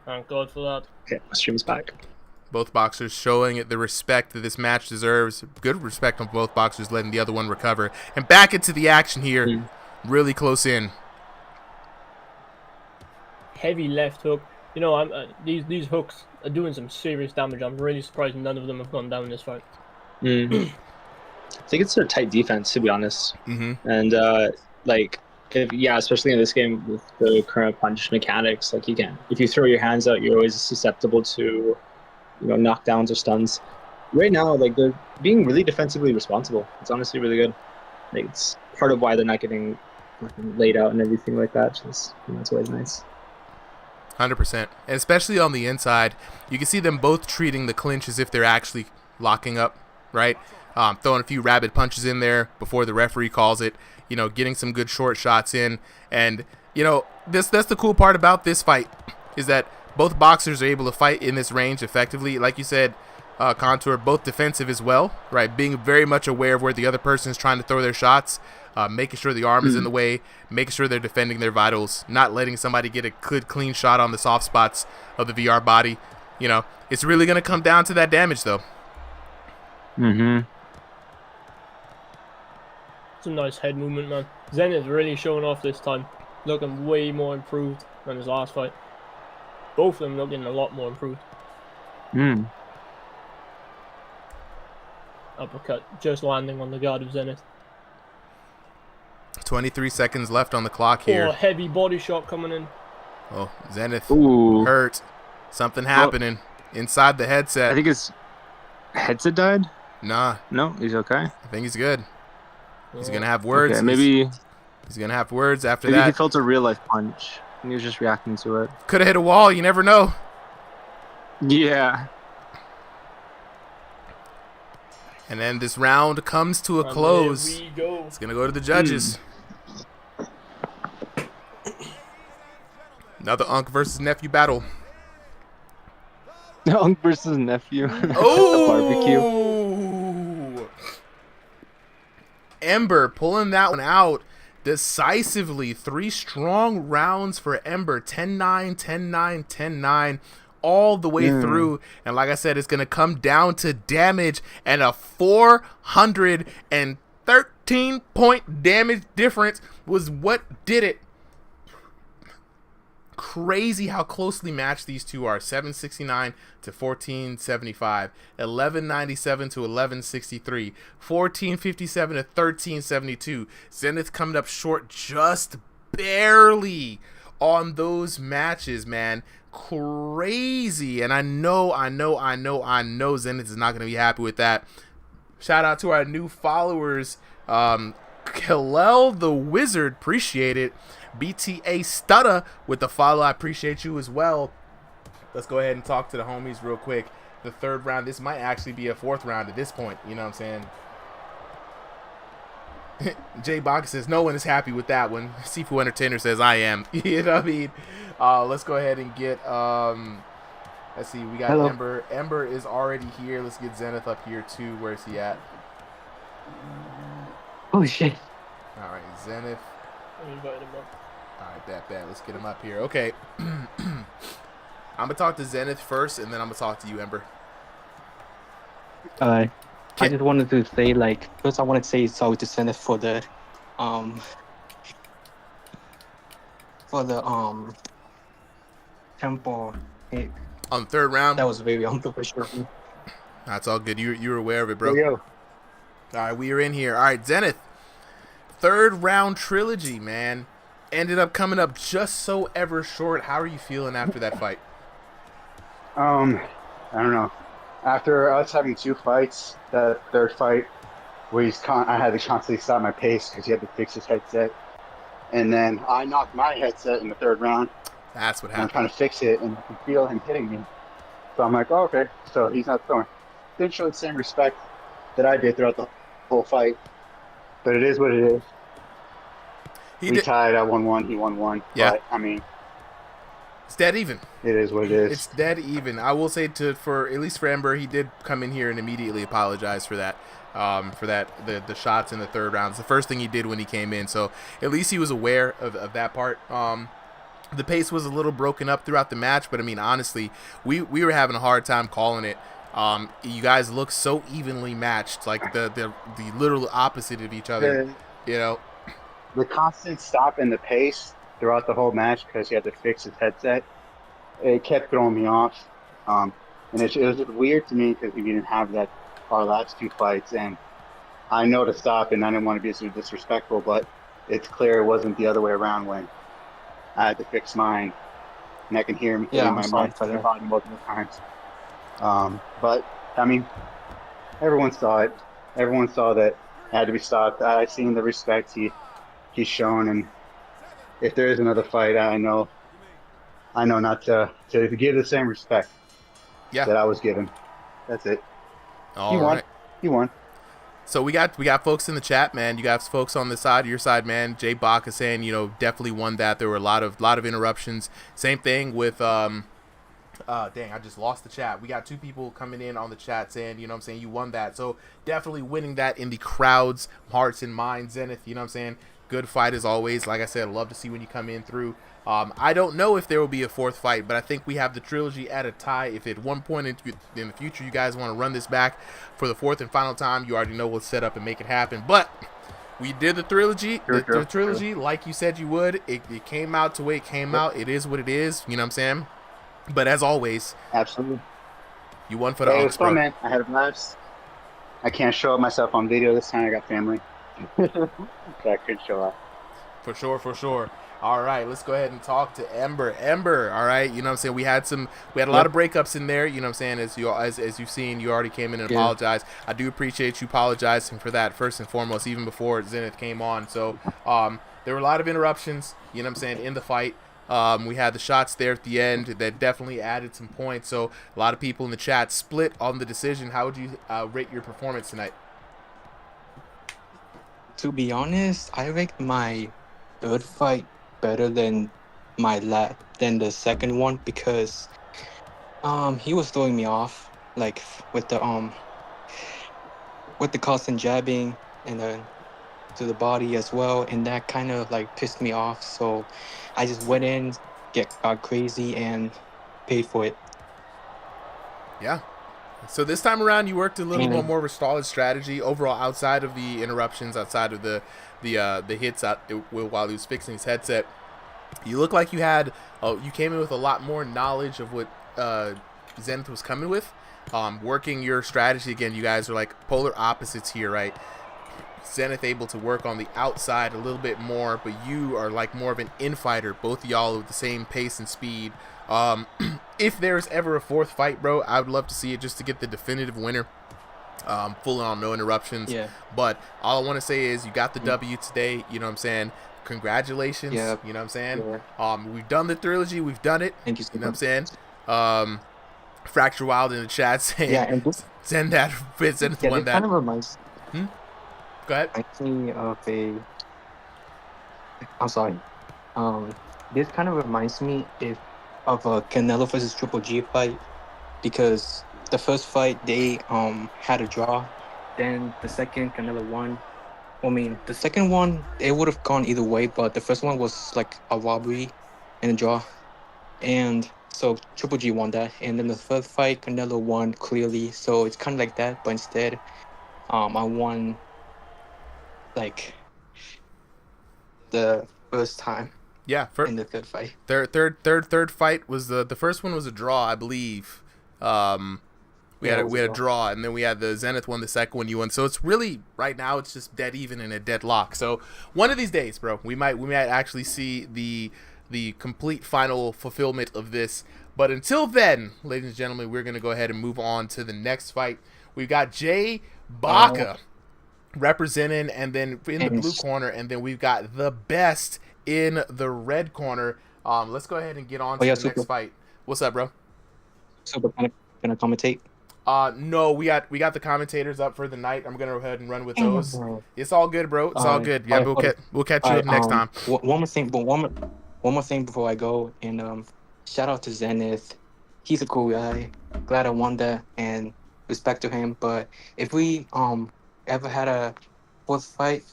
C: Thank God for that.
T: Okay, my stream's back.
A: Both boxers showing it the respect that this match deserves. Good respect on both boxers, letting the other one recover. And back into the action here. Really close in.
C: Heavy left hook. You know, these hooks are doing some serious damage. I'm really surprised none of them have gone down in this fight.
T: I think it's a tight defense, to be honest. And especially in this game with the current punch mechanics, like if you throw your hands out, you're always susceptible to, you know, knockdowns or stuns. Right now, like, they're being really defensively responsible. It's honestly really good. Like, it's part of why they're not getting laid out and everything like that. Just, you know, it's always nice.
A: 100%. And especially on the inside, you can see them both treating the clinch as if they're actually locking up, right? Throwing a few rapid punches in there before the referee calls it, you know, getting some good short shots in. And, you know, that's the cool part about this fight is that both boxers are able to fight in this range effectively. Like you said, Contour, both defensive as well, right? Being very much aware of where the other person is trying to throw their shots, making sure the arm is in the way, making sure they're defending their vitals, not letting somebody get a good, clean shot on the soft spots of the VR body. You know, it's really going to come down to that damage, though.
C: Some nice head movement, man. Zenth is really showing off this time. Looking way more improved than his last fight. Both of them looking a lot more improved. Uppercut just landing on the guard of Zenth.
A: 23 seconds left on the clock here.
C: Oh, heavy body shot coming in.
A: Oh, Zenth hurt. Something happening inside the headset.
T: I think his headset died.
A: Nah.
T: No, he's okay.
A: I think he's good. He's going to have words.
T: Okay, maybe
A: he's going to have words after
T: maybe
A: that.
T: He felt a real life punch and he was just reacting to it.
A: Could have hit a wall. You never know.
T: Yeah.
A: And then this round comes to a close.
C: Here we go.
A: It's going to go to the judges. Another Unc versus nephew battle.
T: Unc versus nephew.
A: Oh!
T: Barbecue.
A: Ember pulling that one out decisively. 3 strong rounds for Ember. 10-9, 10-9, 10-9. All the way through, and like I said, it's gonna come down to damage, and a 413-point damage difference was what did it. Crazy how closely matched these two are. 769 to 1475, 1197 to 1163, 1457 to 1372. Zenth coming up short just barely on those matches, man. Crazy. And I know Zenth is not going to be happy with that. Shout out to our new followers. Kalel the Wizard, appreciate it. BTA Studda with the follow, I appreciate you as well. Let's go ahead and talk to the homies real quick. the third round. This might actually be a fourth round at this point. You know what I'm saying? Jay Baka says no one is happy with that one. Sifu Entertainer says I am. You know what I mean? Let's go ahead and get let's see. We got
Q: Hello.
A: Ember. Ember is already here. Let's get Zenth up here too. Where's he at?
Q: Holy shit.
A: All right, Zenith.
C: I invited him up.
A: All right, bet. Let's get him up here. Okay. I'm gonna talk to Zenith first, and then I'm gonna talk to you, Ember.
Q: I just wanted to say, like, first I want to say sorry to Zenith for the tempo hit.
A: On the third round?
Q: That was very unprofessional.
A: That's all good. You were aware of it, bro.
Q: Yo.
A: All right, we are in here. All right, Zenith. Third round trilogy, man. Ended up coming up just so ever short. How are you feeling after that fight?
D: I don't know. After us having 2 fights, that third fight, where I had to constantly stop my pace because he had to fix his headset. And then I knocked my headset in the third round.
A: That's what
D: I'm
A: happened.
D: trying to fix it, and I can feel him hitting me. So I'm like, oh, okay. So he's not throwing. Didn't show the same respect that I did throughout the whole fight. But it is what it is. We tied. I won 1. He won 1.
A: Yeah.
D: But, I mean,
A: it's dead even.
D: It is what it is.
A: It's dead even. I will say for at least for Ember, he did come in here and immediately apologize for that. The shots in the third round. It's the first thing he did when he came in. So at least he was aware of that part. The pace was a little broken up throughout the match, but I mean, honestly, we were having a hard time calling it. You guys look so evenly matched, like the literal opposite of each other. You know,
D: the constant stop in the pace throughout the whole match because he had to fix his headset. It kept throwing me off, and it was weird to me because we didn't have that our last 2 fights, and I know to stop, and I didn't want to be so disrespectful, but it's clear it wasn't the other way around when I had to fix mine, and I can hear him hitting my mic body multiple times. But I mean, everyone saw it. Everyone saw that it had to be stopped. I seen the respect he's shown, and if there is another fight, I know not to give the same respect that I was given. That's it.
A: All right.
D: You won.
A: So we got folks in the chat, man. You got folks on the side, your side, man. Jay Baka saying, definitely won that. There were a lot of interruptions. Same thing with dang, I just lost the chat. We got 2 people coming in on the chat saying, you won that. So definitely winning that in the crowd's hearts and minds, Zenith, you know what I'm saying? Good fight as always. Like I said, love to see when you come in through. I don't know if there will be a 4th fight, but I think we have the trilogy at a tie. If at one point in the future you guys want to run this back for the 4th and final time, you already know we'll set up and make it happen. But we did the trilogy, the trilogy like you said you would. It came out the way it came out. It is what it is. You know what I'm saying? But as always,
D: absolutely,
A: you won for the
D: it was fun,
A: bro.
D: man. I had a blast. I can't show up myself on video this time. I got family, so I could show up.
A: For sure. All right, let's go ahead and talk to Ember. Ember, all right, you know what I'm saying? We had a lot of breakups in there, you know what I'm saying? As you've seen, you already came in and apologized. I do appreciate you apologizing for that first and foremost, even before Zenith came on. So there were a lot of interruptions, you know what I'm saying, in the fight. We had the shots there at the end that definitely added some points. So a lot of people in the chat split on the decision. How would you rate your performance tonight?
Q: To be honest, I ranked my third fight better than the second one because he was throwing me off, like with the constant jabbing and then to the body as well, and that kind of like pissed me off. So I just went in, got crazy, and paid for it.
A: Yeah. So this time around, you worked a little bit more of a solid strategy overall, outside of the interruptions, outside of the hits while he was fixing his headset. You look like you came in with a lot more knowledge of what Zenth was coming with. Working your strategy again. You guys are like polar opposites here, right? Zenith able to work on the outside a little bit more, but you are like more of an infighter. Both of y'all with the same pace and speed. If there's ever a fourth fight, bro, I would love to see it just to get the definitive winner. Full on, no interruptions. Yeah. But all I want to say is you got the W today. You know what I'm saying? Congratulations.
Q: Yeah.
A: You know what I'm saying?
Q: Yeah.
A: We've done the trilogy. We've done it.
Q: Thank you so
A: much. You know what I'm saying? Fracture Wild in the chat saying,
Q: Yeah, and this,
A: Zenth
Q: yeah,
A: won
Q: this
A: that.
Q: kind of reminds.
A: Go ahead.
Q: Me of a. I'm sorry. This kind of reminds me of a Canelo versus Triple G fight, because the first fight they had a draw, then the second Canelo won. I mean, the second one it would have gone either way, but the first one was like a robbery and a draw, and so Triple G won that. And then the third fight Canelo won clearly, so it's kind of like that, but instead, I won like the first time.
A: Yeah,
Q: in the third fight.
A: Third fight was the first one was a draw, I believe. We had a draw, and then we had the Zenth one, the second one you won. So it's really right now it's just dead even in a deadlock. So one of these days, bro, we might actually see the complete final fulfillment of this. But until then, ladies and gentlemen, we're gonna go ahead and move on to the next fight. We've got Jay Baka representing, and then in the blue corner, and then we've got the best in the red corner. Let's go ahead and get on to the next fight. What's up, bro?
Q: Super, gonna commentate?
A: No, we got the commentators up for the night. I'm gonna go ahead and run with those. It's all good, bro. It's all good. Yeah, we'll catch you up next time.
Q: One more thing before I go, and shout out to Zenth. He's a cool guy. Glad I won that, and respect to him. But if we ever had a fourth fight,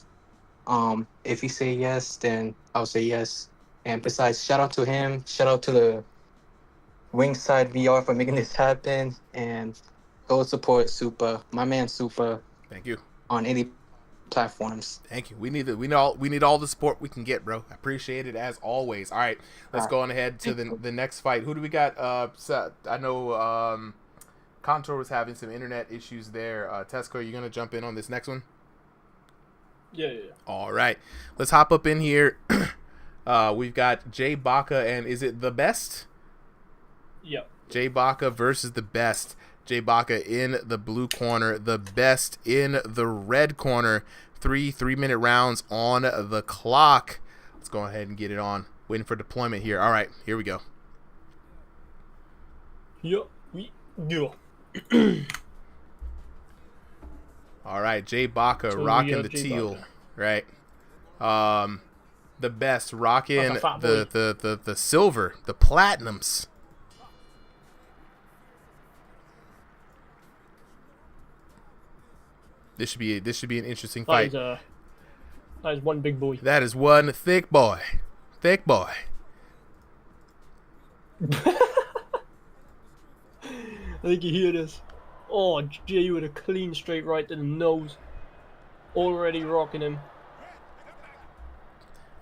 Q: if he say yes, then I'll say yes. And besides, shout out to him. Shout out to the RingsideVR for making this happen, and go support Super, my man Super.
A: Thank you.
Q: On any platforms.
A: Thank you. We need all the support we can get, bro. I appreciate it as always. All right, let's go on ahead to the next fight. Who do we got? I know Contour was having some internet issues there. Tesco, are you gonna jump in on this next one?
C: Yeah.
A: All right, let's hop up in here. We've got Jay Baka, and is it the best?
C: Yep.
A: Jay Baka versus the best. Jay Baka in the blue corner, the best in the red corner. 3-minute rounds on the clock. Let's go ahead and get it on. Waiting for deployment here. All right, here we go.
C: Yep, we do.
A: All right, Jay Baka rocking the teal, right? The best rocking the silver, the platinums. This should be an interesting fight.
C: That is one big boy.
A: That is one thick boy. Thick boy.
C: I think you hear this. Oh, Jay with a clean straight right to the nose. Already rocking him.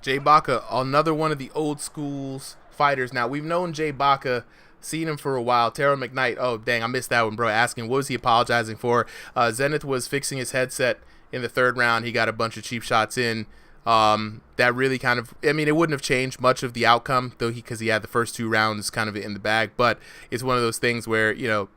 A: Jay Baka, another one of the old schools fighters. Now, we've known Jay Baka, seen him for a while. Terrell McKnight, oh, dang, I missed that one, bro. Asking, what was he apologizing for? Zenth was fixing his headset in the third round. He got a bunch of cheap shots in. That really kind of, I mean, it wouldn't have changed much of the outcome, though, because he had the first 2 rounds kind of in the bag. But it's one of those things where, you know,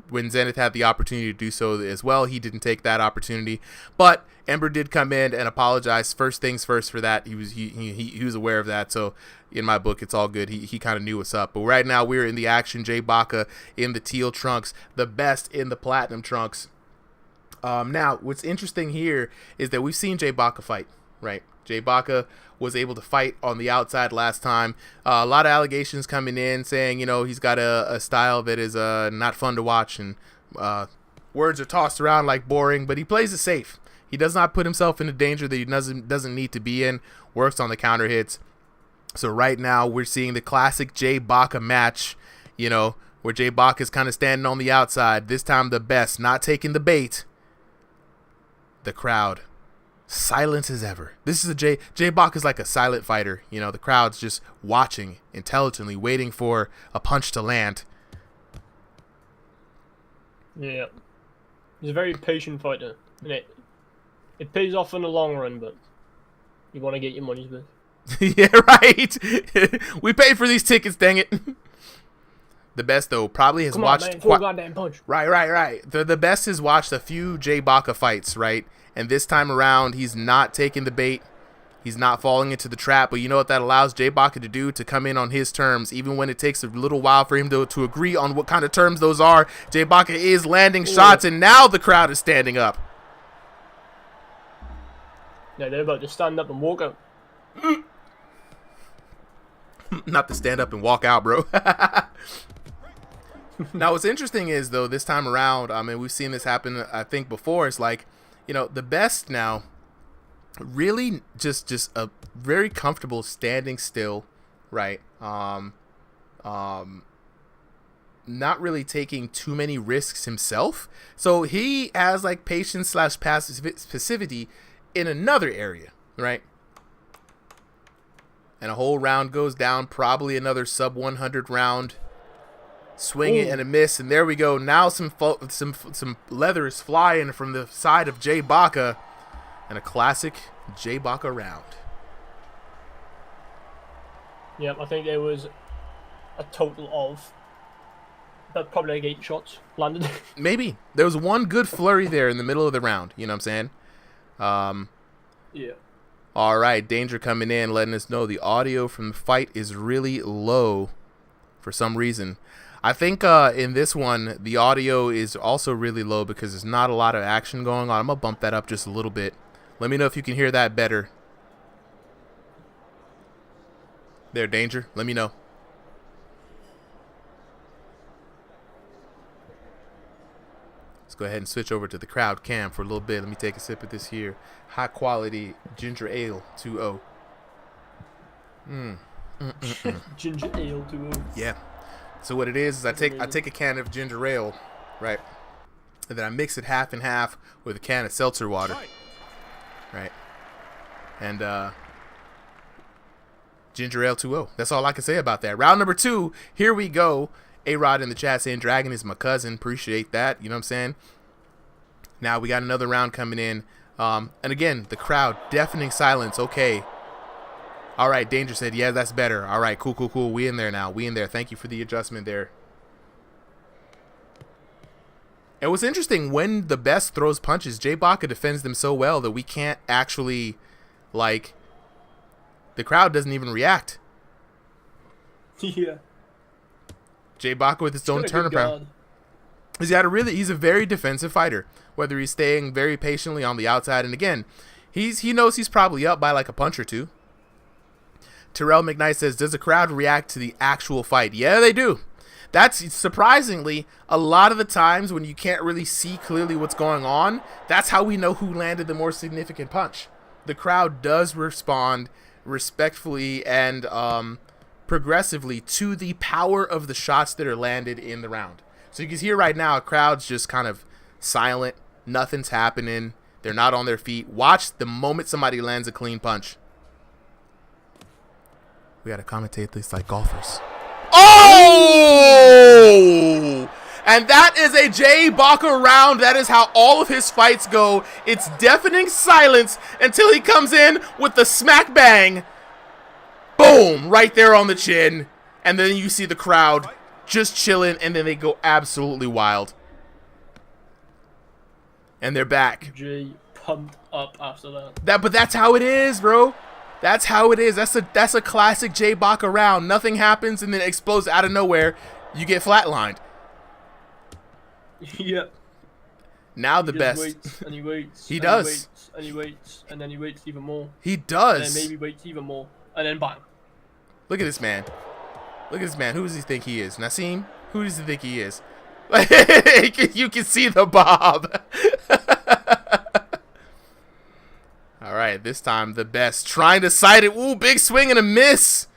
A: when Zenth had the opportunity to do so as well, he didn't take that opportunity. But Ember did come in and apologize. First things first for that. He was aware of that. So in my book, it's all good. He kind of knew what's up. But right now we're in the action. Jay Baka in the teal trunks, the best in the platinum trunks. Now what's interesting here is that we've seen Jay Baka fight, right? Jay Baka was able to fight on the outside last time. A lot of allegations coming in saying, you know, he's got a style that is not fun to watch, and words are tossed around like boring, but he plays it safe. He does not put himself into danger that he doesn't need to be in, works on the counter hits. So right now we're seeing the classic Jay Baka match, you know, where Jay Baka is kind of standing on the outside. This time the best, not taking the bait. The crowd silent as ever. This is Jay Baka is like a silent fighter. You know, the crowd's just watching intelligently, waiting for a punch to land.
C: Yeah, he's a very patient fighter, and it pays off in the long run, but you want to get your money's worth.
A: Yeah, right. We paid for these tickets, dang it. The best though probably has watched.
C: Full goddamn punch.
A: Right. The best has watched a few Jay Baka fights, right? And this time around, he's not taking the bait. He's not falling into the trap, but you know what that allows J Baka to do? To come in on his terms, even when it takes a little while for him to agree on what kind of terms those are. J Baka is landing shots, and now the crowd is standing up.
C: Yeah, they're about to stand up and walk out.
A: Not to stand up and walk out, bro. Now, what's interesting is, though, this time around, I mean, we've seen this happen, I think, before. It's like, you know, the best now, really just a very comfortable standing still, right? Not really taking too many risks himself. So he has, like, patience / passivity in another area, right? And a whole round goes down, probably another sub 100 round. Swing it and a miss, and there we go. Now some leather is flying from the side of J Baka, and a classic J Baka round.
C: Yep, I think there was a total of probably like 8 shots landed.
A: Maybe there was one good flurry there in the middle of the round. You know what I'm saying?
C: Yeah.
A: All right, Danger coming in, letting us know the audio from the fight is really low for some reason. I think in this one, the audio is also really low because there's not a lot of action going on. I'm going to bump that up just a little bit. Let me know if you can hear that better. There, Danger. Let me know. Let's go ahead and switch over to the crowd cam for a little bit. Let me take a sip of this here. High quality ginger ale 2-0.
C: Ginger ale 2-0.
A: Yeah. So what it is I take a can of ginger ale, right, and then I mix it half and half with a can of seltzer water, right, and ginger ale 2-0. That's all I can say about that. Round number 2, here we go. A-Rod in the chat saying Dragon is my cousin. Appreciate that. You know what I'm saying? Now we got another round coming in, and again the crowd deafening silence. Okay. All right, Danger said, yeah, that's better. All right, cool. We in there now. We in there. Thank you for the adjustment there. And what's interesting, when the best throws punches, J Baka defends them so well that we can't actually, like, the crowd doesn't even react.
C: Yeah.
A: J Baka with his own turnaround. He's a very defensive fighter, whether he's staying very patiently on the outside. And again, he knows he's probably up by like a punch or two. Terrell McKnight says, does the crowd react to the actual fight? Yeah, they do. That's surprisingly a lot of the times when you can't really see clearly what's going on. That's how we know who landed the more significant punch. The crowd does respond respectfully and progressively to the power of the shots that are landed in the round. So you can hear right now, a crowd's just kind of silent. Nothing's happening. They're not on their feet. Watch the moment somebody lands a clean punch. We gotta commentate this like golfers. Oh! And that is a J Baka round. That is how all of his fights go. It's deafening silence until he comes in with the smack bang. Boom! Right there on the chin. And then you see the crowd just chilling, and then they go absolutely wild. And they're back.
C: J pumped up after that.
A: But that's how it is, bro. That's how it is. That's a classic J Baka round. Nothing happens and then it explodes out of nowhere. You get flatlined.
C: Yep.
A: Now the best.
C: Waits and he waits.
A: He does.
C: He waits and he waits and then he waits even more.
A: He does.
C: And then maybe waits even more. And then bang.
A: Look at this man. Look at this man. Who does he think he is? Naseem? Who does he think he is? You can see the bob. All right, this time the best. Trying to sight it. Ooh, big swing and a miss.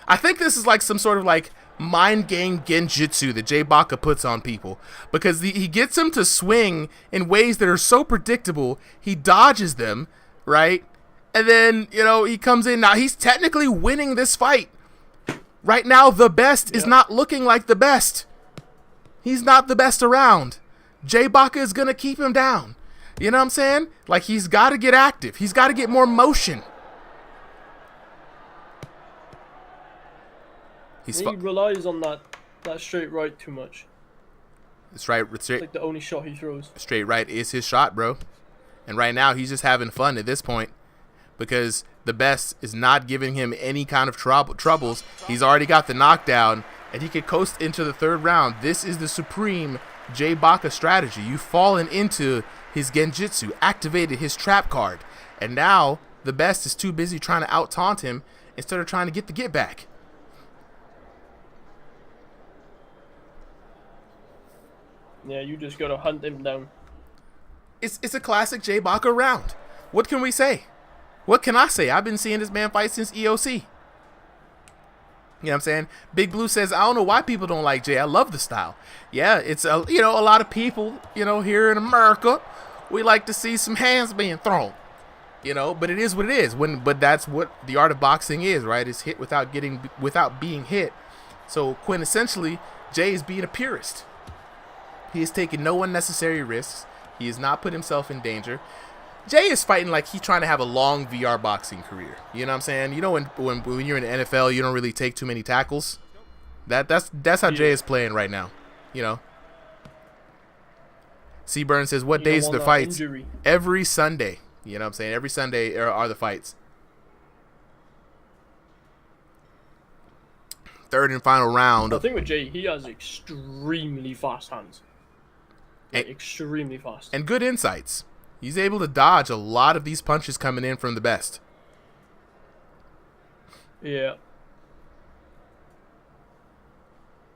A: I think this is like some sort of like mind game genjutsu that J Baka puts on people. Because he gets them to swing in ways that are so predictable. He dodges them, right? And then, you know, he comes in. Now, he's technically winning this fight. Right now, the best is not looking like the best. He's not the best around. J Baka is going to keep him down. You know what I'm saying? Like, he's got to get active. He's got to get more motion.
C: He relies on that straight right too much.
A: It's right.
C: It's like the only shot he throws.
A: Straight right is his shot, bro. And right now, he's just having fun at this point. because the best is not giving him any kind of troubles. He's already got the knockdown, and he could coast into the third round. This is the supreme J Baka strategy. You've fallen into his Genjutsu, activated his trap card, and now the best is too busy trying to out-taunt him instead of trying to get the get back.
C: Yeah, you just gotta hunt him down.
A: It's a classic J Baka round. What can we say? What can I say? I've been seeing this man fight since EOC. You know what I'm saying? Big Blue says, I don't know why people don't like Jay. I love the style. Yeah, it's a lot of people, here in America, we like to see some hands being thrown. But it is what it is. But that's what the art of boxing is, right? It's hit without being hit. So quintessentially, Jay is being a purist. He is taking no unnecessary risks. He has not put himself in danger. Jay is fighting like he's trying to have a long VR boxing career. You know what I'm saying? When you're in the NFL, you don't really take too many tackles. That's how Jay is playing right now. Seaburn says, what days are the fights?
C: Injury.
A: Every Sunday. You know what I'm saying? Every Sunday are the fights. Third and final round.
C: I think with Jay, he has extremely fast hands. Extremely fast.
A: And good insights. He's able to dodge a lot of these punches coming in from the best.
C: Yeah.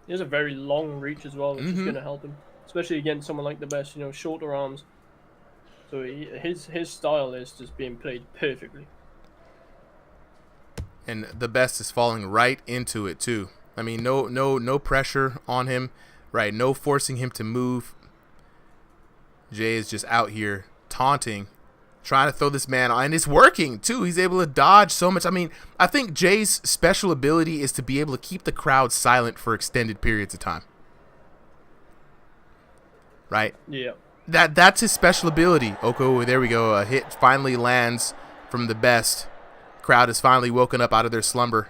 C: He has a very long reach as well, which is going to help him. Especially against someone like the best, shorter arms. So his style is just being played perfectly.
A: And the best is falling right into it too. I mean, no pressure on him, right? No forcing him to move. Jay is just out here taunting, trying to throw this man on, and it's working too. He's able to dodge so much. I mean, I think Jay's special ability is to be able to keep the crowd silent for extended periods of time. Right?
C: Yeah.
A: That's his special ability. Okay, there we go. A hit finally lands from the best. Crowd has finally woken up out of their slumber.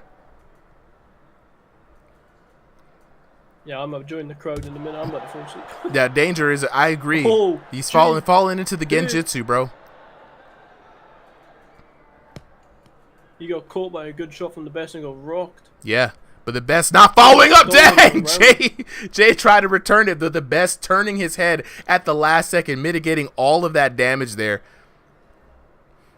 C: Yeah, I'm gonna join the crowd in a minute. I'm about to fall asleep.
A: Yeah, danger is. I agree.
C: Oh,
A: he's falling into the Genjutsu, bro.
C: He got caught by a good shot from the best and got rocked.
A: Yeah, but the best not following up. Dang, Jay tried to return it. The best turning his head at the last second, mitigating all of that damage there.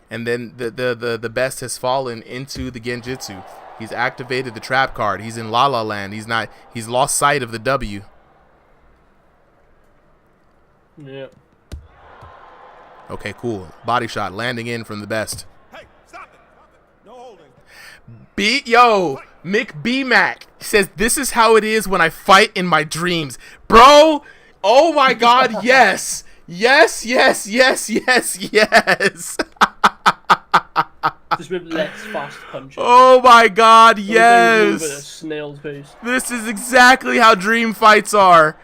A: And then the best has fallen into the Genjutsu. He's activated the trap card. He's in La La Land. He's lost sight of the W.
C: Yeah.
A: Okay, cool. Body shot landing in from the best.
L: Hey, stop it. No holding.
A: Mick B Mac says, this is how it is when I fight in my dreams. Bro, oh my god, yes. Yes.
C: Just with less fast punches.
A: Oh my god, yes!
C: With a snail's pace.
A: This is exactly how dream fights are.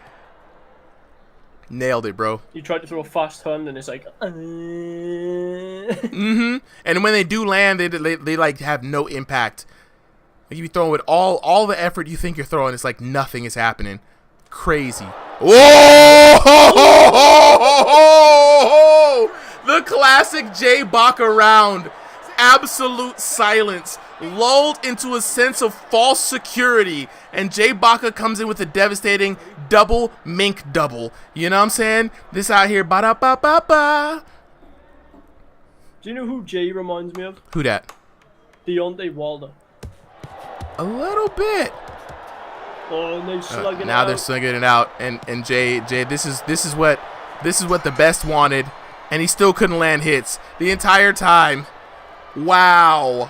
A: Nailed it, bro.
C: You tried to throw a fast hand and it's like...
A: And when they do land, they like have no impact. Like you be throwing with all the effort you think you're throwing, it's like nothing is happening. Crazy. Oh! The classic J Baka round. Absolute silence, lulled into a sense of false security, and J Baka comes in with a devastating double mink double. You know what I'm saying? This out here, ba-da-ba-ba-ba.
C: Do you know who Jay reminds me of?
A: Who that?
C: Deontay Wilder.
A: A little bit.
C: Oh, and they're slugging
A: now
C: it out.
A: They're slugging it out, and Jay, this is what the best wanted, and he still couldn't land hits the entire time. Wow.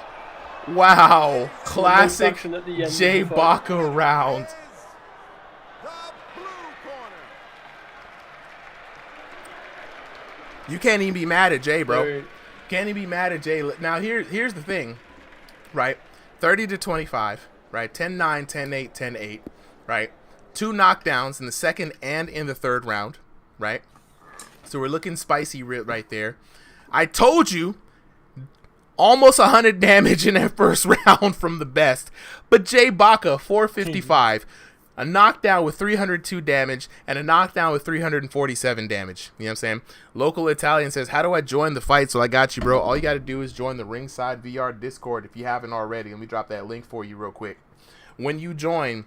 A: Classic J Baka round. You can't even be mad at Jay, bro. Can't even be mad at Jay. Now here's the thing, right? 30-25, right? 10-9, 10-8, 10-8, right? 2 knockdowns in the second and in the third round, right? So we're looking spicy right there. I told you. Almost 100 damage in that first round from the best. But J Baka, 455. a knockdown with 302 damage, and a knockdown with 347 damage. You know what I'm saying? Local Italian says, how do I join the fight? So I got you, bro. All you got to do is join the Ringside VR Discord if you haven't already. Let me drop that link for you real quick. When you join,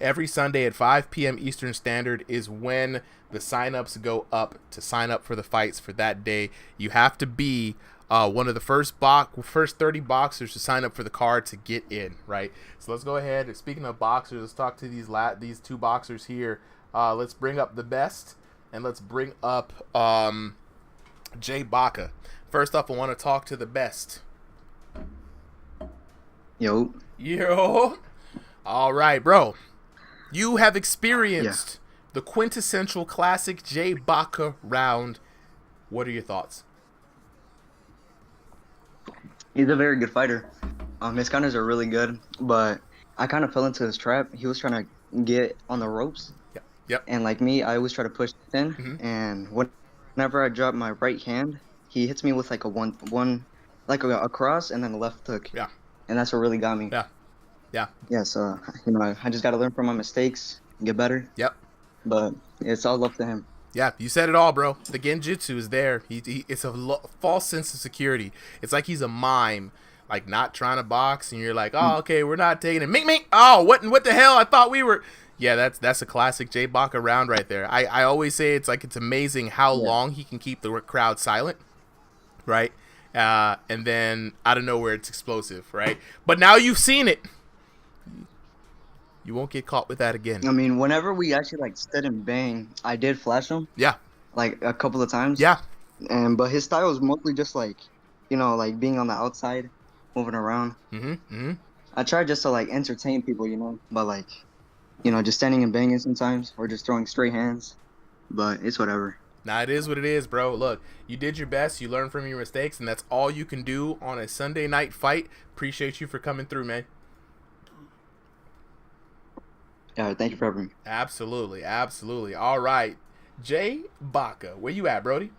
A: every Sunday at 5 p.m. Eastern Standard is when the signups go up to sign up for the fights for that day. You have to be one of the first 30 boxers to sign up for the card to get in, right? So let's go ahead. Speaking of boxers, let's talk to these two boxers here. Let's bring up the best, and let's bring up Jay Baka. First up, I want to talk to the best.
I: Yo.
A: All right, bro. You have experienced the quintessential classic Jay Baka round. What are your thoughts?
I: He's a very good fighter. His counters are really good, but I kind of fell into his trap. He was trying to get on the ropes.
A: Yep.
I: And like me, I always try to push in. And whenever I drop my right hand, he hits me with like a cross and then a left hook.
A: Yeah.
I: And that's what really got me. Yeah, so I just gotta learn from my mistakes and get better.
A: Yep.
I: But it's all up to him.
A: Yeah, you said it all, bro. The genjutsu is there. It's a false sense of security. It's like he's a mime, like not trying to box, and you're like, oh, okay, we're not taking it. Mink, mink. Oh, what the hell? I thought we were. Yeah, that's a classic Jay Baka round right there. I always say it's amazing how long he can keep the crowd silent, right? And then out of nowhere, it's explosive, right? But now you've seen it. You won't get caught with that again.
I: I mean, whenever we actually like stood and bang, I did flash him.
A: Yeah.
I: Like a couple of times.
A: Yeah.
I: But his style is mostly just like, like being on the outside, moving around. I try just to like entertain people, but like, just standing and banging sometimes, or just throwing straight hands. But it's whatever.
A: Nah, it is what it is, bro. Look, you did your best. You learned from your mistakes, and that's all you can do on a Sunday night fight. Appreciate you for coming through, man.
I: Yeah, thank you for having me.
A: Absolutely, absolutely. All right, Jay Baka, where you at, Brody?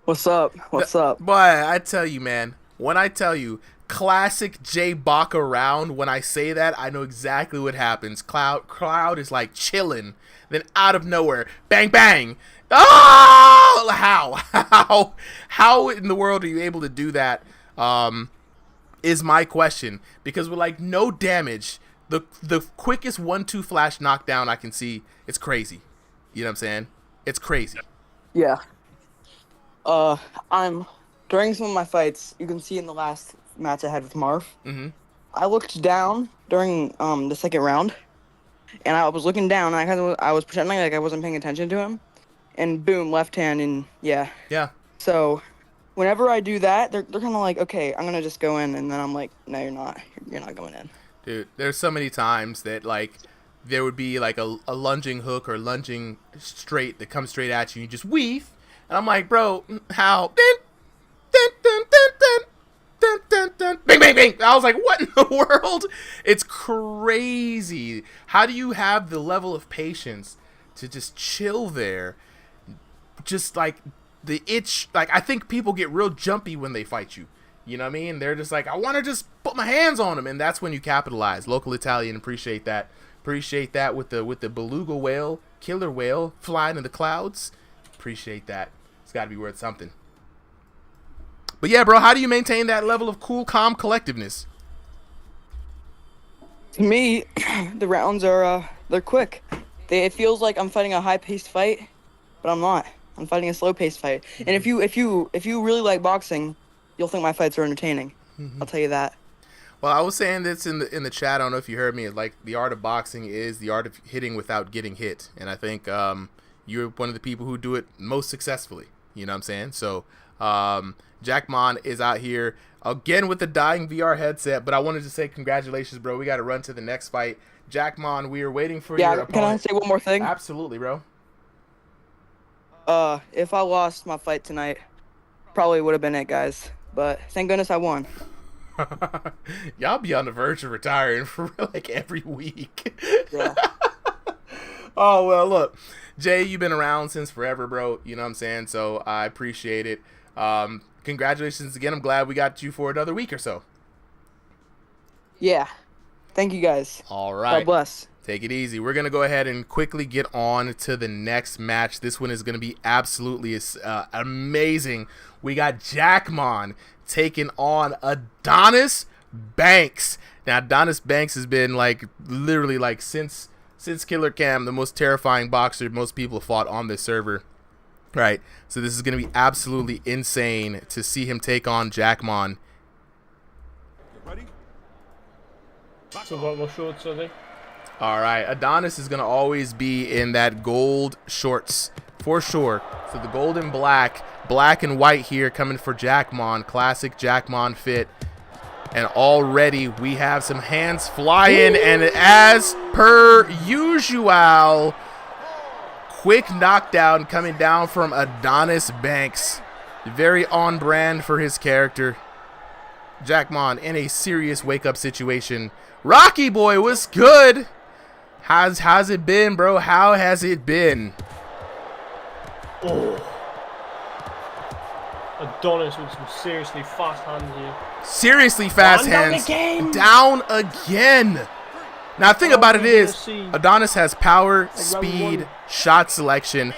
E: What's up? What's up?
A: Boy, I tell you, man. When I tell you classic Jay Baka round, when I say that, I know exactly what happens. Crowd is like chilling, then out of nowhere, bang bang. Oh, how in the world are you able to do that? Is my question, because with like no damage. The quickest 1-2 flash knockdown I can see, it's crazy. You know what I'm saying? It's crazy.
E: Yeah. I'm during some of my fights, you can see in the last match I had with Marf, I looked down during the second round, and I was looking down, and I was pretending like I wasn't paying attention to him, and boom, left hand, and yeah. So whenever I do that, they're kind of like, okay, I'm gonna just go in, and then I'm like, no, you're not. You're not going in.
A: Dude, there's so many times that like there would be like a lunging hook or lunging straight that comes straight at you, and you just weave, and I'm like, bro, how? Bing, bing, bing. I was like, what in the world? It's crazy. How do you have the level of patience to just chill there? Just like the itch. Like, I think people get real jumpy when they fight you. You know what I mean? They're just like, I want to just put my hands on him, and that's when you capitalize. Local Italian, appreciate that. Appreciate that with the beluga whale, killer whale flying in the clouds. Appreciate that. It's got to be worth something. But yeah, bro, how do you maintain that level of cool, calm collectiveness?
E: To me, the rounds are they're quick. It feels like I'm fighting a high-paced fight, but I'm not. I'm fighting a slow-paced fight. And if you really like boxing, you'll think my fights are entertaining. I'll tell you that.
A: Well, I was saying this in the chat. I don't know if you heard me. Like, the art of boxing is the art of hitting without getting hit, and I think you're one of the people who do it most successfully. You know what I'm saying? So, Jackmon is out here again with the dying VR headset. But I wanted to say congratulations, bro. We got to run to the next fight. Jackmon, we are waiting for your opponent.
E: Can I say one more thing?
A: Absolutely, bro.
E: If I lost my fight tonight, probably would have been it, guys. But thank goodness I won.
A: Y'all be on the verge of retiring for like every week.
E: Yeah.
A: Oh, well, look, Jay, you've been around since forever, bro. You know what I'm saying? So I appreciate it. Congratulations again. I'm glad we got you for another week or so.
E: Yeah. Thank you guys.
A: All right.
E: God bless.
A: Take it easy. We're going to go ahead and quickly get on to the next match. This one is going to be absolutely amazing. We got Jackmon taking on Adonis Banks. Now, Adonis Banks has been like literally like since Killer Cam, the most terrifying boxer most people have fought on this server. Right. So this is going to be absolutely insane to see him take on Jackmon.
L: Ready?
C: So what shorts are they?
A: All right, Adonis is going to always be in that gold shorts for sure. So the gold and black and white here coming for Jackmon, classic Jackmon fit. And already we have some hands flying, and as per usual, quick knockdown coming down from Adonis Banks. Very on brand for his character. Jackmon in a serious wake-up situation. Rocky boy, what's good? How's it been, bro? How has it been?
C: Oh. Adonis with some seriously fast hands here.
A: Seriously fast hands. Down again. Now, the thing about it is, Adonis has power, speed, shot selection,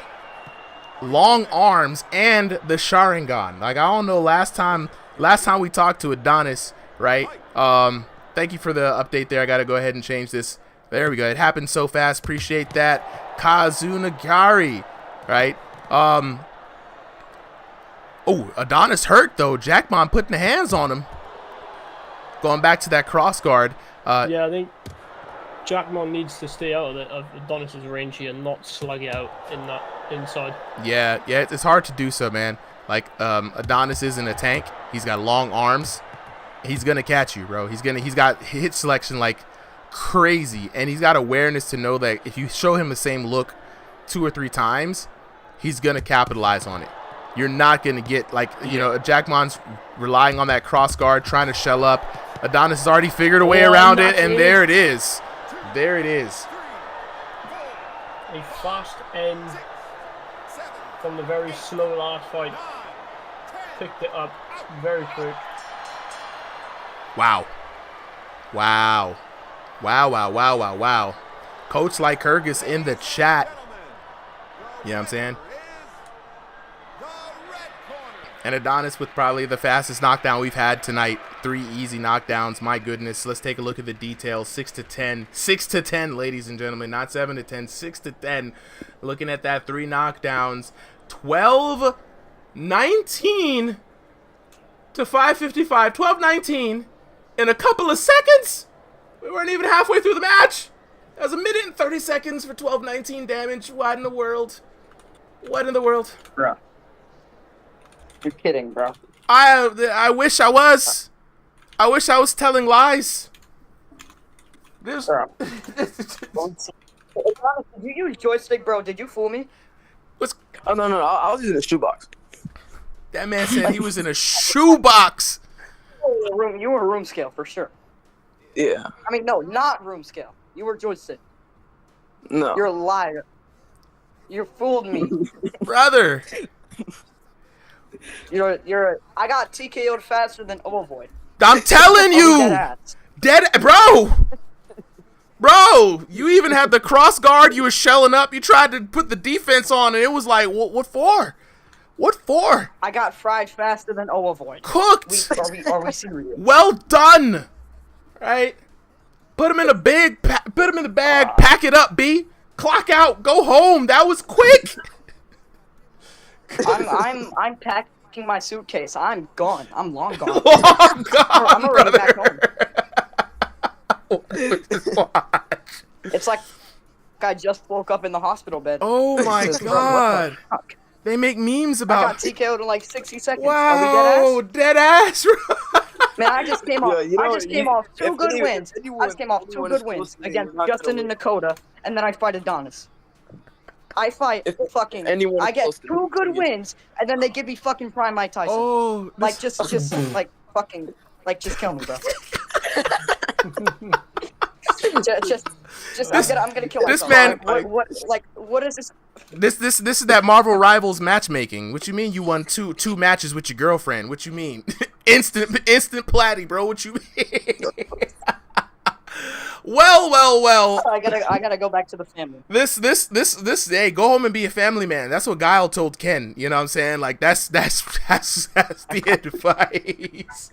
A: long arms, and the Sharingan. Like, I don't know, last time we talked to Adonis, right? Thank you for the update there. I got to go ahead and change this. There we go. It happened so fast. Appreciate that. Kazunagari, right? Oh, Adonis hurt, though. Jackmon putting the hands on him. Going back to that cross guard.
C: Yeah, I think Jackmon needs to stay out of Adonis's range here and not slug it out in that inside. Yeah,
A: it's hard to do so, man. Like, Adonis isn't a tank. He's got long arms. He's going to catch you, bro. He's got hit selection like crazy, and he's got awareness to know that if you show him the same look 2 or 3 times, he's going to capitalize on it. You're not going to get, like, you know, Jackmon's relying on that cross guard, trying to shell up. Adonis has already figured a way around it, and there it is. There it is.
C: A fast end from the very slow last fight. Picked it up very quick.
A: Wow. Wow. Wow, wow, wow, wow, wow. Coach Lycurgus in the chat. You know what I'm saying? And Adonis with probably the fastest knockdown we've had tonight. 3 easy knockdowns. My goodness. Let's take a look at the details. 6 to 10. 6 to 10, ladies and gentlemen. Not 7 to 10. 6 to 10. Looking at that 3 knockdowns. 12-19 to 555. 12-19 in a couple of seconds. We weren't even halfway through the match. That was 1 minute and 30 seconds for 12-19 damage. What in the world? What in the world?
S: Bro. You're kidding, bro.
A: I wish I was. I wish I was telling lies.
S: This. Did you use joystick, bro? Did you fool me?
E: Oh no, I was using a shoebox.
A: That man said he was in a shoebox.
S: You were room scale for sure.
E: Yeah.
S: I mean, no, not room scale. You were joystick.
E: No.
S: You're a liar. You fooled me,
A: brother.
S: I got TKO'd faster than Overvoid.
A: I'm telling you, bro. You even had the cross guard. You were shelling up. You tried to put the defense on, and it was like, what for? What for?
S: I got fried faster than Overvoid.
A: Cooked.
S: Are we serious?
A: Well done. Right. Put him in a bag. Put him in the bag. Pack it up, B. Clock out. Go home. That was quick.
S: I'm packing my suitcase. I'm gone. I'm long gone.
A: Long gone,
S: I'm already back home. It's like I just woke up in the hospital bed.
A: Oh my god. They make memes about.
S: I got TKO'd in like 60 seconds.
A: Wow,
S: Are we
A: dead ass?
S: Man, I just came off. I just came off 2 good wins. I just came off 2 good wins against Justin and Dakota, and then I fight Adonis. I fight fucking. I get 2 good wins, and then they give me fucking Prime Mike Tyson.
A: Oh,
S: like just like fucking, like just kill me, bro. I'm gonna kill myself.
A: This man.
S: What is this?
A: This is that Marvel Rivals matchmaking. What you mean you won two matches with your girlfriend? What you mean? instant platty, bro. What you mean? Well.
S: I gotta go back to the family.
A: This. Hey, go home and be a family man. That's what Guile told Ken. You know what I'm saying? Like that's the advice.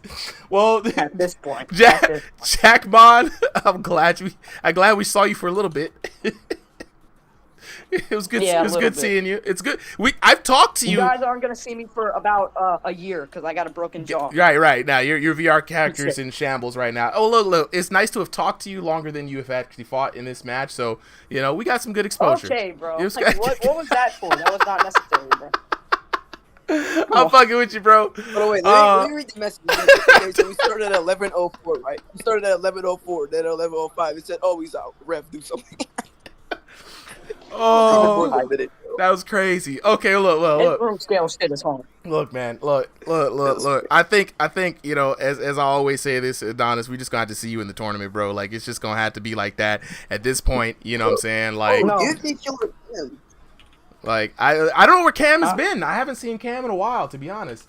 A: Well,
S: at this point,
A: Jackmon, I'm glad we saw you for a little bit. It was good.
S: Yeah,
A: it was good seeing you. It's good. I've talked to you.
S: You guys aren't gonna see me for about a year because I got a broken jaw.
A: Right. Now your VR character is in shambles right now. Oh look. It's nice to have talked to you longer than you have actually fought in this match. So we got some good exposure.
S: Okay, bro. What was that for? That was not necessary, bro.
A: I'm fucking with you, bro.
F: Oh, wait, let me read the message. Okay, so we started at 11:04, right? We started at 11:04. Then at 11:05, it said, "Oh, he's out. Ref, do something."
A: Oh, that was crazy. Okay, look.
S: Room scale shit is home.
A: Look, man. Look. I think as I always say this, Adonis, we just gonna have to see you in the tournament, bro. Like it's just gonna have to be like that at this point. You know what I'm saying? Like,
F: you think you're him?
A: Like I don't know where Cam has been. I haven't seen Cam in a while, to be honest.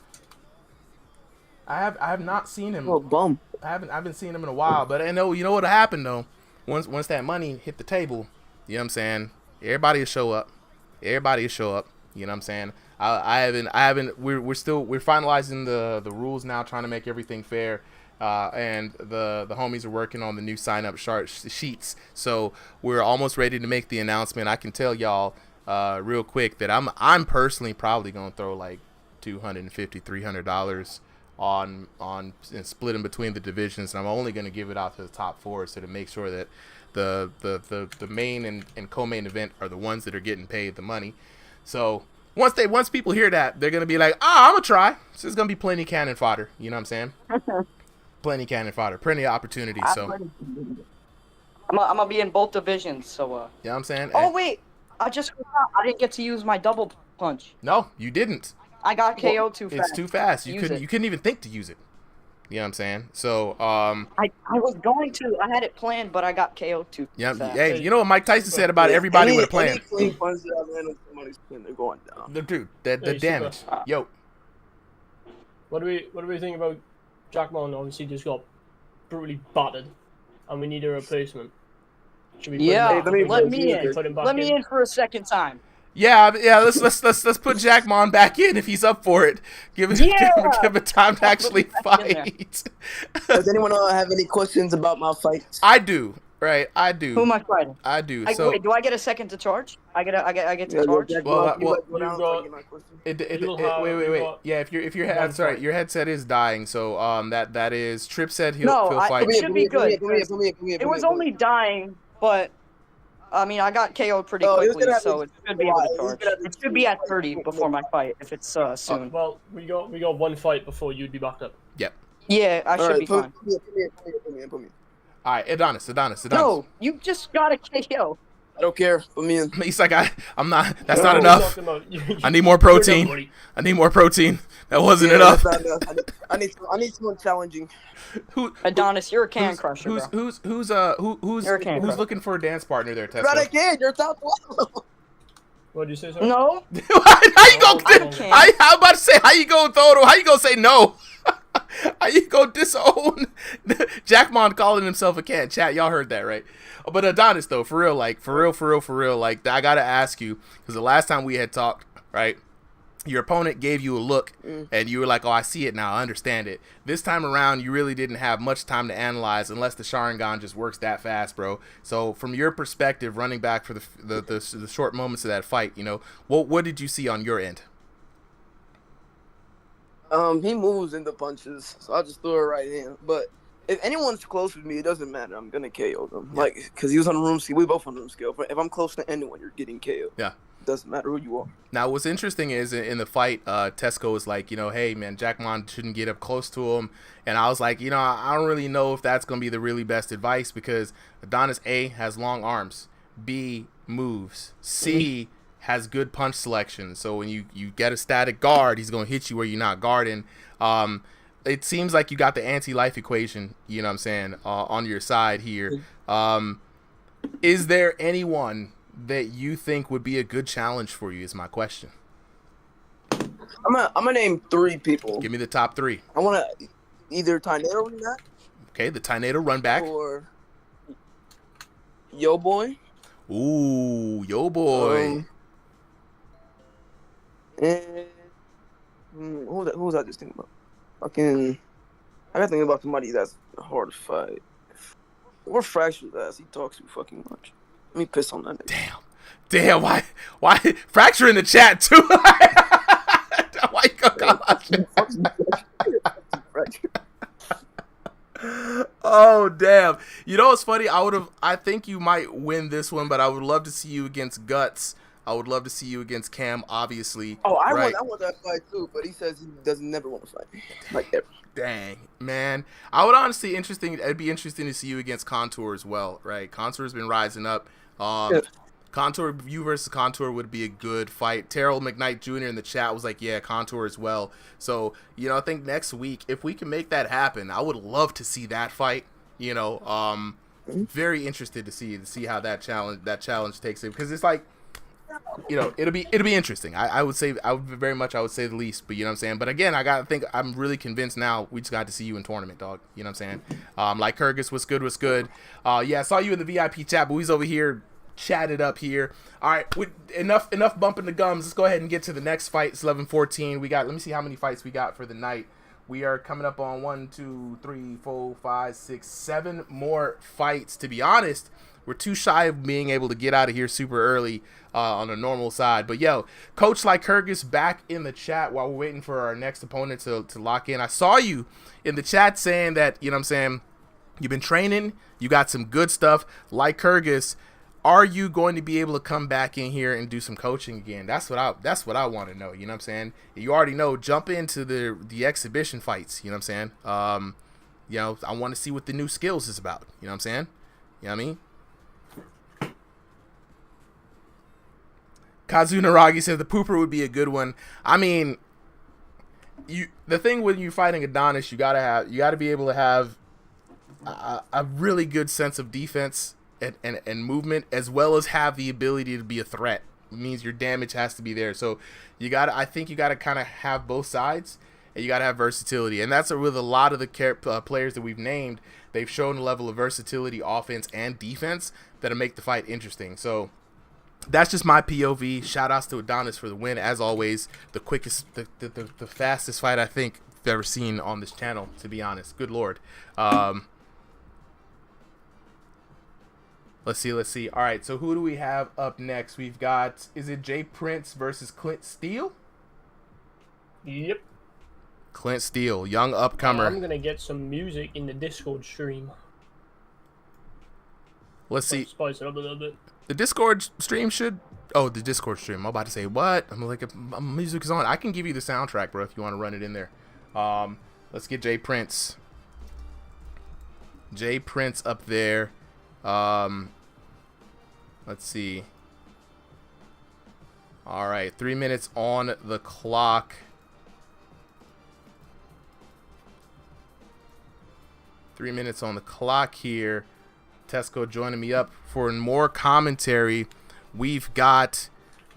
A: I have not seen him.
F: Oh, bum.
A: I haven't seen him in a while. But I know what happened though. Once that money hit the table, you know what I'm saying? Everybody will show up. You know what I'm saying? I haven't. We're finalizing the rules now, trying to make everything fair. And the homies are working on the new sign up sheets. So we're almost ready to make the announcement. I can tell y'all real quick that I'm personally probably gonna throw like $250-$300 on and split in between the divisions, and I'm only gonna give it out to the top 4, so to make sure that the main and co-main event are the ones that are getting paid the money. So once people hear that, they're gonna be like, I'm gonna try. So there's gonna be plenty of cannon fodder. You know what I'm saying? Plenty of cannon fodder, plenty of opportunities. So
S: I'm gonna be in both divisions. So
A: you know what I'm saying?
S: Oh wait, I just forgot. I didn't get to use my double punch.
A: No, you didn't.
S: I got KO'd too fast.
A: It's too fast. You couldn't even think to use it. You know what I'm saying? So
S: I was going to. I had it planned, but I got KO'd too fast.
A: Hey, you know what Mike Tyson said about everybody with a plan?
F: Any clean punches that I land on somebody's skin, they're going down.
A: Dude, the damage. Yo.
C: What do we think about Jackmon? Obviously just got brutally battered, and we need a replacement. Should we
S: let me in. Let me in for a second time.
A: Yeah. Let's put Jackmon back in if he's up for it. Give him time to actually fight.
F: Does anyone have any questions about my fights?
A: I do. Right, I do.
S: Who am I fighting?
A: I do.
S: Wait, do I get a second to charge? I get to charge.
A: Wait. Yeah, if your head, sorry, your headset is dying. So that is Trip said he'll fight.
S: It should be good. It was only dying, but I mean I got KO'd pretty quickly, so it should be able to charge. It should be at 30 before my fight if it's soon.
C: Well, we got one fight before you'd be backed up.
A: Yep.
S: Yeah, I should be fine.
F: Put me.
A: All right, Adonis.
S: No, you just got a KO.
F: I don't care. Put me in.
A: He's like, I'm not. That's not enough. I need more protein. That wasn't enough.
F: I need someone challenging.
S: Adonis, you're a can crusher.
A: Who's looking for a dance partner there, Tesco?
F: But I can. You're top 1.
C: What did you say, sir?
S: No.
A: How you gonna? I'm about to say, how you gonna throw it? How you gonna say no? How you gonna disown Jackmon calling himself a can? Chat, y'all heard that, right? But Adonis, though, for real, like I gotta ask you, because the last time we had talked, right, your opponent gave you a look, and you were like, oh, I see it now, I understand it. This time around, you really didn't have much time to analyze, unless the Sharingan just works that fast, bro. So, from your perspective, running back for the short moments of that fight, you know, what did you see on your end?
F: He moves into punches, so I'll just throw it right in. But if anyone's close with me, it doesn't matter. I'm gonna KO them. Yeah. Like, because he was on room scale. We both on room scale. If I'm close to anyone, you're getting KO.
A: Yeah.
F: It doesn't matter who you are.
A: Now, what's interesting is in the fight, Tesco was like, you know, hey, man, Jackmon shouldn't get up close to him. And I was like, you know, I don't really know if that's going to be the really best advice, because Adonis, A, has long arms. B, moves. C, has good punch selection. So when you get a static guard, he's going to hit you where you're not guarding. It seems like you got the anti-life equation, you know what I'm saying, on your side here. Is there anyone that you think would be a good challenge for you is my question.
F: I'm gonna name 3 people.
A: Give me the top 3.
F: I want to either Tynado run back.
A: Okay, the Tynado run back.
F: Or Yo boy.
A: Ooh, yo boy.
F: And who was I just thinking about? I gotta think about somebody that's hard to fight. Or Fracture's ass. He talks too fucking much. Let me piss on that nigga.
A: Damn, why Fracture in the chat too? Why you Oh damn. You know what's funny? I think you might win this one, but I would love to see you against Guts. I would love to see you against Cam, obviously.
F: Oh, I want that fight too, but he says he doesn't never want to fight. Like ever.
A: Dang, man. I would honestly it'd be interesting to see you against Contour as well, right? Contour has been rising up. Contour, you versus Contour would be a good fight. Terrell McKnight Jr. in the chat was like, yeah, Contour as well. So, I think next week, if we can make that happen, I would love to see that fight. Very interested to see how that challenge takes it, because it's like, it'll be interesting. I would say the least, but you know what I'm saying? But again, I gotta think, I'm really convinced now we just got to see you in tournament, dog. You know what I'm saying? Like Kyrgyz, what's good? Yeah, I saw you in the VIP chat, but he's over here chatted up here. All right, enough bumping the gums. Let's go ahead and get to the next fight. It's 11:14. Let me see how many fights we got for the night. We are coming up on 1, 2, 3, 4, 5, 6, 7 more fights. To be honest, we're too shy of being able to get out of here super early on the normal side. But yo, Coach Like Kyrgyz back in the chat while we're waiting for our next opponent to lock in. I saw you in the chat saying that, you know what I'm saying, you've been training, you got some good stuff. Like Kyrgyz, are you going to be able to come back in here and do some coaching again? That's what I want to know. You know what I'm saying? You already know. Jump into the exhibition fights. You know what I'm saying? I want to see what the new skills is about. You know what I'm saying? You know what I mean? Kazu Naragi says the pooper would be a good one. I mean, the thing when you're fighting Adonis, you gotta be able to have a really good sense of defense and movement, as well as have the ability to be a threat. It means your damage has to be there. So I think you gotta kind of have both sides, and you gotta have versatility. And that's with a lot of the players that we've named. They've shown a level of versatility, offense and defense, that'll make the fight interesting. So that's just my POV. Shout outs to Adonis for the win, as always. The quickest, the fastest fight I think I've ever seen on this channel, to be honest. Good Lord. Let's see. All right, so who do we have up next? We've got, is it Jay Prince versus Clint Steele?
C: Yep.
A: Clint Steele, young upcomer.
C: I'm gonna get some music in the Discord stream.
A: Let's see.
C: Spice it up a little bit.
A: The Discord stream should... Oh, the Discord stream. I'm about to say, what? I'm like, music is on. I can give you the soundtrack, bro, if you want to run it in there. Let's get Jay Prince. Jay Prince up there. Let's see. All right, 3 minutes on the clock. 3 minutes on the clock here. Tesco joining me up for more commentary. We've got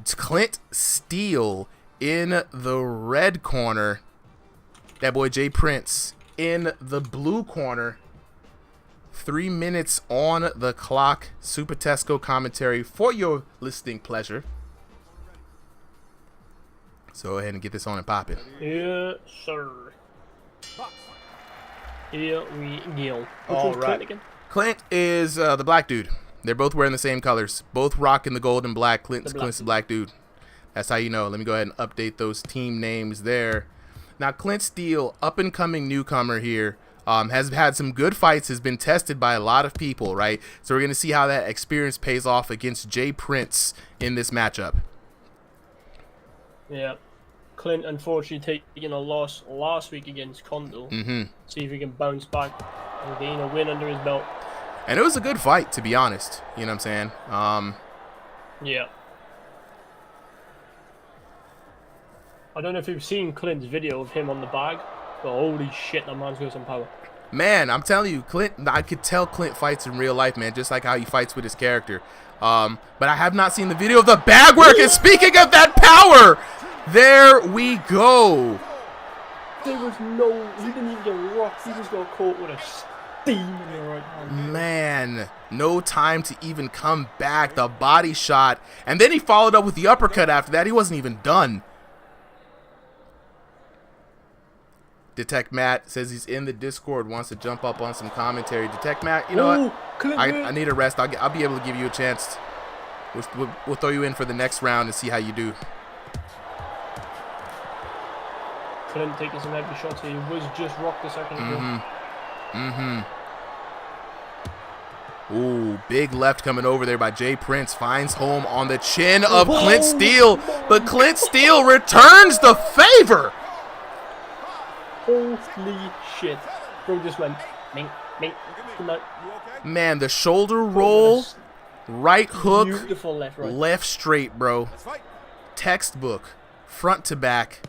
A: Clint Steele in the red corner. That boy Jay Prince in the blue corner. 3 minutes on the clock. Super Tesco commentary for your listening pleasure. So go ahead and get this on and pop it.
C: Yes, sir. Here we go.
A: All right. Clint is the black dude. They're both wearing the same colors. Both rocking the gold and black. Clint's the black dude. That's how you know. Let me go ahead and update those team names there. Now, Clint Steele, up-and-coming newcomer here, has had some good fights, has been tested by a lot of people, right? So we're going to see how that experience pays off against Jay Prince in this matchup.
C: Yeah. Clint, unfortunately, taking a loss last week against Kondo. See if he can bounce back and gain a win under his belt.
A: And it was a good fight, to be honest. You know what I'm saying?
C: Yeah. I don't know if you've seen Clint's video of him on the bag, but holy shit, that man's got some power.
A: Man, I'm telling you, Clint, I could tell Clint fights in real life, man, just like how he fights with his character. But I have not seen the video of the bag work. And speaking of that power, there we go.
C: There was no, he didn't even get rocked. He just got caught with a
A: Man, no time to even come back. The body shot. And then he followed up with the uppercut after that. He wasn't even done. Detect Matt says he's in the Discord, wants to jump up on some commentary. Detect Matt, you know what? I need a rest. I'll be able to give you a chance. We'll throw you in for the next round and see how you do.
C: Couldn't take some heavy shots. He was just rocked a second ago.
A: Ooh, big left coming over there by Jay Prince. Finds home on the chin of Clint Steele. But Clint Steele returns the favor.
C: Holy shit. Bro just went, mink.
A: Man, the shoulder roll, right hook,
C: beautiful
A: left straight, bro. Textbook, front to back.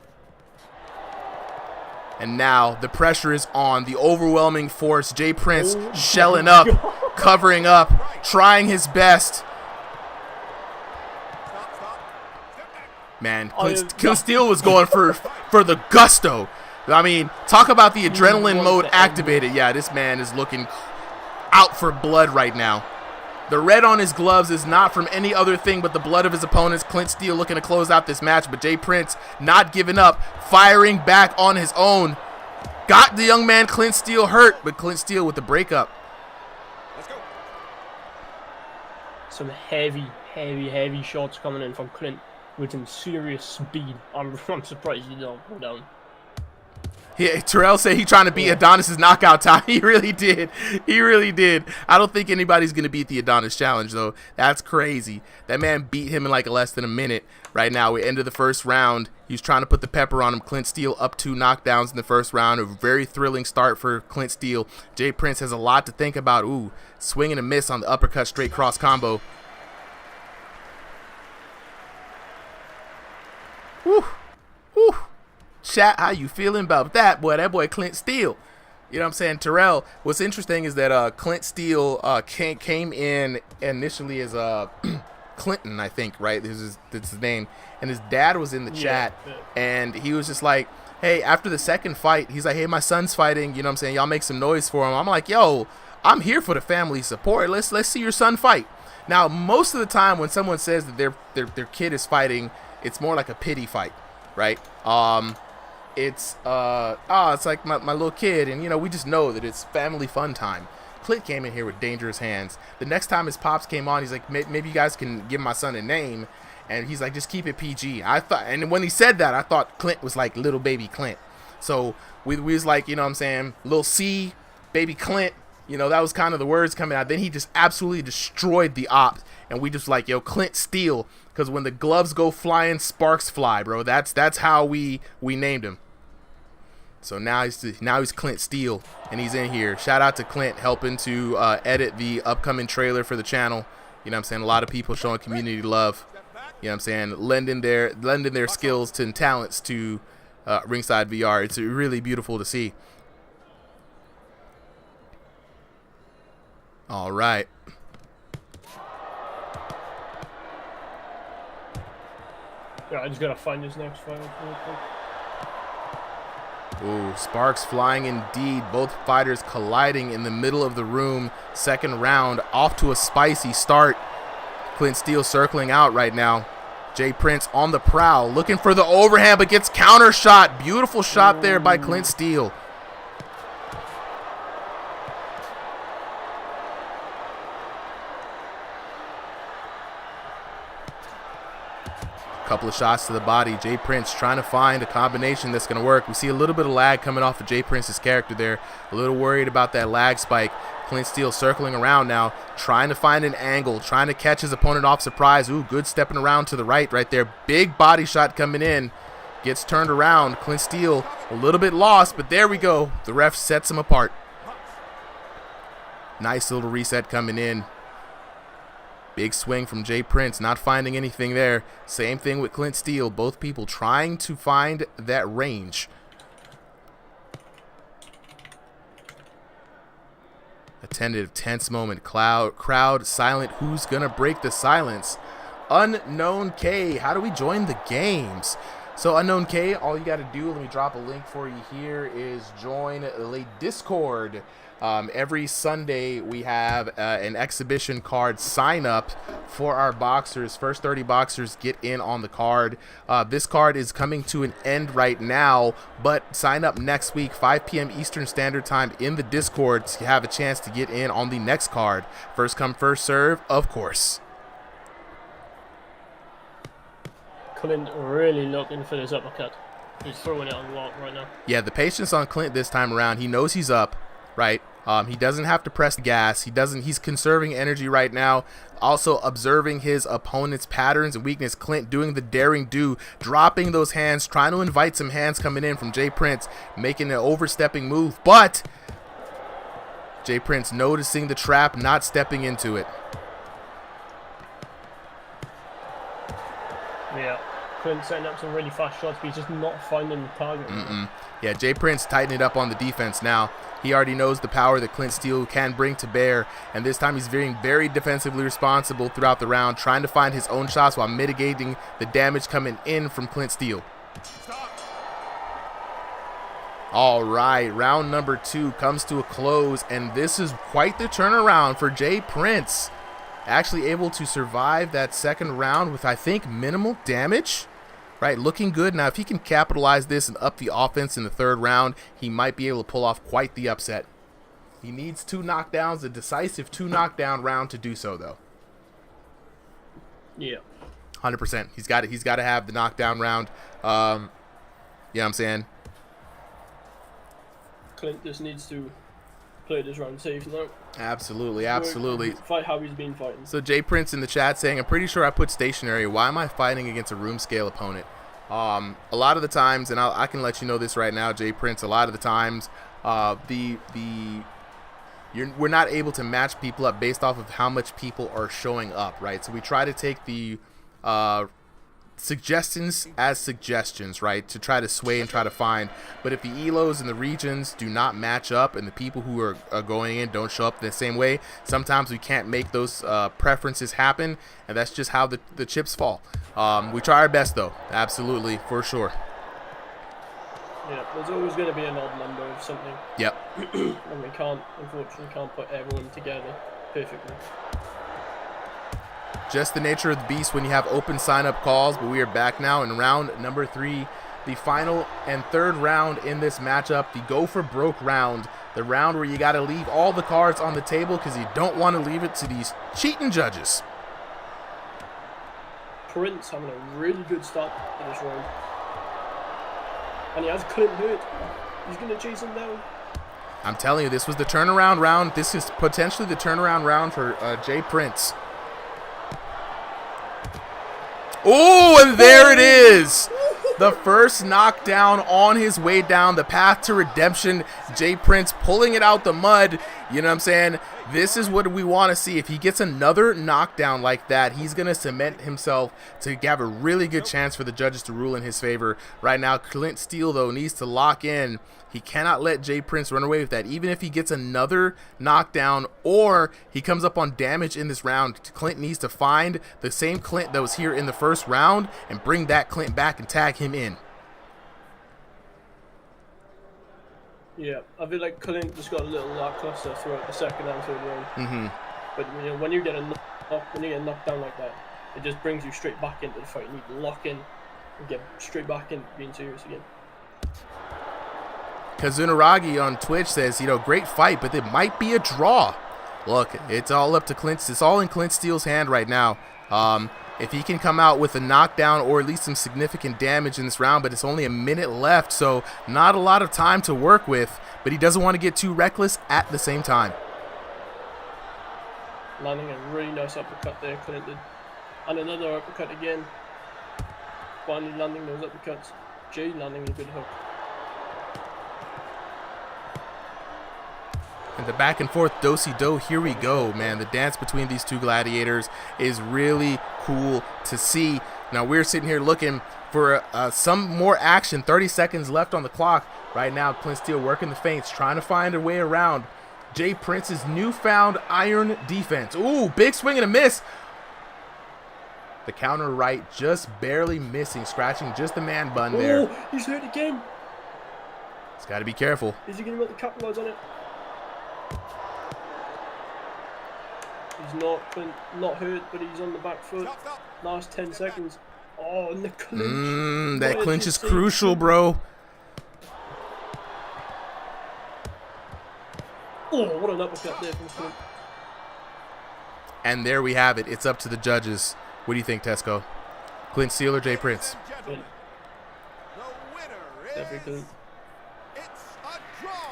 A: And now the pressure is on. The overwhelming force. Jay Prince shelling up, covering up, trying his best. Man, Clint Steele was going for the gusto. I mean, talk about the adrenaline mode activated. Yeah, this man is looking out for blood right now. The red on his gloves is not from any other thing but the blood of his opponents. Clint Steele looking to close out this match, but Jay Prince not giving up, firing back on his own. Got the young man Clint Steele hurt, but Clint Steele with the breakup.
L: Let's go.
C: Some heavy shots coming in from Clint with some serious speed. I'm surprised he don't go down.
A: Yeah, Terrell said he trying to beat Adonis's knockout time. He really did. He really did. I don't think anybody's going to beat the Adonis challenge, though. That's crazy. That man beat him in like less than a minute. Right now, we ended the first round. He was trying to put the pepper on him. Clint Steele up 2 knockdowns in the first round. A very thrilling start for Clint Steele. Jay Prince has a lot to think about. Ooh, swing and a miss on the uppercut straight cross combo. Woo. Woo. Chat, how you feeling about that, boy? That boy Clint Steele. You know what I'm saying? Terrell, what's interesting is that Clint Steele came in initially as Clinton, I think, right? This is his name. And his dad was in the chat, and he was just like, hey, after the second fight, he's like, hey, my son's fighting. You know what I'm saying? Y'all make some noise for him. I'm like, yo, I'm here for the family support. Let's see your son fight. Now, most of the time when someone says that their kid is fighting, it's more like a pity fight, right? It's like my little kid, and you know, we just know that it's family fun time. Clint came in here with dangerous hands. The next time his pops came on, he's like, maybe you guys can give my son a name, and he's like, just keep it PG. I thought, and when he said that, I thought Clint was like little baby Clint. So we was like, you know what I'm saying, little C, baby Clint. You know, that was kind of the words coming out. Then he just absolutely destroyed the ops, and we just like, yo, Clint Steele, because when the gloves go flying, sparks fly, bro. That's how we named him. So now he's Clint Steele, and he's in here. Shout out to Clint helping to edit the upcoming trailer for the channel. You know what I'm saying? A lot of people showing community love. You know what I'm saying? Lending their skills and talents to Ringside VR. It's really beautiful to see. All right.
C: Yeah, I just gotta find this next fight real quick.
A: Ooh, sparks flying indeed. Both fighters colliding in the middle of the room. Second round, off to a spicy start. Clint Steele circling out right now. Jay Prince on the prowl, looking for the overhand, but gets counter shot. Beautiful shot there by Clint Steele. Couple of shots to the body. Jay Prince trying to find a combination that's going to work. We see a little bit of lag coming off of Jay Prince's character there. A little worried about that lag spike. Clint Steele circling around now, trying to find an angle, trying to catch his opponent off surprise. Ooh, good stepping around to the right there. Big body shot coming in. Gets turned around. Clint Steele a little bit lost, but there we go. The ref sets him apart. Nice little reset coming in. Big swing from Jay Prince, not finding anything there. Same thing with Clint Steele. Both people trying to find that range. A tentative, tense moment. Crowd silent. Who's going to break the silence? Unknown K. How do we join the games? So Unknown K, all you got to do, let me drop a link for you here, is join the Discord. Every Sunday we have an exhibition card sign up for our boxers. First 30 boxers get in on the card. This card is coming to an end right now, but sign up next week, 5 p.m. Eastern Standard Time in the Discord to have a chance to get in on the next card. First come, first serve, of course.
C: Clint really looking for this uppercut. He's throwing it on lock right now.
A: Yeah, the patience on Clint this time around. He knows he's up, right? He doesn't have to press the gas. He's conserving energy right now. Also observing his opponent's patterns and weakness. Clint doing the daring do, dropping those hands, trying to invite some hands coming in from Jay Prince, making an overstepping move, but Jay Prince noticing the trap, not stepping into it.
C: Yeah. Clint setting up some really fast shots, but he's just not finding the target.
A: Yeah, Jay Prince tightening it up on the defense now. He already knows the power that Clint Steele can bring to bear, and this time he's being very defensively responsible throughout the round, trying to find his own shots while mitigating the damage coming in from Clint Steele. All right, round number 2 comes to a close, and this is quite the turnaround for Jay Prince. Actually able to survive that second round with, I think, minimal damage. Right, looking good. Now, if he can capitalize this and up the offense in the third round, he might be able to pull off quite the upset. He needs 2 knockdowns, a decisive 2 knockdown round to do so, though.
C: Yeah.
A: 100%. He's got it. He's got to have the knockdown round. You know what I'm saying?
C: Clint just needs to play this round safe now.
A: Absolutely, absolutely.
C: Fight how he's been fighting.
A: So Jay Prince in the chat saying, I'm pretty sure I put stationary. Why am I fighting against a room scale opponent? A lot of the times, and I can let you know this right now, Jay Prince, a lot of the times, we're not able to match people up based off of how much people are showing up, right? So we try to take the suggestions as suggestions, right, to try to sway and try to find. But if the elos and the regions do not match up and the people who are going in don't show up the same way, sometimes we can't make those preferences happen, and that's just how the chips fall. We try our best, though, absolutely, for sure.
C: Yeah, there's always going to be an odd number of something.
A: Yep.
C: And we can't, unfortunately, put everyone together perfectly.
A: Just the nature of the beast when you have open sign-up calls, but we are back now in round number 3, the final and third round in this matchup, the go for broke round, the round where you got to leave all the cards on the table because you don't want to leave it to these cheating judges.
C: Prince having a really good start to this round, and he has Clint hurt. He's going to chase him down.
A: I'm telling you, this was the turnaround round. This is potentially the turnaround round for Jay Prince. Oh, and there it is. The first knockdown on his way down the path to redemption. Jay Prince pulling it out the mud. You know what I'm saying? This is what we want to see. If he gets another knockdown like that, he's going to cement himself to have a really good chance for the judges to rule in his favor. Right now, Clint Steele, though, needs to lock in. He cannot let Jay Prince run away with that. Even if he gets another knockdown or he comes up on damage in this round, Clint needs to find the same Clint that was here in the first round and bring that Clint back and tag him in.
C: Yeah, I feel like Clint just got a little lackluster throughout the second and third round. But you know, when you get knocked down like that, it just brings you straight back into the fight. You need to lock in and get straight back into being serious again.
A: Kazunaragi on Twitch says, you know, great fight, but it might be a draw. Look, it's all up to Clint. It's all in Clint Steele's hand right now. If he can come out with a knockdown or at least some significant damage in this round, but it's only a minute left, so not a lot of time to work with, but he doesn't want to get too reckless at the same time.
C: Landing a really nice uppercut there, Clint did. And another uppercut again. Finally landing those uppercuts. Jay landing a good hook.
A: And the back and forth do-si-do, here we go, man. The dance between these two gladiators is really cool to see. Now we're sitting here looking for some more action. 30 seconds left on the clock. Right now, Clint Steele working the feints, trying to find a way around Jay Prince's newfound iron defense. Ooh, big swing and a miss. The counter right, just barely missing, scratching just the man bun there.
C: Oh, he's hurt again.
A: He's got to be careful.
C: Is he going to be able to capitalize on it? He's not hurt, but he's on the back foot. Last 10 seconds. Oh, and the clinch.
A: That clinch is crucial, bro.
C: Oh, what an uppercut there from Clint.
A: And there we have it. It's up to the judges. What do you think, Tesco? Clint Steele or Jay Prince?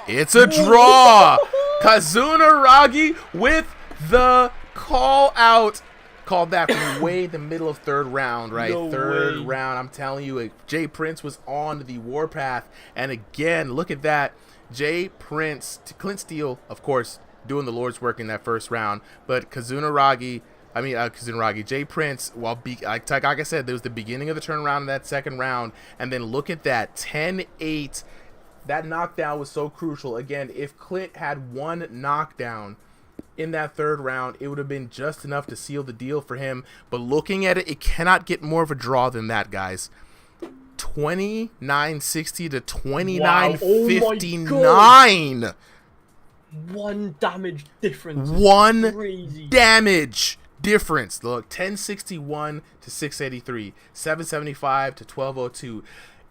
A: It's a draw. Kazuna Ragi with the call out. Called that from way the middle of third round, right? Third round. I'm telling you, Jay Prince was on the warpath. And again, look at that. Jay Prince, Clint Steele, of course, doing the Lord's work in that first round. But Kazuna Ragi, Jay Prince, like I said, there was the beginning of the turnaround in that second round. And then look at that, 10-8. That knockdown was so crucial. Again, if Clint had one knockdown in that third round, it would have been just enough to seal the deal for him. But looking at it, it cannot get more of a draw than that, guys. 29-60 to 29-59.
C: Wow. One damage difference.
A: One damage difference. Look, 1061 to 683, 775 to 1202,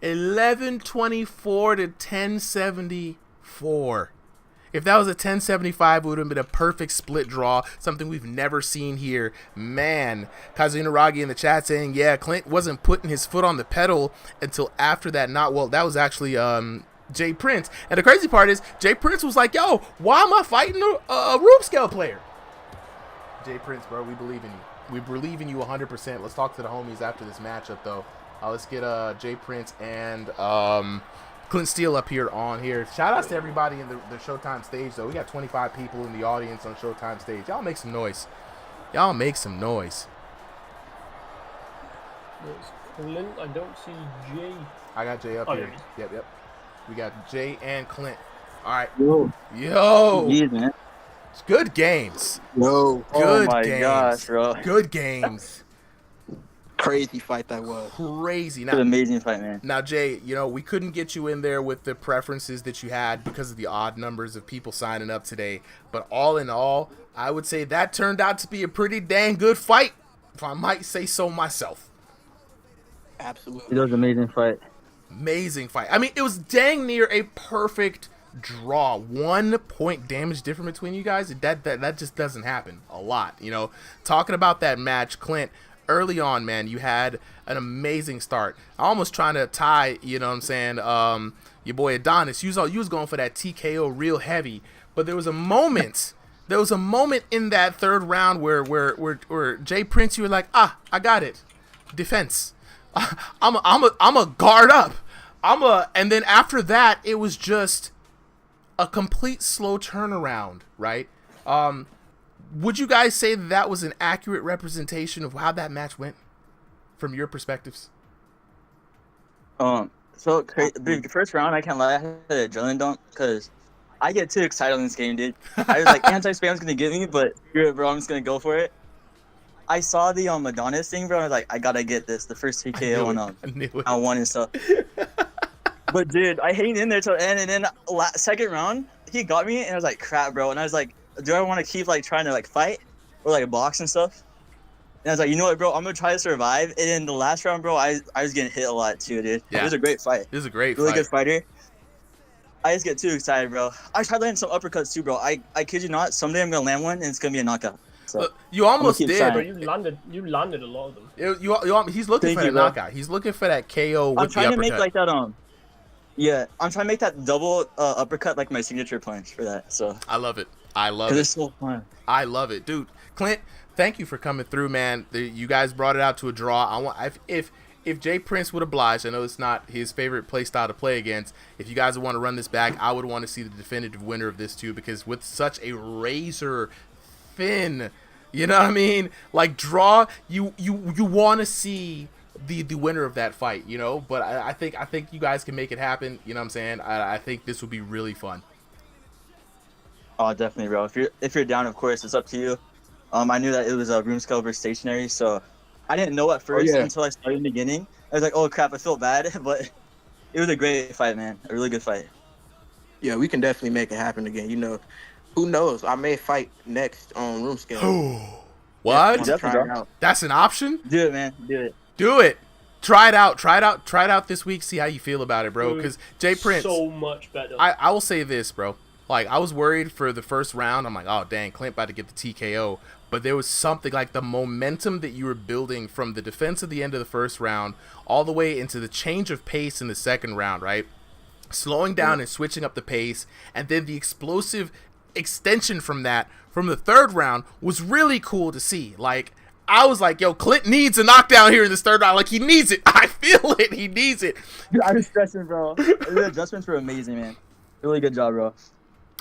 A: 1124 to 1074. If that was a 1075, it would have been a perfect split draw, something we've never seen here. Man, Kazuna Ragi in the chat saying, yeah, Clint wasn't putting his foot on the pedal until after that knot. Well, that was actually Jay Prince. And the crazy part is, Jay Prince was like, yo, why am I fighting a room scale player? Jay Prince, bro, we believe in you. We believe in you 100%. Let's talk to the homies after this matchup, though. Let's get Jay Prince and Clint Steele up here on here. Shout outs to everybody in the Showtime stage, though. We got 25 people in the audience on Showtime stage. Y'all make some noise. Y'all make some noise.
C: There's Clint. I don't see Jay.
A: I got Jay up here. Yep. We got Jay and Clint. All right.
H: Yo.
A: Yeah, man. It's good games.
H: Yo.
A: Good
H: oh my
A: games.
H: gosh, bro.
A: Good games.
H: Crazy fight that was.
A: Crazy.
H: Now, an amazing fight, man.
A: Now, Jay, we couldn't get you in there with the preferences that you had because of the odd numbers of people signing up today. But all in all, I would say that turned out to be a pretty dang good fight, if I might say so myself.
H: Absolutely. It was an amazing fight.
A: Amazing fight. I mean, it was dang near a perfect draw. 1 point damage difference between you guys. That just doesn't happen a lot. Talking about that match, Clint, early on, man, you had an amazing start. Almost trying to tie, your boy Adonis. You was going for that TKO real heavy, but there was a moment in that third round where Jay Prince, you were like, I got it. Defense. I'm a guard up. And then after that, it was just a complete slow turnaround, right? Would you guys say that was an accurate representation of how that match went from your perspectives?
H: So the first round, I can't lie, I had an adrenaline dump because I get too excited on this game, dude. I was like, anti-spam's gonna get me, but screw it, bro, I'm just gonna go for it. I saw the Adonis thing, bro. I was like, I gotta get this. The first TKO on round 1 and stuff. But dude, I hanged in there till the end, and then second round, he got me, and I was like, crap, bro. And I was like, do I want to keep trying to fight or box and stuff? And I was like, you know what, bro? I'm gonna try to survive. And in the last round, bro, I was getting hit a lot too, dude. Yeah. It was a great fight.
A: It was a great
H: really
A: fight.
H: Good fighter. I just get too excited, bro. I tried landing some uppercuts too, bro. I kid you not. Someday I'm gonna land one, and it's gonna be a knockout. So
A: you almost did.
C: But you landed a lot of them.
A: He's looking for that knockout. He's looking for that KO with the uppercut.
H: I'm trying to make that Yeah, I'm trying to make that double uppercut my signature punch for that. So
A: I love it. I love it.
H: Because it's so fun.
A: I love it, dude. Clint, thank you for coming through, man. You guys brought it out to a draw. If Jay Prince would oblige, I know it's not his favorite play style to play against. If you guys want to run this back, I would want to see the definitive winner of this too, because with such a razor thin, draw, you want to see the winner of that fight, but I think you guys can make it happen. You know what I'm saying? I think this would be really fun.
H: Oh, definitely, bro. If you're down, of course, it's up to you. I knew that it was a room scale versus stationary, so I didn't know at first until I started in the beginning. I was like, oh crap, I felt bad, but it was a great fight, man. A really good fight.
F: Yeah, we can definitely make it happen again. You know, who knows? I may fight next on room scale.
A: What? That's an option?
H: Do it, man. Do it.
A: Do it. Try it out. Try it out this week. See how you feel about it, bro. Because Jay Prince,
C: so much better.
A: I will say this, bro. Like, I was worried for the first round. I'm like, oh, dang, Clint about to get the TKO. But there was something like the momentum that you were building from the defense at the end of the first round all the way into the change of pace in the second round, right? Slowing down and switching up the pace. And then the explosive extension from that, from the third round, was really cool to see. Like, I was like, yo, Clint needs a knockdown here in this third round. Like, he needs it. I feel it. He needs it.
H: Dude, I was stressing, bro. The adjustments were amazing, man. Really good job, bro.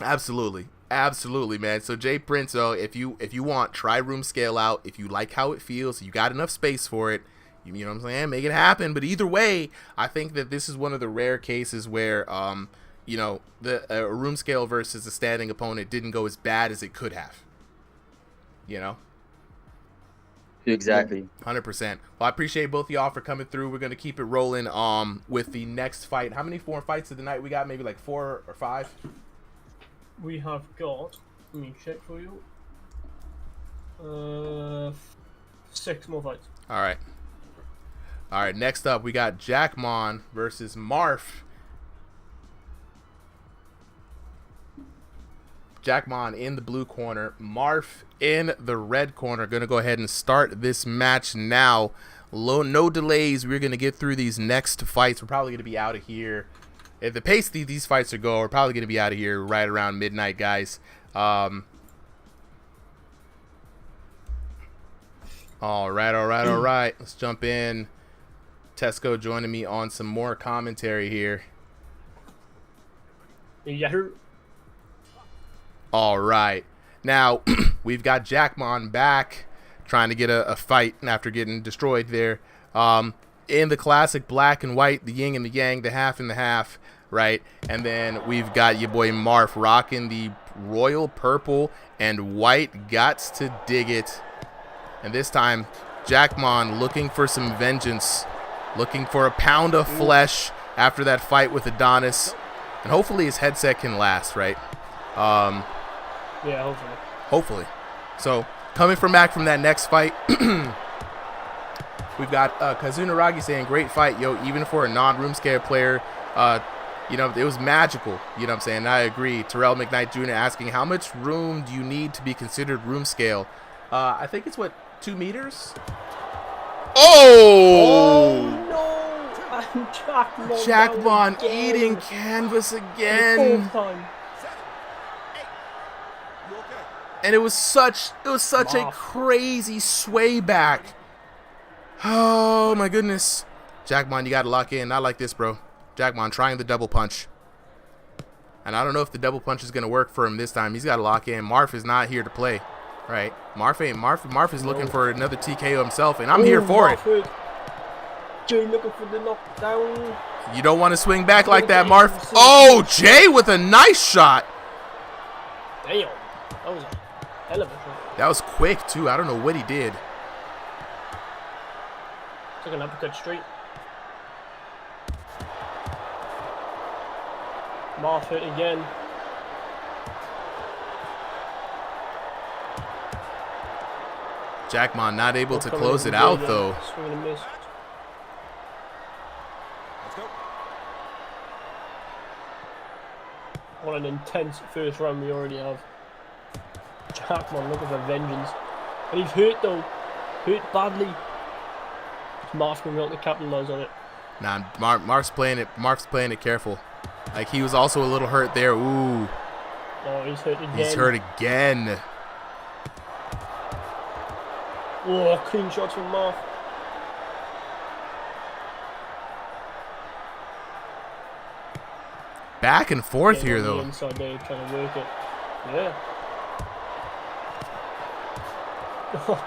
A: Absolutely. Absolutely, man. So Jay Prince, if you want, try room scale out. If you like how it feels, you got enough space for it, you know what I'm saying, make it happen. But either way, I think that this is one of the rare cases where you know, the room scale versus a standing opponent didn't go as bad as it could have. You know?
H: Exactly.
A: 100%. Well, I appreciate both of y'all for coming through. We're going to keep it rolling with the next fight. How many more fights of the night we got? Maybe like 4 or 5?
C: We have got, let me check for you, 6 more fights.
A: All right. All right, next up, we got Jackmon versus Marf. Jackmon in the blue corner, Marf in the red corner. Going to go ahead and start this match now. No delays. We're going to get through these next fights. We're probably going to be out of here. At the pace these fights are going, we're probably going to be out of here right around midnight, guys. All right. Let's jump in. Tesco joining me on some more commentary here.
C: Yeah.
A: All right. Now, we've got Jackmon back trying to get a fight after getting destroyed there. In the classic black and white, the yin and the yang, the half and the half, right? And then we've got your boy Marf rocking the royal purple and white, gots to dig it. And this time, Jackmon looking for some vengeance, looking for a pound of flesh after that fight with Adonis. And hopefully his headset can last, right?
C: Yeah, hopefully.
A: Hopefully. So, coming back from that next fight, we've got Kazunaragi saying, great fight, yo, even for a non-room scale player. You know, it was magical. You know what I'm saying? I agree. Terrell McKnight Jr. asking, how much room do you need to be considered room scale? I think it's, 2 meters? Oh!
C: No!
A: Jackmon eating canvas again. And it was such a crazy sway back. Oh my goodness. Jackmon, you gotta lock in. Not like this, bro. Jackmon trying the double punch. And I don't know if the double punch is gonna work for him this time. He's gotta lock in. Marf is not here to play. Right? Marf is looking for another TKO himself, and I'm here for it.
C: Jay looking for the knockdown.
A: You don't want to swing back like that, Marf. Oh, Jay with a nice shot.
C: Damn. That was a hell of a shot.
A: That was quick, too. I don't know what he did.
C: Took an uppercut straight. Marf hit again.
A: Jackmon not able to close it out, though.
C: Swing and miss. What an intense first round we already have. Jackmon looking for vengeance. And he's hurt though. Hurt badly. Marf's going to be able to capitalize on it.
A: Nah, Marf's playing it careful. Like, he was also a little hurt there. Ooh.
C: Oh, he's hurt again.
A: He's hurt again.
C: Oh, clean shots from Marf.
A: Back and forth here, though.
C: Inside there, trying to work it. Yeah. Oh,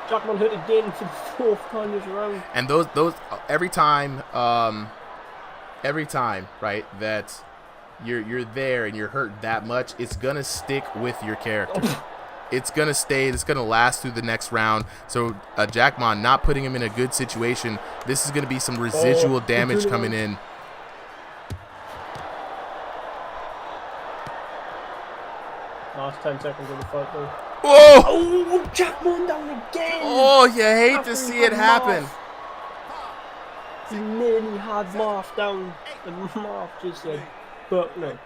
C: Jackmon hit again for the 4th time this round.
A: And those every time, right, that you're there and you're hurt that much, it's gonna stick with your character. it's going to stay. It's going to last through the next round. So Jackmon not putting him in a good situation. This is going to be some residual damage coming in.
C: Last 10 seconds of the fight, though.
A: Whoa!
C: Oh, Jackmon down again!
A: Oh, you hate to see it happen.
C: He nearly had Marf down, and Marf just said, but no.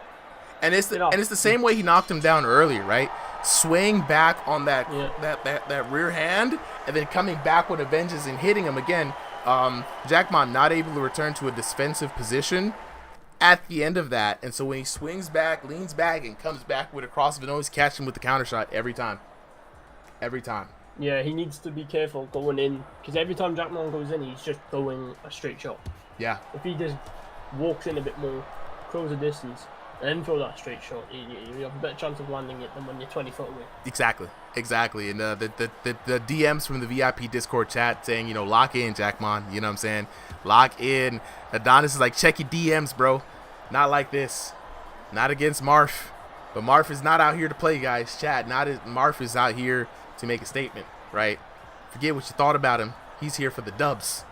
A: And it's the same way he knocked him down earlier, right? Swaying back on that rear hand, and then coming back with a vengeance and hitting him again. Jackmon not able to return to a defensive position at the end of that, and so when he swings back, leans back, and comes back with a cross, but always catch him with the counter shot every time. Every time.
C: Yeah, he needs to be careful going in, because every time Jackmon goes in, he's just throwing a straight shot.
A: Yeah.
C: If he just walks in a bit more, close the distance, and then throw that straight shot, you have a better chance of landing it than when you're 20 foot away.
A: Exactly. And the DMs from the VIP Discord chat saying, lock in, Jackmon. You know what I'm saying? Lock in. Adonis is like, check your DMs, bro. Not like this. Not against Marf. But Marf is not out here to play, guys. Chat. Marf is out here to make a statement, right? Forget what you thought about him. He's here for the dubs.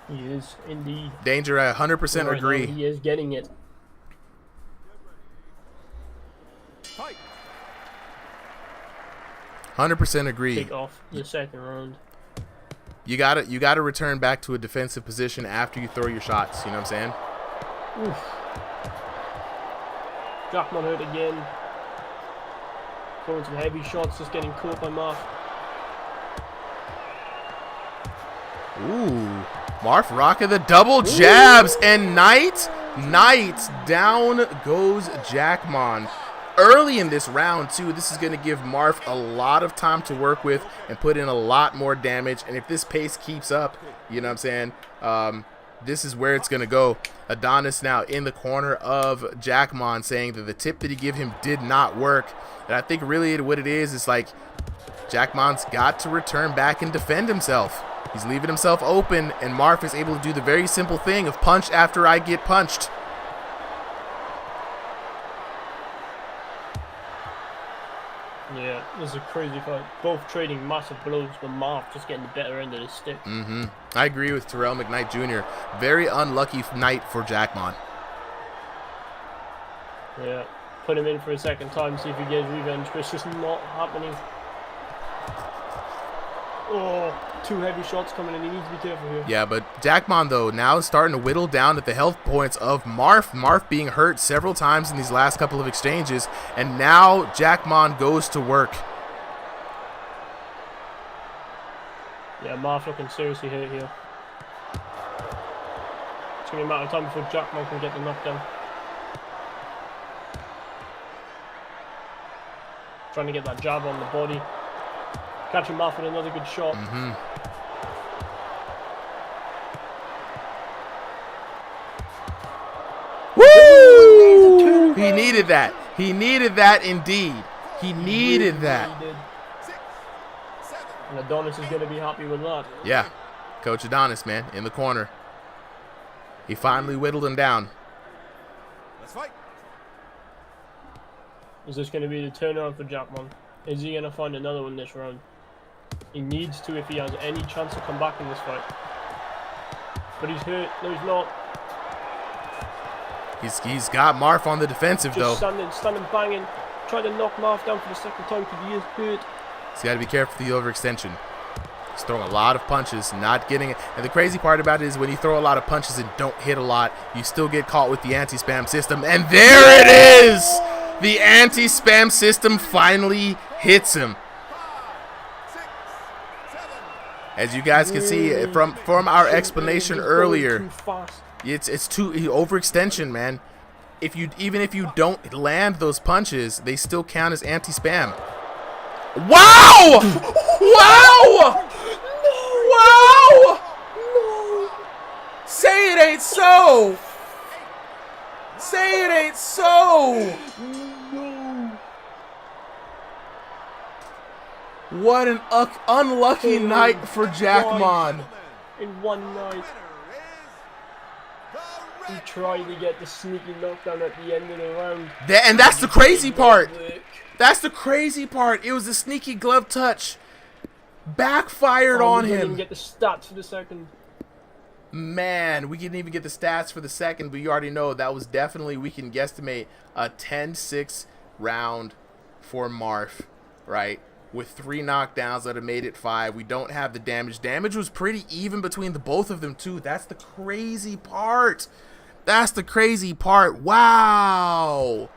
C: He is indeed.
A: Danger, I 100% agree.
C: He is getting it.
A: 100% agree.
C: Take off the second round.
A: You gotta return back to a defensive position after you throw your shots. You know what I'm saying?
C: Oof. Jackmon hurt again. Throwing some heavy shots, just getting caught by Marf.
A: Ooh, Marf rocking the double jabs, and Knight down goes Jackmon. Early in this round, too, this is going to give Marf a lot of time to work with and put in a lot more damage. And if this pace keeps up, you know what I'm saying, this is where it's going to go. Adonis now in the corner of Jackmon saying that the tip that he gave him did not work. And I think really what it is like Jackmon's got to return back and defend himself. He's leaving himself open, and Marf is able to do the very simple thing of punch after I get punched.
C: Yeah, this is a crazy fight. Both trading massive blows, but Marf just getting the better end of the stick.
A: I agree with Terrell McKnight Jr. Very unlucky night for Jackmon.
C: Yeah, put him in for a second time, see if he gets revenge, but it's just not happening. Oh, 2 heavy shots coming in. He needs to be careful here.
A: Yeah, but Jackmon, though, now is starting to whittle down at the health points of Marf. Marf being hurt several times in these last couple of exchanges, and now Jackmon goes to work.
C: Yeah, Marf looking seriously hurt here. It's going to be a matter of time before Jackmon can get the knockdown. Trying to get that jab on the body. Catching Marf with another good shot.
A: Woo! He needed that. He needed that indeed. He needed that.
C: And Adonis is going to be happy with that.
A: Yeah. Coach Adonis, man, in the corner. He finally whittled him down.
L: Let's fight.
C: Is this going to be the turnaround for Jackmon? Is he going to find another one this round? He needs to if he has any chance to come back in this fight. But he's hurt. No, he's not.
A: He's got Marf on the defensive,
C: Just
A: though.
C: standing banging. Trying to knock Marf down for the second time because he is hurt.
A: He's got to be careful with the overextension. He's throwing a lot of punches, not getting it. And the crazy part about it is when you throw a lot of punches and don't hit a lot, you still get caught with the anti-spam system. And there it is! The anti-spam system finally hits him. As you guys can see from our explanation earlier, it's too overextension, man. Even if you don't land those punches, they still count as anti-spam. Wow! Wow! Wow! Say it ain't so! Say it ain't so! What an unlucky night for Jackmon.
C: In one night. He tried to get the sneaky knockdown at the end of the round.
A: And that's the crazy part. That's the crazy part. It was a sneaky glove touch. Backfired on
C: We
A: him.
C: didn't even get the stats for the second.
A: Man, we didn't even get the stats for the second, but you already know that was definitely, we can guesstimate, a 10-6 round for Marf, right? With 3 knockdowns that have made it 5. We don't have the damage. Damage was pretty even between the both of them, too. That's the crazy part. That's the crazy part. Wow.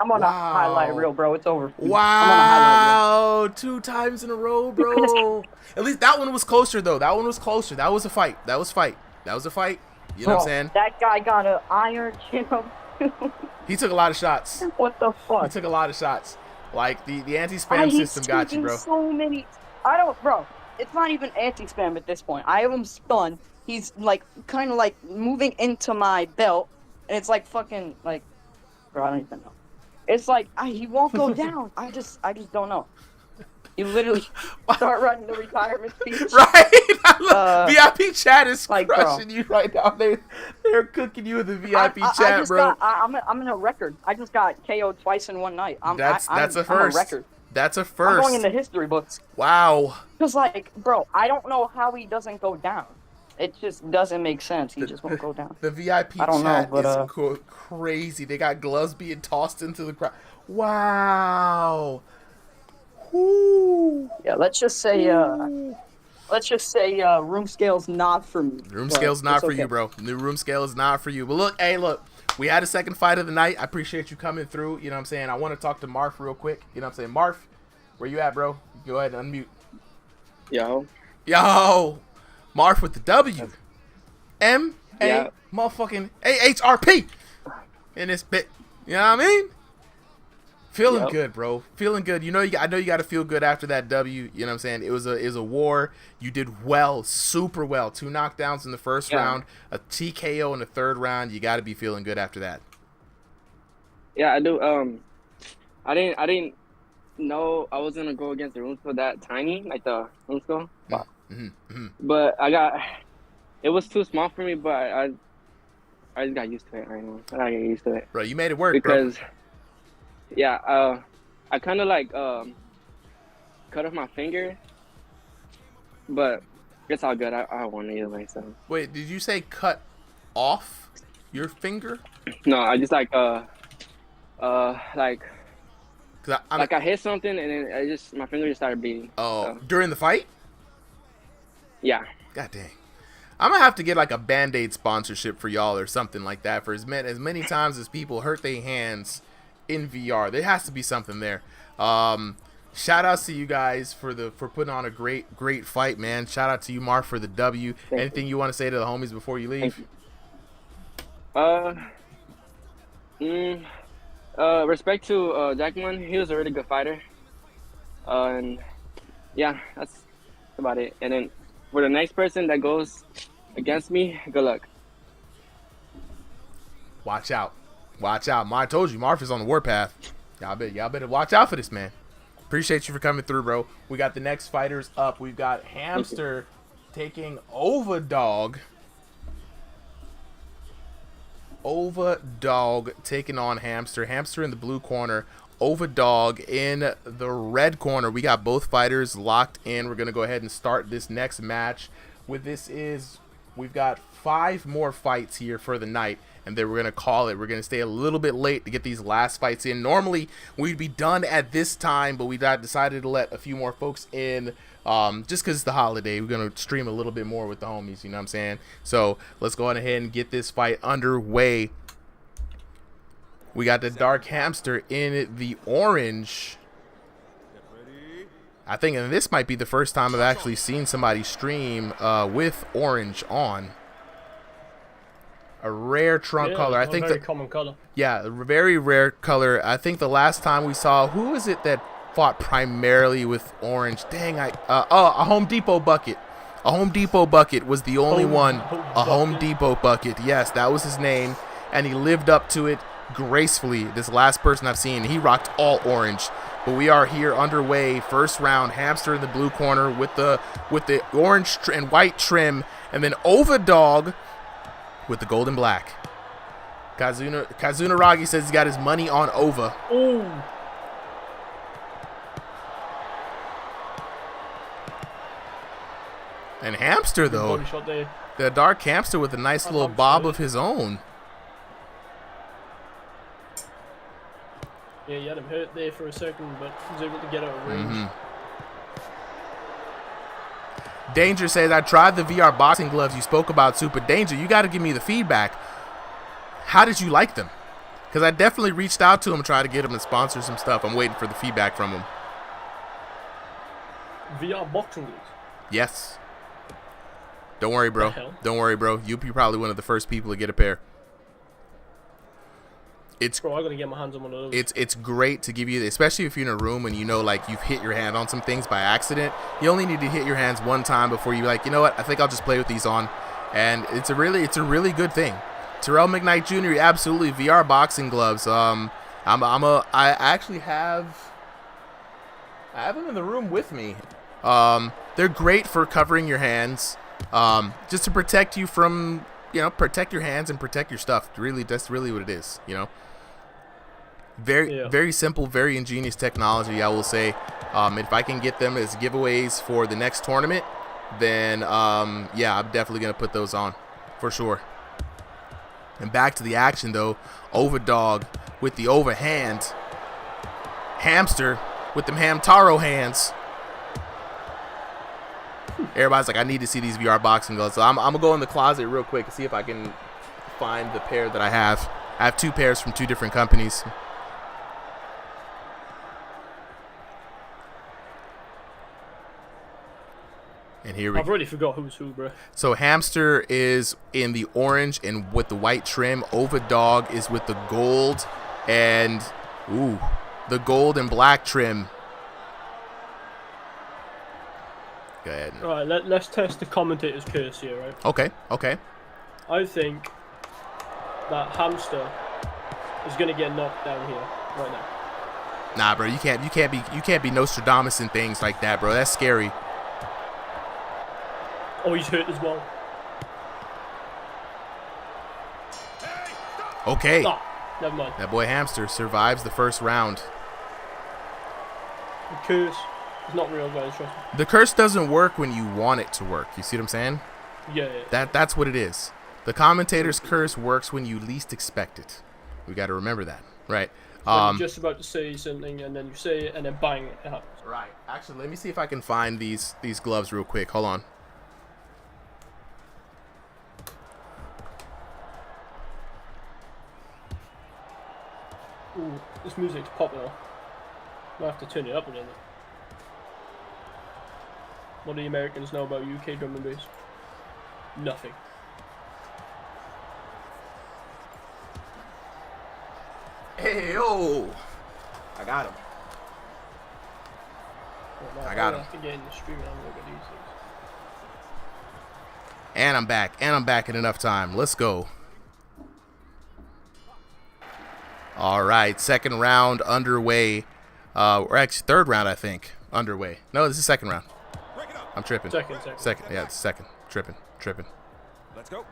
S: I'm on a highlight reel, bro. It's over.
A: Wow. 2 times in a row, bro. At least that one was closer, though. That one was closer. That was a fight. That was a fight. You know what I'm saying?
S: That guy got an iron chin.
A: He took a lot of shots.
S: What the fuck?
A: He took a lot of shots. Like, the anti-spam system got you, bro.
S: So many. Bro, it's not even anti-spam at this point. I have him stunned. He's, like, kind of, like, moving into my belt. And it's, like, fucking, like, bro, I don't even know. It's like, he won't go down. I just don't know. You literally start running the retirement speech.
A: Right? VIP chat is
S: like,
A: crushing you right now. They're cooking you in the VIP chat, bro.
S: I'm in a record. I just got KO'd twice in one night.
A: That's a first.
S: I'm a record.
A: That's a first.
S: I'm going in the history books.
A: Wow.
S: Because, like, bro, I don't know how he doesn't go down. It just doesn't make sense. He just won't go down.
A: The VIP chat is crazy. They got gloves being tossed into the crowd. Wow. Woo.
S: Yeah, let's just say room scale's not for me.
A: Room scale's not for you, bro. The room scale is not for you. But look, we had a second fight of the night. I appreciate you coming through. You know what I'm saying? I want to talk to Marf real quick. You know what I'm saying? Marf, where you at, bro? Go ahead and unmute. Yo. Marf with the W. M-A motherfucking A-H-R-P in this bit. You know what I mean? Feeling good, bro. Feeling good. I know you got to feel good after that W. You know what I'm saying? It was a war. You did well, super well. 2 knockdowns in the first round, a TKO in the third round. You got to be feeling good after that.
K: Yeah, I do. I didn't know I was gonna go against the room scale that tiny, like the room scale. But it was too small for me. But I just got used to it right now. I gotta get used to it.
A: Bro, you made it work,
K: because.
A: Bro.
K: Yeah, I kind of like cut off my finger, but it's all good. I won either way. So.
A: Wait, did you say cut off your finger?
K: No, I just like I hit something and then my finger just started bleeding.
A: Oh, so. During the fight?
K: Yeah.
A: God dang. I'm gonna have to get like a Band-Aid sponsorship for y'all or something like that for as many times as people hurt their hands in VR. There has to be something there. Shout outs to you guys for putting on a great fight, man. Shout out to you, Marf, for the W. Anything you want to say to the homies before you leave?
K: Respect to Jackmon. He was a really good fighter. And yeah, that's about it. And then for the next person that goes against me, good luck.
A: Watch out. Watch out. I told you, Marf is on the warpath. Y'all better watch out for this, man. Appreciate you for coming through, bro. We got the next fighters up. We've got Hamster taking Overdog. Overdog taking on Hamster. Hamster in the blue corner. Overdog in the red corner. We got both fighters locked in. We're going to go ahead and start this next match. We've got 5 more fights here for the night. And then we're going to call it. We're going to stay a little bit late to get these last fights in. Normally, we'd be done at this time, but we decided to let a few more folks in just because it's the holiday. We're going to stream a little bit more with the homies, you know what I'm saying? So let's go ahead and get this fight underway. We got the Dark Hamster in the orange. I think and this might be the first time I've actually seen somebody stream with orange on. A rare trunk color. I think
C: very common color.
A: Yeah, a very rare color. I think the last time we saw, who is it that fought primarily with orange? Dang, a Home Depot bucket. A Home Depot bucket was the only one. A Home Depot bucket. Yes, that was his name, and he lived up to it gracefully. This last person I've seen, he rocked all orange. But we are here underway. First round, Hamster in the blue corner with the orange and white trim, and then Overdog with the gold and black. Kazunaragi says he's got his money on Ova.
C: Ooh.
A: And Hamster, though. The Dark Hamster with a nice little bob of his own.
C: Yeah, he had him hurt there for a second, but he was able to get out of range.
A: Danger says, I tried the VR boxing gloves you spoke about, Super Danger. You got to give me the feedback. How did you like them? Because I definitely reached out to him and tried to get him to sponsor some stuff. I'm waiting for the feedback from him.
C: VR boxing gloves?
A: Yes. Don't worry, bro. Don't worry, bro. You'll be probably one of the first people to get a pair.
C: Bro, I gotta get my hands on one of those.
A: It's great to give you, especially if you're in a room and you know, like, you've hit your hand on some things by accident. You only need to hit your hands one time before you're like, you know what? I think I'll just play with these on. And it's a really good thing. Terrell McKnight Jr. Absolutely VR boxing gloves. I actually have them in the room with me. They're great for covering your hands, just to protect you from, protect your hands and protect your stuff. Really, that's really what it is. Very simple, very ingenious technology. I will say, if I can get them as giveaways for the next tournament, then yeah, I'm definitely gonna put those on for sure. And back to the action though, Overdog with the overhand, Hamster with them Hamtaro hands. Everybody's like, I need to see these VR boxing gloves. So I'm gonna go in the closet real quick and see if I can find the pair that I have. I have two pairs from two different companies. And here
C: I've already forgot who's who, bro.
A: So Hamster is in the orange and with the white trim. Overdog is with the gold and the gold and black trim. Go ahead.
C: All right, let's test the commentator's curse here, right?
A: Okay.
C: I think that Hamster is gonna get knocked down here right now.
A: Nah, bro, you can't be Nostradamus and things like that, bro. That's scary.
C: Oh, he's hurt as well.
A: Okay.
C: Oh, never mind.
A: That boy Hamster survives the first round.
C: The curse is not real, guys. Trust me.
A: The curse doesn't work when you want it to work. You see what I'm saying?
C: Yeah.
A: That's what it is. The commentator's curse works when you least expect it. We got to remember that, right?
C: You're just about to say something, and then you say it, and then bang, it happens.
A: Right. Actually, let me see if I can find these gloves real quick. Hold on.
C: Ooh, this music's popping off. Might have to turn it up a little bit. What do the Americans know about UK drum and bass? Nothing.
A: Hey, yo! I got him.
C: Well,
A: I got him.
C: have to get in the stream and I'm gonna get these things.
A: And I'm back. And I'm back in enough time. Let's go. All right, second round underway. Or actually, third round, I think, underway. No, this is second round. I'm tripping. Second. Yeah, it's second. Tripping.
L: Let's go.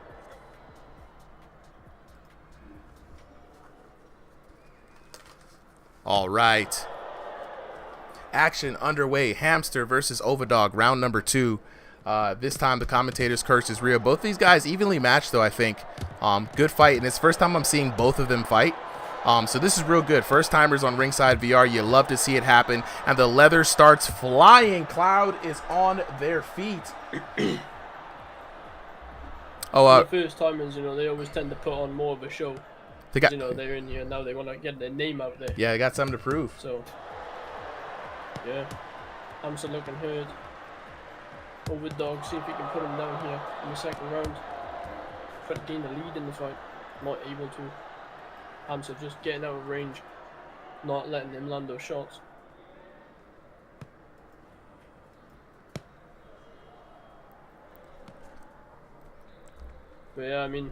A: All right. Action underway. Hamster versus Overdog, round number 2. This time the commentator's curse is real. Both these guys evenly matched, though, I think. Good fight, and it's the first time I'm seeing both of them fight. So this is real good. First timers on Ringside VR, you love to see it happen. And the leather starts flying. Cloud is on their feet.
C: The first timers, they always tend to put on more of a show. They're in here now. They want to get their name out there.
A: Yeah, they got something to prove.
C: So, yeah, Hamster looking hurt. Overdog, see if he can put him down here in the second round. Try to gain the lead in the fight. Not able to. Hamster just getting out of range, not letting him land those shots. But yeah, I mean,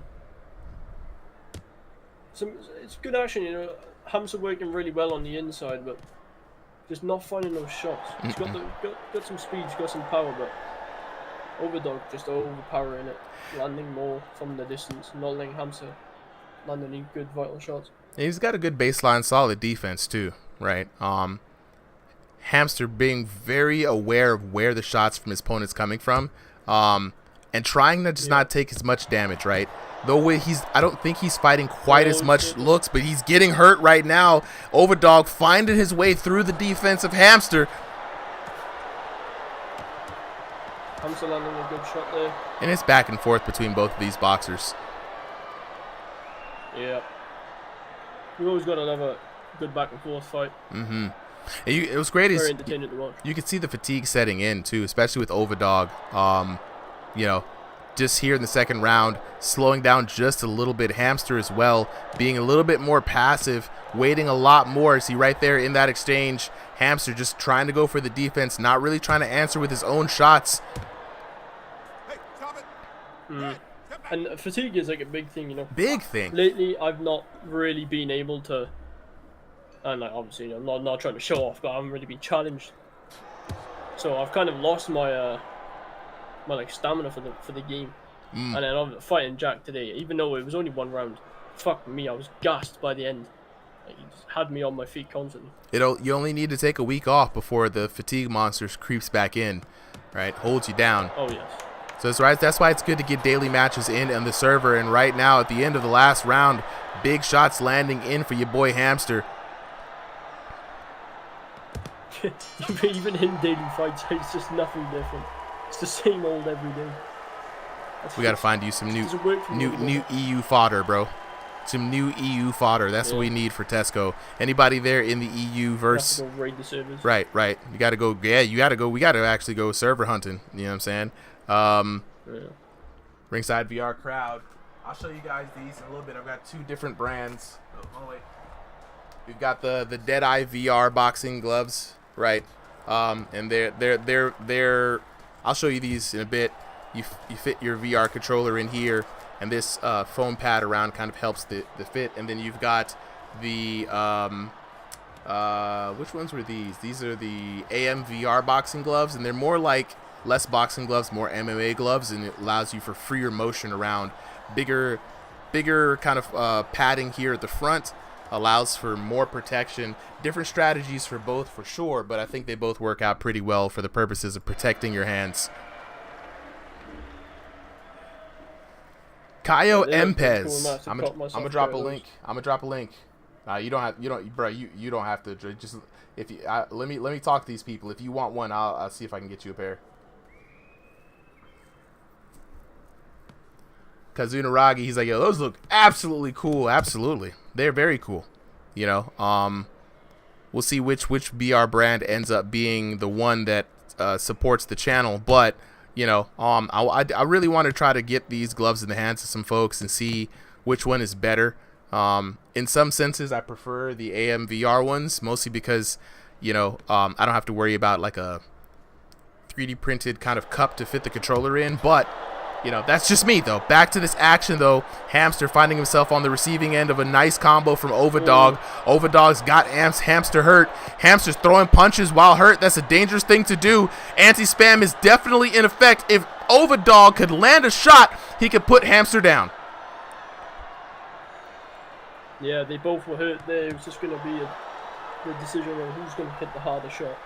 C: it's good action, Hamster working really well on the inside, but just not finding those shots. He's got some speed, he's got some power, but Overdog just overpowering it, landing more from the distance, not letting Hamster land any good vital shots.
A: And he's got a good baseline, solid defense too, right? Hamster being very aware of where the shots from his opponent's coming from, and trying to just not take as much damage, right? Though I don't think he's fighting quite as much looks, but he's getting hurt right now. Overdog finding his way through the defense of Hamster.
C: Hamster landing a good shot there.
A: And it's back and forth between both of these boxers.
C: Yeah. We've always got to have a good back and forth fight.
A: Mm-hmm. It was great.
C: Very entertaining to watch.
A: You could see the fatigue setting in too, especially with Overdog. You know, just here in the second round, slowing down just a little bit. Hamster as well, being a little bit more passive, waiting a lot more. See right there in that exchange, Hamster just trying to go for the defense, not really trying to answer with his own shots.
C: And fatigue is like a big thing, you know.
A: Big thing.
C: Lately, I've not really been able to, and like obviously I'm not trying to show off, but I haven't really been challenged. So I've kind of lost my my like stamina for the game. And then I'm fighting Jack today, even though it was only one round. Fuck me, I was gassed by the end. Like, he just had me on my feet constantly.
A: You only need to take a week off before the fatigue monster creeps back in, right? Holds you down.
C: Oh yes.
A: So that's why it's good to get daily matches in on the server. And right now, at the end of the last round, big shots landing in for your boy Hamster.
C: Even in daily fights, it's just nothing different. It's the same old every day.
A: We gotta find you some new EU fodder, bro. Some new EU fodder. That's what we need for Tesco. Anybody there in the EU verse?
C: Go raid the servers.
A: Right. You gotta go. Yeah, you gotta go. We gotta actually go server hunting. You know what I'm saying? Ringside VR crowd. I'll show you guys these in a little bit. I've got two different brands. Oh wait. We've got the Deadeye VR boxing gloves, right? And they're. I'll show you these in a bit. You fit your VR controller in here, and this foam pad around kind of helps the fit. And then you've got the which ones were these? These are the AM VR boxing gloves, and they're more like less boxing gloves, more MMA gloves, and it allows you for freer motion around. Bigger kind of padding here at the front allows for more protection. Different strategies for both for sure, but I think they both work out pretty well for the purposes of protecting your hands. Caio Empez. I'm gonna drop a link. You don't have to just if you let me talk to these people. If you want one, I'll see if I can get you a pair. Kazunaragi, he's like, yo, those look absolutely cool. Absolutely, they're very cool. You know, we'll see which BR brand ends up being the one that supports the channel, but you know, I really want to try to get these gloves in the hands of some folks and see which one is better. In some senses, I prefer the AM VR ones, mostly because, you know, I don't have to worry about like a 3D printed kind of cup to fit the controller in. But, you know, that's just me, though. Back to this action, though. Hamster finding himself on the receiving end of a nice combo from Overdog. Overdog's got Hamster hurt. Hamster's throwing punches while hurt. That's a dangerous thing to do. Anti-spam is definitely in effect. If Overdog could land a shot, he could put Hamster down.
C: Yeah, they both were hurt there. It was just going to be the decision on who's going to hit the harder shot.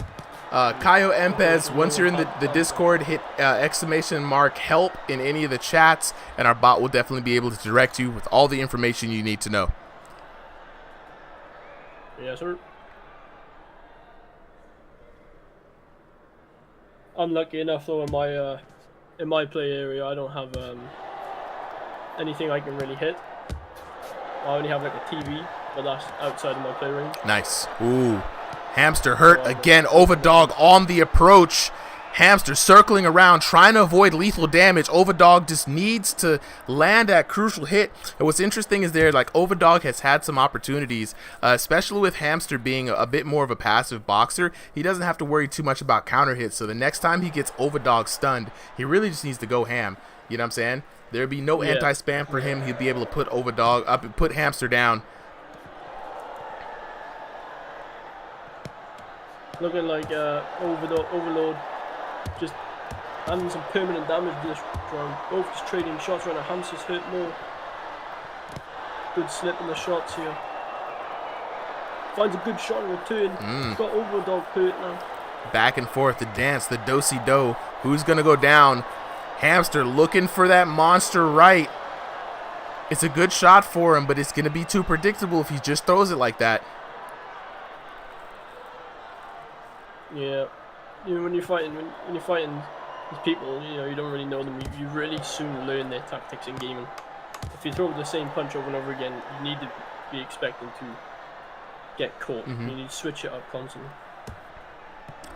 A: Caio Empez, once you're in the Discord, hit !help in any of the chats, and our bot will definitely be able to direct you with all the information you need to know.
C: Yes, sir. I'm lucky enough though in my play area I don't have anything I can really hit. I only have like a TV, but that's outside of my play range.
A: Nice. Ooh. Hamster hurt again. Overdog on the approach. Hamster circling around, trying to avoid lethal damage. Overdog just needs to land that crucial hit. And what's interesting is like Overdog has had some opportunities, especially with Hamster being a bit more of a passive boxer. He doesn't have to worry too much about counter hits. So the next time he gets Overdog stunned, he really just needs to go ham. You know what I'm saying? There'd be no anti-spam for him. He'd be able to put Overdog up and put Hamster down.
C: Looking like Overlord just having some permanent damage this round. Both just trading shots right now. Hamster's hurt more. Good slip in the shots here. Finds a good shot in return. Got Overdog hurt now.
A: Back and forth, the dance, the do-si-do. Who's going to go down? Hamster looking for that monster right. It's a good shot for him, but it's going to be too predictable if he just throws it like that.
C: Yeah. You know, when you're fighting these people, you know, you don't really know them. You really soon learn their tactics in gaming. If you throw the same punch over and over again, you need to be expecting to get caught. You need to switch it up constantly.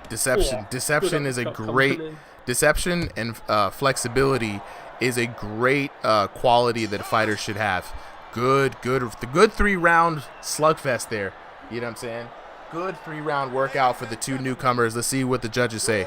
A: Deception is a great deception, and flexibility is a great quality that fighters should have. The good 3-round slugfest there. You know what I'm saying? Good 3-round workout for the two newcomers. Let's see what the judges say.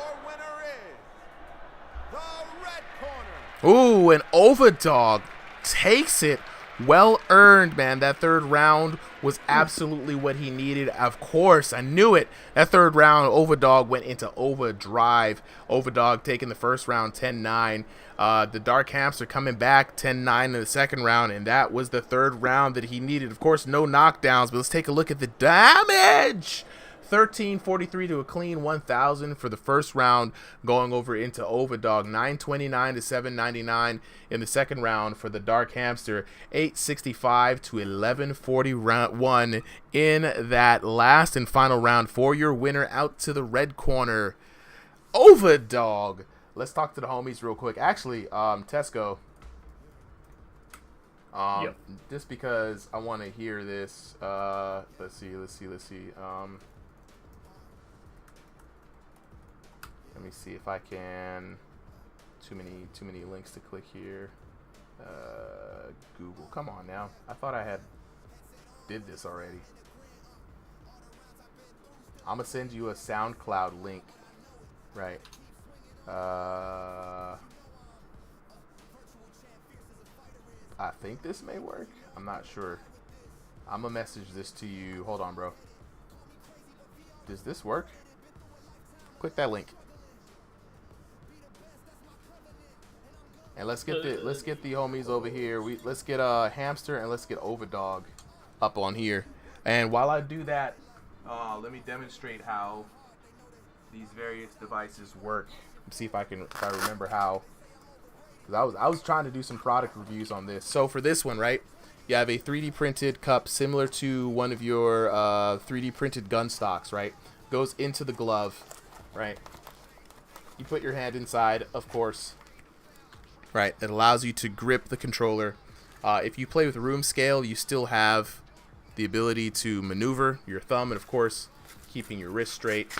A: Ooh, and Overdog takes it. Well earned, man. That third round was absolutely what he needed. Of course, I knew it. That third round, Overdog went into overdrive. Overdog taking the first round 10-9. The Dark Hamster coming back 10-9 in the second round, and that was the third round that he needed. Of course, no knockdowns, but let's take a look at the damage. 1343 to a clean 1000 for the first round, going over into Overdog. 929 to 799 in the second round for the Dark Hamster. 865 to 1141 in that last and final round for your winner. Out to the red corner, Overdog. Let's talk to the homies real quick. Actually, Tesco. Just because I want to hear this. Let's see. Let me see if I can. Too many links to click here. Google, come on now. I thought I did this already. I'm gonna send you a SoundCloud link, right? I think this may work. I'm not sure. I'm gonna message this to you. Hold on, bro. Does this work? Click that link. And let's get the homies over here. Let's get Hamster and let's get Overdog up on here. And while I do that, let me demonstrate how these various devices work. See if I remember how. Because I was trying to do some product reviews on this. So for this one, right, you have a 3D printed cup similar to one of your 3D printed gun stocks, right? Goes into the glove, right? You put your hand inside, of course. Right, it allows you to grip the controller. If you play with room scale, you still have the ability to maneuver your thumb, and of course, keeping your wrist straight.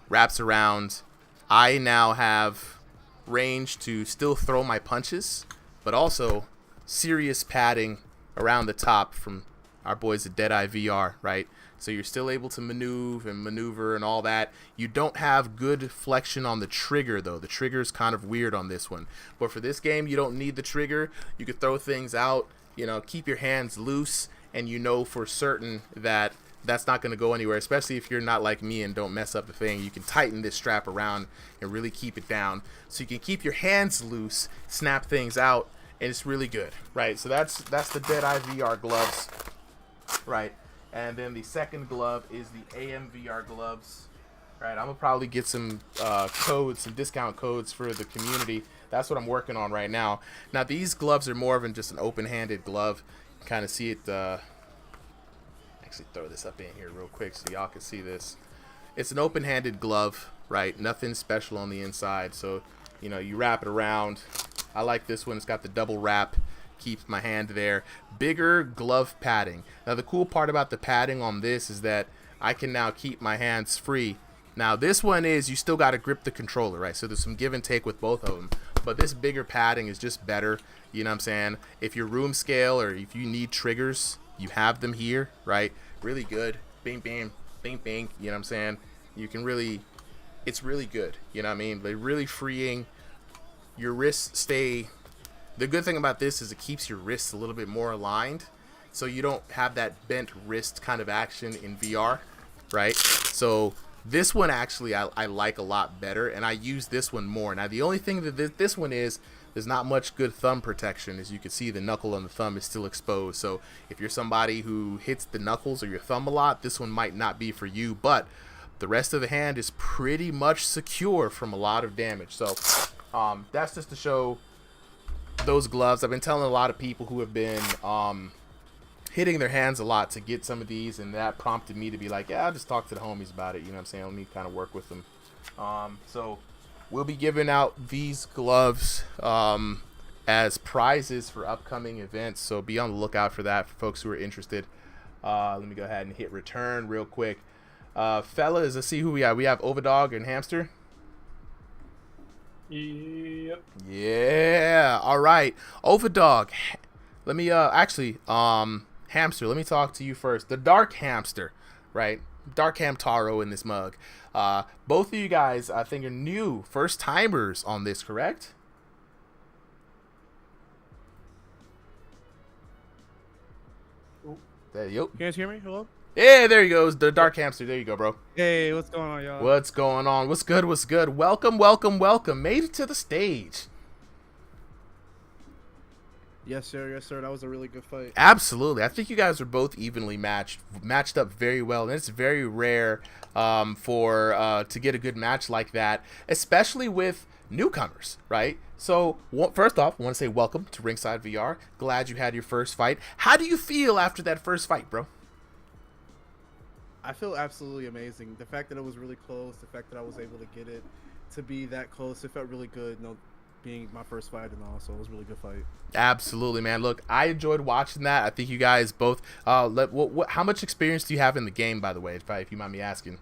A: Wraps around. I now have range to still throw my punches, but also serious padding around the top from our boys at HDez, right? So you're still able to maneuver and all that. You don't have good flexion on the trigger, though. The trigger's kind of weird on this one. But for this game, you don't need the trigger. You could throw things out, you know, keep your hands loose, and you know for certain that that's not going to go anywhere, especially if you're not like me and don't mess up the thing. You can tighten this strap around and really keep it down. So you can keep your hands loose, snap things out, and it's really good, right? So that's the HDez gloves, right? And then the second glove is the AMVR gloves. Right, I'm gonna probably get some codes, some discount codes for the community. That's what I'm working on right now. Now these gloves are more than just an open-handed glove. You can kind of see it. Actually, throw this up in here real quick so y'all can see this. It's an open-handed glove, right? Nothing special on the inside. So, you know, you wrap it around. I like this one. It's got the double wrap. Keeps my hand there. Bigger glove padding. Now the cool part about the padding on this is that I can now keep my hands free. Now this one is you still got to grip the controller, right? So there's some give and take with both of them. But this bigger padding is just better. You know what I'm saying? If you're room scale or if you need triggers, you have them here, right? Really good. Bing, bing, bing, bing. You know what I'm saying? You can really, it's really good. You know what I mean? They're really freeing. Your wrists stay. The good thing about this is it keeps your wrists a little bit more aligned, so you don't have that bent wrist kind of action in VR, right? So this one actually I like a lot better, and I use this one more. Now the only thing that this one is there's not much good thumb protection. As you can see, the knuckle on the thumb is still exposed. So if you're somebody who hits the knuckles or your thumb a lot, this one might not be for you. But the rest of the hand is pretty much secure from a lot of damage. So that's just to show those gloves. I've been telling a lot of people who have been hitting their hands a lot to get some of these, and that prompted me to be like, yeah, I'll just talk to the homies about it. You know what I'm saying? Let me kind of work with them. So we'll be giving out these gloves as prizes for upcoming events. So be on the lookout for that for folks who are interested. Let me go ahead and hit return real quick. Fellas, let's see who we have. We have Overdog and Hamster.
C: Yep.
A: Yeah. All right. Overdog. Let me Hamster, let me talk to you first. The Dark Hamster, right? Dark Hamtaro in this mug. Both of you guys, I think, are new first timers on this, correct? There you go.
J: You guys hear me? Hello?
A: Yeah, there you go. The Dark Hamster. There you go, bro.
J: Hey, what's going on, y'all?
A: What's going on? What's good? What's good? Welcome, welcome, welcome. Made it to the stage.
J: Yes, sir. Yes, sir. That was a really good fight.
A: Absolutely. I think you guys are both evenly matched up very well, and it's very rare to get a good match like that, especially with newcomers, right? So first off, I want to say welcome to Ringside VR. Glad you had your first fight. How do you feel after that first fight, bro?
J: I feel absolutely amazing. The fact that it was really close, the fact that I was able to get it to be that close, it felt really good. You know, being my first fight and all, so it was a really good fight.
A: Absolutely, man. Look, I enjoyed watching that. I think you guys both. How much experience do you have in the game, by the way, if you mind me asking?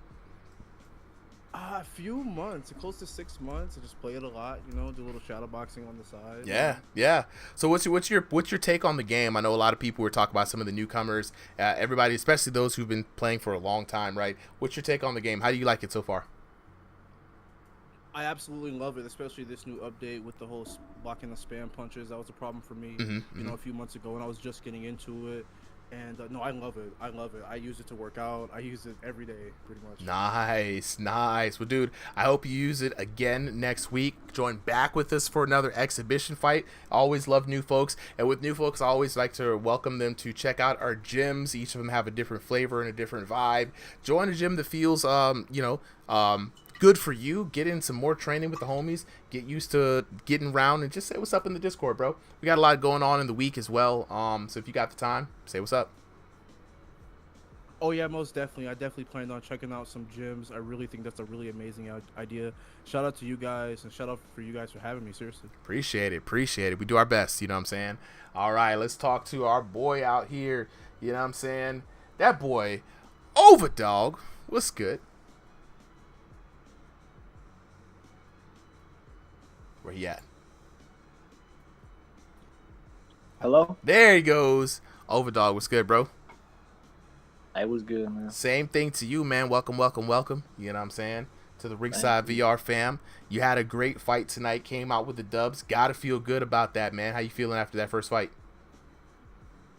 J: A few months, close to 6 months. I just play it a lot, you know, do a little shadow boxing on the side.
A: Yeah, yeah. So what's your take on the game? I know a lot of people were talking about some of the newcomers. Everybody, especially those who've been playing for a long time, right? What's your take on the game? How do you like it so far?
J: I absolutely love it, especially this new update with the whole blocking the spam punches. That was a problem for me, you know, a few months ago when I was just getting into it. And no, I love it. I love it. I use it to work out. I use it every day, pretty much.
A: Nice, nice. Well, dude, I hope you use it again next week. Join back with us for another exhibition fight. Always love new folks. And with new folks, I always like to welcome them to check out our gyms. Each of them have a different flavor and a different vibe. Join a gym that feels, good for you. Get in some more training with the homies. Get used to getting around and just say what's up in the Discord, bro. We got a lot going on in the week as well. So if you got the time, say what's up.
J: Oh yeah, most definitely. I definitely planned on checking out some gyms. I really think that's a really amazing idea. Shout out to you guys, and shout out for you guys for having me. Seriously.
A: Appreciate it. Appreciate it. We do our best. You know what I'm saying? All right, let's talk to our boy out here. You know what I'm saying? That boy, Overdog. What's good? Where he at?
V: Hello?
A: There he goes. Overdog, what's good, bro?
V: Hey, what's good, man?
A: Same thing to you, man. Welcome, welcome, welcome. You know what I'm saying? To the Ringside VR fam. You had a great fight tonight. Came out with the dubs. Gotta feel good about that, man. How you feeling after that first fight?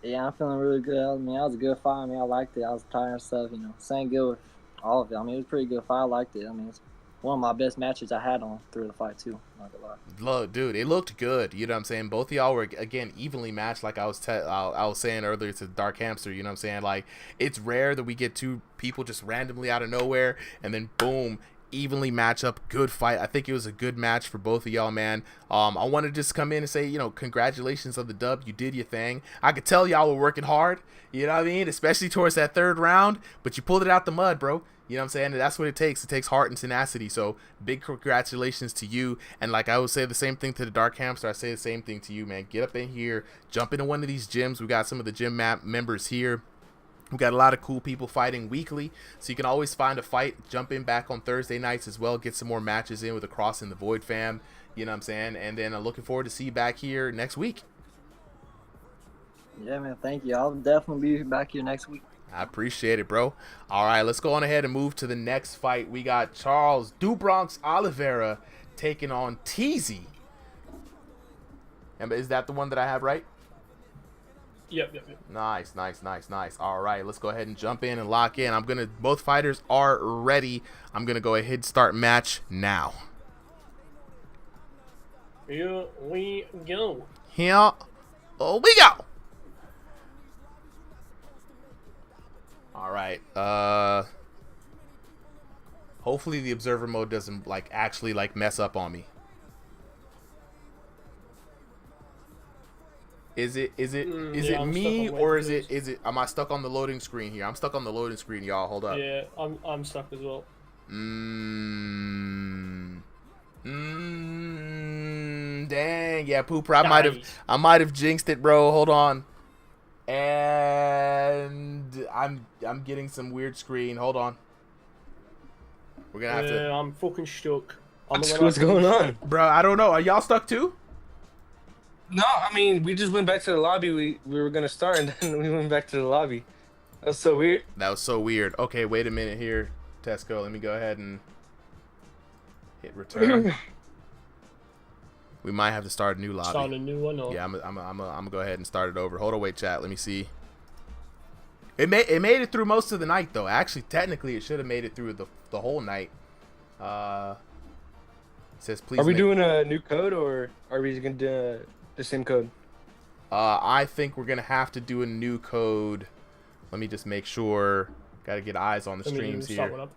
V: Yeah, I'm feeling really good. I mean, that was a good fight. I mean, I liked it. I was tired and stuff, you know. Same good with all of it. I mean, it was a pretty good fight. I liked it. I mean, it's one of my best matches I had on through the fight too. Not gonna lie.
A: Look, dude, it looked good. You know what I'm saying? Both of y'all were again evenly matched. Like I was saying earlier to Dark Hamster. You know what I'm saying? Like it's rare that we get two people just randomly out of nowhere and then boom, evenly match up. Good fight. I think it was a good match for both of y'all, man. I want to just come in and say, you know, congratulations on the dub. You did your thing. I could tell y'all were working hard. You know what I mean? Especially towards that third round, but you pulled it out the mud, bro. You know what I'm saying? And that's what it takes. It takes heart and tenacity. So big congratulations to you. And like I would say the same thing to the Dark Hamster, I say the same thing to you, man. Get up in here, jump into one of these gyms. We got some of the gym members here. We got a lot of cool people fighting weekly, so you can always find a fight. Jump in back on Thursday nights as well. Get some more matches in with the Crossing the Void fam. You know what I'm saying? And then I'm looking forward to see you back here next week.
V: Yeah, man. Thank you. I'll definitely be back here next week.
A: I appreciate it, bro. All right, let's go on ahead and move to the next fight. We got Charles Bronx Oliveira taking on Teezy. And is that the one that I have right?
C: Yep.
A: Nice. All right, let's go ahead and jump in and lock in. Both fighters are ready. I'm gonna go ahead and start match now.
C: Here we go.
A: Here we go. All right. Hopefully the observer mode doesn't like actually like mess up on me. Is it me or is it am I stuck on the loading screen here? I'm stuck on the loading screen, y'all. Hold up.
C: Yeah, I'm stuck as well.
A: Dang, yeah, Pooper. I might have jinxed it, bro. Hold on. And I'm getting some weird screen. Hold on. We're gonna have to.
C: Yeah, I'm fucking stuck.
M: What's going on,
A: bro? I don't know. Are y'all stuck too?
M: No, I mean we just went back to the lobby. We were gonna start and then we went back to the lobby. That was so weird.
A: That was so weird. Okay, wait a minute here, Tesco. Let me go ahead and hit return. We might have to start a new lobby.
C: Start a new one. Or...
A: Yeah, I'm gonna go ahead and start it over. Hold on, wait, chat. Let me see. It made it through most of the night though. Actually, technically, it should have made it through the whole night. It says please.
M: Are we doing a new code or are we gonna do the same code?
A: I think we're gonna have to do a new code. Let me just make sure. Gotta get eyes on the streams here.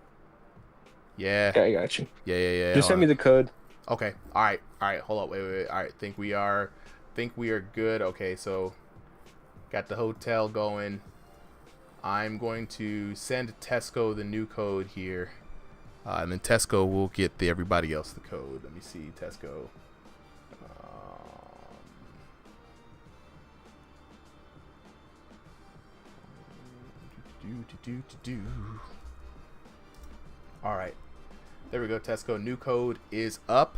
A: Yeah.
M: Okay, I got you.
A: Yeah.
M: Just send me the code.
A: Okay. All right. Hold up. Wait. All right. Think we are good. Okay. So, got the hotel going. I'm going to send Tesco the new code here, and then Tesco will get everybody else the code. Let me see, Tesco. All right. There we go, Tesco. New code is up.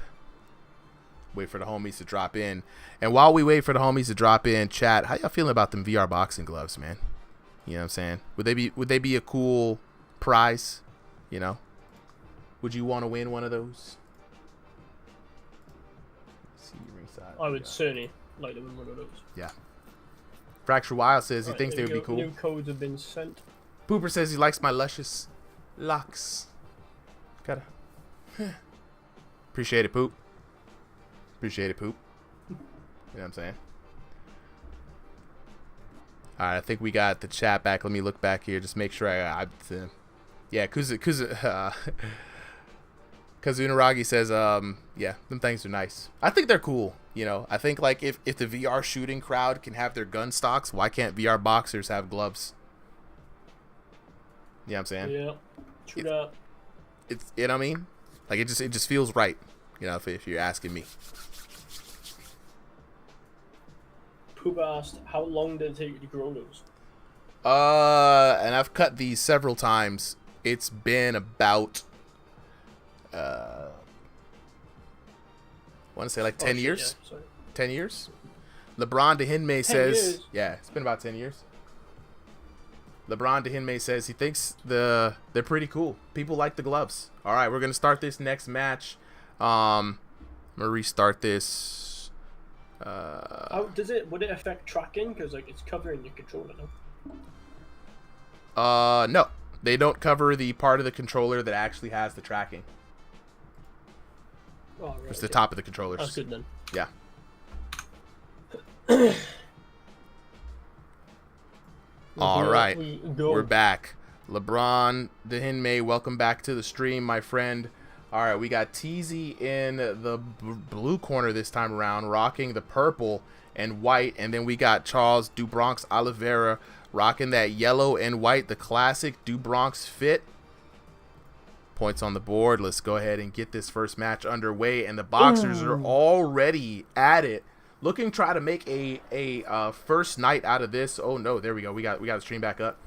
A: Wait for the homies to drop in. And while we wait for the homies to drop in, chat, how y'all feeling about them VR boxing gloves, man? You know what I'm saying? Would they be a cool prize? You know? Would you want to win one of those? Let's see, ringside.
C: I would certainly like to win one of those.
A: Yeah. Fracture Wild says he thinks they would be cool.
C: New codes have been sent.
A: Pooper says he likes my luscious locks. Gotta. Appreciate it, Poop. Appreciate it, Poop. You know what I'm saying? Alright, I think we got the chat back. Let me look back here. Just make sure yeah, Kazunaragi says, yeah, them things are nice. I think they're cool. You know, I think like if the VR shooting crowd can have their gun stocks, why can't VR boxers have gloves? You know what I'm saying?
C: Yeah, true that.
A: It's, you know what I mean? Like it just feels right. You know, if you're asking me.
C: Poop asked, how long did it take you to grow those?
A: And I've cut these several times. It's been about I want to say like 10 years.
C: Yeah,
A: 10 years. LeBron Dehinme says,
C: years.
A: Yeah, it's been about 10 years. LeBron Dehinme says he thinks they're pretty cool. People like the gloves. All right, we're gonna start this next match. I'm gonna restart this.
C: How would it affect tracking? Because like it's covering your controller
A: No,
C: now.
A: they don't cover the part of the controller that actually has the tracking.
C: Oh, right,
A: it's the top of the controller.
C: That's good then.
A: Yeah. All right, we're back. LeBron Dehinme, welcome back to the stream, my friend. All right, we got Teezy in the blue corner this time around, rocking the purple and white, and then we got Charles Du Bronx Oliveira rocking that yellow and white, the classic Du Bronx fit. Points on the board. Let's go ahead and get this first match underway, and the boxers are already at it, looking to try to make a first night out of this. Oh no, there we go. We got the stream back up.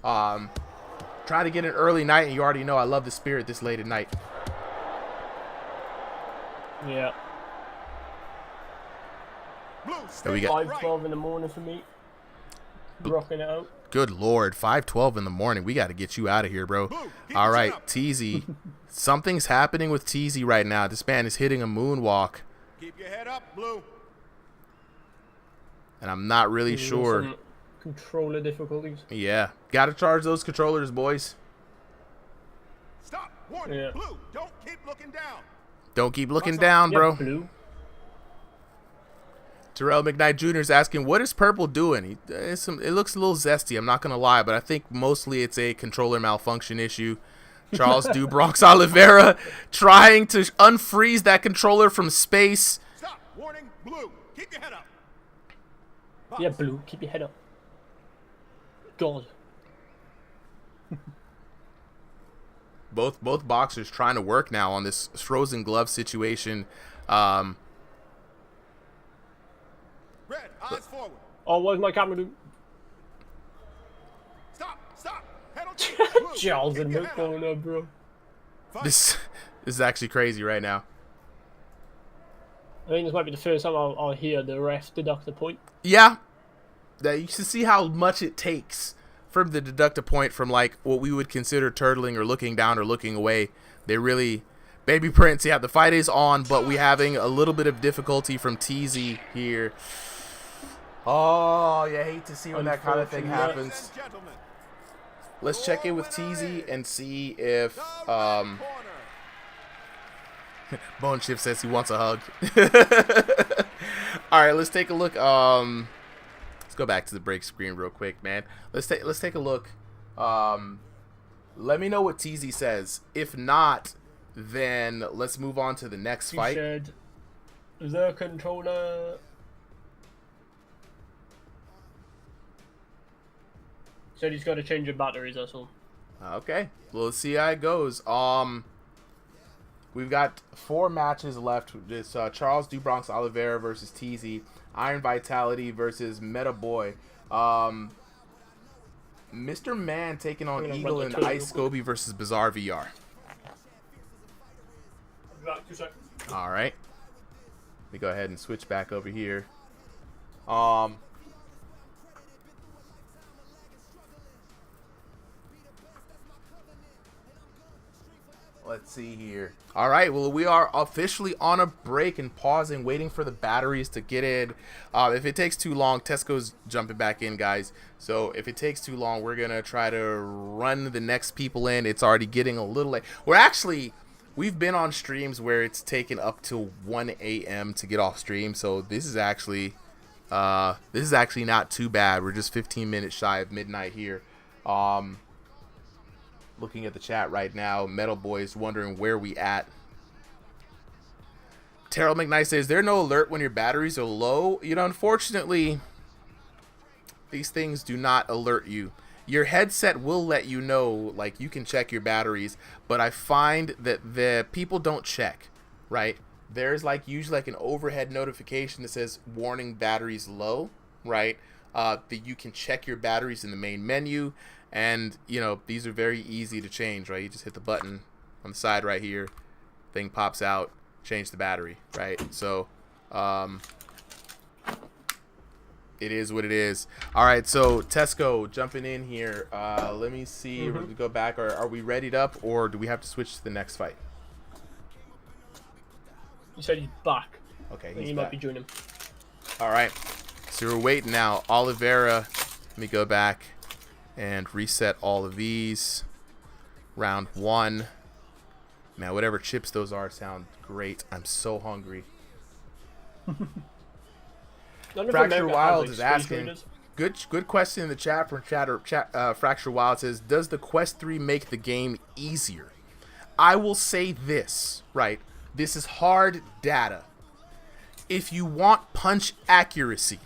A: Try to get an early night, and you already know I love the spirit this late at night.
C: Yeah.
A: So we got
C: 5:12 in the morning for me. Rocking it out.
A: Good Lord, 5:12 in the morning. We got to get you out of here, bro. All right, Teezy. Something's happening with Teezy right now. This man is hitting a moonwalk.
L: Keep your head up, Blue.
A: And I'm not really sure.
C: Some controller difficulties.
A: Yeah. Got to charge those controllers, boys.
L: Stop. Warning.
C: Yeah.
L: Blue, don't keep looking down.
A: Don't keep looking down, bro.
C: Blue.
A: Terrell McKnight Jr. is asking, what is purple doing? It looks a little zesty, I'm not going to lie, but I think mostly it's a controller malfunction issue. Charles Du Bronx Oliveira trying to unfreeze that controller from space.
L: Stop. Warning. Blue. Keep your head up.
C: Yeah, Blue. Keep your head up. God.
A: Both boxers trying to work now on this frozen glove situation.
L: Red, eyes forward.
C: Oh, what's my camera doing?
L: Stop.
C: Charles in the corner, bro.
A: This is actually crazy right now.
C: I think this might be the first time I'll hear the ref deduct a point.
A: Yeah. You should see how much it takes for them to deduct a point from like what we would consider turtling or looking down or looking away. They really... Baby Prince, yeah, the fight is on, but we having a little bit of difficulty from Teezy here. Oh, you hate to see when that kind of thing happens. Let's check in with Teezy and see if Bone Chip says he wants a hug. All right, let's take a look. Let's go back to the break screen real quick, man. Let's take a look. Let me know what Teezy says. If not, then let's move on to the next fight.
C: Said, is there a controller? Said he's got to change the batteries, that's all.
A: Okay, well, let's see how it goes. We've got 4 matches left. It's Charles Du Bronx Oliveira versus Teezy, Iron Vitality versus Meta Boy, Mr. Man taking on Eagle and Ice Scoby versus Bizarre VR.
C: About 2 seconds.
A: All right, let me go ahead and switch back over here. Let's see here. All right, well, we are officially on a break and pausing, waiting for the batteries to get in. If it takes too long, Tesco's jumping back in, guys. So if it takes too long, we're going to try to run the next people in. It's already getting a little late. We've been on streams where it's taken up till 1 a.m. to get off stream. So this is actually not too bad. We're just 15 minutes shy of midnight here. Looking at the chat right now, Metal Boy is wondering where we at. Terrell McKnight says, is there no alert when your batteries are low? You know, unfortunately, these things do not alert you. Your headset will let you know, like, you can check your batteries, but I find that the people don't check, right? There's like usually like an overhead notification that says warning batteries low, right? That you can check your batteries in the main menu. And, you know, these are very easy to change, right? You just hit the button on the side right here. Thing pops out. Change the battery, right? So, it is what it is. All right, so Tesco jumping in here. Let me see. We're going to go back. Are we readied up, or do we have to switch to the next fight?
C: You said he's back.
A: Okay,
C: he might be joining him.
A: All right, so we're waiting now. Oliveira, let me go back and reset all of these. Round 1. Man, whatever chips those are sound great. I'm so hungry. Fracture Wild is asking. Good question in the chat from Fracture Wild says, does the Quest 3 make the game easier? I will say this, right? This is hard data. If you want punch accuracy,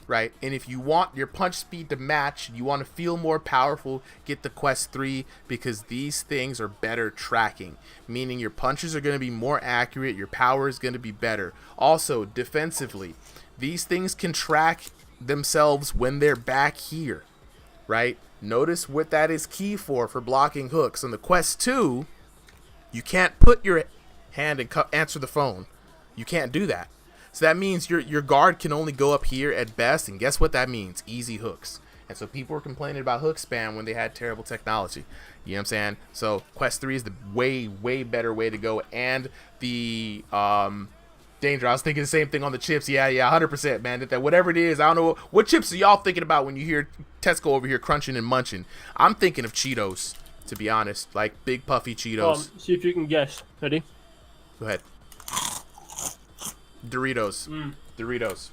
A: right, and if you want your punch speed to match, you want to feel more powerful, get the Quest 3, because these things are better tracking, meaning your punches are going to be more accurate, your power is going to be better. Also, defensively, these things can track themselves when they're back here, right? Notice what that is key for blocking hooks. On the Quest 2, you can't put your hand and answer the phone. You can't do that. So that means your guard can only go up here at best, and guess what that means? Easy hooks. And so people were complaining about hook spam when they had terrible technology. You know what I'm saying? So Quest 3 is the way, way better way to go. And the danger, I was thinking the same thing on the chips. Yeah, 100%, man. That whatever it is, I don't know. What chips are y'all thinking about when you hear Tesco over here crunching and munching? I'm thinking of Cheetos, to be honest. Like big puffy Cheetos.
C: See if you can guess. Ready?
A: Go ahead. Doritos. Doritos.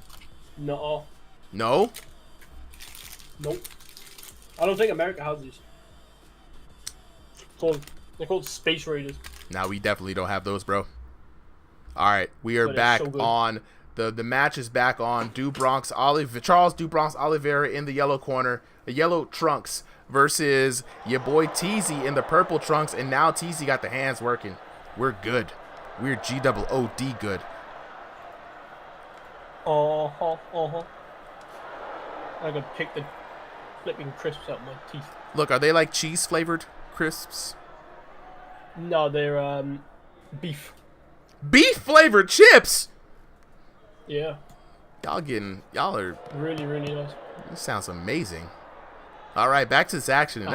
C: No.
A: No?
C: Nope. I don't think America has these. They're called Space Raiders.
A: Now we definitely don't have those, bro. All right, we are back on the match is back on. Charles Do Bronx Oliveira in the yellow corner, the yellow trunks versus your boy Teezy in the purple trunks, and now Teezy got the hands working. We're good. We're GOOD good.
C: I could pick the flipping crisps out my teeth.
A: Look, are they like cheese flavored crisps?
C: No, they're beef.
A: Beef flavored chips?
C: Yeah.
A: Y'all are
C: really, really nice.
A: This sounds amazing. All right, back to this action.
C: I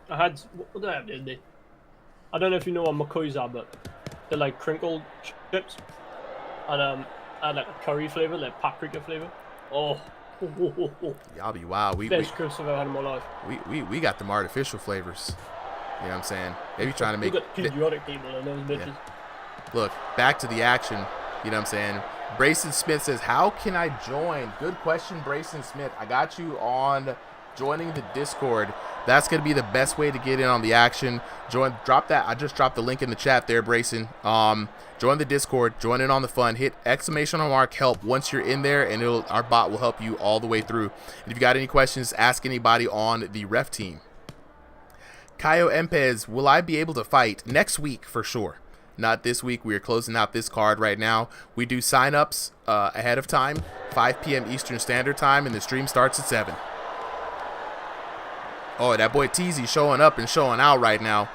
C: had what did I have the other day? I don't know if you know what McCoys are, but they're like crinkled chips, and I had like a curry flavor, like paprika flavor. Oh.
A: Y'all be wild.
C: Best crisps I've ever had in my life.
A: We got them artificial flavors. You know what I'm saying? Maybe trying to make.
C: We got patriotic people and those bitches.
A: Yeah. Look, back to the action. You know what I'm saying? Brayson Smith says, how can I join? Good question, Brayson Smith. I got you on joining the Discord. That's going to be the best way to get in on the action. Drop that. I just dropped the link in the chat there, Brayson. Join the Discord. Join in on the fun. Hit exclamation mark help once you're in there, and our bot will help you all the way through. And if you got any questions, ask anybody on the ref team. Caio Empez, will I be able to fight next week for sure? Not this week. We are closing out this card right now. We do sign-ups ahead of time, 5 p.m. Eastern Standard Time, and the stream starts at 7. Oh, that boy Teezy showing up and showing out right now.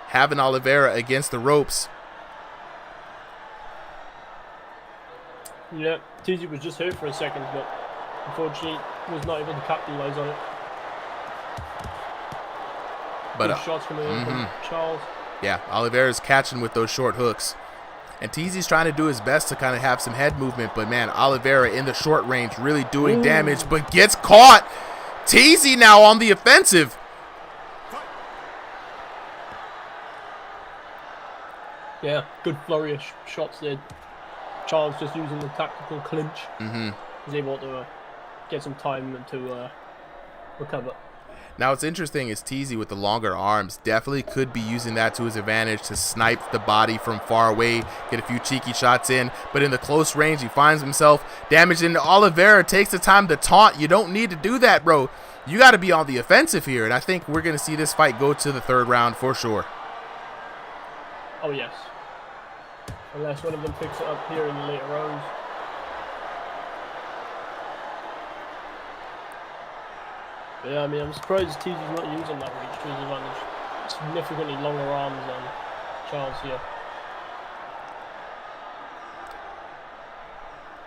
A: Having Oliveira against the ropes.
C: Yeah, Teezy was just hurt for a second, but unfortunately was not able to capitalize on it.
A: But
C: shots coming in from Charles.
A: Yeah, Oliveira's catching with those short hooks. And Teezy's trying to do his best to kind of have some head movement, but man, Oliveira in the short range really doing damage, but gets caught. Teezy now on the offensive.
C: Yeah, good flurry of shots there. Charles just using the tactical clinch. He's able to get some time and to recover.
A: Now, what's interesting is Teezy with the longer arms definitely could be using that to his advantage to snipe the body from far away, get a few cheeky shots in, but in the close range, he finds himself damaged, and Oliveira takes the time to taunt. You don't need to do that, bro. You got to be on the offensive here, and I think we're going to see this fight go to the 3rd round for sure.
C: Oh, yes. Unless one of them picks it up here in the later rounds. But yeah, I mean, I'm surprised Teezy's not using that reach to his advantage. Significantly longer arms than Charles here.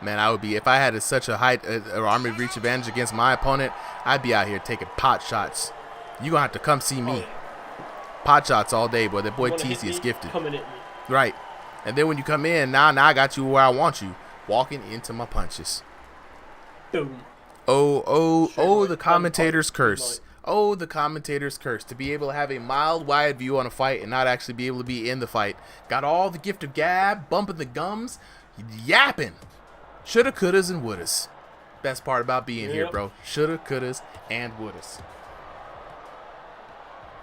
A: Man, I would be, if I had such a height, arm reach advantage against my opponent, I'd be out here taking pot shots. You gonna have to come see me. Pot shots all day, boy. That boy Teezy is gifted.
C: Coming at me.
A: Right. And then when you come in, now I got you where I want you. Walking into my punches.
C: Boom.
A: Oh, the commentator's curse. Oh, the commentator's curse. To be able to have a mild, wide view on a fight and not actually be able to be in the fight. Got all the gift of gab, bumping the gums, yapping. Shoulda, couldas, and wouldas. Best part about being here, bro. Shoulda, couldas, and wouldas.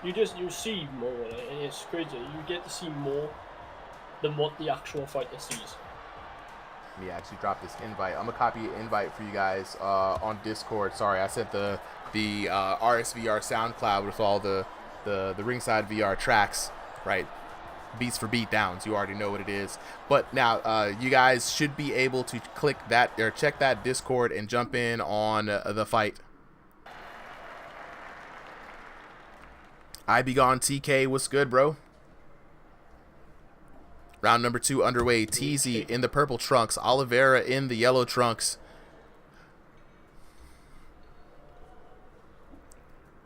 C: You see more, and it's crazy. You get to see more than what the actual fighter sees.
A: Let me actually drop this invite. I'm gonna copy an invite for you guys on Discord. Sorry, I sent the RSVR SoundCloud with all the Ringside VR tracks, right? Beats for beat downs. You already know what it is. But now you guys should be able to click that or check that Discord and jump in on the fight. I Be Gone TK, what's good, bro? Round number 2 underway. Teezy in the purple trunks. Oliveira in the yellow trunks.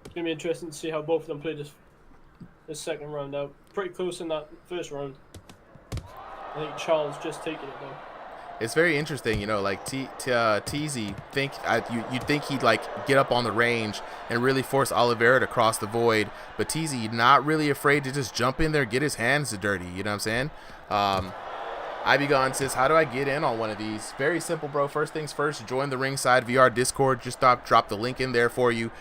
C: It's going to be interesting to see how both of them play this second round out. Pretty close in that first round. I think Charles just taking it though.
A: It's very interesting, you know, like Teezy, you'd think he'd like get up on the range and really force Oliveira to cross the void, but Teezy not really afraid to just jump in there, get his hands dirty, you know what I'm saying? Ivy Gone says, how do I get in on one of these? Very simple, bro. First things first, join the Ringside VR Discord. Just drop the link in there for you.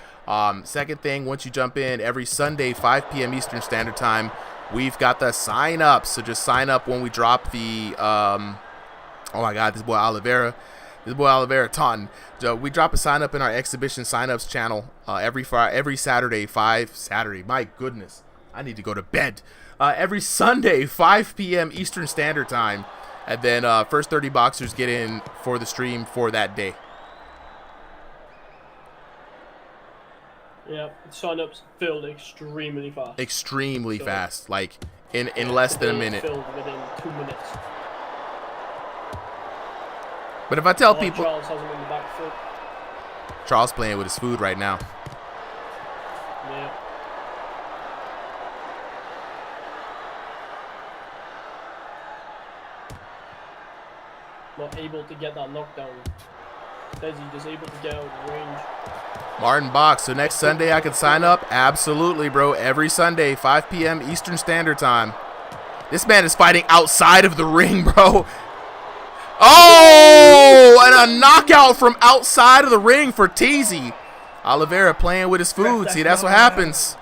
A: Second thing, once you jump in, every Sunday, 5 p.m. Eastern Standard Time, we've got the sign up. So just sign up when we drop the, oh my God, this boy Oliveira taunting. So we drop a sign up in our exhibition signups channel every Saturday, my goodness, I need to go to bed. Every Sunday, 5 p.m. Eastern Standard Time. And then first 30 boxers get in for the stream for that day.
C: Yeah, sign-ups filled extremely fast.
A: Extremely fast, like in less than a minute.
C: Filled within 2 minutes.
A: But if I tell people,
C: Charles has him in the back foot.
A: Charles playing with his food right now.
C: Yeah. Not able to get that knockdown. Teezy just able to get out of the range.
A: Martin Box. So next Sunday I can sign up? Absolutely, bro. Every Sunday, 5 p.m. Eastern Standard Time. This man is fighting outside of the ring, bro. Oh, and a knockout from outside of the ring for Teezy. Oliveira playing with his food. See, that's what happens.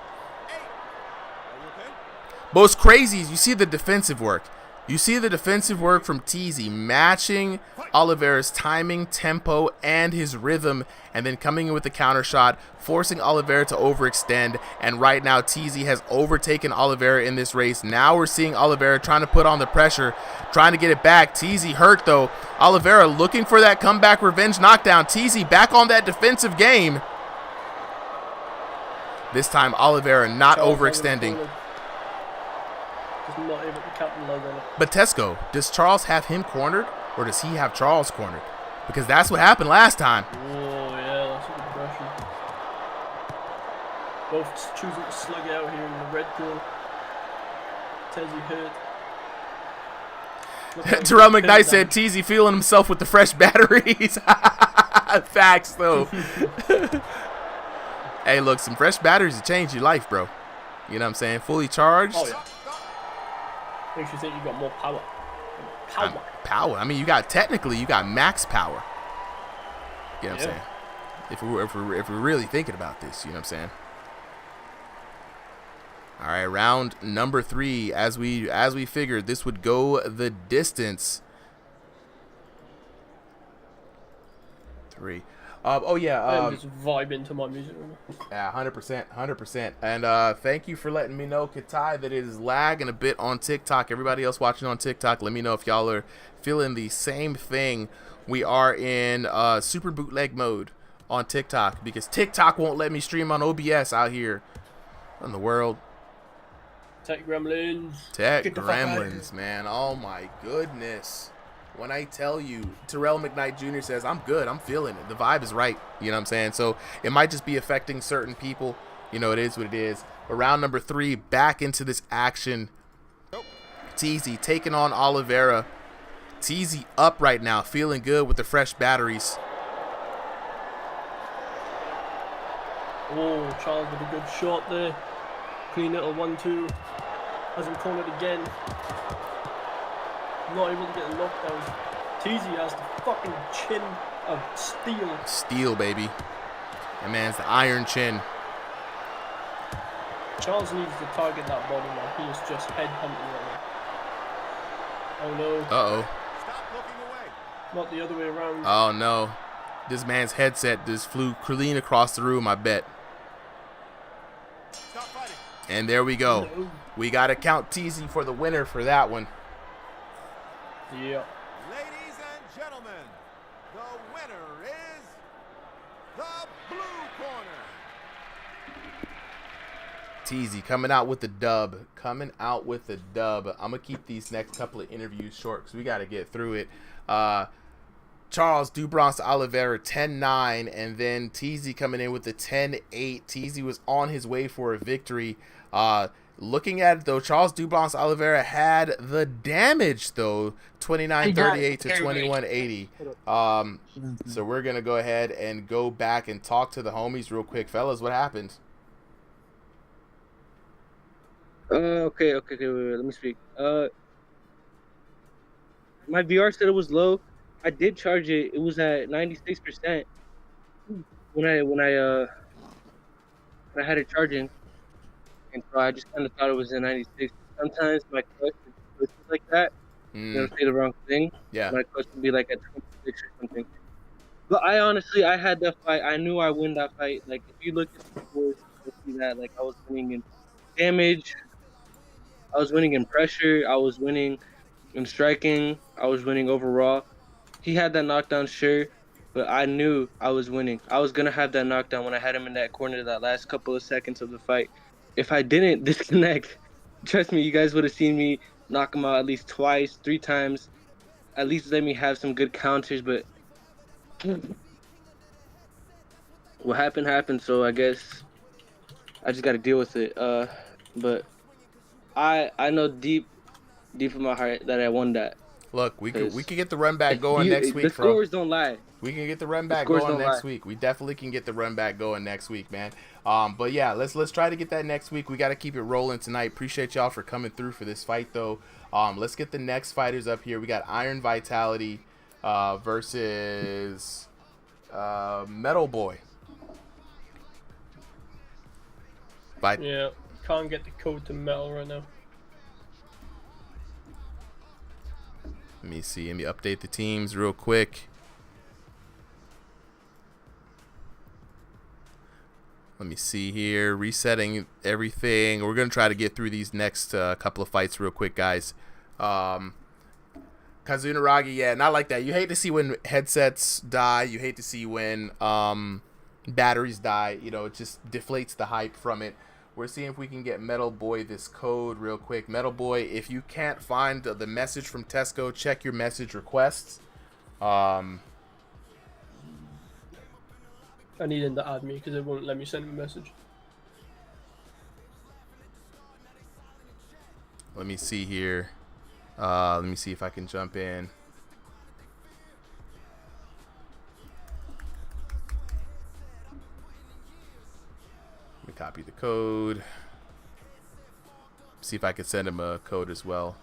A: But what's crazy is you see the defensive work. You see the defensive work from Teezy matching Oliveira's timing, tempo, and his rhythm, and then coming in with the counter shot, forcing Oliveira to overextend. And right now, Teezy has overtaken Oliveira in this race. Now we're seeing Oliveira trying to put on the pressure, trying to get it back. Teezy hurt, though. Oliveira looking for that comeback revenge knockdown. Teezy back on that defensive game. This time, Oliveira not overextending.
C: Not able to capitalize on it.
A: But Tesco, does Charles have him cornered, or does he have Charles cornered? Because that's what happened last time.
C: Oh yeah, that's a good question. Both choosing to slug it out here in the red corner. Teezy hurt.
A: Terrell McKnight said Teezy feeling himself with the fresh batteries. Facts though. Hey, look, some fresh batteries will change your life, bro. You know what I'm saying? Fully charged.
C: Oh yeah. Makes you think you got more power.
A: Power. I mean, you got max power. You know what I'm saying? If we're really thinking about this, you know what I'm saying? All right, round number 3. As we figured, this would go the distance. 3. Oh yeah.
C: I'm just vibing to my music.
A: Yeah, 100%. And thank you for letting me know, Katai, that it is lagging a bit on TikTok. Everybody else watching on TikTok, let me know if y'all are feeling the same thing. We are in super bootleg mode on TikTok because TikTok won't let me stream on OBS out here in the world.
C: Tech gremlins.
A: Tech gremlins, man. Oh my goodness. When I tell you, Terrell McKnight Jr. says, I'm good, I'm feeling it. The vibe is right. You know what I'm saying? So it might just be affecting certain people. You know, it is what it is. But round number 3, back into this action. Teezy taking on Oliveira. Teezy up right now, feeling good with the fresh batteries.
C: Oh, Charles with a good shot there. Clean little 1-2. Hasn't cornered again. Not able to get a knockdown. Teezy has the fucking chin of steel.
A: Steel, baby. That man's the iron chin.
C: Charles needs to target that body now. He is just head hunting right now. Oh no.
A: Uh-oh.
C: Not the other way around.
A: Oh no. This man's headset just flew clean across the room, I bet. And there we go.
C: No.
A: We got to count Teezy for the winner for that one.
C: Yeah.
L: Ladies and gentlemen, the winner is the blue corner.
A: Teezy coming out with the dub. I'm going to keep these next couple of interviews short because we got to get through it. Charles Bronx Oliveira 10-9, and then Teezy coming in with the 10-8. Teezy was on his way for a victory. Looking at it, though, Charles Bronx Oliveira had the damage, though, 29-38 to 21-80. So we're going to go ahead and go back and talk to the homies real quick. Fellas, what happened?
O: Okay, wait, let me speak.
M: my VR said it was low. I did charge it. It was at 96% when I had it charging, and so I just kind of thought it was at 96. Sometimes my clutch is like that. You know, say the wrong thing.
A: Yeah.
M: My clutch would be like at 26 or something. But I had that fight. I knew I win that fight. Like if you look at the scores, you'll see that like I was winning in damage, I was winning in pressure, I was winning in striking, I was winning overall. He had that knockdown, sure, but I knew I was winning. I was gonna have that knockdown when I had him in that corner that last couple of seconds of the fight. If I didn't disconnect, trust me, you guys would have seen me knock him out at least twice, 3 times. At least let me have some good counters, but what happened, so I guess I just got to deal with it. But I know deep in my heart that I won that.
A: Look, we could get the run back going next week.
M: The scores don't lie.
A: We can get the run back going next week. We definitely can get the run back going next week, man. But yeah, let's try to get that next week. We got to keep it rolling tonight. Appreciate y'all for coming through for this fight, though. Let's get the next fighters up here. We got Iron Vitality versus Metal Boy.
C: Yeah, can't get the code to Metal right now.
A: Let me see. Let me update the teams real quick. Let me see here. Resetting everything. We're going to try to get through these next couple of fights real quick, guys. Kazunaragi, yeah, not like that. You hate to see when headsets die. You hate to see when batteries die. You know, it just deflates the hype from it. We're seeing if we can get Metal Boy this code real quick. Metal Boy, if you can't find the message from Tesco, check your message requests.
C: I need him to add me because it won't let me send him a message.
A: Let me see here. Let me see if I can jump in. Let me copy the code. See if I can send him a code as well.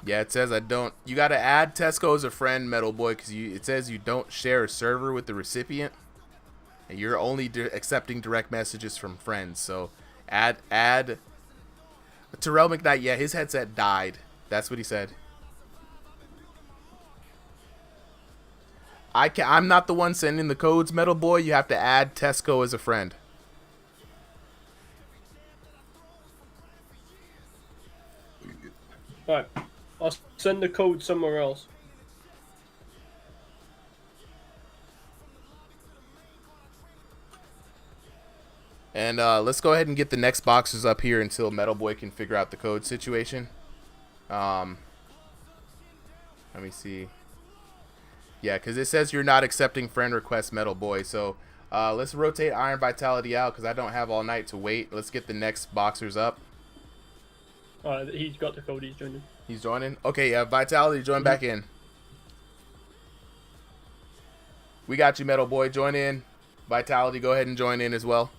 A: Yeah, it says I don't. You got to add Tesco as a friend, Metal Boy, because it says you don't share a server with the recipient, and you're only accepting direct messages from friends. So add Terrell McKnight. Yeah, his headset died. That's what he said. I'm not the one sending the codes, Metal Boy. You have to add Tesco as a friend.
C: Alright, I'll send the code somewhere else.
A: And let's go ahead and get the next boxes up here until Metal Boy can figure out the code situation. Let me see. Yeah, because it says you're not accepting friend requests, Metal Boy. So let's rotate Iron Vitality out because I don't have all night to wait. Let's get the next boxers up.
C: Alright, he's got the code. He's joining.
A: He's joining? Okay, Vitality, join back in. We got you, Metal Boy. Join in. Vitality, go ahead and join in as well.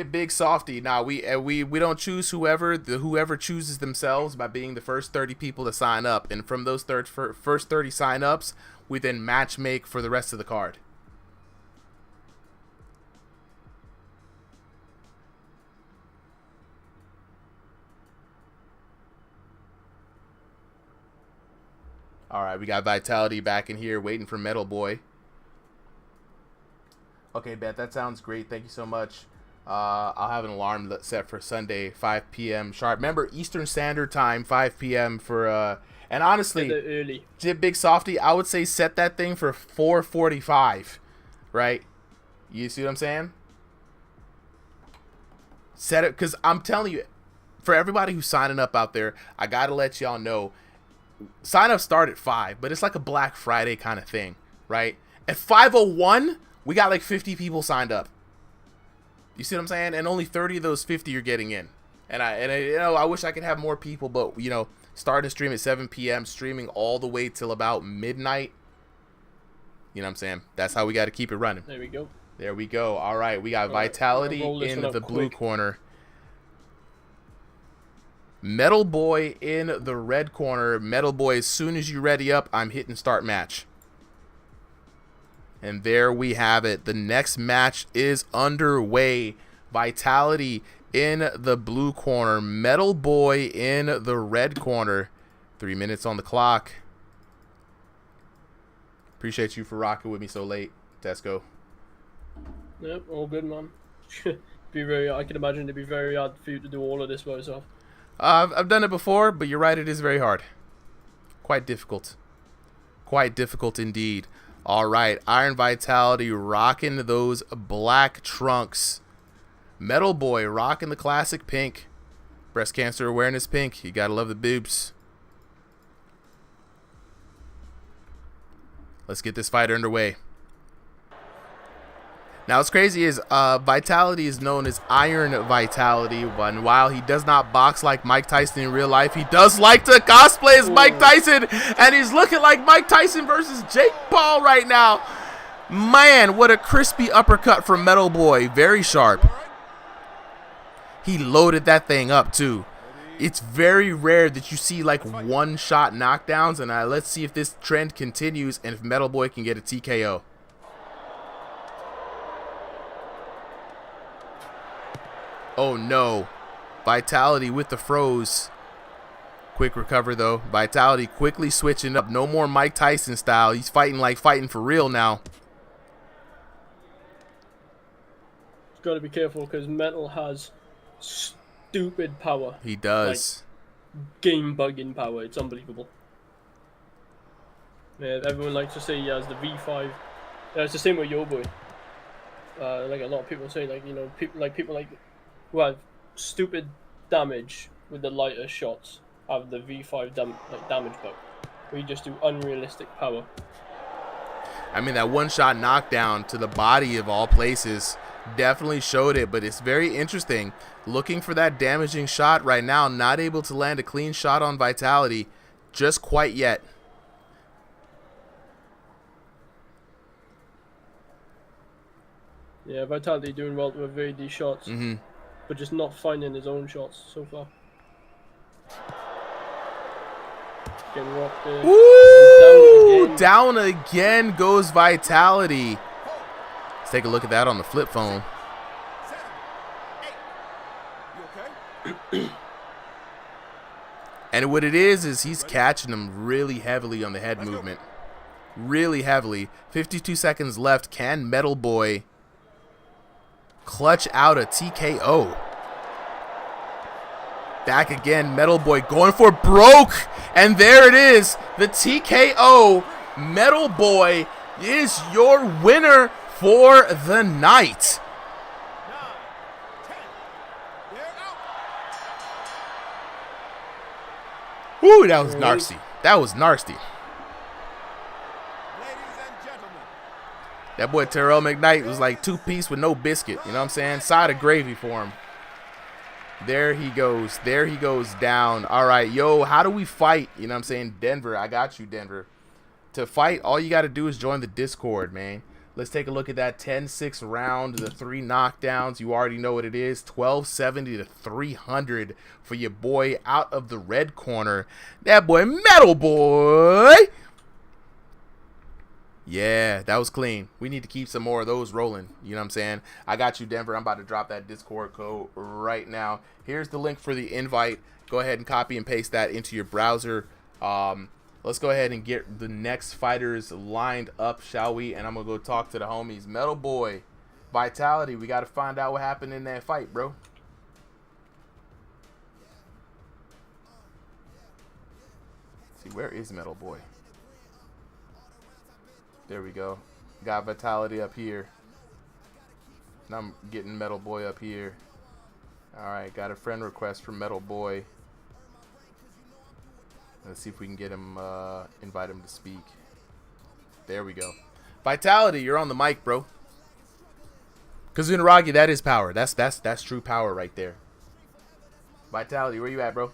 A: Big Softy. Now we don't choose whoever chooses themselves by being the first 30 people to sign up, and from those first 30 sign-ups, we then match make for the rest of the card. All right, we got Vitality back in here waiting for Metal Boy. Okay, Bet, that sounds great. Thank you so much. I'll have an alarm set for Sunday, 5 p.m. sharp. Remember, Eastern Standard Time, 5 p.m. for, and honestly,
C: early.
A: Big Softy, I would say set that thing for 4:45, right? You see what I'm saying? Set it, because I'm telling you, for everybody who's signing up out there, I got to let y'all know, sign-ups start at 5, but it's like a Black Friday kind of thing, right? At 5:01, we got like 50 people signed up. You see what I'm saying? And only 30 of those 50 are getting in. And I wish I could have more people, but starting to stream at 7 p.m., streaming all the way till about midnight, You know what I'm saying? That's how we got to keep it running.
C: There we go.
A: There we go. All right, we got Vitality in the blue
C: quick.
A: corner. Metal Boy in the red corner. Metal Boy, as soon as you ready up, I'm hitting start match. And there we have it. The next match is underway. Vitality in the blue corner. Metal Boy in the red corner. 3 minutes on the clock. Appreciate you for rocking with me so late, Tesco.
C: Yep, all good, man. I can imagine it'd be very hard for you to do all of this by yourself.
A: I've done it before, but you're right, it is very hard. Quite difficult. Quite difficult indeed. All right, Iron Vitality rocking those black trunks. Metal Boy rocking the classic pink. Breast cancer awareness pink. You gotta love the boobs. Let's get this fight underway. Now, what's crazy is Vitality is known as Iron Vitality, but while he does not box like Mike Tyson in real life, he does like to cosplay as Mike Tyson, and he's looking like Mike Tyson versus Jake Paul right now. Man, what a crispy uppercut from Metal Boy. Very sharp. He loaded that thing up, too. It's very rare that you see like one-shot knockdowns, and let's see if this trend continues and if Metal Boy can get a TKO. Oh no. Vitality with the froze. Quick recover though. Vitality quickly switching up. No more Mike Tyson style. He's fighting like fighting for real now.
C: Got to be careful because Metal has stupid power.
A: He does.
C: Like, game bugging power. It's unbelievable. Yeah, everyone likes to say he has the V5. Yeah, it's the same with Yo Boy. Like a lot of people say, like, you know, people like who have stupid damage with the lighter shots have the V5 damage bug. We just do unrealistic power.
A: I mean, that one-shot knockdown to the body of all places definitely showed it, but it's very interesting. Looking for that damaging shot right now, not able to land a clean shot on Vitality just quite yet.
C: Yeah, Vitality doing well with VD shots, but just not finding his own shots so far. Getting rocked in.
A: Ooh, down again goes Vitality. Let's take a look at that on the flip phone. And what it is he's catching him really heavily on the head movement. Really heavily. 52 seconds left. Can Metal Boy clutch out a TKO? Back again, Metal Boy going for broke. And there it is. The TKO. Metal Boy is your winner for the night. Woo, that was nasty. That was nasty. That boy Terrell McKnight was like two-piece with no biscuit. You know what I'm saying? Side of gravy for him. There he goes. There he goes down. All right, yo, how do we fight? You know what I'm saying? Denver, I got you, Denver. To fight, all you got to do is join the Discord, man. Let's take a look at that 10-6 round, the 3 knockdowns. You already know what it is. 1270 to 300 for your boy out of the red corner. That boy, Metal Boy. Yeah, that was clean. We need to keep some more of those rolling. You know what I'm saying? I got you, Denver. I'm about to drop that Discord code right now. Here's the link for the invite. Go ahead and copy and paste that into your browser. Let's go ahead and get the next fighters lined up, shall we? And I'm going to go talk to the homies. Metal Boy, Vitality, we got to find out what happened in that fight, bro. Let's see, where is Metal Boy? There we go. Got Vitality up here. Now I'm getting Metal Boy up here. Alright, got a friend request from Metal Boy. Let's see if we can get him, invite him to speak. There we go. Vitality, you're on the mic, bro. Kazunaragi, that is power. That's true power right there. Vitality, where you at, bro?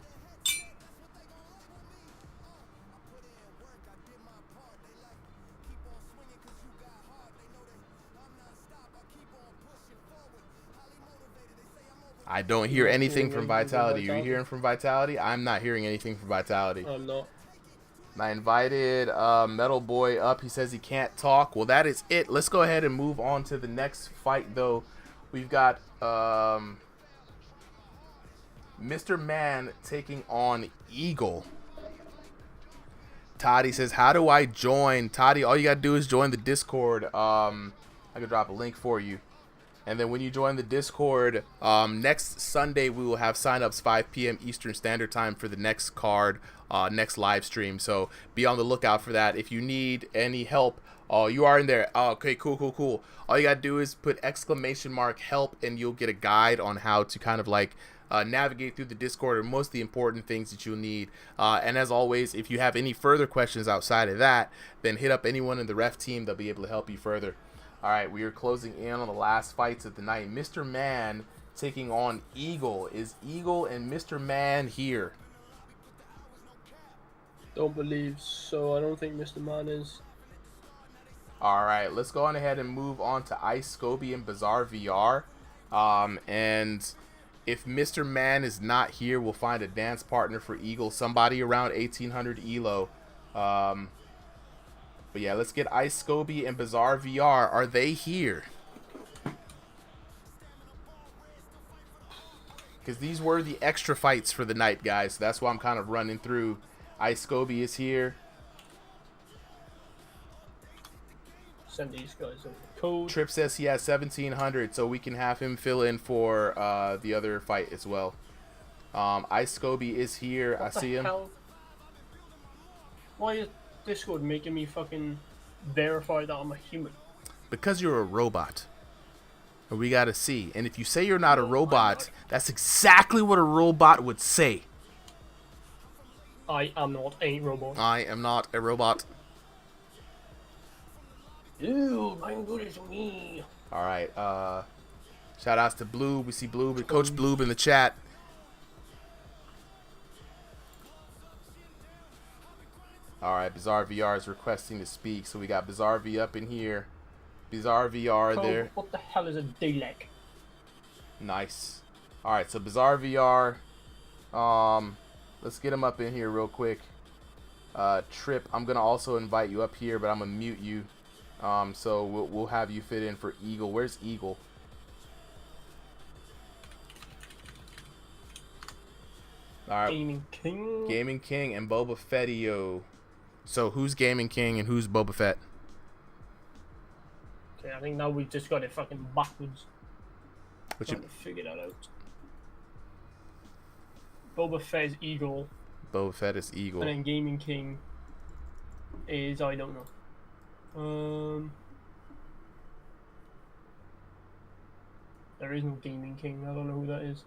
A: I don't hear anything from Vitality. Are you hearing from Vitality? I'm not hearing anything from Vitality.
C: I'm not.
A: I invited Metal Boy up. He says he can't talk. Well, that is it. Let's go ahead and move on to the next fight, though. We've got Mr. Man taking on Eagle. Toddy says, how do I join? Toddy, all you got to do is join the Discord. I can drop a link for you. And then when you join the Discord, next Sunday we will have signups 5 p.m. Eastern Standard Time for the next card, next live stream. So be on the lookout for that. If you need any help, you are in there. Oh, okay, cool. All you got to do is put !help and you'll get a guide on how to kind of like navigate through the Discord or most of the important things that you'll need. And as always, if you have any further questions outside of that, then hit up anyone in the ref team. They'll be able to help you further. All right, we are closing in on the last fights of the night. Mr. Man taking on Eagle. Is Eagle and Mr. Man here?
C: Don't believe so. I don't think Mr. Man is.
A: All right, let's go on ahead and move on to Ice Scoby and Bizarre VR. And if Mr. Man is not here, we'll find a dance partner for Eagle. Somebody around 1800 ELO. But yeah, let's get Ice Scoby and Bizarre VR. Are they here? Because these were the extra fights for the night, guys. So that's why I'm kind of running through. Ice Scoby is here.
C: Send these guys a code.
A: Trip says he has 1700, so we can have him fill in for the other fight as well. Ice Scoby is here. I see him.
C: Hell? Why is Discord making me fucking verify that I'm a human?
A: Because you're a robot. And we gotta see. And if you say you're not a robot, that's exactly what a robot would say.
C: I am not a robot.
A: I am not a robot.
C: Ew, my good is me.
A: Alright, shout outs to Blue. We see Blue, Coach Blue in the chat. Alright, Bizarre VR is requesting to speak. So we got Bizarre V up in here. Bizarre VR there.
C: What the hell is a D-leg?
A: Nice. Alright, so Bizarre VR. Let's get him up in here real quick. Trip, I'm going to also invite you up here, but I'm going to mute you. So we'll have you fit in for Eagle. Where's Eagle? Alright. Gaming King and Boba Fettio. So who's Gaming King and who's Boba Fett?
C: Okay, I think now we've just got it fucking backwards.
A: Trying
C: to figure that out. Boba Fett is Eagle.
A: Boba Fett is Eagle.
C: And then Gaming King is, I don't know. There is no Gaming King. I don't know who that is.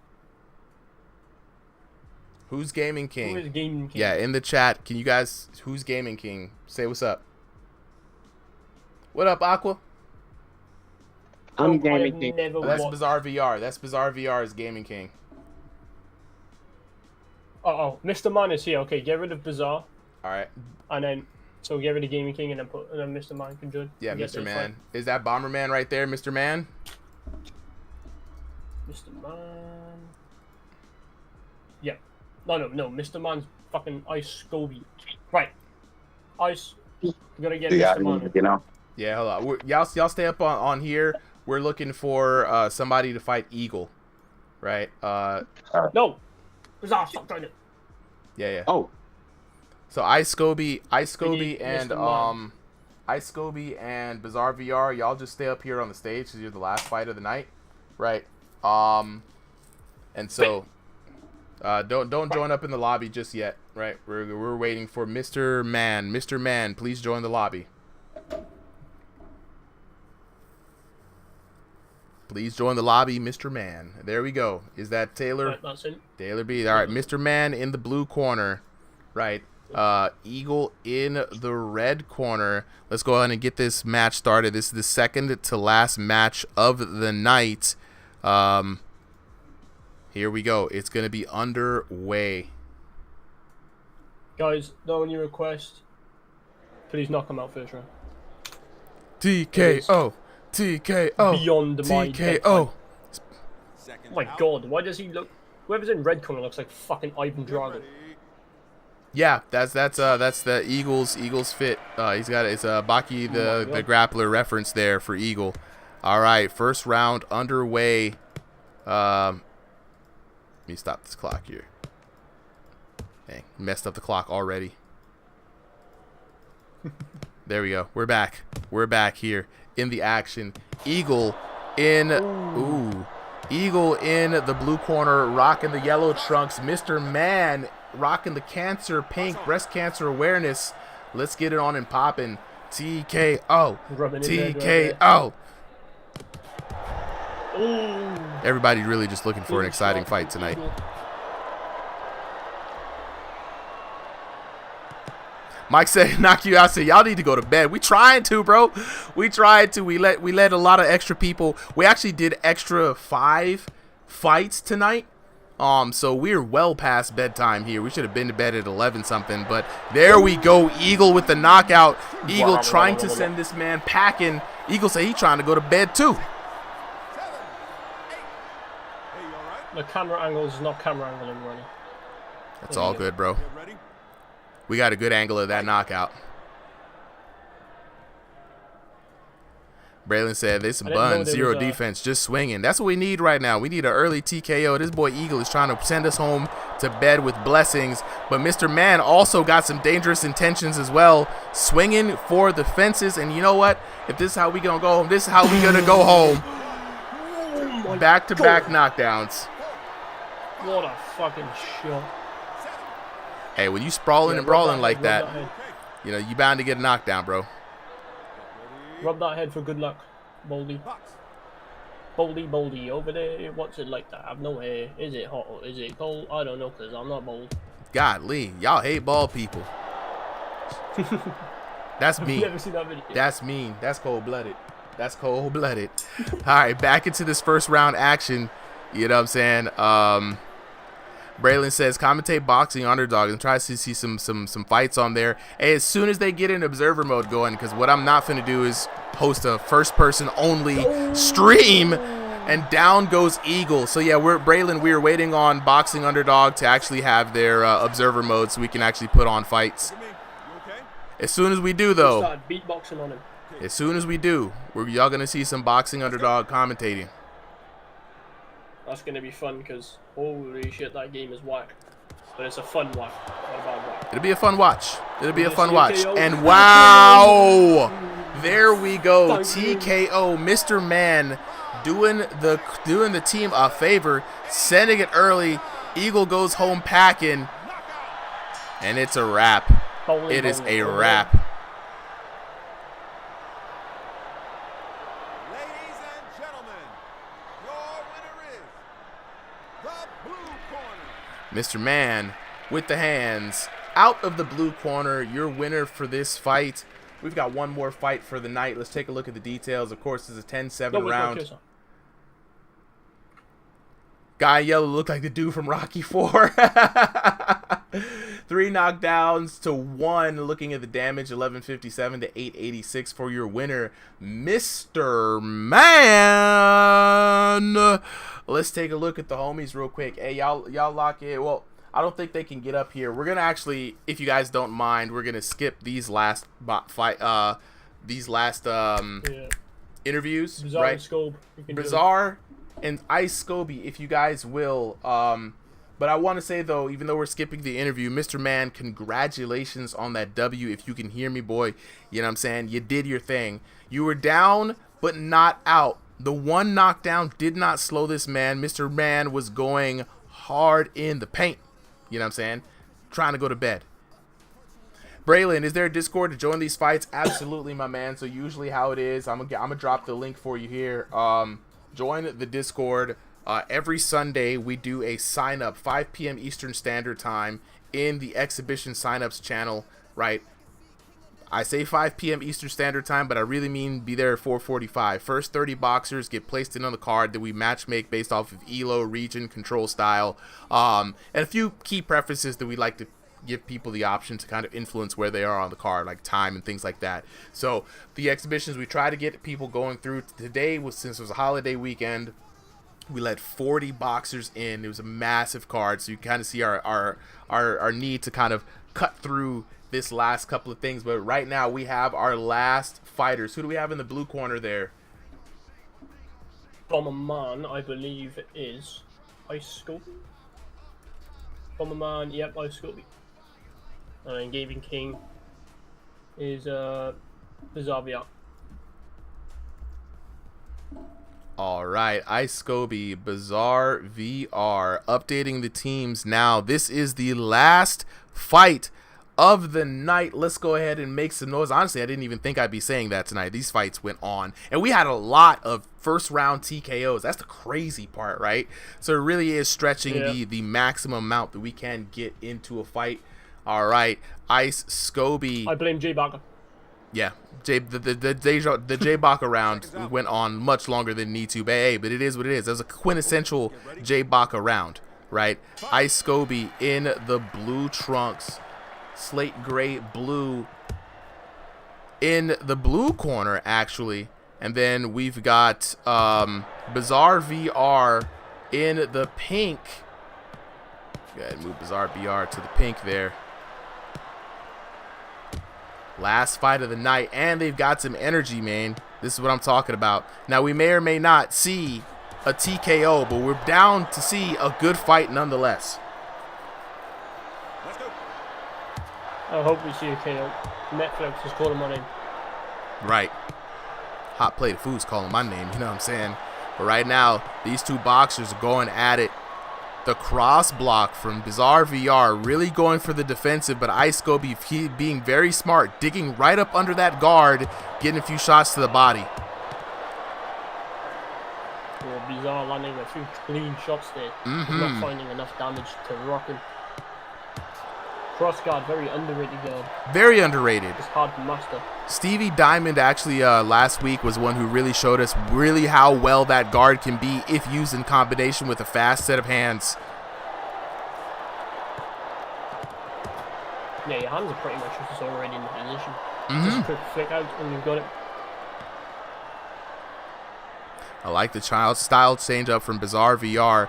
A: Who's Gaming King?
C: Who is Gaming King?
A: Yeah, in the chat, can you guys, who's Gaming King? Say what's up. What up, Aqua?
O: I'm Gaming King.
A: That's Bizarre VR. That's Bizarre VR's Gaming King.
C: Oh, Mr. Man is here. Okay, get rid of Bizarre.
A: Alright.
C: And then, so get rid of Gaming King and then Mr. Man can join.
A: Yeah, Mr. Man. Is that Bomberman right there, Mr. Man?
C: Mr. Man. Yeah. No, Mr. Man's fucking Ice Scoby. Right. Ice. We gotta get Mr. Man.
N: You know?
A: Yeah, hold on. Y'all stay up on here. We're looking for somebody to fight Eagle. Right?
C: No! Bizarre, stop trying to.
A: Yeah.
N: Oh.
A: So Ice Scoby and Bizarre VR, y'all just stay up here on the stage because you're the last fight of the night. Right? And so don't join up in the lobby just yet, right? We're waiting for Mr. Man. Mr. Man, please join the lobby. Please join the lobby, Mr. Man. There we go. Is that Taylor?
C: Right, that's it.
A: Taylor B. All right, Mr. Man in the blue corner, right? Eagle in the red corner. Let's go ahead and get this match started. This is the second to last match of the night. Here we go. It's going to be underway.
C: Guys, no new request. Please knock him out first round.
A: TKO. TKO.
C: Beyond my
A: TKO.
C: Oh my god, why does he look? Whoever's in red corner looks like fucking Ivan Drago.
A: Yeah, that's the Eagles fit. He's got it's Baki the grappler reference there for Eagle. All right, first round underway. Let me stop this clock here. Dang, messed up the clock already. There we go. We're back. We're back here in the action. Eagle in Eagle in the blue corner, rocking the yellow trunks. Mr. Man rocking the cancer pink, breast cancer awareness. Let's get it on and popping. TKO. TKO. Everybody really just looking for an exciting fight tonight. Mike said, knock you out. Said, y'all need to go to bed. We trying to, bro. We tried to. We let a lot of extra people. We actually did extra 5 fights tonight. So we're well past bedtime here. We should have been to bed at 11 something, but there we go. Eagle with the knockout. Eagle trying to send this man packing. Eagle say he trying to go to bed too.
C: The camera angle is not camera angling, running.
A: That's all good, bro. We got a good angle of that knockout. Braylon said, there's some buns, 0 defense, just swinging. That's what we need right now. We need an early TKO. This boy Eagle is trying to send us home to bed with blessings. But Mr. Man also got some dangerous intentions as well, swinging for the fences. And you know what? If this is how we going to go home, this is how we going to go home. Back-to-back knockdowns.
C: What a fucking shot.
A: Hey, when you sprawling and brawling like that, you know, you bound to get a knockdown, bro.
C: Rub that head for good luck, Boldy. Boldy, over there. What's it like to have no hair? Is it hot or is it cold? I don't know, because I'm not bold.
A: Godly, y'all hate bald people. That's mean.
C: Never seen that video.
A: That's mean. That's cold-blooded. That's cold-blooded. All right, back into this first round action. You know what I'm saying? Braylon says, commentate boxing underdog and tries to see some fights on there. Hey, as soon as they get in observer mode going, because what I'm not finna do is host a first-person only stream, and down goes Eagle. So yeah, Braylon, we're waiting on boxing underdog to actually have their observer mode so we can actually put on fights. As soon as we do, though,
C: start beatboxing on him.
A: As soon as we do, y'all gonna see some boxing underdog commentating.
C: That's gonna be fun because holy shit, that game is whack. But it's a fun whack. Not a bad whack.
A: It'll be a fun watch. It'll be a fun watch. And wow, there we go. TKO, Mr. Man, doing the team a favor, sending it early. Eagle goes home packing, and it's a wrap. It is a wrap. Mr. Man with the hands out of the blue corner, your winner for this fight. We've got one more fight for the night. Let's take a look at the details. Of course, it's a 10-7 round. Guy in yellow looked like the dude from Rocky 4. 3 knockdowns to 1. Looking at the damage, 1157 to 886 for your winner, Mr. Man. Let's take a look at the homies real quick. Hey, y'all lock in. Well, I don't think they can get up here. We're gonna actually, if you guys don't mind, we're gonna skip these last interviews.
C: Bizarre
A: right?
C: and Scope.
A: Bizarre and Ice Scobie, if you guys will. But I want to say, though, even though we're skipping the interview, Mr. Man, congratulations on that W. If you can hear me, boy, you know what I'm saying? You did your thing. You were down, but not out. The 1 knockdown did not slow this man. Mr. Man was going hard in the paint. You know what I'm saying? Trying to go to bed. Braylon, is there a Discord to join these fights? Absolutely, my man. So usually how it is, I'm gonna drop the link for you here. Join the Discord. Every Sunday we do a sign up 5 p.m. Eastern Standard Time in the exhibition signups channel, right? I say 5 p.m. Eastern Standard Time, but I really mean be there at 4:45. First 30 boxers get placed in on the card that we match make based off of ELO, region, control style, and a few key preferences that we like to give people the option to kind of influence where they are on the card, like time and things like that. So the exhibitions we try to get people going through today, since it was a holiday weekend, We let 40 boxers in. It was a massive card, so you kind of see our need to kind of cut through this last couple of things. But right now we have our last fighters. Who do we have in the blue corner there?
C: Bomberman, I believe, is Ice Scoby. Bomberman, yep, Ice Scoby. And then Gaming King is Bizarre.
A: All right, Ice Scoby, Bizarre VR, updating the teams now. This is the last fight of the night. Let's go ahead and make some noise. Honestly, I didn't even think I'd be saying that tonight. These fights went on, and we had a lot of first round TKOs. That's the crazy part, right? So it really is stretching the maximum amount that we can get into a fight. All right, Ice Scoby.
C: I blame J Baka.
A: Yeah, the J Baka round went on much longer than need to, but hey, but it is what it is. That was a quintessential J Baka round, right? Ice Scoby in the blue trunks, slate gray blue in the blue corner actually, and then we've got Bizarre VR in the pink. Go ahead and move Bizarre VR to the pink there. Last fight of the night, and they've got some energy, man. This is what I'm talking about. Now, we may or may not see a TKO, but we're down to see a good fight nonetheless.
C: I hope we see a KO. Netflix is calling my name.
A: Right. Hot plate of food's calling my name, you know what I'm saying? But right now, these two boxers are going at it. The cross block from Bizarre VR really going for the defensive, but Ice Scoby being very smart, digging right up under that guard, getting a few shots to the body.
C: Yeah, Bizarre landing a few clean shots there. Not finding enough damage to rock him. Cross guard, very underrated guard.
A: Very underrated.
C: It's hard to master.
A: Stevie Diamond actually last week was one who really showed us really how well that guard can be if used in combination with a fast set of hands.
C: Yeah, your hands are pretty much just already in the position. Just a quick flick out and you've got it.
A: I like the style change up from Bizarre VR,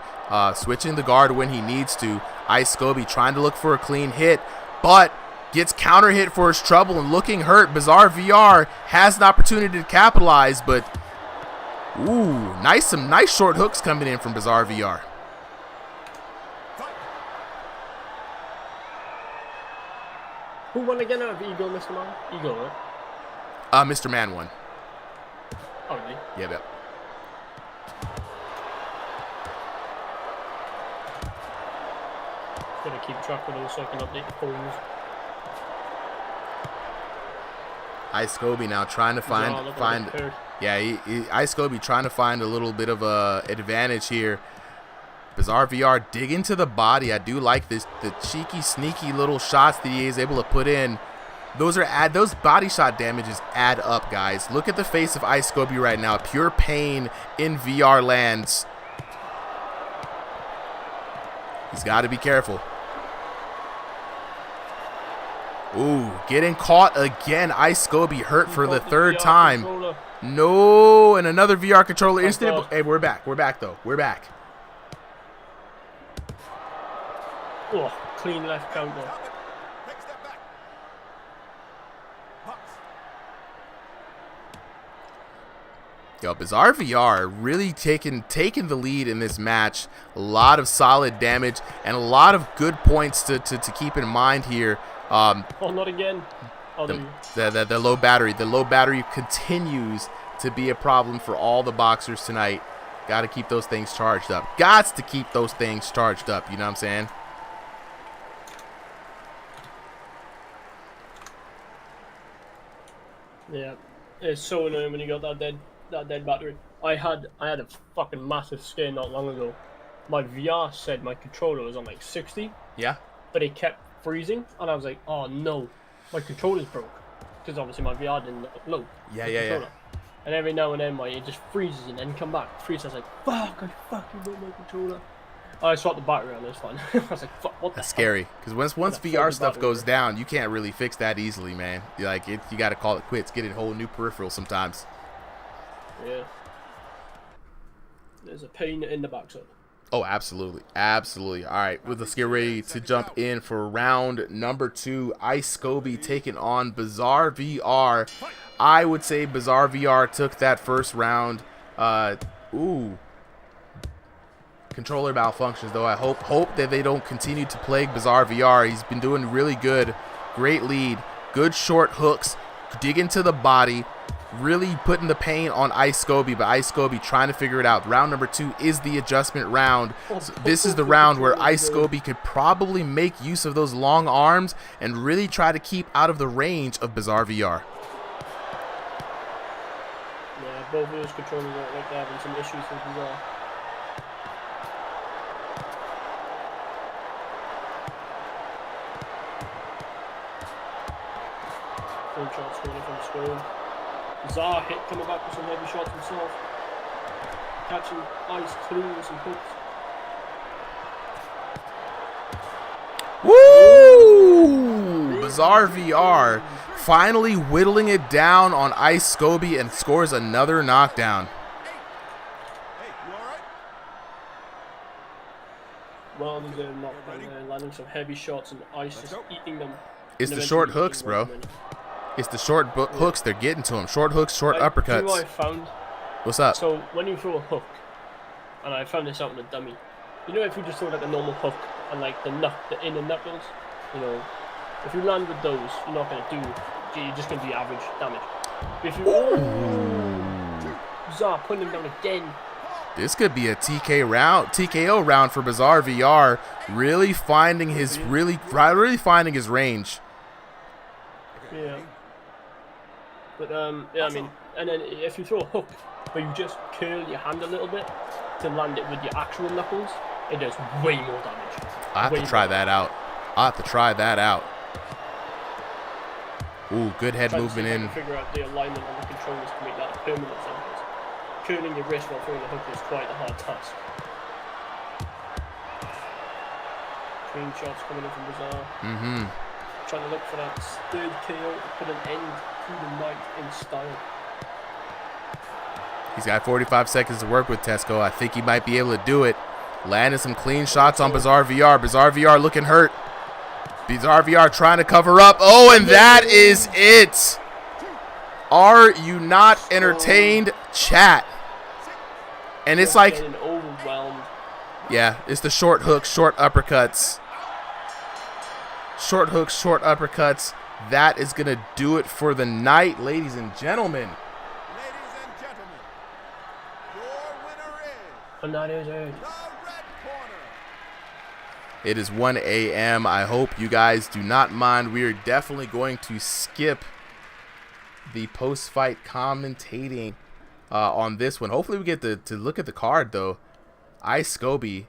A: switching the guard when he needs to. Ice Scoby trying to look for a clean hit, but gets counter hit for his trouble and looking hurt. Bizarre VR has an opportunity to capitalize, but ooh, some nice short hooks coming in from Bizarre VR.
C: Who won again out of Eagle, Mr. Man? Eagle, right?
A: Mr. Man won.
C: Oh, really?
A: Yeah.
C: Gotta keep track of those so I can update the polls.
A: Ice Scoby now trying to find Ice Scoby trying to find a little bit of a advantage here. Bizarre VR digging to the body. I do like the cheeky, sneaky little shots that he is able to put in. Those body shot damages add up, guys. Look at the face of Ice Scoby right now. Pure pain in VR lands. He's got to be careful. Ooh, getting caught again. Ice Scoby hurt for the third time. No, and another VR controller instant. Hey, we're back. We're back, though. We're back.
C: Oh, clean left counter.
A: Yo, Bizarre VR really taking the lead in this match. A lot of solid damage and a lot of good points to keep in mind here.
C: Oh, not again.
A: The low battery. The low battery continues to be a problem for all the boxers tonight. Got to keep those things charged up. Got to keep those things charged up. You know what I'm saying?
C: Yeah, it's so annoying when you got that dead battery. I had a fucking massive scare not long ago. My VR said my controller was on like 60.
A: Yeah.
C: But it kept freezing, and I was like, oh no, my controller's broke. Because obviously my VR didn't load.
A: Yeah.
C: And every now and then it just freezes and then come back. Freezes. I was like, fuck, I fucking broke my controller. I swapped the battery on, it's fine. I was like, fuck, what the
A: That's scary. Because once VR stuff goes down, you can't really fix that easily, man. You got to call it quits. Get a whole new peripheral sometimes.
C: Yeah. There's a pain in the backside.
A: Oh, absolutely. Absolutely. All right, well, let's get ready to jump in for round number 2. Ice Scobie taking on Bizarre VR. I would say Bizarre VR took that first round. Controller malfunctions, though. I hope that they don't continue to plague Bizarre VR. He's been doing really good. Great lead. Good short hooks. Dig into the body. Really putting the pain on Ice Scobie, but Ice Scobie trying to figure it out. Round number 2 is the adjustment round. So this is the round where Ice Scobie could probably make use of those long arms and really try to keep out of the range of Bizarre VR.
C: Yeah, both of those controllers look like they're having some issues with Bizarre. Full shots coming in from the screen. Bizarre hit coming back with some heavy shots himself. Catching Ice clean with some hooks.
A: Woo! Bizarre VR finally whittling it down on Ice Scobie and scores another knockdown.
C: Well, they're knockdown there, landing some heavy shots and Ice just eating them.
A: It's the short hooks, bro. It's the short hooks they're getting to him. Short hooks, short uppercuts.
C: You know what I found?
A: What's up?
C: So when you throw a hook, and I found this out in a dummy, you know if you just throw like a normal hook and like the inner knuckles, you know, if you land with those, you're not gonna do. You're just gonna do average damage. But if you Bizarre putting him down again.
A: This could be a TKO round for Bizarre VR. Really finding his finding his range.
C: Yeah. But yeah, I mean, and then if you throw a hook, but you just curl your hand a little bit to land it with your actual knuckles, it does way more damage.
A: I have to try that out. Ooh, good head movement in.
C: Figure out the alignment on the controllers to make that a permanent focus. Curling your wrist while throwing the hook is quite a hard task. Clean shots coming in from Bizarre. Trying to look for that third KO to put an end to the night in style.
A: He's got 45 seconds to work with, Tesco. I think he might be able to do it. Landing some clean shots on Bizarre VR. Bizarre VR looking hurt. Bizarre VR trying to cover up. Oh, and that is it. Are you not entertained, chat? And it's like,
C: overwhelmed.
A: Yeah, it's the short hooks, short uppercuts. Short hooks, short uppercuts. That is going to do it for the night, ladies and gentlemen.
C: And that is it.
A: It is 1 a.m. I hope you guys do not mind. We are definitely going to skip the post-fight commentating on this one. Hopefully we get to look at the card, though. Ice Scobie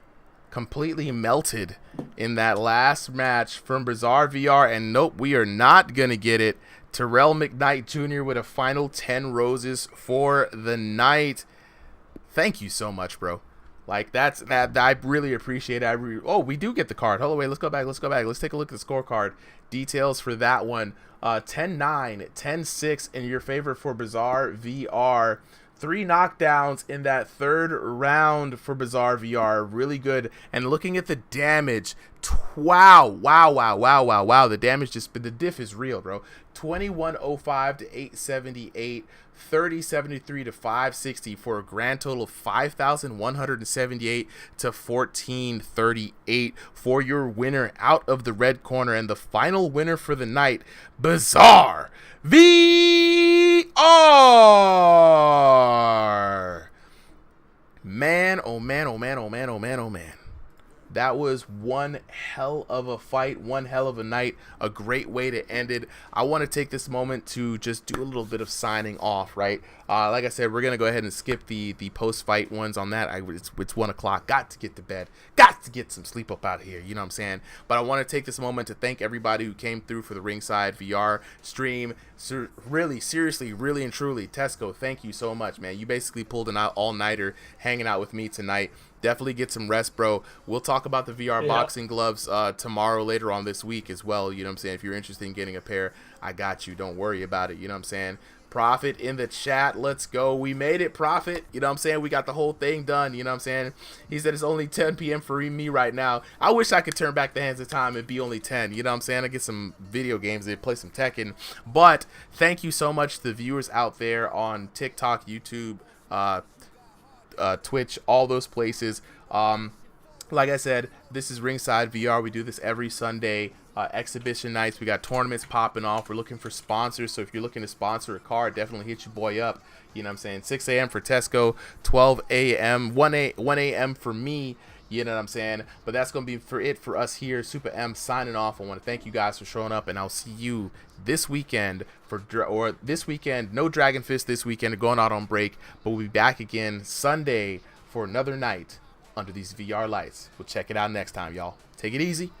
A: completely melted in that last match from Bizarre VR, and nope, we are not gonna get it. Terrell McKnight Jr. with a final 10 roses for the night. Thank you so much, bro. Like, that I really appreciate it. Oh, we do get the card. Hold on, wait, let's go back. Let's take a look at the scorecard. Details for that one. 10-9, 10-6 in your favor for Bizarre VR. 3 knockdowns in that third round for Bizarre VR. Really good. And looking at the damage, wow. The damage the diff is real, bro. 2105 to 878, 3073 to 560 for a grand total of 5,178 to 1438 for your winner out of the red corner. And the final winner for the night, Bizarre VR. Man, oh man. That was one hell of a fight, one hell of a night, a great way to end it. I want to take this moment to just do a little bit of signing off, right? Like I said, we're going to go ahead and skip the post-fight ones on that. It's 1 o'clock. Got to get to bed. Got to get some sleep up out of here. You know what I'm saying? But I want to take this moment to thank everybody who came through for the Ringside VR stream. Really, seriously, really and truly, Tesco, thank you so much, man. You basically pulled an all-nighter hanging out with me tonight. Definitely get some rest, bro. We'll talk about the VR boxing gloves tomorrow later on this week as well. You know what I'm saying? If you're interested in getting a pair, I got you. Don't worry about it. You know what I'm saying? Profit in the chat. Let's go. We made it, Profit. You know what I'm saying? We got the whole thing done. You know what I'm saying? He said it's only 10 p.m. for me right now. I wish I could turn back the hands of time and be only 10. You know what I'm saying? I get some video games and play some Tekken. But thank you so much to the viewers out there on TikTok, YouTube, Twitch, all those places. Like I said, this is Ringside VR. We do this every Sunday. Exhibition nights. We got tournaments popping off. We're looking for sponsors. So if you're looking to sponsor a car, definitely hit your boy up. You know what I'm saying? 6 a.m. for Tesco, 12 a.m., 1 a.m. for me. You know what I'm saying? But that's going to be for us here. Super M signing off. I want to thank you guys for showing up, and I'll see you this weekend no Dragon Fist this weekend, going out on break, but we'll be back again Sunday for another night under these VR lights. We'll check it out next time, y'all. Take it easy.